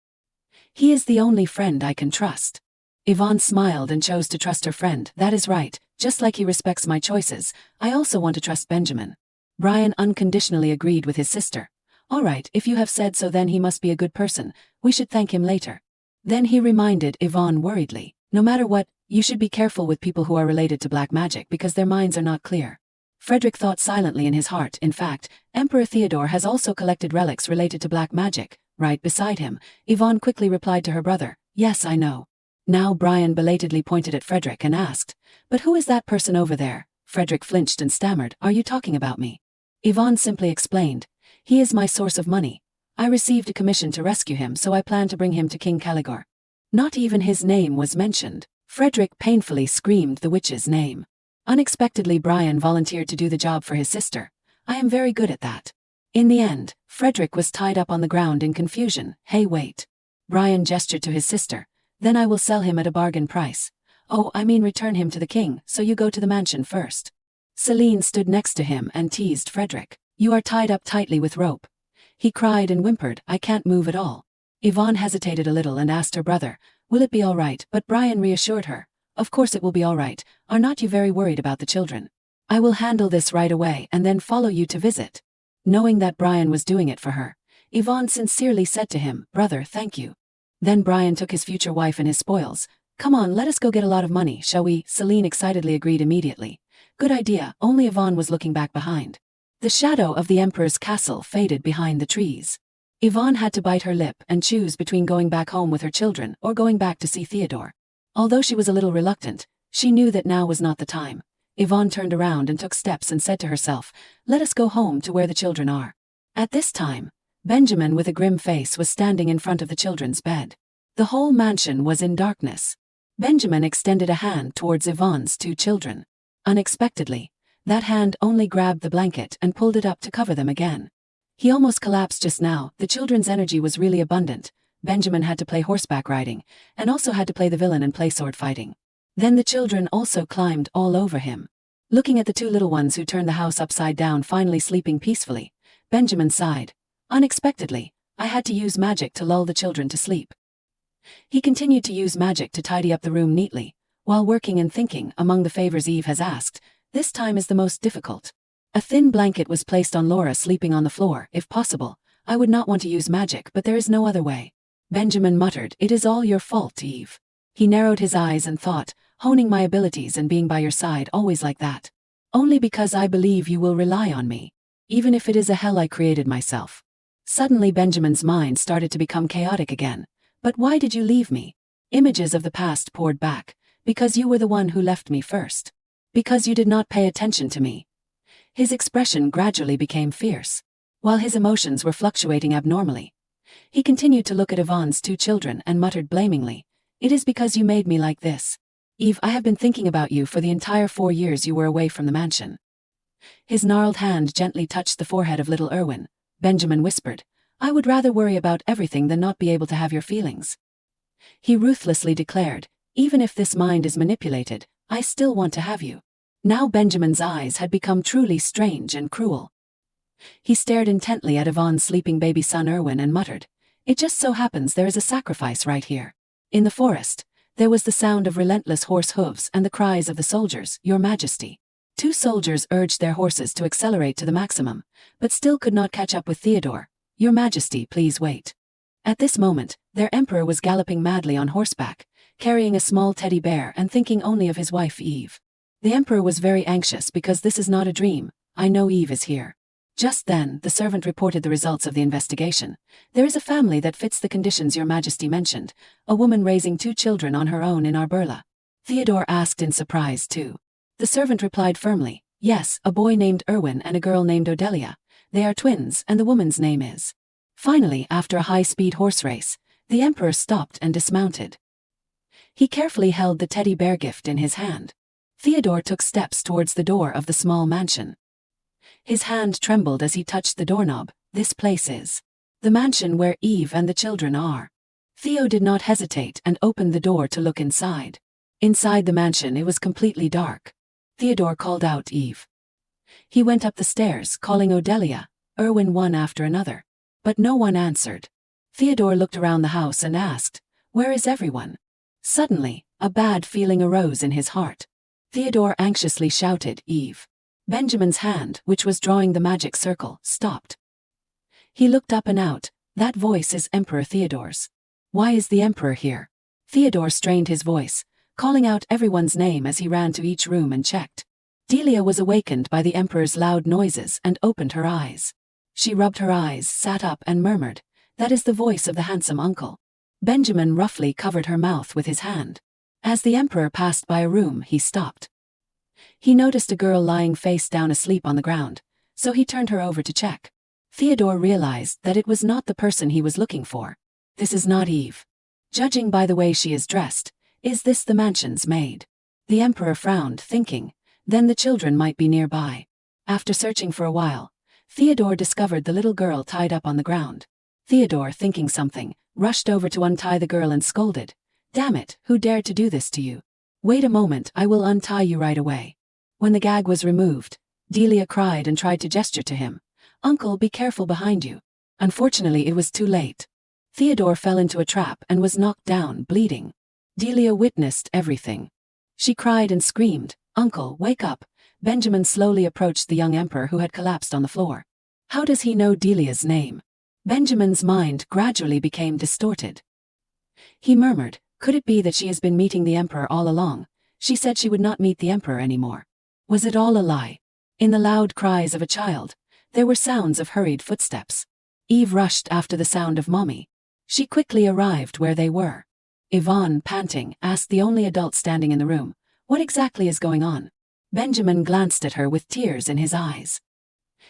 He is the only friend I can trust. Yvonne smiled and chose to trust her friend. That is right. Just like he respects my choices, I also want to trust Benjamin. Brian unconditionally agreed with his sister. All right, if you have said so, then he must be a good person. We should thank him later. Then he reminded Yvonne worriedly, No matter what, you should be careful with people who are related to black magic because their minds are not clear. Frederick thought silently in his heart. In fact, Emperor Theodore has also collected relics related to black magic. Right beside him, Yvonne quickly replied to her brother, Yes, I know. Now Brian belatedly pointed at Frederick and asked, But who is that person over there? Frederick flinched and stammered, Are you talking about me? Yvonne simply explained, He is my source of money. I received a commission to rescue him, so I plan to bring him to King Caligor. Not even his name was mentioned. Frederick painfully screamed the witch's name. Unexpectedly, Brian volunteered to do the job for his sister. I am very good at that. In the end, Frederick was tied up on the ground in confusion. Hey, wait. Brian gestured to his sister. Then I will sell him at a bargain price. Oh, I mean return him to the king, so you go to the mansion first. Celine stood next to him and teased Frederick. You are tied up tightly with rope. He cried and whimpered, I can't move at all. Yvonne hesitated a little and asked her brother, will it be all right? But Brian reassured her, of course it will be all right. Are not you very worried about the children? I will handle this right away and then follow you to visit. Knowing that Brian was doing it for her, Yvonne sincerely said to him, brother, thank you. Then Brian took his future wife and his spoils. Come on, let us go get a lot of money, shall we? Celine excitedly agreed immediately. Good idea, only Yvonne was looking back behind. The shadow of the Emperor's castle faded behind the trees. Yvonne had to bite her lip and choose between going back home with her children or going back to see Theodore. Although she was a little reluctant, she knew that now was not the time. Yvonne turned around and took steps and said to herself, let us go home to where the children are. At this time, Benjamin with a grim face was standing in front of the children's bed. The whole mansion was in darkness. Benjamin extended a hand towards Yvonne's two children. Unexpectedly, that hand only grabbed the blanket and pulled it up to cover them again. He almost collapsed just now. The children's energy was really abundant. Benjamin had to play horseback riding, and also had to play the villain and play sword fighting. Then the children also climbed all over him. Looking at the two little ones who turned the house upside down finally sleeping peacefully, Benjamin sighed. Unexpectedly, I had to use magic to lull the children to sleep. He continued to use magic to tidy up the room neatly, while working and thinking among the favors Eve has asked. This time is the most difficult. A thin blanket was placed on Laura sleeping on the floor. If possible, I would not want to use magic, but there is no other way. Benjamin muttered, it is all your fault, Eve. He narrowed his eyes and thought, honing my abilities and being by your side always like that. Only because I believe you will rely on me. Even if it is a hell I created myself. Suddenly Benjamin's mind started to become chaotic again. But why did you leave me? Images of the past poured back. Because you were the one who left me first. Because you did not pay attention to me. His expression gradually became fierce. While his emotions were fluctuating abnormally, he continued to look at Yvonne's two children and muttered blamingly, it is because you made me like this. Eve, I have been thinking about you for the entire 4 years you were away from the mansion. His gnarled hand gently touched the forehead of little Erwin. Benjamin whispered, I would rather worry about everything than not be able to have your feelings. He ruthlessly declared, even if this mind is manipulated, I still want to have you. Now Benjamin's eyes had become truly strange and cruel. He stared intently at Yvonne's sleeping baby son Erwin and muttered, it just so happens there is a sacrifice right here. In the forest, there was the sound of relentless horse hooves and the cries of the soldiers, Your Majesty. 2 soldiers urged their horses to accelerate to the maximum, but still could not catch up with Theodore. Your Majesty, please wait. At this moment, their emperor was galloping madly on horseback, carrying a small teddy bear and thinking only of his wife Eve. The emperor was very anxious because this is not a dream. I know Eve is here. Just then, the servant reported the results of the investigation. There is a family that fits the conditions Your Majesty mentioned, a woman raising 2 children on her own in Arberla. Theodore asked in surprise too. The servant replied firmly, yes, a boy named Erwin and a girl named Odelia. They are twins and the woman's name is. Finally, after a high-speed horse race, the emperor stopped and dismounted. He carefully held the teddy bear gift in his hand. Theodore took steps towards the door of the small mansion. His hand trembled as he touched the doorknob. This place is the mansion where Eve and the children are. Theo did not hesitate and opened the door to look inside. Inside the mansion it was completely dark. Theodore called out Eve. He went up the stairs, calling Odelia, Erwin one after another. But no one answered. Theodore looked around the house and asked, where is everyone? Suddenly, a bad feeling arose in his heart. Theodore anxiously shouted, Eve. Benjamin's hand, which was drawing the magic circle, stopped. He looked up and out. That voice is Emperor Theodore's. Why is the Emperor here? Theodore strained his voice, calling out everyone's name as he ran to each room and checked. Delia was awakened by the Emperor's loud noises and opened her eyes. She rubbed her eyes, sat up and murmured, that is the voice of the handsome uncle. Benjamin roughly covered her mouth with his hand. As the Emperor passed by a room, he stopped. He noticed a girl lying face down asleep on the ground, so he turned her over to check. Theodore realized that it was not the person he was looking for. This is not Eve. Judging by the way she is dressed, is this the mansion's maid? The Emperor frowned, thinking, then the children might be nearby. After searching for a while, Theodore discovered the little girl tied up on the ground. Theodore, thinking something, rushed over to untie the girl and scolded, damn it, who dared to do this to you? Wait a moment, I will untie you right away. When the gag was removed, Delia cried and tried to gesture to him. "Uncle, be careful behind you." Unfortunately, it was too late. Theodore fell into a trap and was knocked down, bleeding. Delia witnessed everything. She cried and screamed, "Uncle, wake up." Benjamin slowly approached the young emperor who had collapsed on the floor. How does he know Delia's name? Benjamin's mind gradually became distorted. He murmured, "Could it be that she has been meeting the emperor all along? She said she would not meet the emperor anymore. Was it all a lie?" In the loud cries of a child, there were sounds of hurried footsteps. Eve rushed after the sound of mommy. She quickly arrived where they were. Yvonne, panting, asked the only adult standing in the room, "What exactly is going on?" Benjamin glanced at her with tears in his eyes.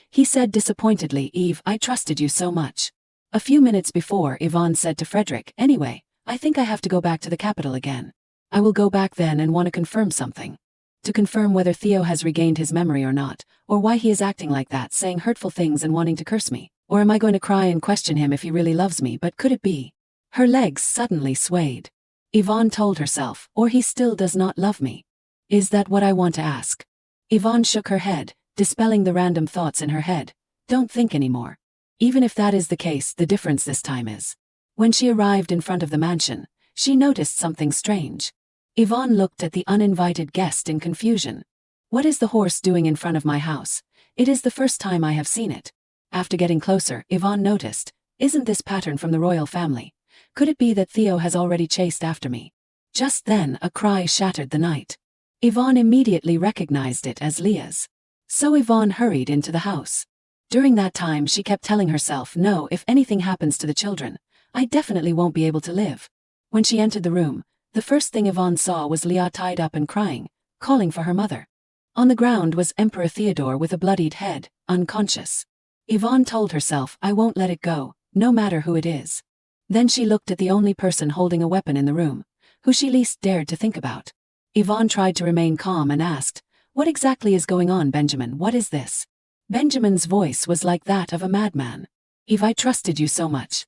He said disappointedly, "Eve, I trusted you so much." A few minutes before, Yvonne said to Frederick, "Anyway, I think I have to go back to the capital again. I will go back then and want to confirm something. To confirm whether Theo has regained his memory or not, or why he is acting like that, saying hurtful things and wanting to curse me. Or am I going to cry and question him if he really loves me? But could it be?" Her legs suddenly swayed. Yvonne told herself, "Or he still does not love me. Is that what I want to ask?" Yvonne shook her head, dispelling the random thoughts in her head. "Don't think anymore. Even if that is the case, the difference this time is." When she arrived in front of the mansion, she noticed something strange. Yvonne looked at the uninvited guest in confusion. "What is the horse doing in front of my house? It is the first time I have seen it." After getting closer, Yvonne noticed, "Isn't this pattern from the royal family? Could it be that Theo has already chased after me?" Just then, a cry shattered the night. Yvonne immediately recognized it as Leah's. So Yvonne hurried into the house. During that time, she kept telling herself, "No, if anything happens to the children, I definitely won't be able to live." When she entered the room, the first thing Yvonne saw was Leah tied up and crying, calling for her mother. On the ground was Emperor Theodore with a bloodied head, unconscious. Yvonne told herself, "I won't let it go, no matter who it is." Then she looked at the only person holding a weapon in the room, who she least dared to think about. Yvonne tried to remain calm and asked, "What exactly is going on, Benjamin? What is this?" Benjamin's voice was like that of a madman. "Eve, I trusted you so much."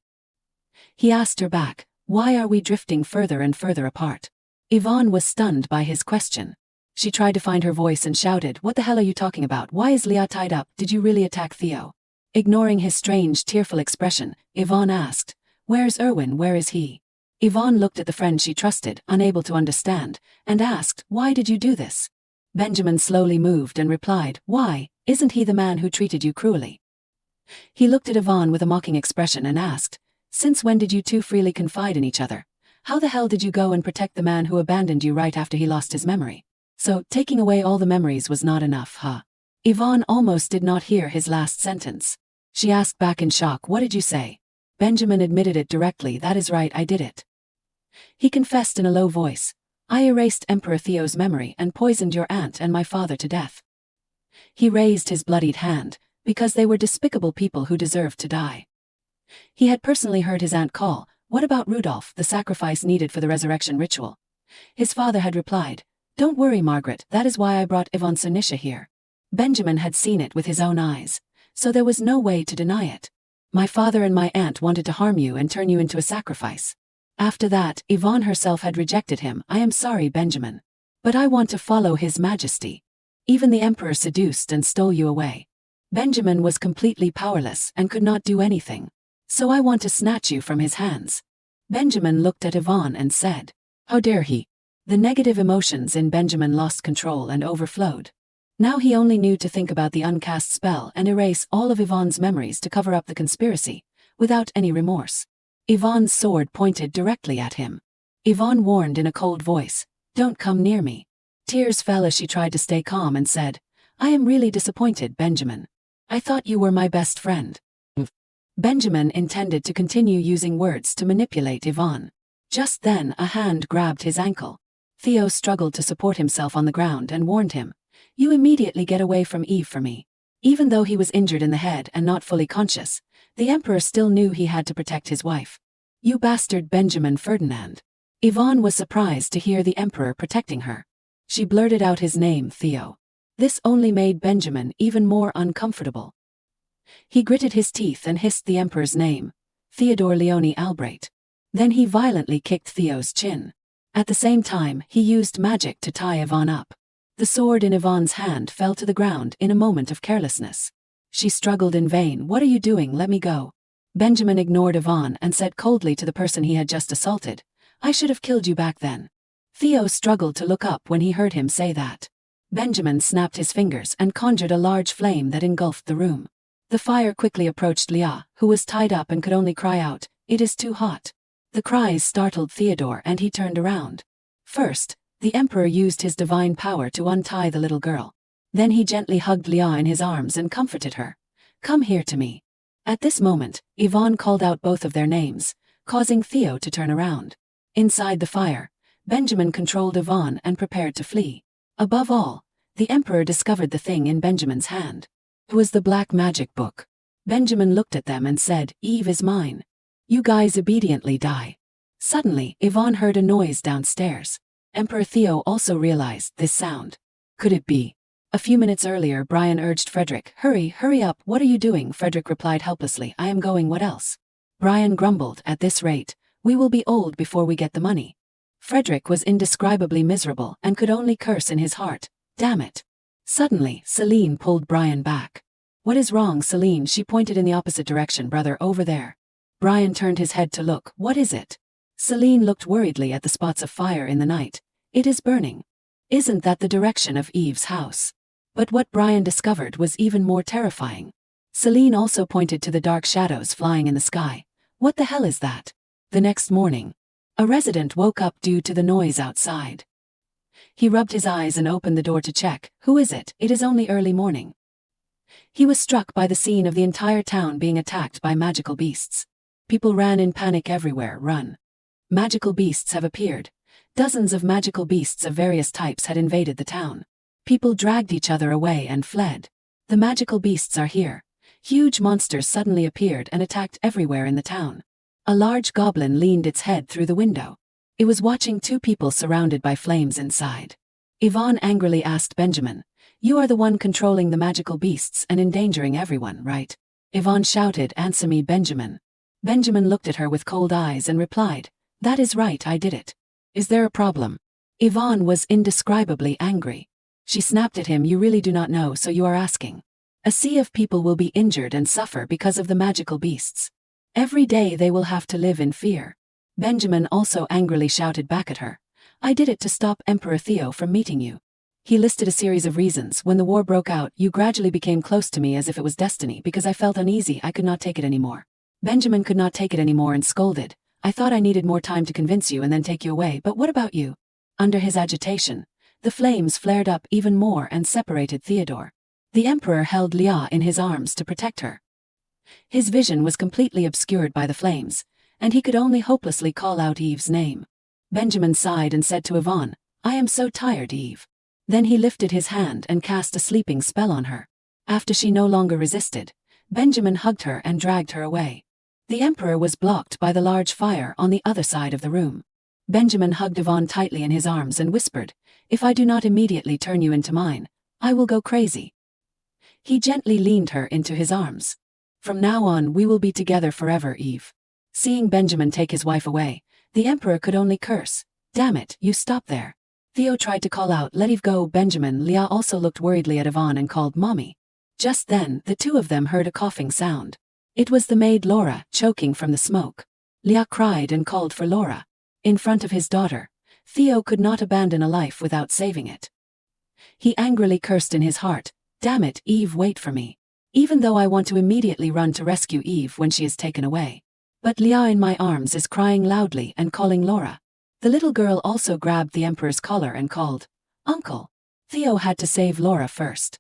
He asked her back, "Why are we drifting further and further apart?" Yvonne was stunned by his question. She tried to find her voice and shouted, "What the hell are you talking about? Why is Leah tied up? Did you really attack Theo?" Ignoring his strange, tearful expression, Yvonne asked, "Where's Erwin? Where is he?" Yvonne looked at the friend she trusted, unable to understand, and asked, "Why did you do this?" Benjamin slowly moved and replied, "Why, isn't he the man who treated you cruelly?" He looked at Yvonne with a mocking expression and asked, "Since when did you two freely confide in each other? How the hell did you go and protect the man who abandoned you right after he lost his memory? So, taking away all the memories was not enough, huh?" Yvonne almost did not hear his last sentence. She asked back in shock, "What did you say?" Benjamin admitted it directly, "That is right, I did it." He confessed in a low voice, "I erased Emperor Theo's memory and poisoned your aunt and my father to death." He raised his bloodied hand, because they were despicable people who deserved to die. He had personally heard his aunt call, "What about Rudolph, the sacrifice needed for the resurrection ritual?" His father had replied, "Don't worry, Margaret, that is why I brought Yvonne Sanisha here." Benjamin had seen it with his own eyes, so there was no way to deny it. "My father and my aunt wanted to harm you and turn you into a sacrifice." After that, Yvonne herself had rejected him. "I am sorry, Benjamin. But I want to follow His Majesty. Even the Emperor seduced and stole you away. Benjamin was completely powerless and could not do anything. So I want to snatch you from his hands." Benjamin looked at Yvonne and said, "How dare he?" The negative emotions in Benjamin lost control and overflowed. Now he only knew to think about the uncast spell and erase all of Yvonne's memories to cover up the conspiracy, without any remorse. Yvonne's sword pointed directly at him. Yvonne warned in a cold voice, "Don't come near me." Tears fell as she tried to stay calm and said, "I am really disappointed, Benjamin. I thought you were my best friend." Benjamin intended to continue using words to manipulate Yvonne. Just then, a hand grabbed his ankle. Theo struggled to support himself on the ground and warned him, "You immediately get away from Eve for me." Even though he was injured in the head and not fully conscious, the Emperor still knew he had to protect his wife. "You bastard Benjamin Ferdinand." Yvonne was surprised to hear the Emperor protecting her. She blurted out his name, Theo. This only made Benjamin even more uncomfortable. He gritted his teeth and hissed the Emperor's name, Theodore Leone Albright. Then he violently kicked Theo's chin. At the same time, he used magic to tie Yvonne up. The sword in Yvonne's hand fell to the ground in a moment of carelessness. She struggled in vain. What are you doing? Let me go. Benjamin ignored Yvonne and said coldly to the person he had just assaulted, I should have killed you back then. Theo struggled to look up when he heard him say that. Benjamin snapped his fingers and conjured a large flame that engulfed the room. The fire quickly approached Leah, who was tied up and could only cry out, it is too hot. The cries startled Theodore and he turned around. First, the Emperor used his divine power to untie the little girl. Then he gently hugged Leah in his arms and comforted her. Come here to me. At this moment, Yvonne called out both of their names, causing Theo to turn around. Inside the fire, Benjamin controlled Yvonne and prepared to flee. Above all, the Emperor discovered the thing in Benjamin's hand. It was the black magic book. Benjamin looked at them and said, Eve is mine. You guys obediently die. Suddenly, Yvonne heard a noise downstairs. Emperor Theo also realized this sound. Could it be? A few minutes earlier, Brian urged Frederick, hurry up, what are you doing? Frederick replied helplessly, I am going, what else? Brian grumbled, at this rate, we will be old before we get the money. Frederick was indescribably miserable and could only curse in his heart, damn it. Suddenly, Celine pulled Brian back. What is wrong, Celine? She pointed in the opposite direction, brother, over there. Brian turned his head to look, what is it? Celine looked worriedly at the spots of fire in the night. It is burning. Isn't that the direction of Eve's house? But what Brian discovered was even more terrifying. Celine also pointed to the dark shadows flying in the sky. What the hell is that? The next morning, a resident woke up due to the noise outside. He rubbed his eyes and opened the door to check. Who is it? It is only early morning. He was struck by the scene of the entire town being attacked by magical beasts. People ran in panic everywhere. Run. Magical beasts have appeared. Dozens of magical beasts of various types had invaded the town. People dragged each other away and fled. The magical beasts are here. Huge monsters suddenly appeared and attacked everywhere in the town. A large goblin leaned its head through the window. It was watching two people surrounded by flames inside. Yvonne angrily asked Benjamin, you are the one controlling the magical beasts and endangering everyone, right? Yvonne shouted, answer me, Benjamin. Benjamin looked at her with cold eyes and replied, that is right, I did it. Is there a problem? Yvonne was indescribably angry. She snapped at him, you really do not know, so you are asking. A sea of people will be injured and suffer because of the magical beasts. Every day they will have to live in fear. Benjamin also angrily shouted back at her, I did it to stop Emperor Theo from meeting you. He listed a series of reasons. When the war broke out, you gradually became close to me as if it was destiny because I felt uneasy. I could not take it anymore. Benjamin could not take it anymore and scolded, I thought I needed more time to convince you and then take you away, but what about you? Under his agitation, the flames flared up even more and separated Theodore. The Emperor held Leah in his arms to protect her. His vision was completely obscured by the flames, and he could only hopelessly call out Eve's name. Benjamin sighed and said to Yvonne, I am so tired, Eve. Then he lifted his hand and cast a sleeping spell on her. After she no longer resisted, Benjamin hugged her and dragged her away. The Emperor was blocked by the large fire on the other side of the room. Benjamin hugged Yvonne tightly in his arms and whispered, if I do not immediately turn you into mine, I will go crazy. He gently leaned her into his arms. From now on we will be together forever, Eve. Seeing Benjamin take his wife away, the Emperor could only curse, damn it, you stop there. Theo tried to call out, let Eve go, Benjamin. Leah also looked worriedly at Yvonne and called, Mommy. Just then, the two of them heard a coughing sound. It was the maid Laura, choking from the smoke. Leah cried and called for Laura. In front of his daughter, Theo could not abandon a life without saving it. He angrily cursed in his heart, damn it, Eve, wait for me. Even though I want to immediately run to rescue Eve when she is taken away. But Leah in my arms is crying loudly and calling Laura. The little girl also grabbed the Emperor's collar and called, Uncle. Theo had to save Laura first.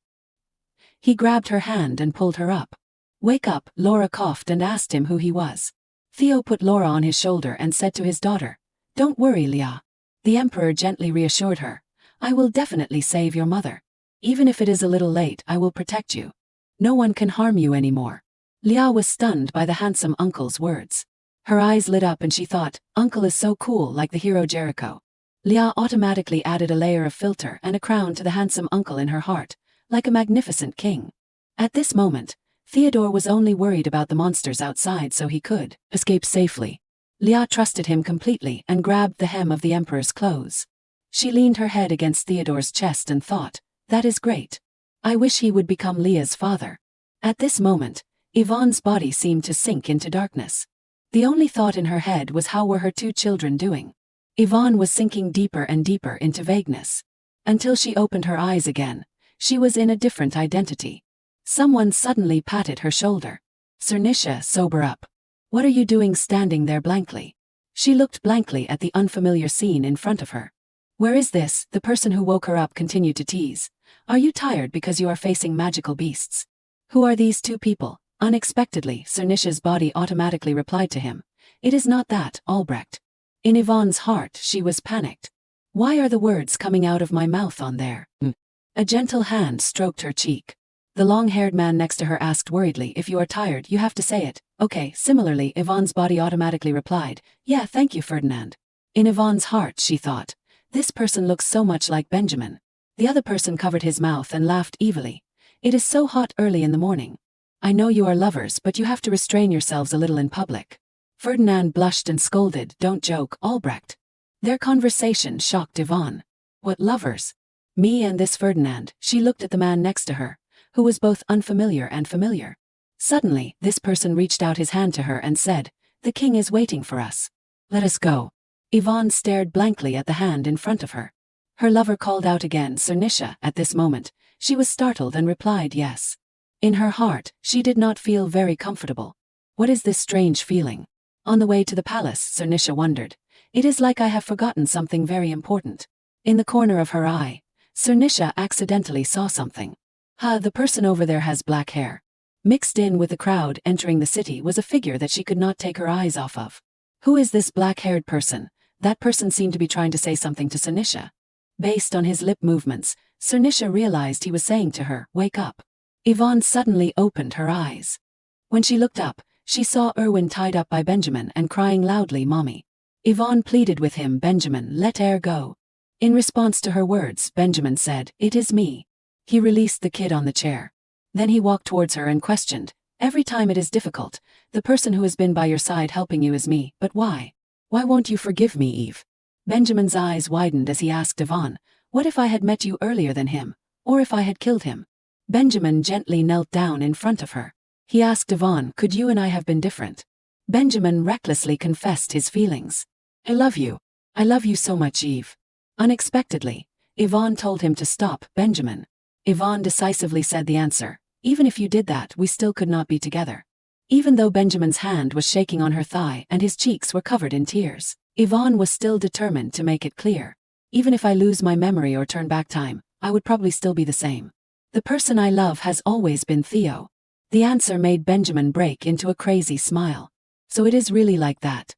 He grabbed her hand and pulled her up. Wake up, Laura coughed and asked him who he was. Theo put Laura on his shoulder and said to his daughter, don't worry, Leah. The Emperor gently reassured her, I will definitely save your mother. Even if it is a little late, I will protect you. No one can harm you anymore. Leah was stunned by the handsome uncle's words. Her eyes lit up and she thought, Uncle is so cool, like the hero Jericho. Leah automatically added a layer of filter and a crown to the handsome uncle in her heart, like a magnificent king. At this moment, Theodore was only worried about the monsters outside so he could escape safely. Leah trusted him completely and grabbed the hem of the Emperor's clothes. She leaned her head against Theodore's chest and thought, that is great. I wish he would become Leah's father. At this moment, Yvonne's body seemed to sink into darkness. The only thought in her head was how were her two children doing. Yvonne was sinking deeper and deeper into vagueness. Until she opened her eyes again, she was in a different identity. Someone suddenly patted her shoulder. "Sernisha, sober up. What are you doing standing there blankly?" She looked blankly at the unfamiliar scene in front of her. "Where is this?" The person who woke her up continued to tease. "Are you tired because you are facing magical beasts? Who are these two people?" Unexpectedly, Sernisha's body automatically replied to him. "It is not that, Albrecht." In Yvonne's heart, she was panicked. Why are the words coming out of my mouth on there? A gentle hand stroked her cheek. The long-haired man next to her asked worriedly, "If you are tired, you have to say it." "Okay." Similarly, Yvonne's body automatically replied, "Yeah, thank you, Ferdinand." In Yvonne's heart, she thought, "This person looks so much like Benjamin." The other person covered his mouth and laughed evilly. "It is so hot early in the morning. I know you are lovers, but you have to restrain yourselves a little in public." Ferdinand blushed and scolded, "Don't joke, Albrecht." Their conversation shocked Yvonne. "What lovers? Me and this Ferdinand?" She looked at the man next to her, who was both unfamiliar and familiar. Suddenly, this person reached out his hand to her and said, "The king is waiting for us. Let us go." Yvonne stared blankly at the hand in front of her. Her lover called out again, "Sernisha." At this moment, she was startled and replied yes. In her heart, she did not feel very comfortable. What is this strange feeling? On the way to the palace, Sernisha wondered. It is like I have forgotten something very important. In the corner of her eye, Sernisha accidentally saw something. The person over there has black hair. Mixed in with the crowd entering the city was a figure that she could not take her eyes off of. Who is this black-haired person? That person seemed to be trying to say something to Sernisha. Based on his lip movements, Sernisha realized he was saying to her, "Wake up." Yvonne suddenly opened her eyes. When she looked up, she saw Erwin tied up by Benjamin and crying loudly, "Mommy." Yvonne pleaded with him, "Benjamin, let Er go." In response to her words, Benjamin said, "It is me." He released the kid on the chair. Then he walked towards her and questioned, "Every time it is difficult, the person who has been by your side helping you is me, but why? Why won't you forgive me, Eve?" Benjamin's eyes widened as he asked Yvonne, "What if I had met you earlier than him? Or if I had killed him?" Benjamin gently knelt down in front of her. He asked Yvonne, "Could you and I have been different?" Benjamin recklessly confessed his feelings. "I love you. I love you so much, Eve." Unexpectedly, Yvonne told him to stop, "Benjamin." Yvonne decisively said the answer, "Even if you did that, we still could not be together." Even though Benjamin's hand was shaking on her thigh and his cheeks were covered in tears, Yvonne was still determined to make it clear. "Even if I lose my memory or turn back time, I would probably still be the same. The person I love has always been Theo." The answer made Benjamin break into a crazy smile. "So it is really like that."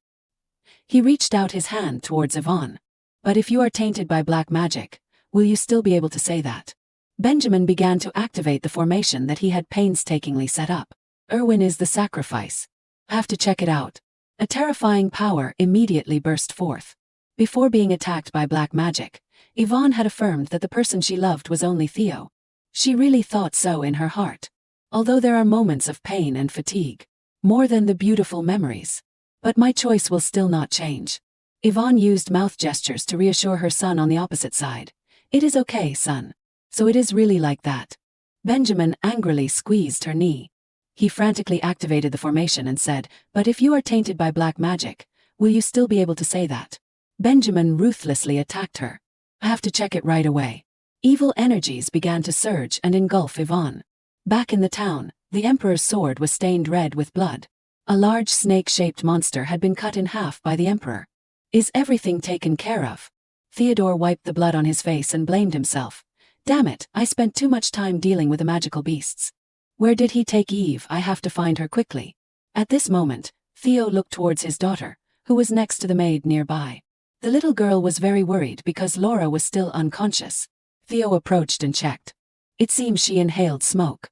He reached out his hand towards Yvonne. "But if you are tainted by black magic, will you still be able to say that?" Benjamin began to activate the formation that he had painstakingly set up. "Erwin is the sacrifice. I have to check it out." A terrifying power immediately burst forth. Before being attacked by black magic, Yvonne had affirmed that the person she loved was only Theo. She really thought so in her heart. Although there are moments of pain and fatigue, more than the beautiful memories. But my choice will still not change. Yvonne used mouth gestures to reassure her son on the opposite side. "It is okay, son. So it is really like that." Benjamin angrily squeezed her knee. He frantically activated the formation and said, "But if you are tainted by black magic, will you still be able to say that?" Benjamin ruthlessly attacked her. "I have to check it right away." Evil energies began to surge and engulf Yvonne. Back in the town, the Emperor's sword was stained red with blood. A large snake-shaped monster had been cut in half by the Emperor. "Is everything taken care of?" Theodore wiped the blood on his face and blamed himself. "Damn it, I spent too much time dealing with the magical beasts. Where did he take Eve? I have to find her quickly." At this moment, Theo looked towards his daughter, who was next to the maid nearby. The little girl was very worried because Laura was still unconscious. Theo approached and checked. It seems she inhaled smoke.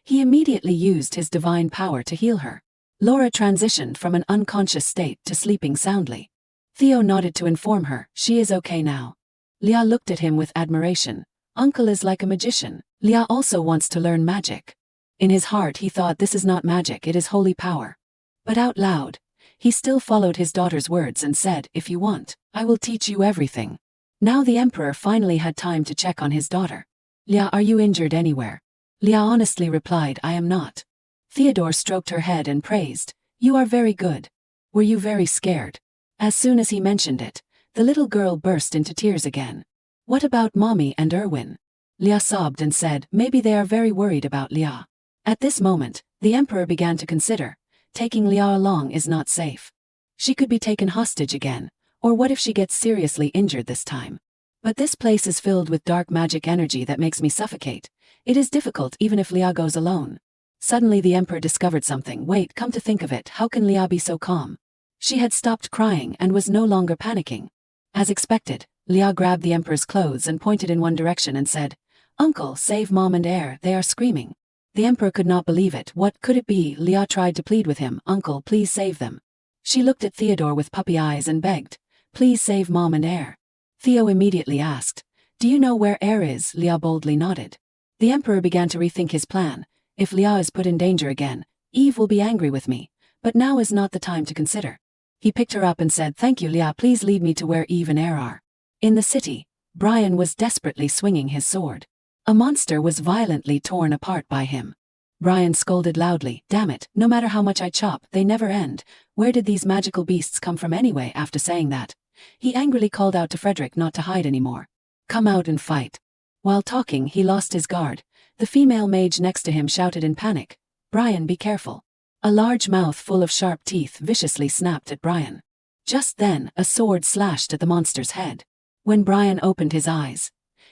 He immediately used his divine power to heal her. Laura transitioned from an unconscious state to sleeping soundly. Theo nodded to inform her, "She is okay now." Leah looked at him with admiration. "Uncle is like a magician." Leah also wants to learn magic. In his heart he thought, this is not magic, it is holy power. But out loud, he still followed his daughter's words and said, "If you want, I will teach you everything." Now the Emperor finally had time to check on his daughter. "Leah, are you injured anywhere?" Lia honestly replied, I am not. Theodore stroked her head and praised, you are very good. Were you very scared? As soon as he mentioned it, the little girl burst into tears again. What about Mommy and Erwin? Lia sobbed and said, maybe they are very worried about Lia. At this moment, the emperor began to consider, taking Lia along is not safe. She could be taken hostage again, or what if she gets seriously injured this time? But this place is filled with dark magic energy that makes me suffocate. It is difficult even if Lia goes alone. Suddenly the emperor discovered something. Wait, come to think of it, how can Lia be so calm? She had stopped crying and was no longer panicking. As expected, Lia grabbed the emperor's clothes and pointed in one direction and said, Uncle, save Mom and Heir, they are screaming. The emperor could not believe it. What could it be? Lia tried to plead with him, Uncle, please save them. She looked at Theodore with puppy eyes and begged, please save Mom and Heir. Theo immediately asked, do you know where Heir is? Lia boldly nodded. The emperor began to rethink his plan. If Lia is put in danger again, Eve will be angry with me, but now is not the time to consider. He picked her up and said, thank you Lia, please lead me to where Eve and Heir are. In the city, Brian was desperately swinging his sword. A monster was violently torn apart by him. Brian scolded loudly, damn it, no matter how much I chop, they never end. Where did these magical beasts come from anyway? After saying that, he angrily called out to Frederick not to hide anymore. Come out and fight. While talking, he lost his guard. The female mage next to him shouted in panic, Brian, be careful. A large mouth full of sharp teeth viciously snapped at Brian. Just then, a sword slashed at the monster's head. When Brian opened his eyes,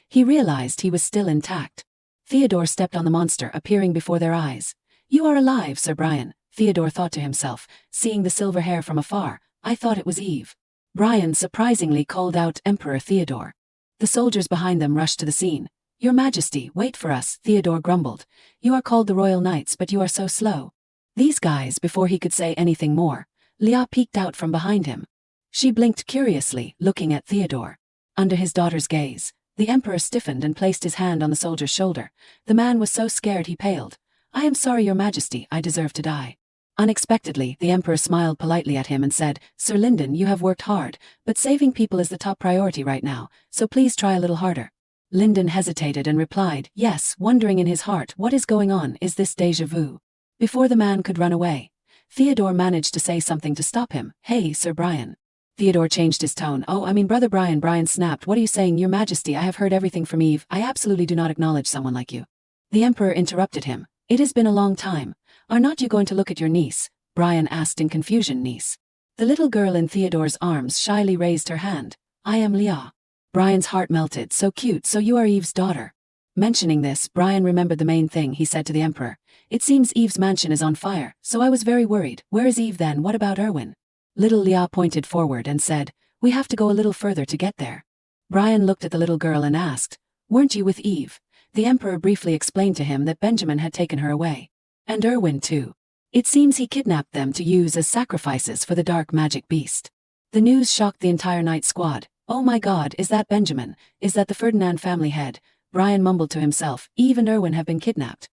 he realized he was still intact. Theodore stepped on the monster, appearing before their eyes. You are alive, Sir Brian, Theodore thought to himself, seeing the silver hair from afar. I thought it was Eve. Brian surprisingly called out, Emperor Theodore. The soldiers behind them rushed to the scene. Your Majesty, wait for us, Theodore grumbled. You are called the Royal Knights, but you are so slow. These guys, before he could say anything more, Lia peeked out from behind him. She blinked curiously, looking at Theodore. Under his daughter's gaze, the emperor stiffened and placed his hand on the soldier's shoulder. The man was so scared he paled. I am sorry, Your Majesty, I deserve to die. Unexpectedly, the emperor smiled politely at him and said, Sir Lyndon, you have worked hard, but saving people is the top priority right now, so please try a little harder. Lyndon hesitated and replied, yes, wondering in his heart, what is going on, is this déjà vu? Before the man could run away, Theodore managed to say something to stop him. Hey, Sir Brian. Theodore changed his tone. Oh, I mean Brother Brian. Brian snapped. What are you saying, Your Majesty? I have heard everything from Eve. I absolutely do not acknowledge someone like you. The emperor interrupted him. It has been a long time. Are not you going to look at your niece? Brian asked in confusion. Niece. The little girl in Theodore's arms shyly raised her hand. I am Lia. Brian's heart melted. So cute, so you are Eve's daughter. Mentioning this, Brian remembered the main thing he said to the emperor. It seems Eve's mansion is on fire, so I was very worried. Where is Eve then? What about Erwin? Little Lia pointed forward and said, we have to go a little further to get there. Brian looked at the little girl and asked, weren't you with Eve? The emperor briefly explained to him that Benjamin had taken her away. And Erwin too. It seems he kidnapped them to use as sacrifices for the dark magic beast. The news shocked the entire night squad. Oh my God, is that Benjamin? Is that the Ferdinand family head? Brian mumbled to himself, Eve and Erwin have been kidnapped.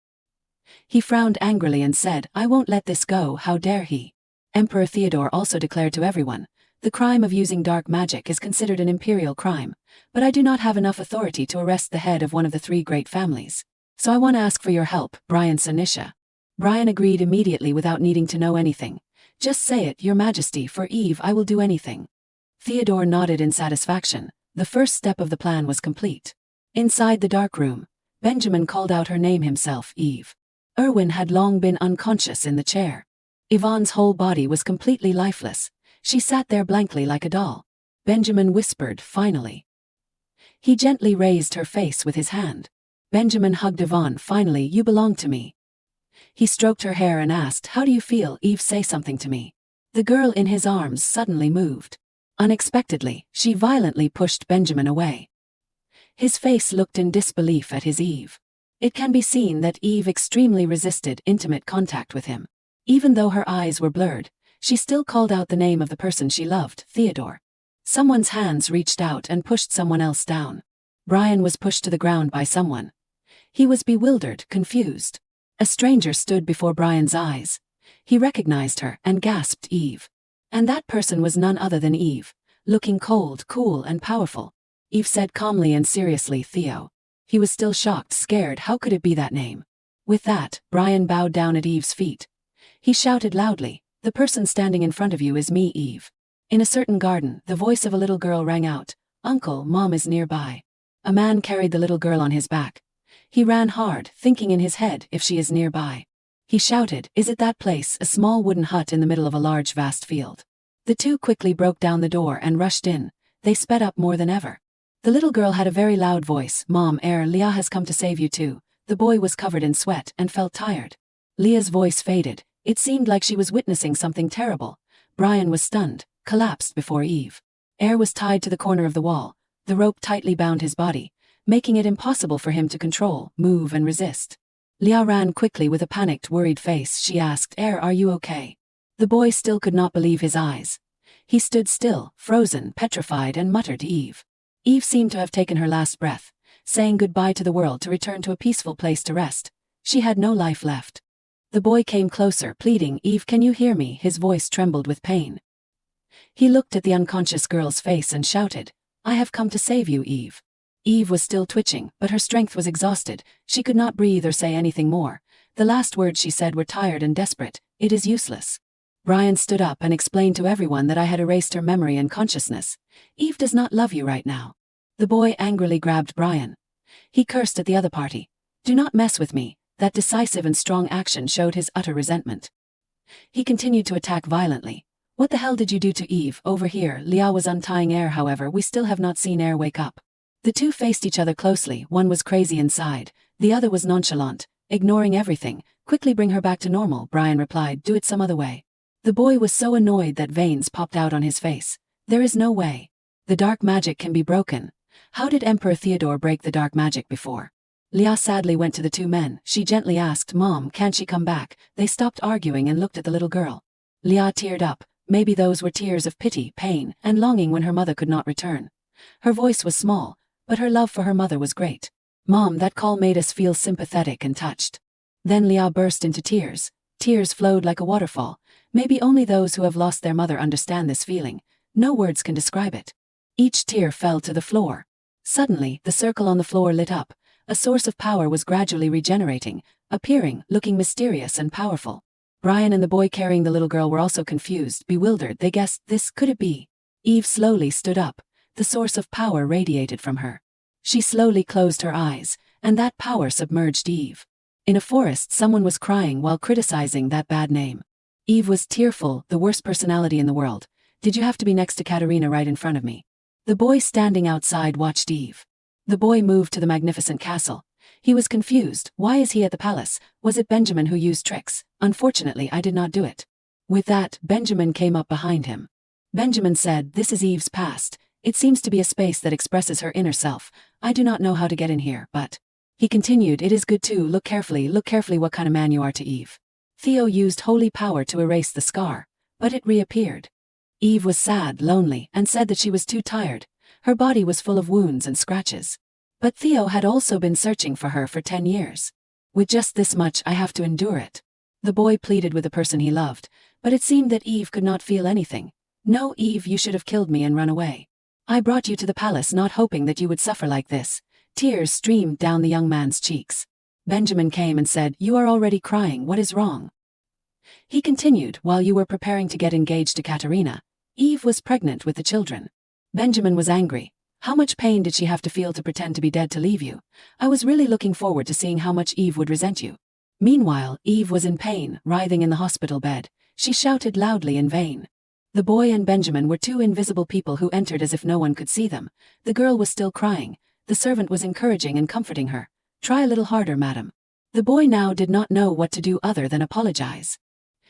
He frowned angrily and said, I won't let this go, how dare he? Emperor Theodore also declared to everyone, the crime of using dark magic is considered an imperial crime, but I do not have enough authority to arrest the head of one of the three great families. So I want to ask for your help, Brian Sanisha. Brian agreed immediately without needing to know anything. Just say it, Your Majesty, for Eve I will do anything. Theodore nodded in satisfaction. The first step of the plan was complete. Inside the dark room, Benjamin called out her name himself, Eve. Erwin had long been unconscious in the chair. Yvonne's whole body was completely lifeless. She sat there blankly like a doll. Benjamin whispered, finally. He gently raised her face with his hand. Benjamin hugged Yvonne. Finally, you belong to me. He stroked her hair and asked, how do you feel? Eve, say something to me. The girl in his arms suddenly moved. Unexpectedly, she violently pushed Benjamin away. His face looked in disbelief at his Eve. It can be seen that Eve extremely resisted intimate contact with him. Even though her eyes were blurred, she still called out the name of the person she loved, Theodore. Someone's hands reached out and pushed someone else down. Brian was pushed to the ground by someone. He was bewildered, confused. A stranger stood before Brian's eyes. He recognized her and gasped, Eve. And that person was none other than Eve, looking cold, cool, and powerful. Eve said calmly and seriously, Theo. He was still shocked, scared. How could it be that name? With that, Brian bowed down at Eve's feet. He shouted loudly, "The person standing in front of you is me, Eve." In a certain garden, the voice of a little girl rang out, "Uncle, Mom is nearby." A man carried the little girl on his back. He ran hard, thinking in his head, if she is nearby. He shouted, "Is it that place?" A small wooden hut in the middle of a large vast field. The two quickly broke down the door and rushed in. They sped up more than ever. The little girl had a very loud voice, "Mom, Leah has come to save you too." The boy was covered in sweat and felt tired. Leah's voice faded. It seemed like she was witnessing something terrible. Brian was stunned, collapsed before Eve. Was tied to the corner of the wall. The rope tightly bound his body, making it impossible for him to control, move and resist. Leah ran quickly with a panicked, worried face. She asked, "Are you okay?" The boy still could not believe his eyes. He stood still, frozen, petrified, and muttered, "Eve." Eve seemed to have taken her last breath, saying goodbye to the world to return to a peaceful place to rest. She had no life left. The boy came closer, pleading, "Eve, can you hear me?" His voice trembled with pain. He looked at the unconscious girl's face and shouted, "I have come to save you, Eve." Eve was still twitching, but her strength was exhausted. She could not breathe or say anything more. The last words she said were tired and desperate. "It is useless." Brian stood up and explained to everyone that I had erased her memory and consciousness. "Eve does not love you right now." The boy angrily grabbed Brian. He cursed at the other party. "Do not mess with me." That decisive and strong action showed his utter resentment. He continued to attack violently. "What the hell did you do to Eve?" "Over here." Leah was untying however, we still have not seen wake up. The two faced each other closely. One was crazy inside. The other was nonchalant, ignoring everything. "Quickly bring her back to normal," Brian replied. "Do it some other way." The boy was so annoyed that veins popped out on his face. "There is no way. The dark magic can be broken." How did Emperor Theodore break the dark magic before? Leah sadly went to the two men. She gently asked, "Mom, can't she come back?" They stopped arguing and looked at the little girl. Leah teared up. Maybe those were tears of pity, pain, and longing when her mother could not return. Her voice was small, but her love for her mother was great. "Mom, that call made us feel sympathetic and touched." Then Leah burst into tears. Tears flowed like a waterfall. Maybe only those who have lost their mother understand this feeling. No words can describe it. Each tear fell to the floor. Suddenly, the circle on the floor lit up. A source of power was gradually regenerating, appearing, looking mysterious and powerful. Brian and the boy carrying the little girl were also confused, bewildered. They guessed, this could it be? Eve slowly stood up. The source of power radiated from her. She slowly closed her eyes, and that power submerged Eve. In a forest, someone was crying while criticizing that bad name. Eve was tearful, the worst personality in the world. "Did you have to be next to Katerina right in front of me?" The boy standing outside watched Eve. The boy moved to the magnificent castle. He was confused. Why is he at the palace? Was it Benjamin who used tricks? Unfortunately, I did not do it. With that, Benjamin came up behind him. Benjamin said, "This is Eve's past. It seems to be a space that expresses her inner self. I do not know how to get in here, but..." He continued, "It is good too. Look carefully what kind of man you are to Eve." Theo used holy power to erase the scar, but it reappeared. Eve was sad, lonely, and said that she was too tired. Her body was full of wounds and scratches. But Theo had also been searching for her for 10 years. "With just this much, I have to endure it." The boy pleaded with the person he loved, but it seemed that Eve could not feel anything. "No, Eve, you should have killed me and run away. I brought you to the palace not hoping that you would suffer like this." Tears streamed down the young man's cheeks. Benjamin came and said, "You are already crying. What is wrong?" He continued, "While you were preparing to get engaged to Katerina, Eve was pregnant with the children." Benjamin was angry. "How much pain did she have to feel to pretend to be dead to leave you? I was really looking forward to seeing how much Eve would resent you." Meanwhile, Eve was in pain, writhing in the hospital bed. She shouted loudly in vain. The boy and Benjamin were two invisible people who entered as if no one could see them. The girl was still crying. The servant was encouraging and comforting her. "Try a little harder, madam." The boy now did not know what to do other than apologize.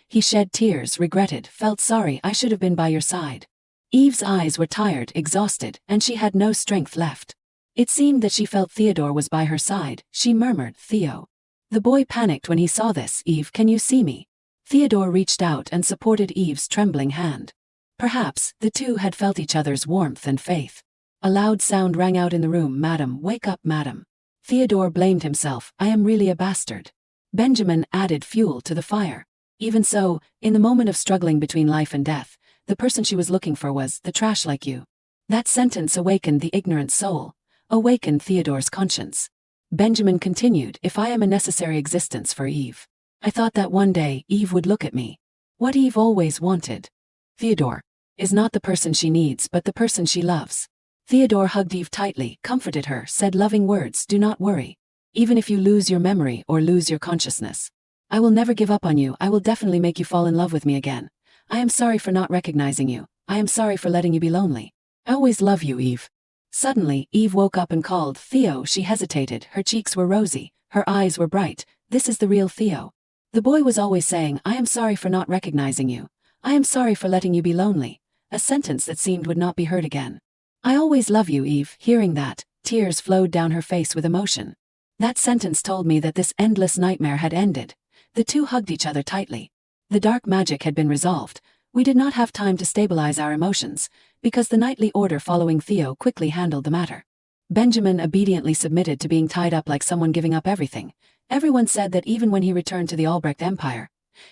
He shed tears, regretted, felt sorry. "I should have been by your side." Eve's eyes were tired, exhausted, and she had no strength left. It seemed that she felt Theodore was by her side. She murmured, "Theo." The boy panicked when he saw this. "Eve, can you see me?" Theodore reached out and supported Eve's trembling hand. Perhaps the two had felt each other's warmth and faith. A loud sound rang out in the room. "Madam, wake up, madam." Theodore blamed himself. "I am really a bastard." Benjamin added fuel to the fire. Even so, in the moment of struggling between life and death, the person she was looking for was the trash like you. That sentence awakened the ignorant soul, awakened Theodore's conscience. Benjamin continued, if I am a necessary existence for Eve. I thought that one day Eve would look at me. What Eve always wanted. Theodore is not the person she needs but the person she loves. Theodore hugged Eve tightly, comforted her, said loving words, do not worry. Even if you lose your memory or lose your consciousness, I will never give up on you. I will definitely make you fall in love with me again. I am sorry for not recognizing you. I am sorry for letting you be lonely. I always love you, Eve. Suddenly, Eve woke up and called, Theo. She hesitated, her cheeks were rosy, her eyes were bright. This is the real Theo. The boy was always saying, I am sorry for not recognizing you. I am sorry for letting you be lonely. A sentence that seemed would not be heard again. I always love you, Eve. Hearing that, tears flowed down her face with emotion. That sentence told me that this endless nightmare had ended. The two hugged each other tightly. The dark magic had been resolved. We did not have time to stabilize our emotions, because the nightly order following Theo quickly handled the matter. Benjamin obediently submitted to being tied up like someone giving up everything. Everyone said that even when he returned to the Albrecht Empire,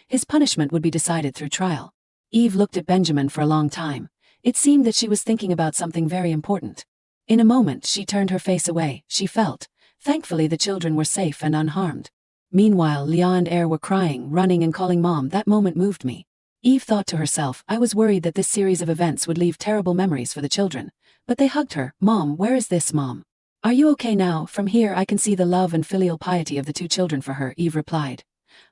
his punishment would be decided through trial. Eve looked at Benjamin for a long time. It seemed that she was thinking about something very important. In a moment she turned her face away. She felt, thankfully the children were safe and unharmed. Meanwhile Leah and Er were crying, running and calling Mom. That moment moved me. Eve thought to herself, I was worried that this series of events would leave terrible memories for the children. But they hugged her. Mom, where is this, Mom? Are you okay now? From here I can see the love and filial piety of the two children for her, Eve replied.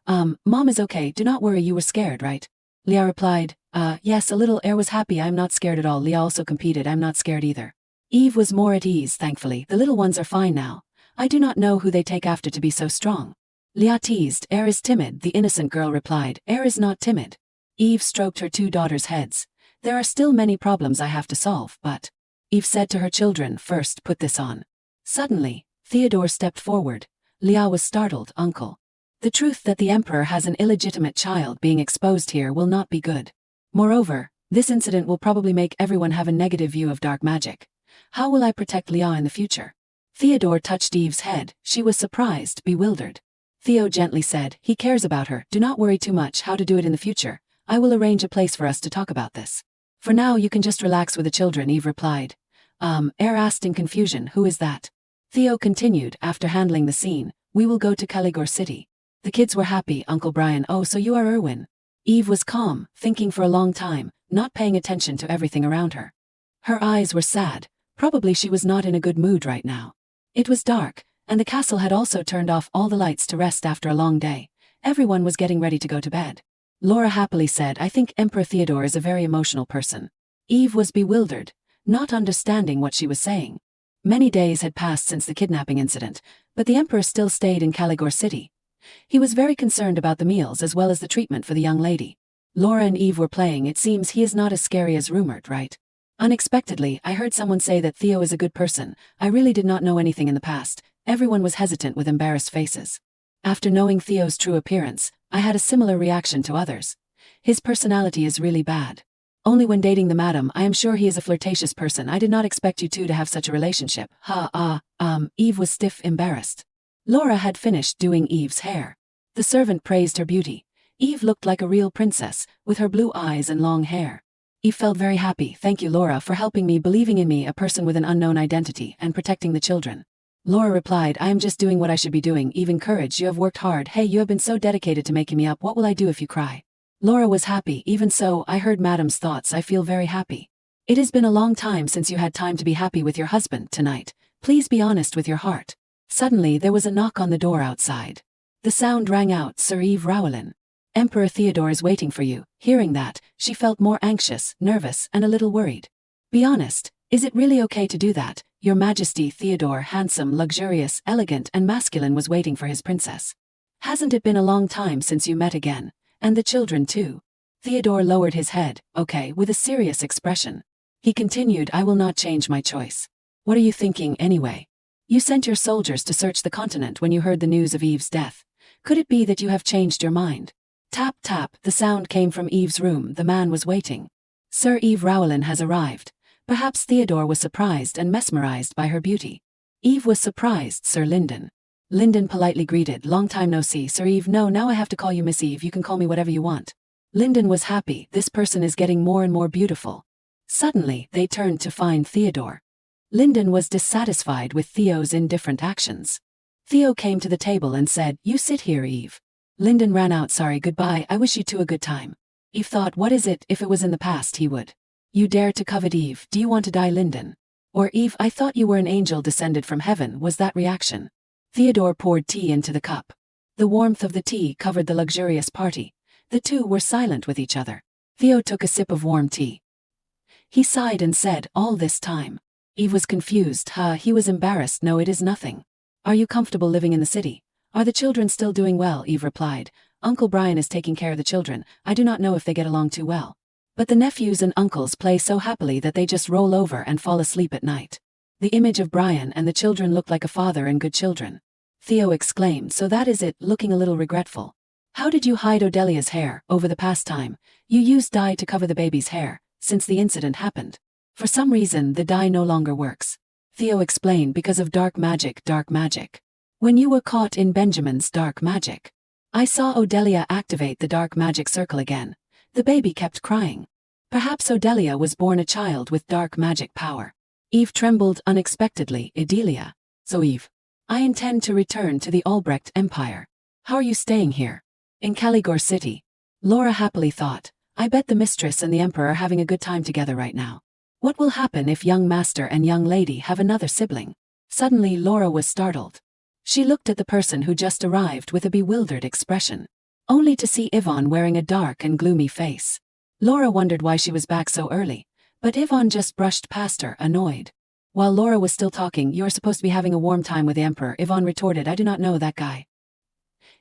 Mom is okay, do not worry, you were scared, right? Leah replied, yes, a little. Er was happy. I'm not scared at all. Leah also competed, I'm not scared either. Eve was more at ease, thankfully. The little ones are fine now. I do not know who they take after to be so strong. Leah teased, Er is timid, the innocent girl replied. Er is not timid. Eve stroked her two daughters' heads. There are still many problems I have to solve, but... Eve said to her children, first put this on. Suddenly, Theodore stepped forward. Leah was startled, Uncle. The truth that the Emperor has an illegitimate child being exposed here will not be good. Moreover, this incident will probably make everyone have a negative view of dark magic. How will I protect Leah in the future? Theodore touched Eve's head. She was surprised, bewildered. Theo gently said, he cares about her. Do not worry too much how to do it in the future. I will arrange a place for us to talk about this. For now you can just relax with the children, Eve replied. Er asked in confusion, who is that? Theo continued, after handling the scene, we will go to Caligor City. The kids were happy, Uncle Brian. Oh, so you are Erwin. Eve was calm, thinking for a long time, not paying attention to everything around her. Her eyes were sad. Probably she was not in a good mood right now. It was dark, and the castle had also turned off all the lights to rest after a long day. Everyone was getting ready to go to bed. Laura happily said, I think Emperor Theodore is a very emotional person. Eve was bewildered, not understanding what she was saying. Many days had passed since the kidnapping incident, but the Emperor still stayed in Caligor City. He was very concerned about the meals as well as the treatment for the young lady. Laura and Eve were playing. It seems he is not as scary as rumored, right? Unexpectedly, I heard someone say that Theo is a good person. I really did not know anything in the past. Everyone was hesitant with embarrassed faces. After knowing Theo's true appearance, I had a similar reaction to others. His personality is really bad. Only when dating the madam, I am sure he is a flirtatious person. I did not expect you two to have such a relationship. Eve was stiff, embarrassed. Laura had finished doing Eve's hair. The servant praised her beauty. Eve looked like a real princess, with her blue eyes and long hair. Eve felt very happy. Thank you, Laura, for helping me, believing in me, a person with an unknown identity, and protecting the children. Laura replied, I am just doing what I should be doing. Eve encouraged, you have worked hard. Hey, you have been so dedicated to making me up. What will I do if you cry? Laura was happy. Even so, I heard Madam's thoughts. I feel very happy. It has been a long time since you had time to be happy with your husband tonight. Please be honest with your heart. Suddenly there was a knock on the door outside. The sound rang out, Sir Eve Rowellin. Emperor Theodore is waiting for you. Hearing that, she felt more anxious, nervous, and a little worried. Be honest, is it really okay to do that? Your Majesty, Theodore, handsome, luxurious, elegant, and masculine, was waiting for his princess. Hasn't it been a long time since you met again? And the children too. Theodore lowered his head, okay, with a serious expression. He continued, I will not change my choice. What are you thinking anyway? You sent your soldiers to search the continent when you heard the news of Eve's death. Could it be that you have changed your mind? Tap, tap, the sound came from Eve's room. The man was waiting. Sir Eve Rowellin has arrived. Perhaps Theodore was surprised and mesmerized by her beauty. Eve was surprised, Sir Lyndon. Lyndon politely greeted, long time no see, Sir Eve. No, now I have to call you Miss Eve. You can call me whatever you want. Lyndon was happy. This person is getting more and more beautiful. Suddenly, they turned to find Theodore. Lyndon was dissatisfied with Theo's indifferent actions. Theo came to the table and said, "You sit here, Eve." Lyndon ran out. "Sorry, goodbye, I wish you two a good time." Eve thought, what is it, if it was in the past he would. "You dare to covet Eve, do you want to die, Lyndon?" Or, "Eve, I thought you were an angel descended from heaven," was that reaction. Theodore poured tea into the cup. The warmth of the tea covered the luxurious party. The two were silent with each other. Theo took a sip of warm tea. He sighed and said, "All this time." Eve was confused. He was embarrassed. "No, it is nothing." "Are you comfortable living in the city? Are the children still doing well?" Eve replied. "Uncle Brian is taking care of the children. I do not know if they get along too well. But the nephews and uncles play so happily that they just roll over and fall asleep at night." The image of Brian and the children looked like a father and good children. Theo exclaimed, "So that is it," looking a little regretful. "How did you hide Odelia's hair over the past time? You used dye to cover the baby's hair, since the incident happened. For some reason the dye no longer works." Theo explained, "Because of dark magic, dark magic. When you were caught in Benjamin's dark magic, I saw Odelia activate the dark magic circle again. The baby kept crying. Perhaps Odelia was born a child with dark magic power." Eve trembled unexpectedly. "Odelia. So Eve, I intend to return to the Albrecht Empire. How are you staying here?" "In Caligore City." Laura happily thought, "I bet the mistress and the emperor are having a good time together right now. What will happen if young master and young lady have another sibling?" Suddenly Laura was startled. She looked at the person who just arrived with a bewildered expression, only to see Yvonne wearing a dark and gloomy face. Laura wondered why she was back so early, but Yvonne just brushed past her, annoyed. While Laura was still talking, "You're supposed to be having a warm time with the emperor," Yvonne retorted. "I do not know that guy.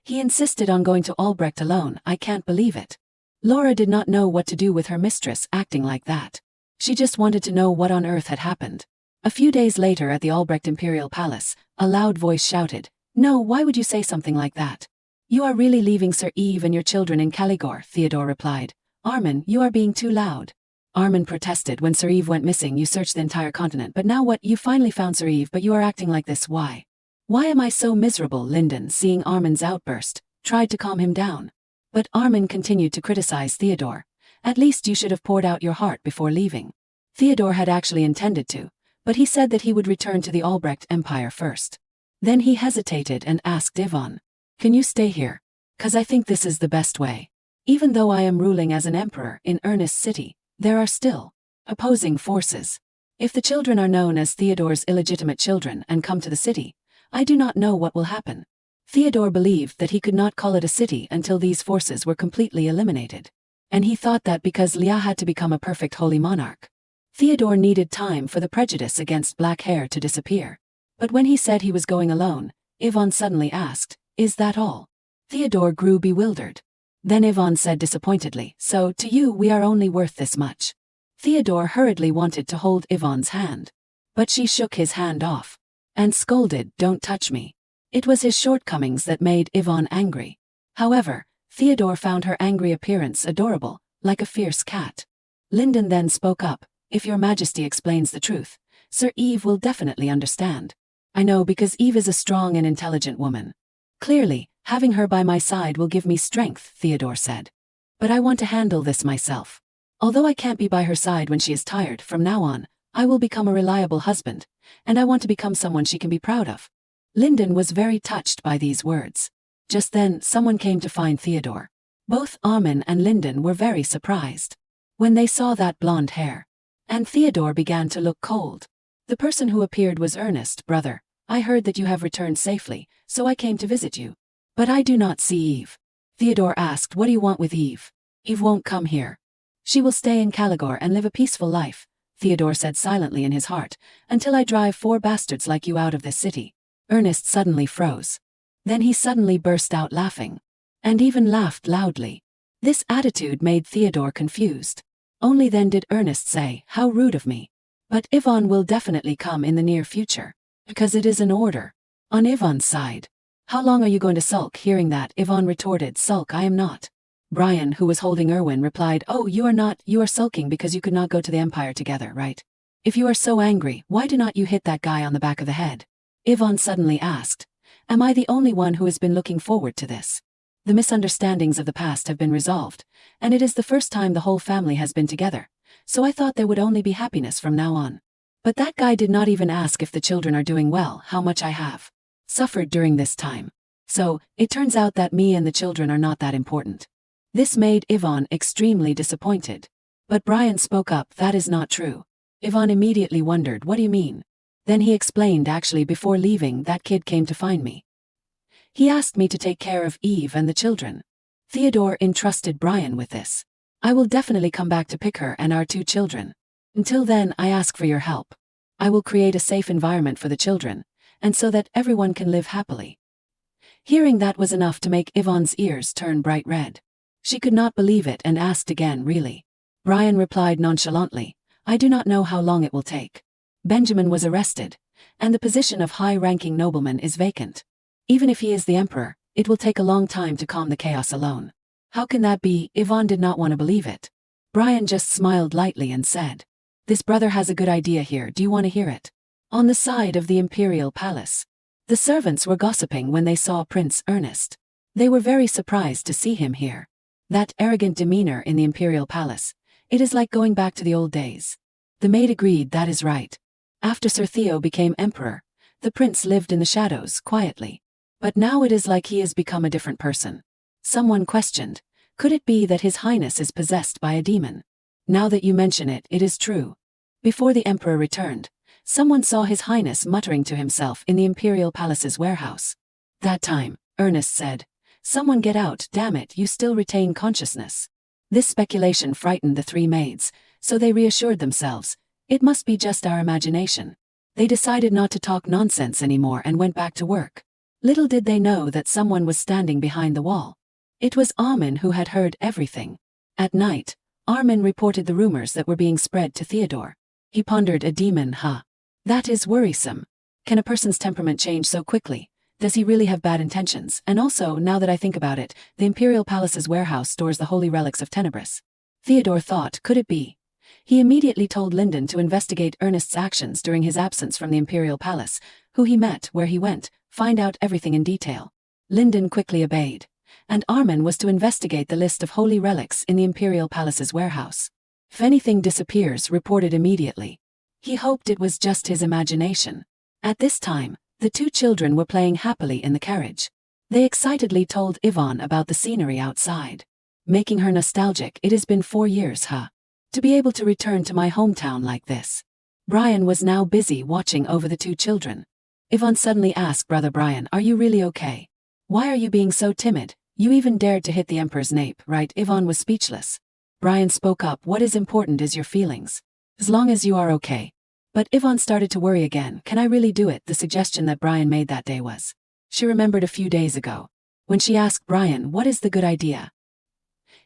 He insisted on going to Albrecht alone. I can't believe it." Laura did not know what to do with her mistress acting like that. She just wanted to know what on earth had happened. A few days later at the Albrecht Imperial Palace, a loud voice shouted, "No, why would you say something like that? You are really leaving Sir Eve and your children in Caligore," Theodore replied. "Armin, you are being too loud." Armin protested. "When Sir Eve went missing, you searched the entire continent, but now what? You finally found Sir Eve, but you are acting like this. Why? Why am I so miserable?" Lyndon, seeing Armin's outburst, tried to calm him down. But Armin continued to criticize Theodore. "At least you should have poured out your heart before leaving." Theodore had actually intended to, but he said that he would return to the Albrecht Empire first. Then he hesitated and asked Yvonne, "Can you stay here? 'Cause I think this is the best way. Even though I am ruling as an emperor in Ernest City, there are still opposing forces. If the children are known as Theodore's illegitimate children and come to the city, I do not know what will happen." Theodore believed that he could not call it a city until these forces were completely eliminated. And he thought that because Leah had to become a perfect holy monarch, Theodore needed time for the prejudice against black hair to disappear. But when he said he was going alone, Yvonne suddenly asked, "Is that all?" Theodore grew bewildered. Then Yvonne said disappointedly, "So, to you we are only worth this much." Theodore hurriedly wanted to hold Yvonne's hand, but she shook his hand off and scolded, "Don't touch me." It was his shortcomings that made Yvonne angry. However, Theodore found her angry appearance adorable, like a fierce cat. Lyndon then spoke up, "If your majesty explains the truth, Sir Eve will definitely understand." "I know, because Eve is a strong and intelligent woman. Clearly, having her by my side will give me strength," Theodore said. "But I want to handle this myself. Although I can't be by her side when she is tired, from now on, I will become a reliable husband, and I want to become someone she can be proud of." Lyndon was very touched by these words. Just then, someone came to find Theodore. Both Armin and Lyndon were very surprised when they saw that blonde hair. And Theodore began to look cold. The person who appeared was Ernest. "Brother, I heard that you have returned safely, so I came to visit you. But I do not see Eve." Theodore asked, "What do you want with Eve?" "Eve won't come here. She will stay in Caligore and live a peaceful life," Theodore said silently in his heart, "until I drive 4 bastards like you out of this city." Ernest suddenly froze. Then he suddenly burst out laughing. And even laughed loudly. This attitude made Theodore confused. Only then did Ernest say, "How rude of me. But Yvonne will definitely come in the near future, because it is an order." On Yvonne's side, "How long are you going to sulk?" Hearing that, Yvonne retorted, "Sulk, I am not." Brian, who was holding Erwin, replied, "Oh, you are not. You are sulking because you could not go to the Empire together, right? If you are so angry, why do not you hit that guy on the back of the head?" Yvonne suddenly asked, "Am I the only one who has been looking forward to this? The misunderstandings of the past have been resolved, and it is the first time the whole family has been together, so I thought there would only be happiness from now on. But that guy did not even ask if the children are doing well, how much I have." suffered during this time. So, it turns out that me and the children are not that important. This made Yvonne extremely disappointed. But Brian spoke up, that is not true. Yvonne immediately wondered, what do you mean? Then he explained, actually before leaving that kid came to find me. He asked me to take care of Eve and the children. Theodore entrusted Brian with this. I will definitely come back to pick her and our 2 children. Until then, I ask for your help. I will create a safe environment for the children, and so that everyone can live happily. Hearing that was enough to make Yvonne's ears turn bright red. She could not believe it and asked again, really? Brian replied nonchalantly, I do not know how long it will take. Benjamin was arrested, and the position of high-ranking nobleman is vacant. Even if he is the emperor, it will take a long time to calm the chaos alone. How can that be? Yvonne did not want to believe it. Brian just smiled lightly and said, this brother has a good idea here, do you want to hear it? On the side of the imperial palace, the servants were gossiping when they saw Prince Ernest. They were very surprised to see him here. That arrogant demeanor in the imperial palace, it is like going back to the old days. The maid agreed, that is right. After Sir Theo became emperor, the prince lived in the shadows, quietly. But now it is like he has become a different person. Someone questioned, could it be that His Highness is possessed by a demon? Now that you mention it, it is true. Before the emperor returned, someone saw His Highness muttering to himself in the imperial palace's warehouse. That time, Ernest said, someone get out, damn it, you still retain consciousness. This speculation frightened the 3 maids, so they reassured themselves, it must be just our imagination. They decided not to talk nonsense anymore and went back to work. Little did they know that someone was standing behind the wall. It was Armin who had heard everything. At night, Armin reported the rumors that were being spread to Theodore. He pondered, a demon, huh? That is worrisome. Can a person's temperament change so quickly? Does he really have bad intentions? And also, now that I think about it, the Imperial Palace's warehouse stores the holy relics of Tenebris. Theodore thought, could it be? He immediately told Lyndon to investigate Ernest's actions during his absence from the Imperial Palace, who he met, where he went, find out everything in detail. Lyndon quickly obeyed, and Armin was to investigate the list of holy relics in the Imperial Palace's warehouse. If anything disappears, report it immediately. He hoped it was just his imagination. At this time, the 2 children were playing happily in the carriage. They excitedly told Yvonne about the scenery outside, making her nostalgic. It has been 4 years, huh? To be able to return to my hometown like this. Brian was now busy watching over the 2 children. Yvonne suddenly asked, Brother Brian, are you really okay? Why are you being so timid? You even dared to hit the emperor's nape, right? Yvonne was speechless. Brian spoke up, what is important is your feelings. As long as you are okay. But Yvonne started to worry again, can I really do it? The suggestion that Brian made that day was. She remembered a few days ago, when she asked Brian, what is the good idea?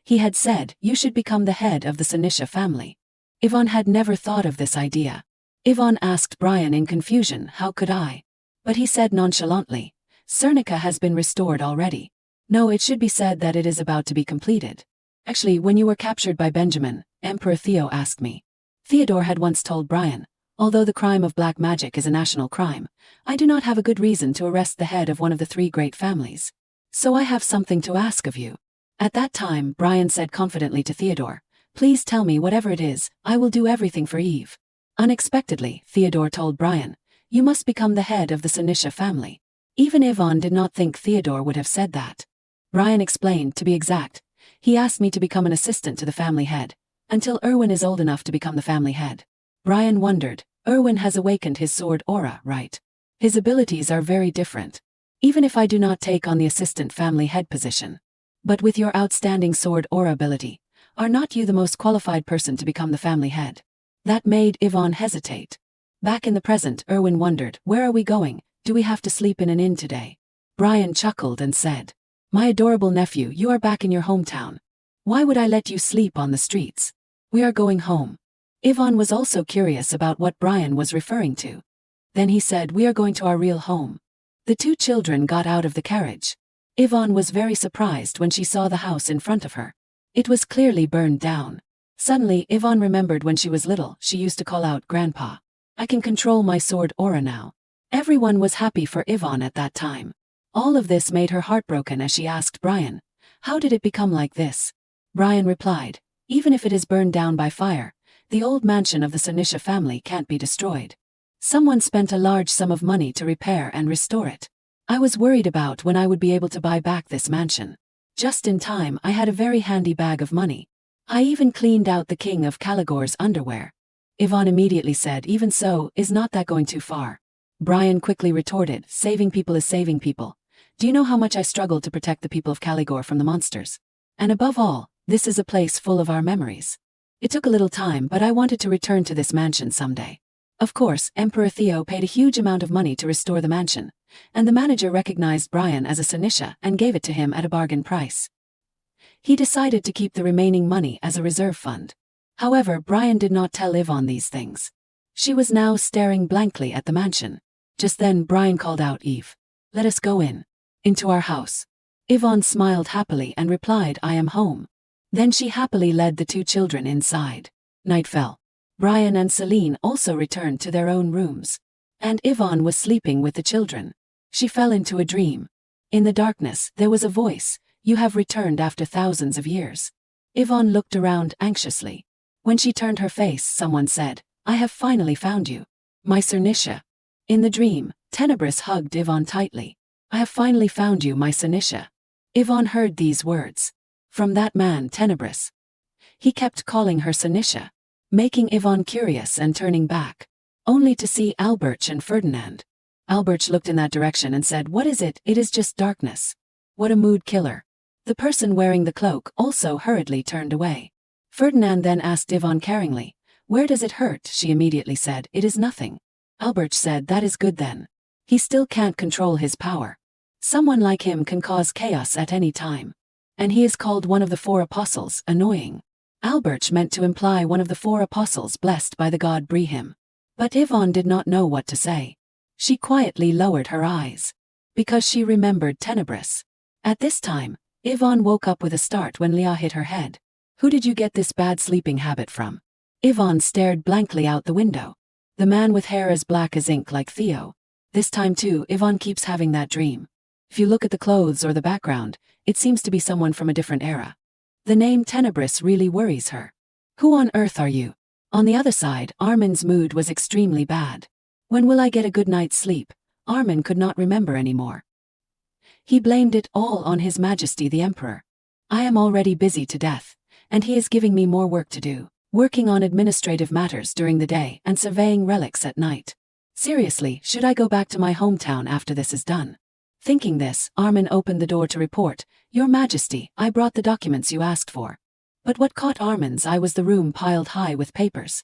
He had said, you should become the head of the Senisha family. Yvonne had never thought of this idea. Yvonne asked Brian in confusion, how could I? But he said nonchalantly, Cernica has been restored already. No, it should be said that it is about to be completed. Actually, when you were captured by Benjamin, Emperor Theo asked me. Theodore had once told Brian, although the crime of black magic is a national crime, I do not have a good reason to arrest the head of one of the 3 great families. So I have something to ask of you. At that time, Brian said confidently to Theodore, please tell me whatever it is, I will do everything for Eve. Unexpectedly, Theodore told Brian, you must become the head of the Senisha family. Even Yvonne did not think Theodore would have said that. Brian explained, to be exact, he asked me to become an assistant to the family head, until Erwin is old enough to become the family head. Brian wondered, Erwin has awakened his sword aura, right? His abilities are very different. Even if I do not take on the assistant family head position. But with your outstanding sword aura ability, are not you the most qualified person to become the family head? That made Yvonne hesitate. Back in the present, Erwin wondered, where are we going? Do we have to sleep in an inn today? Brian chuckled and said, my adorable nephew, you are back in your hometown. Why would I let you sleep on the streets? We are going home. Yvonne was also curious about what Brian was referring to. Then he said, we are going to our real home. The 2 children got out of the carriage. Yvonne was very surprised when she saw the house in front of her. It was clearly burned down. Suddenly, Yvonne remembered when she was little, she used to call out, Grandpa, I can control my sword aura now. Everyone was happy for Yvonne at that time. All of this made her heartbroken as she asked Brian, how did it become like this? Brian replied, even if it is burned down by fire, the old mansion of the Senisha family can't be destroyed. Someone spent a large sum of money to repair and restore it. I was worried about when I would be able to buy back this mansion. Just in time, I had a very handy bag of money. I even cleaned out the king of Caligor's underwear. Yvonne immediately said, even so, is not that going too far? Brian quickly retorted, saving people is saving people. Do you know how much I struggled to protect the people of Caligor from the monsters? And above all, this is a place full of our memories. It took a little time, but I wanted to return to this mansion someday. Of course, Emperor Theo paid a huge amount of money to restore the mansion, and the manager recognized Brian as a Senisha and gave it to him at a bargain price. He decided to keep the remaining money as a reserve fund. However, Brian did not tell Yvonne these things. She was now staring blankly at the mansion. Just then Brian called out, Eve, let us go in. Into our house. Yvonne smiled happily and replied, I am home. Then she happily led the two children inside. Night fell. Brian and Celine also returned to their own rooms. And Yvonne was sleeping with the children. She fell into a dream. In the darkness, there was a voice, you have returned after thousands of years. Yvonne looked around anxiously. When she turned her face, someone said, I have finally found you. My Senisha. In the dream, Tenebris hugged Yvonne tightly. I have finally found you, my Senisha. Yvonne heard these words. From that man, Tenebris. He kept calling her Senisha, making Yvonne curious and turning back, only to see Albert and Ferdinand. Albert looked in that direction and said, what is it? It is just darkness. What a mood killer. The person wearing the cloak also hurriedly turned away. Ferdinand then asked Yvonne caringly, where does it hurt? She immediately said, it is nothing. Albert said, that is good then. He still can't control his power. Someone like him can cause chaos at any time. And he is called one of the 4 apostles, annoying. Albert meant to imply one of the 4 apostles blessed by the god Brehim. But Yvonne did not know what to say. She quietly lowered her eyes. Because she remembered Tenebris. At this time, Yvonne woke up with a start when Leah hit her head. Who did you get this bad sleeping habit from? Yvonne stared blankly out the window. The man with hair as black as ink like Theo. This time too, Yvonne keeps having that dream. If you look at the clothes or the background, it seems to be someone from a different era. The name Tenebris really worries her. Who on earth are you? On the other side, Armin's mood was extremely bad. When will I get a good night's sleep? Armin could not remember anymore. He blamed it all on His Majesty the Emperor. I am already busy to death, and he is giving me more work to do, working on administrative matters during the day and surveying relics at night. Seriously, should I go back to my hometown after this is done? Thinking this, Armin opened the door to report, Your Majesty, I brought the documents you asked for. But what caught Armin's eye was the room piled high with papers.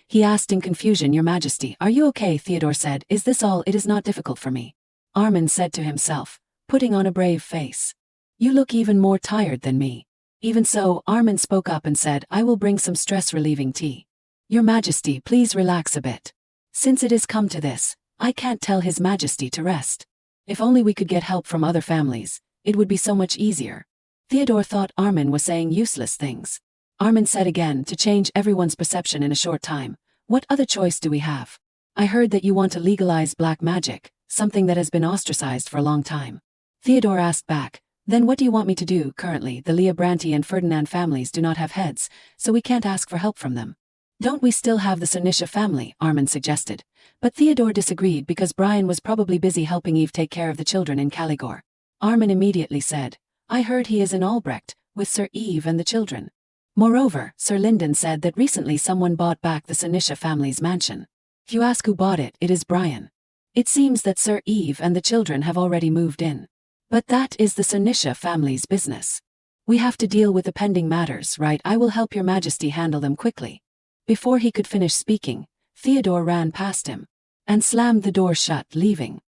He asked in confusion, Your Majesty, are you okay? Theodore said, Is this all? It is not difficult for me. Armin said to himself, putting on a brave face. You look even more tired than me. Even so, Armin spoke up and said, I will bring some stress-relieving tea. Your Majesty, please relax a bit. Since it has come to this, I can't tell His Majesty to rest. If only we could get help from other families, it would be so much easier. Theodore thought Armin was saying useless things. Armin said again, to change everyone's perception in a short time, what other choice do we have? I heard that you want to legalize black magic, something that has been ostracized for a long time. Theodore asked back, then what do you want me to do? Currently, the Liabranti and Ferdinand families do not have heads, so we can't ask for help from them. Don't we still have the Senisha family? Armin suggested. But Theodore disagreed because Brian was probably busy helping Eve take care of the children in Caligor. Armin immediately said, I heard he is in Albrecht, with Sir Eve and the children. Moreover, Sir Lyndon said that recently someone bought back the Senisha family's mansion. If you ask who bought it, it is Brian. It seems that Sir Eve and the children have already moved in. But that is the Senisha family's business. We have to deal with the pending matters, right? I will help Your Majesty handle them quickly. Before he could finish speaking, Theodore ran past him and slammed the door shut, leaving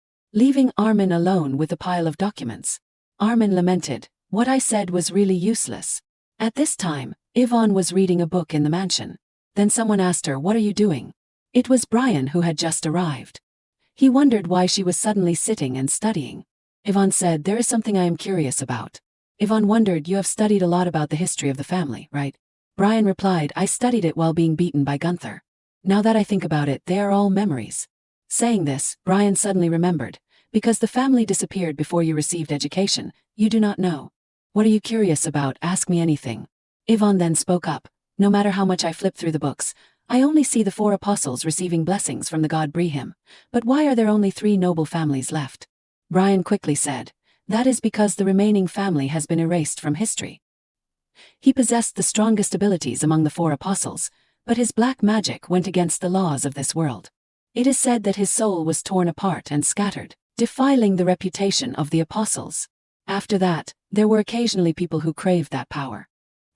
Armin alone with a pile of documents. Armin lamented, what I said was really useless. At this time, Yvonne was reading a book in the mansion. Then someone asked her, what are you doing? It was Brian who had just arrived. He wondered why she was suddenly sitting and studying. Yvonne said, there is something I am curious about. Yvonne wondered, you have studied a lot about the history of the family, right? Brian replied, I studied it while being beaten by Gunther. Now that I think about it, they are all memories. Saying this, Brian suddenly remembered, because the family disappeared before you received education, you do not know. What are you curious about? Ask me anything. Yvonne then spoke up, no matter how much I flip through the books, I only see the 4 apostles receiving blessings from the god Brehim, but why are there only 3 noble families left? Brian quickly said, that is because the remaining family has been erased from history. He possessed the strongest abilities among the 4 apostles, but his black magic went against the laws of this world. It is said that his soul was torn apart and scattered, defiling the reputation of the apostles. After that, there were occasionally people who craved that power.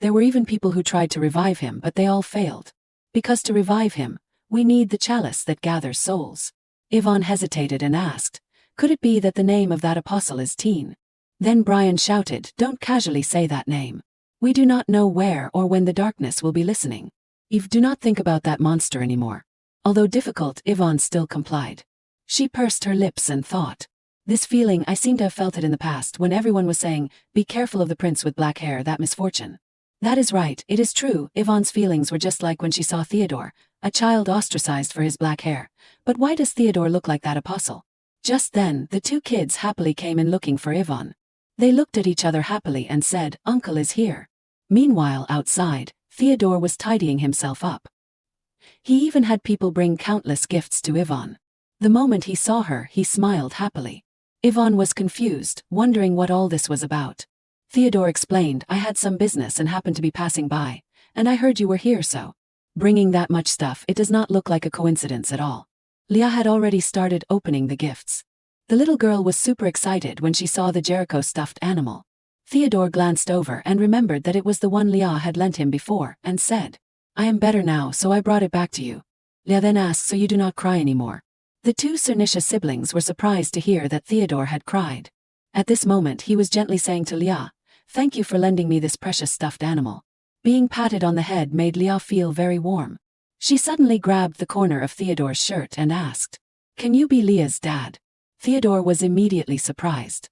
There were even people who tried to revive him, but they all failed. Because to revive him, we need the chalice that gathers souls. Yvonne hesitated and asked, could it be that the name of that apostle is Teen? Then Brian shouted, don't casually say that name. We do not know where or when the darkness will be listening. Eve, do not think about that monster anymore. Although difficult, Yvonne still complied. She pursed her lips and thought. This feeling, I seem to have felt it in the past when everyone was saying, be careful of the prince with black hair, that misfortune. That is right, it is true. Yvonne's feelings were just like when she saw Theodore, a child ostracized for his black hair. But why does Theodore look like that apostle? Just then, the 2 kids happily came in looking for Yvonne. They looked at each other happily and said, Uncle is here. Meanwhile, outside, Theodore was tidying himself up. He even had people bring countless gifts to Yvonne. The moment he saw her, he smiled happily. Yvonne was confused, wondering what all this was about. Theodore explained, I had some business and happened to be passing by, and I heard you were here, so. Bringing that much stuff, it does not look like a coincidence at all. Leah had already started opening the gifts. The little girl was super excited when she saw the Jericho stuffed animal. Theodore glanced over and remembered that it was the one Leah had lent him before, and said, I am better now, so I brought it back to you. Leah then asked, so you do not cry anymore. The 2 Cernisha siblings were surprised to hear that Theodore had cried. At this moment he was gently saying to Leah, thank you for lending me this precious stuffed animal. Being patted on the head made Leah feel very warm. She suddenly grabbed the corner of Theodore's shirt and asked, can you be Leah's dad? Theodore was immediately surprised.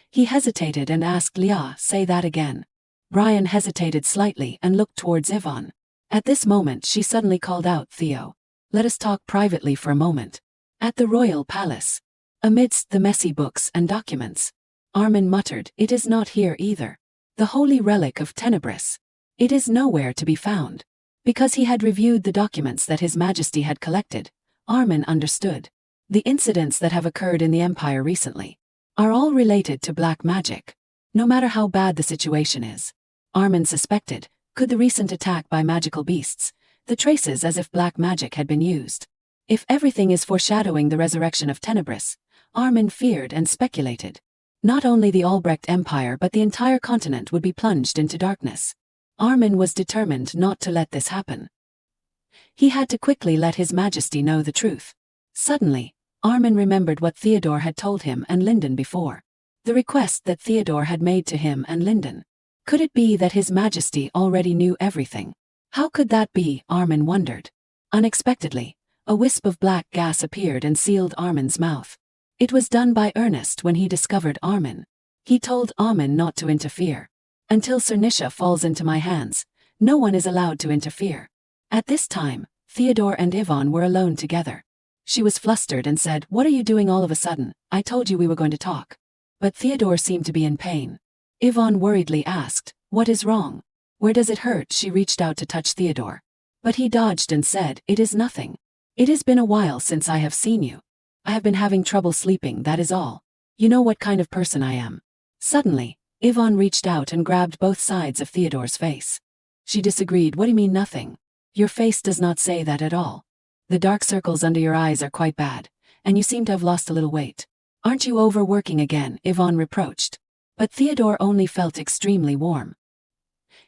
He hesitated and asked Leah, say that again. Brian hesitated slightly and looked towards Yvonne. At this moment she suddenly called out, Theo, let us talk privately for a moment. At the royal palace. Amidst the messy books and documents. Armin muttered, it is not here either. The holy relic of Tenebris. It is nowhere to be found. Because he had reviewed the documents that His Majesty had collected, Armin understood. The incidents that have occurred in the Empire recently are all related to black magic. No matter how bad the situation is, Armin suspected, could the recent attack by magical beasts, the traces as if black magic had been used. If everything is foreshadowing the resurrection of Tenebris, Armin feared and speculated. Not only the Albrecht Empire but the entire continent would be plunged into darkness. Armin was determined not to let this happen. He had to quickly let His Majesty know the truth. Suddenly, Armin remembered what Theodore had told him and Lyndon before. The request that Theodore had made to him and Lyndon. Could it be that His Majesty already knew everything? How could that be, Armin wondered. Unexpectedly, a wisp of black gas appeared and sealed Armin's mouth. It was done by Ernest when he discovered Armin. He told Armin not to interfere. Until Cernisha falls into my hands, no one is allowed to interfere. At this time, Theodore and Yvonne were alone together. She was flustered and said, what are you doing all of a sudden? I told you we were going to talk. But Theodore seemed to be in pain. Yvonne worriedly asked, what is wrong? Where does it hurt? She reached out to touch Theodore. But he dodged and said, it is nothing. It has been a while since I have seen you. I have been having trouble sleeping, that is all. You know what kind of person I am. Suddenly, Yvonne reached out and grabbed both sides of Theodore's face. She disagreed. What do you mean nothing? Your face does not say that at all. The dark circles under your eyes are quite bad, and you seem to have lost a little weight. Aren't you overworking again? Yvonne reproached. But Theodore only felt extremely warm.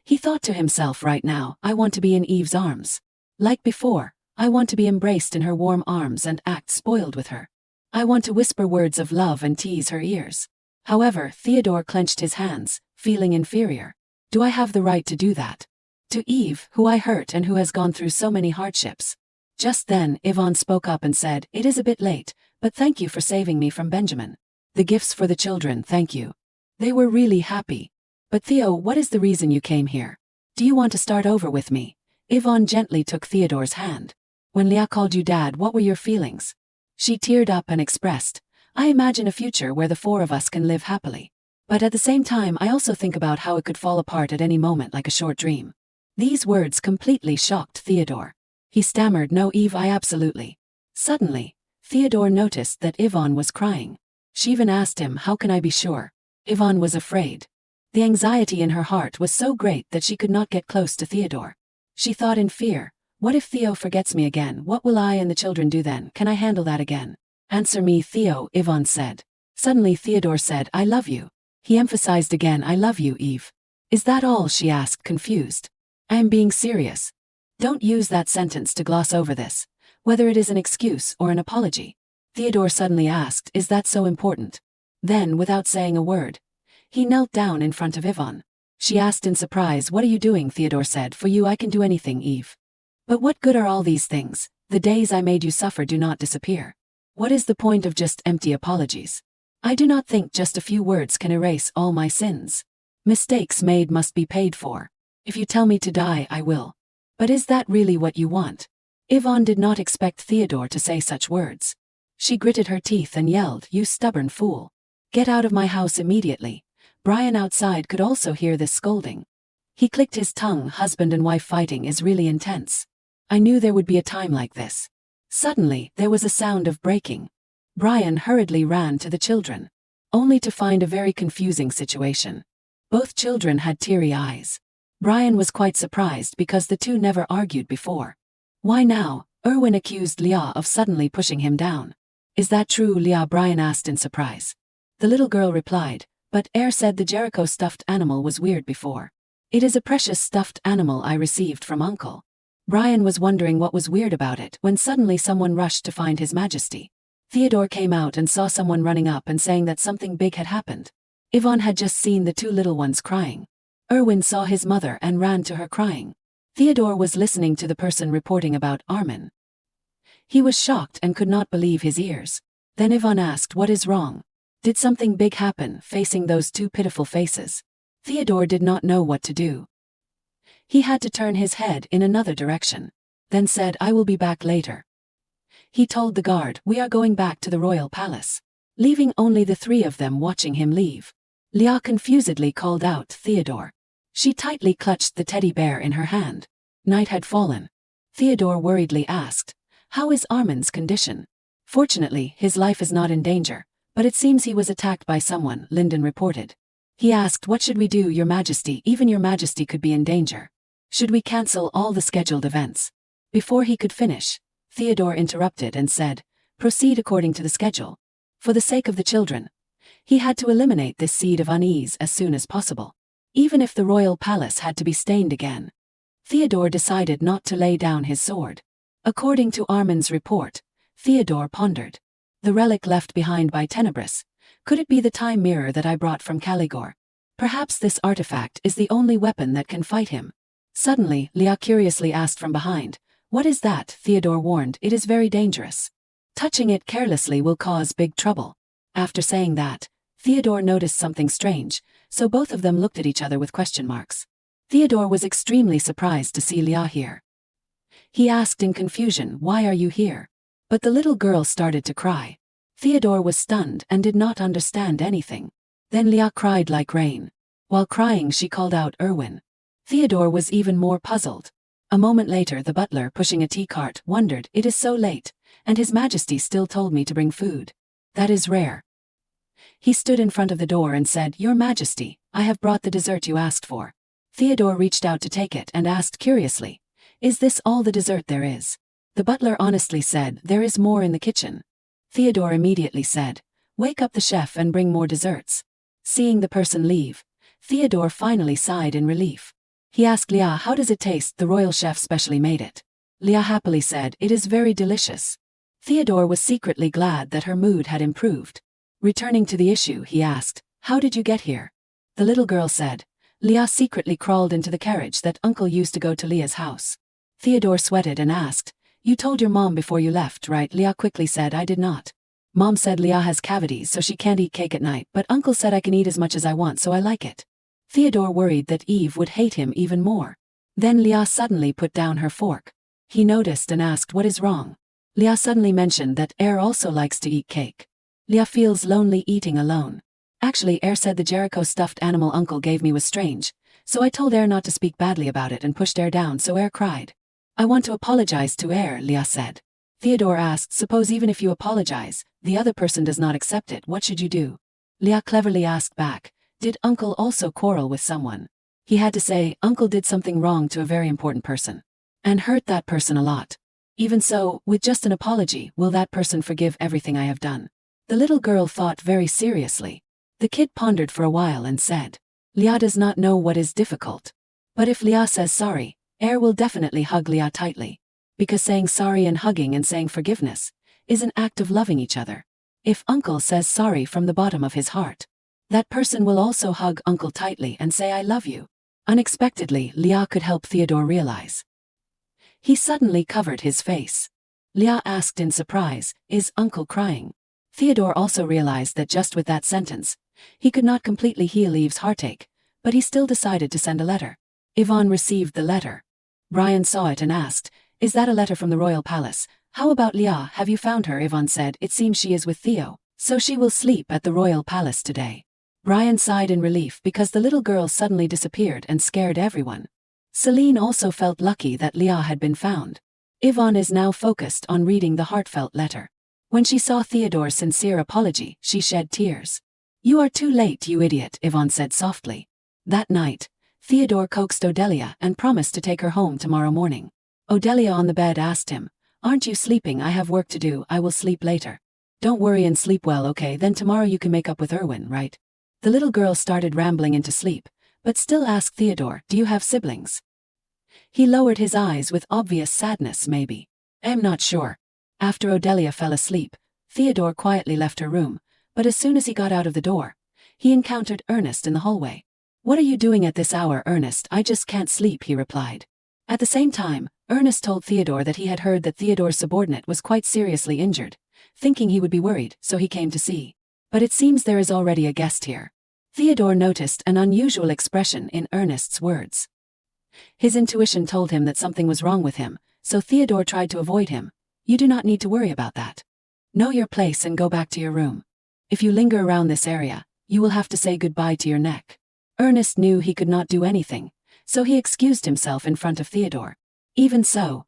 He thought to himself, right now, I want to be in Eve's arms. Like before, I want to be embraced in her warm arms and act spoiled with her. I want to whisper words of love and tease her ears. However, Theodore clenched his hands, feeling inferior. Do I have the right to do that? To Eve, who I hurt and who has gone through so many hardships. Just then, Yvonne spoke up and said, it is a bit late, but thank you for saving me from Benjamin. The gifts for the children, thank you. They were really happy. But Theo, what is the reason you came here? Do you want to start over with me? Yvonne gently took Theodore's hand. When Leah called you dad, what were your feelings? She teared up and expressed, I imagine a future where the 4 of us can live happily. But at the same time, I also think about how it could fall apart at any moment like a short dream. These words completely shocked Theodore. He stammered, no Eve, I absolutely. Suddenly, Theodore noticed that Yvonne was crying. She even asked him, how can I be sure? Yvonne was afraid. The anxiety in her heart was so great that she could not get close to Theodore. She thought in fear, what if Theo forgets me again? What will I and the children do then? Can I handle that again? Answer me, Theo, Yvonne said. Suddenly Theodore said, I love you. He emphasized again, I love you, Eve. Is that all? She asked, confused. I am being serious. Don't use that sentence to gloss over this, whether it is an excuse or an apology. Theodore suddenly asked, is that so important? Then, without saying a word, he knelt down in front of Yvonne. She asked in surprise, what are you doing? Theodore said, for you I can do anything, Eve. But what good are all these things? The days I made you suffer do not disappear. What is the point of just empty apologies? I do not think just a few words can erase all my sins. Mistakes made must be paid for. If you tell me to die, I will. But is that really what you want? Yvonne did not expect Theodore to say such words. She gritted her teeth and yelled, you stubborn fool. Get out of my house immediately. Brian outside could also hear this scolding. He clicked his tongue. Husband and wife fighting is really intense. I knew there would be a time like this. Suddenly, there was a sound of breaking. Brian hurriedly ran to the children, only to find a very confusing situation. Both children had teary eyes. Brian was quite surprised because the two never argued before. Why now? Erwin accused Leah of suddenly pushing him down. Is that true, Leah? Brian asked in surprise. The little girl replied, but said the Jericho stuffed animal was weird before. It is a precious stuffed animal I received from Uncle. Brian was wondering what was weird about it when suddenly someone rushed to find His Majesty. Theodore came out and saw someone running up and saying that something big had happened. Yvonne had just seen the two little ones crying. Erwin saw his mother and ran to her crying. Theodore was listening to the person reporting about Armin. He was shocked and could not believe his ears. Then Yvonne asked, what is wrong? Did something big happen? Facing those two pitiful faces, Theodore did not know what to do. He had to turn his head in another direction. Then said, I will be back later. He told the guard, we are going back to the royal palace, leaving only the three of them watching him leave. Leah confusedly called out, Theodore. She tightly clutched the teddy bear in her hand. Night had fallen. Theodore worriedly asked, how is Armin's condition? Fortunately, his life is not in danger, but it seems he was attacked by someone, Lyndon reported. He asked, what should we do, Your Majesty? Even Your Majesty could be in danger. Should we cancel all the scheduled events? Before he could finish, Theodore interrupted and said, proceed according to the schedule. For the sake of the children, he had to eliminate this seed of unease as soon as possible, even if the royal palace had to be stained again. Theodore decided not to lay down his sword. According to Armin's report, Theodore pondered. The relic left behind by Tenebris. Could it be the time mirror that I brought from Caligor? Perhaps this artifact is the only weapon that can fight him. Suddenly, Leah curiously asked from behind, what is that? Theodore warned, it is very dangerous. Touching it carelessly will cause big trouble. After saying that, Theodore noticed something strange, so both of them looked at each other with question marks. Theodore was extremely surprised to see Leah here. He asked in confusion, why are you here? But the little girl started to cry. Theodore was stunned and did not understand anything. Then Leah cried like rain. While crying she called out Erwin. Theodore was even more puzzled. A moment later the butler pushing a tea cart wondered, it is so late, and His Majesty still told me to bring food. That is rare. He stood in front of the door and said, Your Majesty, I have brought the dessert you asked for. Theodore reached out to take it and asked curiously, is this all the dessert there is? The butler honestly said, there is more in the kitchen. Theodore immediately said, wake up the chef and bring more desserts. Seeing the person leave, Theodore finally sighed in relief. He asked Leah, how does it taste? The royal chef specially made it. Leah happily said, it is very delicious. Theodore was secretly glad that her mood had improved. Returning to the issue, he asked, how did you get here? The little girl said, Leah secretly crawled into the carriage that Uncle used to go to Leah's house. Theodore sweated and asked, you told your mom before you left, right? Leah quickly said, I did not. Mom said Leah has cavities so she can't eat cake at night, but Uncle said I can eat as much as I want so I like it. Theodore worried that Eve would hate him even more. Then Leah suddenly put down her fork. He noticed and asked, what is wrong? Leah suddenly mentioned that also likes to eat cake. Leah feels lonely eating alone. Actually, said the Jericho stuffed animal Uncle gave me was strange, so I told not to speak badly about it and pushed down so cried. I want to apologize to Leah said. Theodore asked, suppose even if you apologize, the other person does not accept it, what should you do? Leah cleverly asked back, did Uncle also quarrel with someone? He had to say, Uncle did something wrong to a very important person. And hurt that person a lot. Even so, with just an apology, will that person forgive everything I have done? The little girl thought very seriously. The kid pondered for a while and said, Leah does not know what is difficult. But if Leah says sorry, Er will definitely hug Leah tightly. Because saying sorry and hugging and saying forgiveness is an act of loving each other. If Uncle says sorry from the bottom of his heart, that person will also hug Uncle tightly and say I love you. Unexpectedly, Leah could help Theodore realize. He suddenly covered his face. Leah asked in surprise, is Uncle crying? Theodore also realized that just with that sentence, he could not completely heal Eve's heartache, but he still decided to send a letter. Yvonne received the letter. Brian saw it and asked, is that a letter from the royal palace? How about Leah, have you found her? Yvonne said, it seems she is with Theo, so she will sleep at the royal palace today. Brian sighed in relief because the little girl suddenly disappeared and scared everyone. Celine also felt lucky that Leah had been found. Yvonne is now focused on reading the heartfelt letter. When she saw Theodore's sincere apology, she shed tears. You are too late, you idiot, Yvonne said softly. That night, Theodore coaxed Odelia and promised to take her home tomorrow morning. Odelia on the bed asked him, aren't you sleeping? I have work to do, I will sleep later. Don't worry and sleep well, okay, then tomorrow you can make up with Erwin, right? The little girl started rambling into sleep, but still asked Theodore, do you have siblings? He lowered his eyes with obvious sadness, maybe. I'm not sure. After Odelia fell asleep, Theodore quietly left her room, but as soon as he got out of the door, he encountered Ernest in the hallway. What are you doing at this hour, Ernest? I just can't sleep, he replied. At the same time, Ernest told Theodore that he had heard that Theodore's subordinate was quite seriously injured, thinking he would be worried, so he came to see. But it seems there is already a guest here. Theodore noticed an unusual expression in Ernest's words. His intuition told him that something was wrong with him, so Theodore tried to avoid him. You do not need to worry about that. Know your place and go back to your room. If you linger around this area, you will have to say goodbye to your neck. Ernest knew he could not do anything, so he excused himself in front of Theodore. Even so,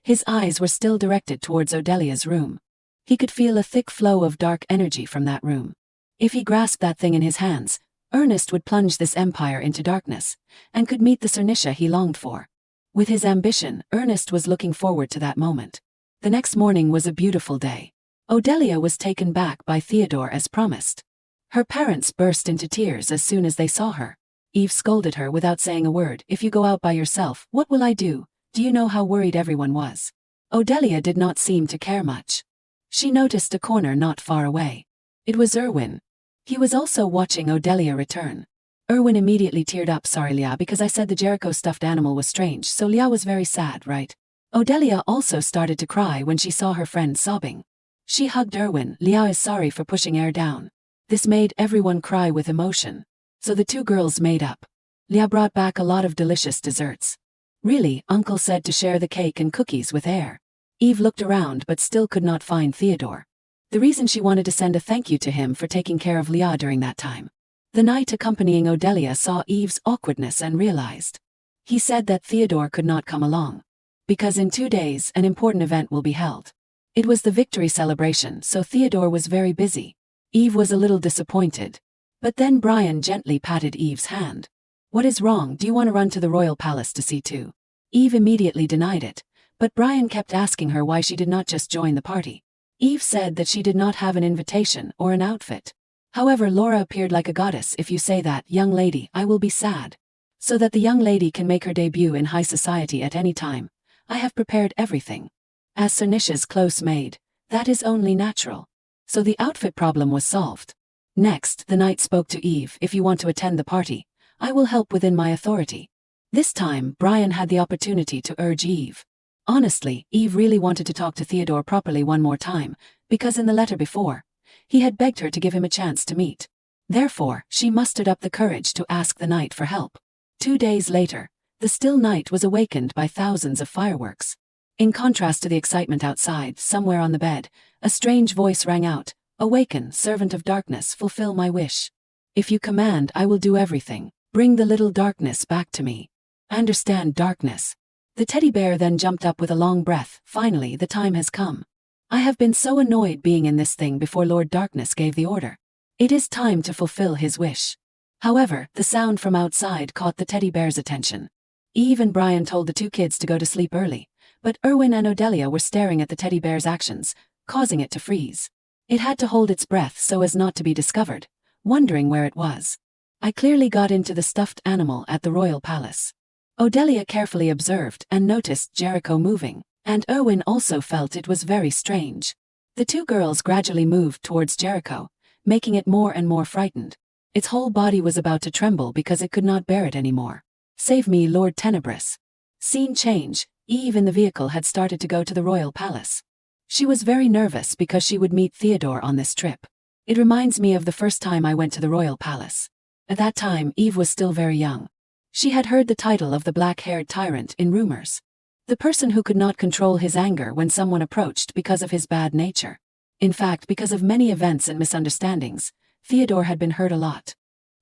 his eyes were still directed towards Odelia's room. He could feel a thick flow of dark energy from that room. If he grasped that thing in his hands, Ernest would plunge this empire into darkness, and could meet the Cernicia he longed for. With his ambition, Ernest was looking forward to that moment. The next morning was a beautiful day. Odelia was taken back by Theodore as promised. Her parents burst into tears as soon as they saw her. Eve scolded her without saying a word. If you go out by yourself, what will I do? Do you know how worried everyone was? Odelia did not seem to care much. She noticed a corner not far away. It was Erwin. He was also watching Odelia return. Erwin immediately teared up. Sorry, Leah, because I said the Jericho stuffed animal was strange, so Leah was very sad, right? Odelia also started to cry when she saw her friend sobbing. She hugged Erwin. Leah is sorry for pushing air down. This made everyone cry with emotion. So the two girls made up. Leah brought back a lot of delicious desserts. Really, Uncle said to share the cake and cookies with Air. Eve looked around but still could not find Theodore. The reason she wanted to send a thank you to him for taking care of Leah during that time. The knight accompanying Odelia saw Eve's awkwardness and realized. He said that Theodore could not come along. Because in 2 days an important event will be held. It was the victory celebration, so Theodore was very busy. Eve was a little disappointed. But then Brian gently patted Eve's hand. What is wrong? Do you want to run to the royal palace to see too? Eve immediately denied it, but Brian kept asking her why she did not just join the party. Eve said that she did not have an invitation or an outfit. However, Laura appeared like a goddess. If you say that, young lady, I will be sad. So that the young lady can make her debut in high society at any time, I have prepared everything. As Cernicia's close maid, that is only natural. So the outfit problem was solved. Next, the knight spoke to Eve. If you want to attend the party, I will help within my authority. This time, Brian had the opportunity to urge Eve. Honestly, Eve really wanted to talk to Theodore properly one more time, because in the letter before, he had begged her to give him a chance to meet. Therefore, she mustered up the courage to ask the knight for help. 2 days later, the still night was awakened by thousands of fireworks. In contrast to the excitement outside, somewhere on the bed, a strange voice rang out, "Awaken, servant of darkness, fulfill my wish. If you command, I will do everything. Bring the little darkness back to me. I understand darkness." The teddy bear then jumped up with a long breath. Finally, the time has come. I have been so annoyed being in this thing before Lord Darkness gave the order. It is time to fulfill his wish. However, the sound from outside caught the teddy bear's attention. Eve and Brian told the two kids to go to sleep early, but Erwin and Odelia were staring at the teddy bear's actions, causing it to freeze. It had to hold its breath so as not to be discovered, wondering where it was. I clearly got into the stuffed animal at the royal palace. Odelia carefully observed and noticed Jericho moving, and Erwin also felt it was very strange. The two girls gradually moved towards Jericho, making it more and more frightened. Its whole body was about to tremble because it could not bear it anymore. Save me, Lord Tenebrous. Scene change. Eve in the vehicle had started to go to the royal palace. She was very nervous because she would meet Theodore on this trip. It reminds me of the first time I went to the royal palace. At that time, Eve was still very young. She had heard the title of the black-haired tyrant in rumors. The person who could not control his anger when someone approached because of his bad nature. In fact, because of many events and misunderstandings, Theodore had been hurt a lot.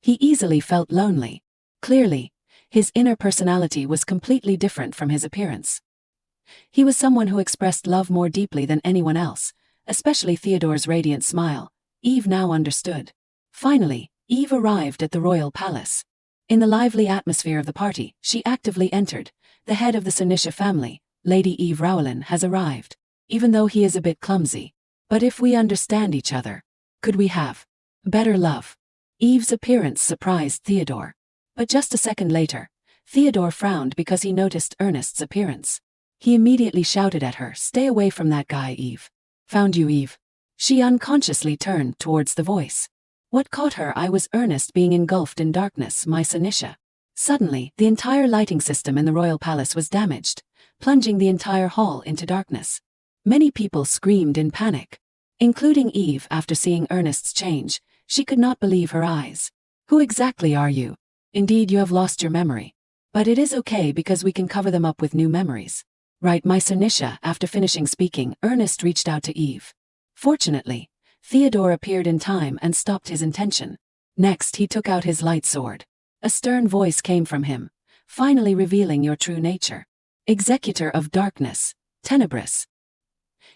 He easily felt lonely. Clearly, his inner personality was completely different from his appearance. He was someone who expressed love more deeply than anyone else, especially Theodore's radiant smile. Eve now understood. Finally, Eve arrived at the royal palace. In the lively atmosphere of the party, she actively entered. The head of the Senisha family, Lady Eve Rowland, has arrived. Even though he is a bit clumsy. But if we understand each other, could we have better love? Eve's appearance surprised Theodore. But just a second later, Theodore frowned because he noticed Ernest's appearance. He immediately shouted at her, "Stay away from that guy, Eve." "Found you, Eve." She unconsciously turned towards the voice. What caught her eye was Ernest being engulfed in darkness, my Senisha. Suddenly, the entire lighting system in the royal palace was damaged, plunging the entire hall into darkness. Many people screamed in panic, including Eve. After seeing Ernest's change, she could not believe her eyes. "Who exactly are you? Indeed, you have lost your memory. But it is okay because we can cover them up with new memories. Right, my Senisha." After finishing speaking, Ernest reached out to Eve. Fortunately, Theodore appeared in time and stopped his intention. Next, he took out his light sword. A stern voice came from him, finally revealing your true nature. "Executor of darkness, Tenebrous."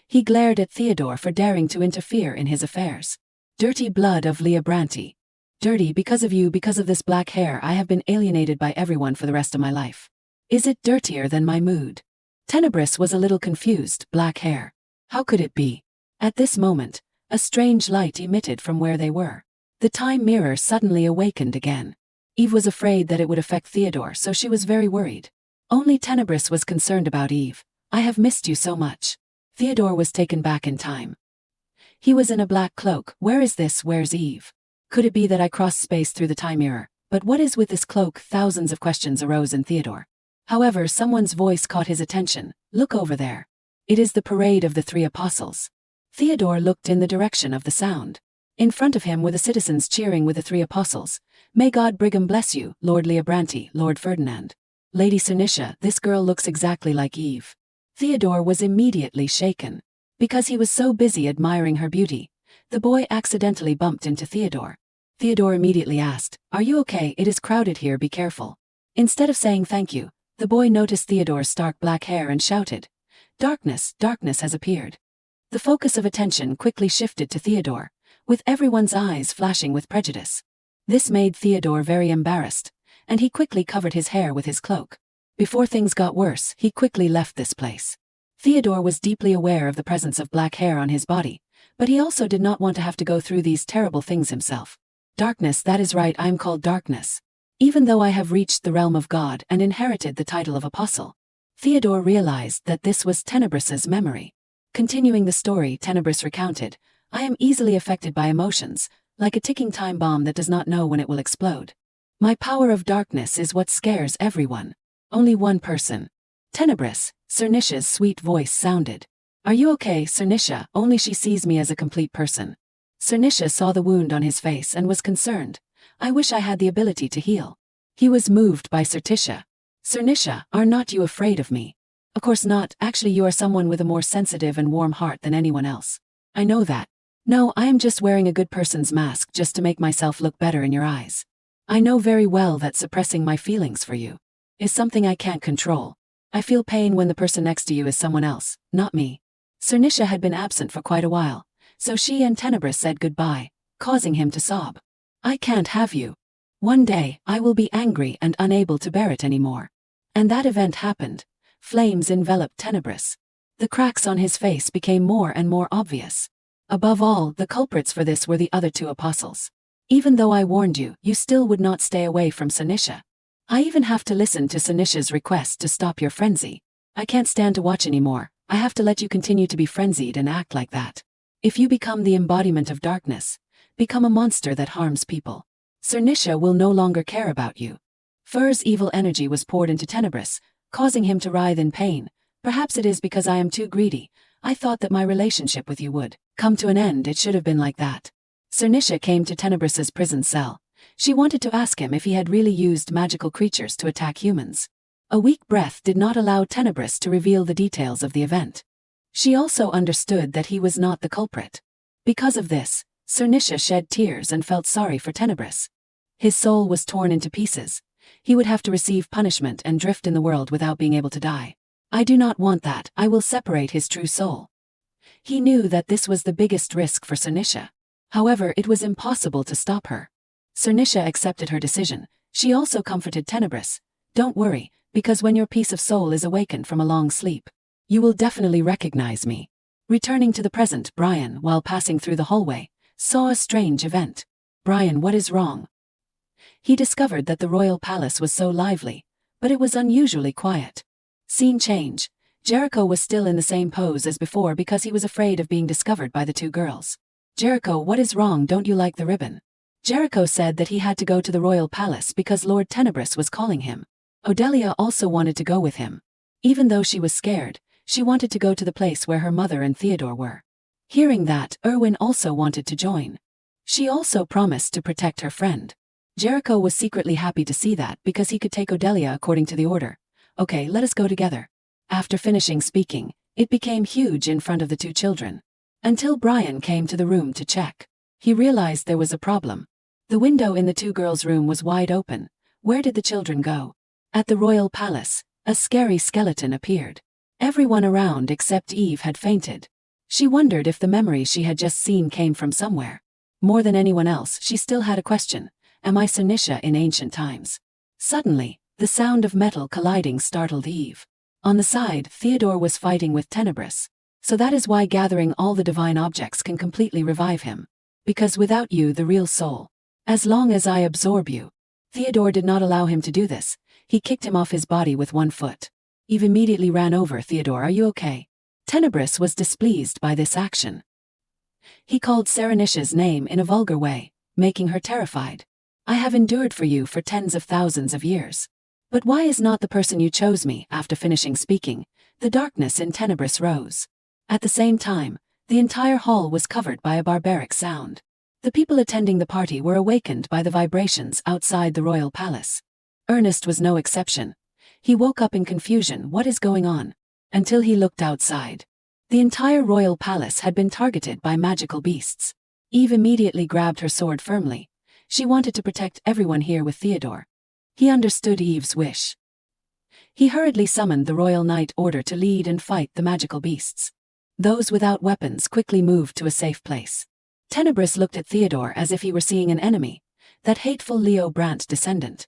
He glared at Theodore for daring to interfere in his affairs. "Dirty blood of Liabranti. Dirty because of you, because of this black hair. I have been alienated by everyone for the rest of my life. Is it dirtier than my mood?" Tenebrous was a little confused. Black hair. How could it be? At this moment, a strange light emitted from where they were. The time mirror suddenly awakened again. Eve was afraid that it would affect Theodore, so she was very worried. Only Tenebrous was concerned about Eve. "I have missed you so much." Theodore was taken back in time. He was in a black cloak. "Where is this? Where's Eve? Could it be that I crossed space through the time mirror? But what is with this cloak?" Thousands of questions arose in Theodore. However, someone's voice caught his attention. "Look over there. It is the parade of the three apostles." Theodore looked in the direction of the sound. In front of him were the citizens cheering with the three apostles. "May God Brigham bless you, Lord Liabranti, Lord Ferdinand. Lady Senisha, this girl looks exactly like Eve." Theodore was immediately shaken. Because he was so busy admiring her beauty, the boy accidentally bumped into Theodore. Theodore immediately asked, "Are you okay? It is crowded here, be careful." Instead of saying thank you, the boy noticed Theodore's stark black hair and shouted, "Darkness, darkness has appeared." The focus of attention quickly shifted to Theodore, with everyone's eyes flashing with prejudice. This made Theodore very embarrassed, and he quickly covered his hair with his cloak. Before things got worse, he quickly left this place. Theodore was deeply aware of the presence of black hair on his body, but he also did not want to have to go through these terrible things himself. "Darkness, that is right, I am called Darkness. Even though I have reached the realm of God and inherited the title of apostle." Theodore realized that this was Tenebrous's memory. Continuing the story, Tenebrous recounted, "I am easily affected by emotions, like a ticking time bomb that does not know when it will explode. My power of darkness is what scares everyone. Only one person." "Tenebrous," Cernisha's sweet voice sounded. "Are you okay, Cernisha? Only she sees me as a complete person." Cernisha saw the wound on his face and was concerned. "I wish I had the ability to heal." He was moved by Certisha. "Cernisha, are not you afraid of me?" "Of course not, actually you are someone with a more sensitive and warm heart than anyone else. I know that." "No, I am just wearing a good person's mask just to make myself look better in your eyes. I know very well that suppressing my feelings for you is something I can't control. I feel pain when the person next to you is someone else, not me." Cernicia had been absent for quite a while, so she and Tenebris said goodbye, causing him to sob. I can't have you. One day, I will be angry and unable to bear it anymore. And that event happened. Flames enveloped Tenebris. The cracks on his face became more and more obvious. Above all, the culprits for this were the other two apostles. Even though I warned you, you still would not stay away from Cernicia. I even have to listen to Cernicia's request to stop your frenzy. I can't stand to watch anymore. I have to let you continue to be frenzied and act like that. If you become the embodiment of darkness, become a monster that harms people, Cernicia will no longer care about you. Fur's evil energy was poured into Tenebris, causing him to writhe in pain. Perhaps it is because I am too greedy. I thought that my relationship with you would come to an end. It should have been like that. Cernicia came to Tenebris's prison cell. She wanted to ask him if he had really used magical creatures to attack humans. A weak breath did not allow Tenebris to reveal the details of the event. She also understood that he was not the culprit. Because of this, Cernicia shed tears and felt sorry for Tenebris. His soul was torn into pieces. He would have to receive punishment and drift in the world without being able to die. I do not want that. I will separate his true soul. He knew that this was the biggest risk for Cernicia. However, it was impossible to stop her. Cernicia accepted her decision. She also comforted Tenebris. Don't worry, because when your piece of soul is awakened from a long sleep, you will definitely recognize me. Returning to the present, Brian, while passing through the hallway, saw a strange event. Brian, what is wrong? He discovered that the royal palace was so lively, but it was unusually quiet. Scene change. Jericho was still in the same pose as before because he was afraid of being discovered by the two girls. Jericho, what is wrong? Don't you like the ribbon? Jericho said that he had to go to the royal palace because Lord Tenebris was calling him. Odelia also wanted to go with him. Even though she was scared, she wanted to go to the place where her mother and Theodore were. Hearing that, Erwin also wanted to join. She also promised to protect her friend. Jericho was secretly happy to see that because he could take Odelia according to the order. Okay, let us go together. After finishing speaking, it became huge in front of the two children. Until Brian came to the room to check. He realized there was a problem. The window in the two girls' room was wide open. Where did the children go? At the royal palace, a scary skeleton appeared. Everyone around except Eve had fainted. She wondered if the memories she had just seen came from somewhere. More than anyone else, she still had a question. Am I Cernicia in ancient times? Suddenly, the sound of metal colliding startled Eve. On the side, Theodore was fighting with Tenebris. So that is why gathering all the divine objects can completely revive him. Because without you, the real soul. As long as I absorb you. Theodore did not allow him to do this. He kicked him off his body with one foot. Eve immediately ran over. Theodore, are you okay? Tenebris was displeased by this action. He called Serenicia's name in a vulgar way, making her terrified. I have endured for you for tens of thousands of years. But why is not the person you chose me? After finishing speaking, the darkness in Tenebris rose. At the same time, the entire hall was covered by a barbaric sound. The people attending the party were awakened by the vibrations outside the royal palace. Ernest was no exception. He woke up in confusion. What is going on? Until he looked outside. The entire royal palace had been targeted by magical beasts. Eve immediately grabbed her sword firmly. She wanted to protect everyone here with Theodore. He understood Eve's wish. He hurriedly summoned the royal knight order to lead and fight the magical beasts. Those without weapons quickly moved to a safe place. Tenebris looked at Theodore as if he were seeing an enemy, that hateful Leo Brandt descendant.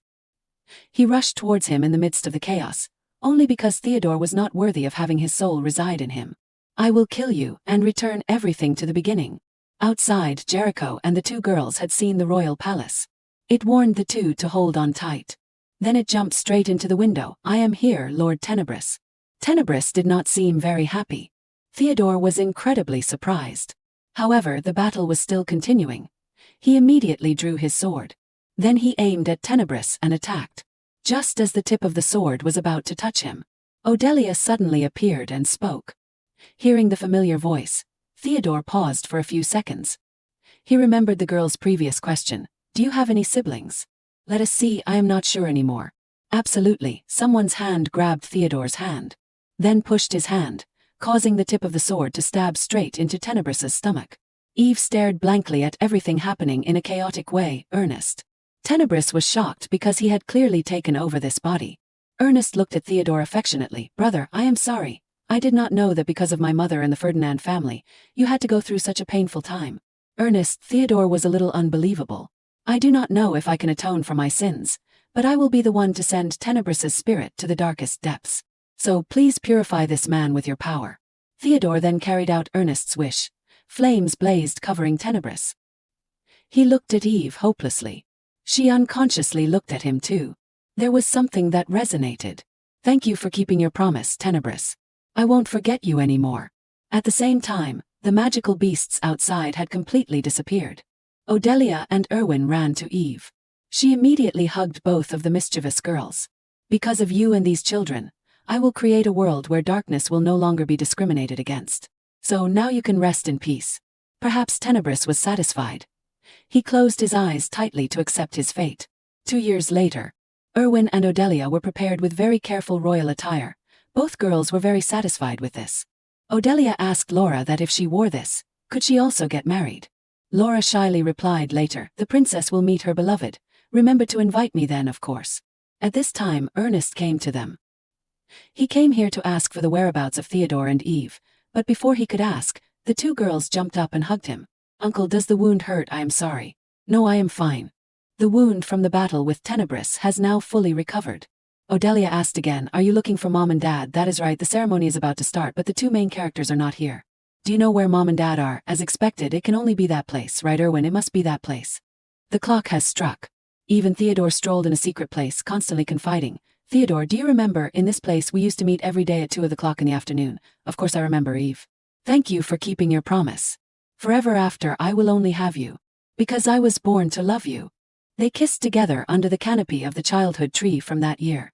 He rushed towards him in the midst of the chaos, only because Theodore was not worthy of having his soul reside in him. I will kill you and return everything to the beginning. Outside, Jericho and the two girls had seen the royal palace. It warned the two to hold on tight. Then it jumped straight into the window. I am here, Lord Tenebris. Tenebris did not seem very happy. Theodore was incredibly surprised. However, the battle was still continuing. He immediately drew his sword. Then he aimed at Tenebris and attacked. Just as the tip of the sword was about to touch him, Odelia suddenly appeared and spoke. Hearing the familiar voice, Theodore paused for a few seconds. He remembered the girl's previous question. Do you have any siblings? Let us see, I am not sure anymore. Absolutely. Someone's hand grabbed Theodore's hand. Then pushed his hand, causing the tip of the sword to stab straight into Tenebris's stomach. Eve stared blankly at everything happening in a chaotic way. Ernest. Tenebris was shocked because he had clearly taken over this body. Ernest looked at Theodore affectionately. Brother, I am sorry. I did not know that because of my mother and the Ferdinand family, you had to go through such a painful time. Ernest, Theodore was a little unbelievable. I do not know if I can atone for my sins, but I will be the one to send Tenebrous' spirit to the darkest depths. So please purify this man with your power. Theodore then carried out Ernest's wish. Flames blazed covering Tenebrous. He looked at Eve hopelessly. She unconsciously looked at him too. There was something that resonated. Thank you for keeping your promise, Tenebrous. I won't forget you anymore. At the same time, the magical beasts outside had completely disappeared. Odelia and Erwin ran to Eve. She immediately hugged both of the mischievous girls. Because of you and these children, I will create a world where darkness will no longer be discriminated against. So now you can rest in peace. Perhaps Tenebrous was satisfied. He closed his eyes tightly to accept his fate. 2 years later, Erwin and Odelia were prepared with very careful royal attire. Both girls were very satisfied with this. Odelia asked Laura that if she wore this, could she also get married? Laura shyly replied later, the princess will meet her beloved. Remember to invite me then, of course. At this time, Ernest came to them. He came here to ask for the whereabouts of Theodore and Eve, but before he could ask, the 2 girls jumped up and hugged him. Uncle, does the wound hurt? I am sorry. No, I am fine. The wound from the battle with Tenebrous has now fully recovered. Odelia asked again, are you looking for Mom and Dad? That is right, the ceremony is about to start, but the 2 main characters are not here. Do you know where Mom and Dad are? As expected, it can only be that place, right Erwin? It must be that place. The clock has struck. Even Theodore strolled in a secret place, constantly confiding. Theodore, do you remember, in this place we used to meet every day at 2 o'clock in the afternoon? Of course I remember, Eve. Thank you for keeping your promise. Forever after I will only have you. Because I was born to love you. They kissed together under the canopy of the childhood tree from that year.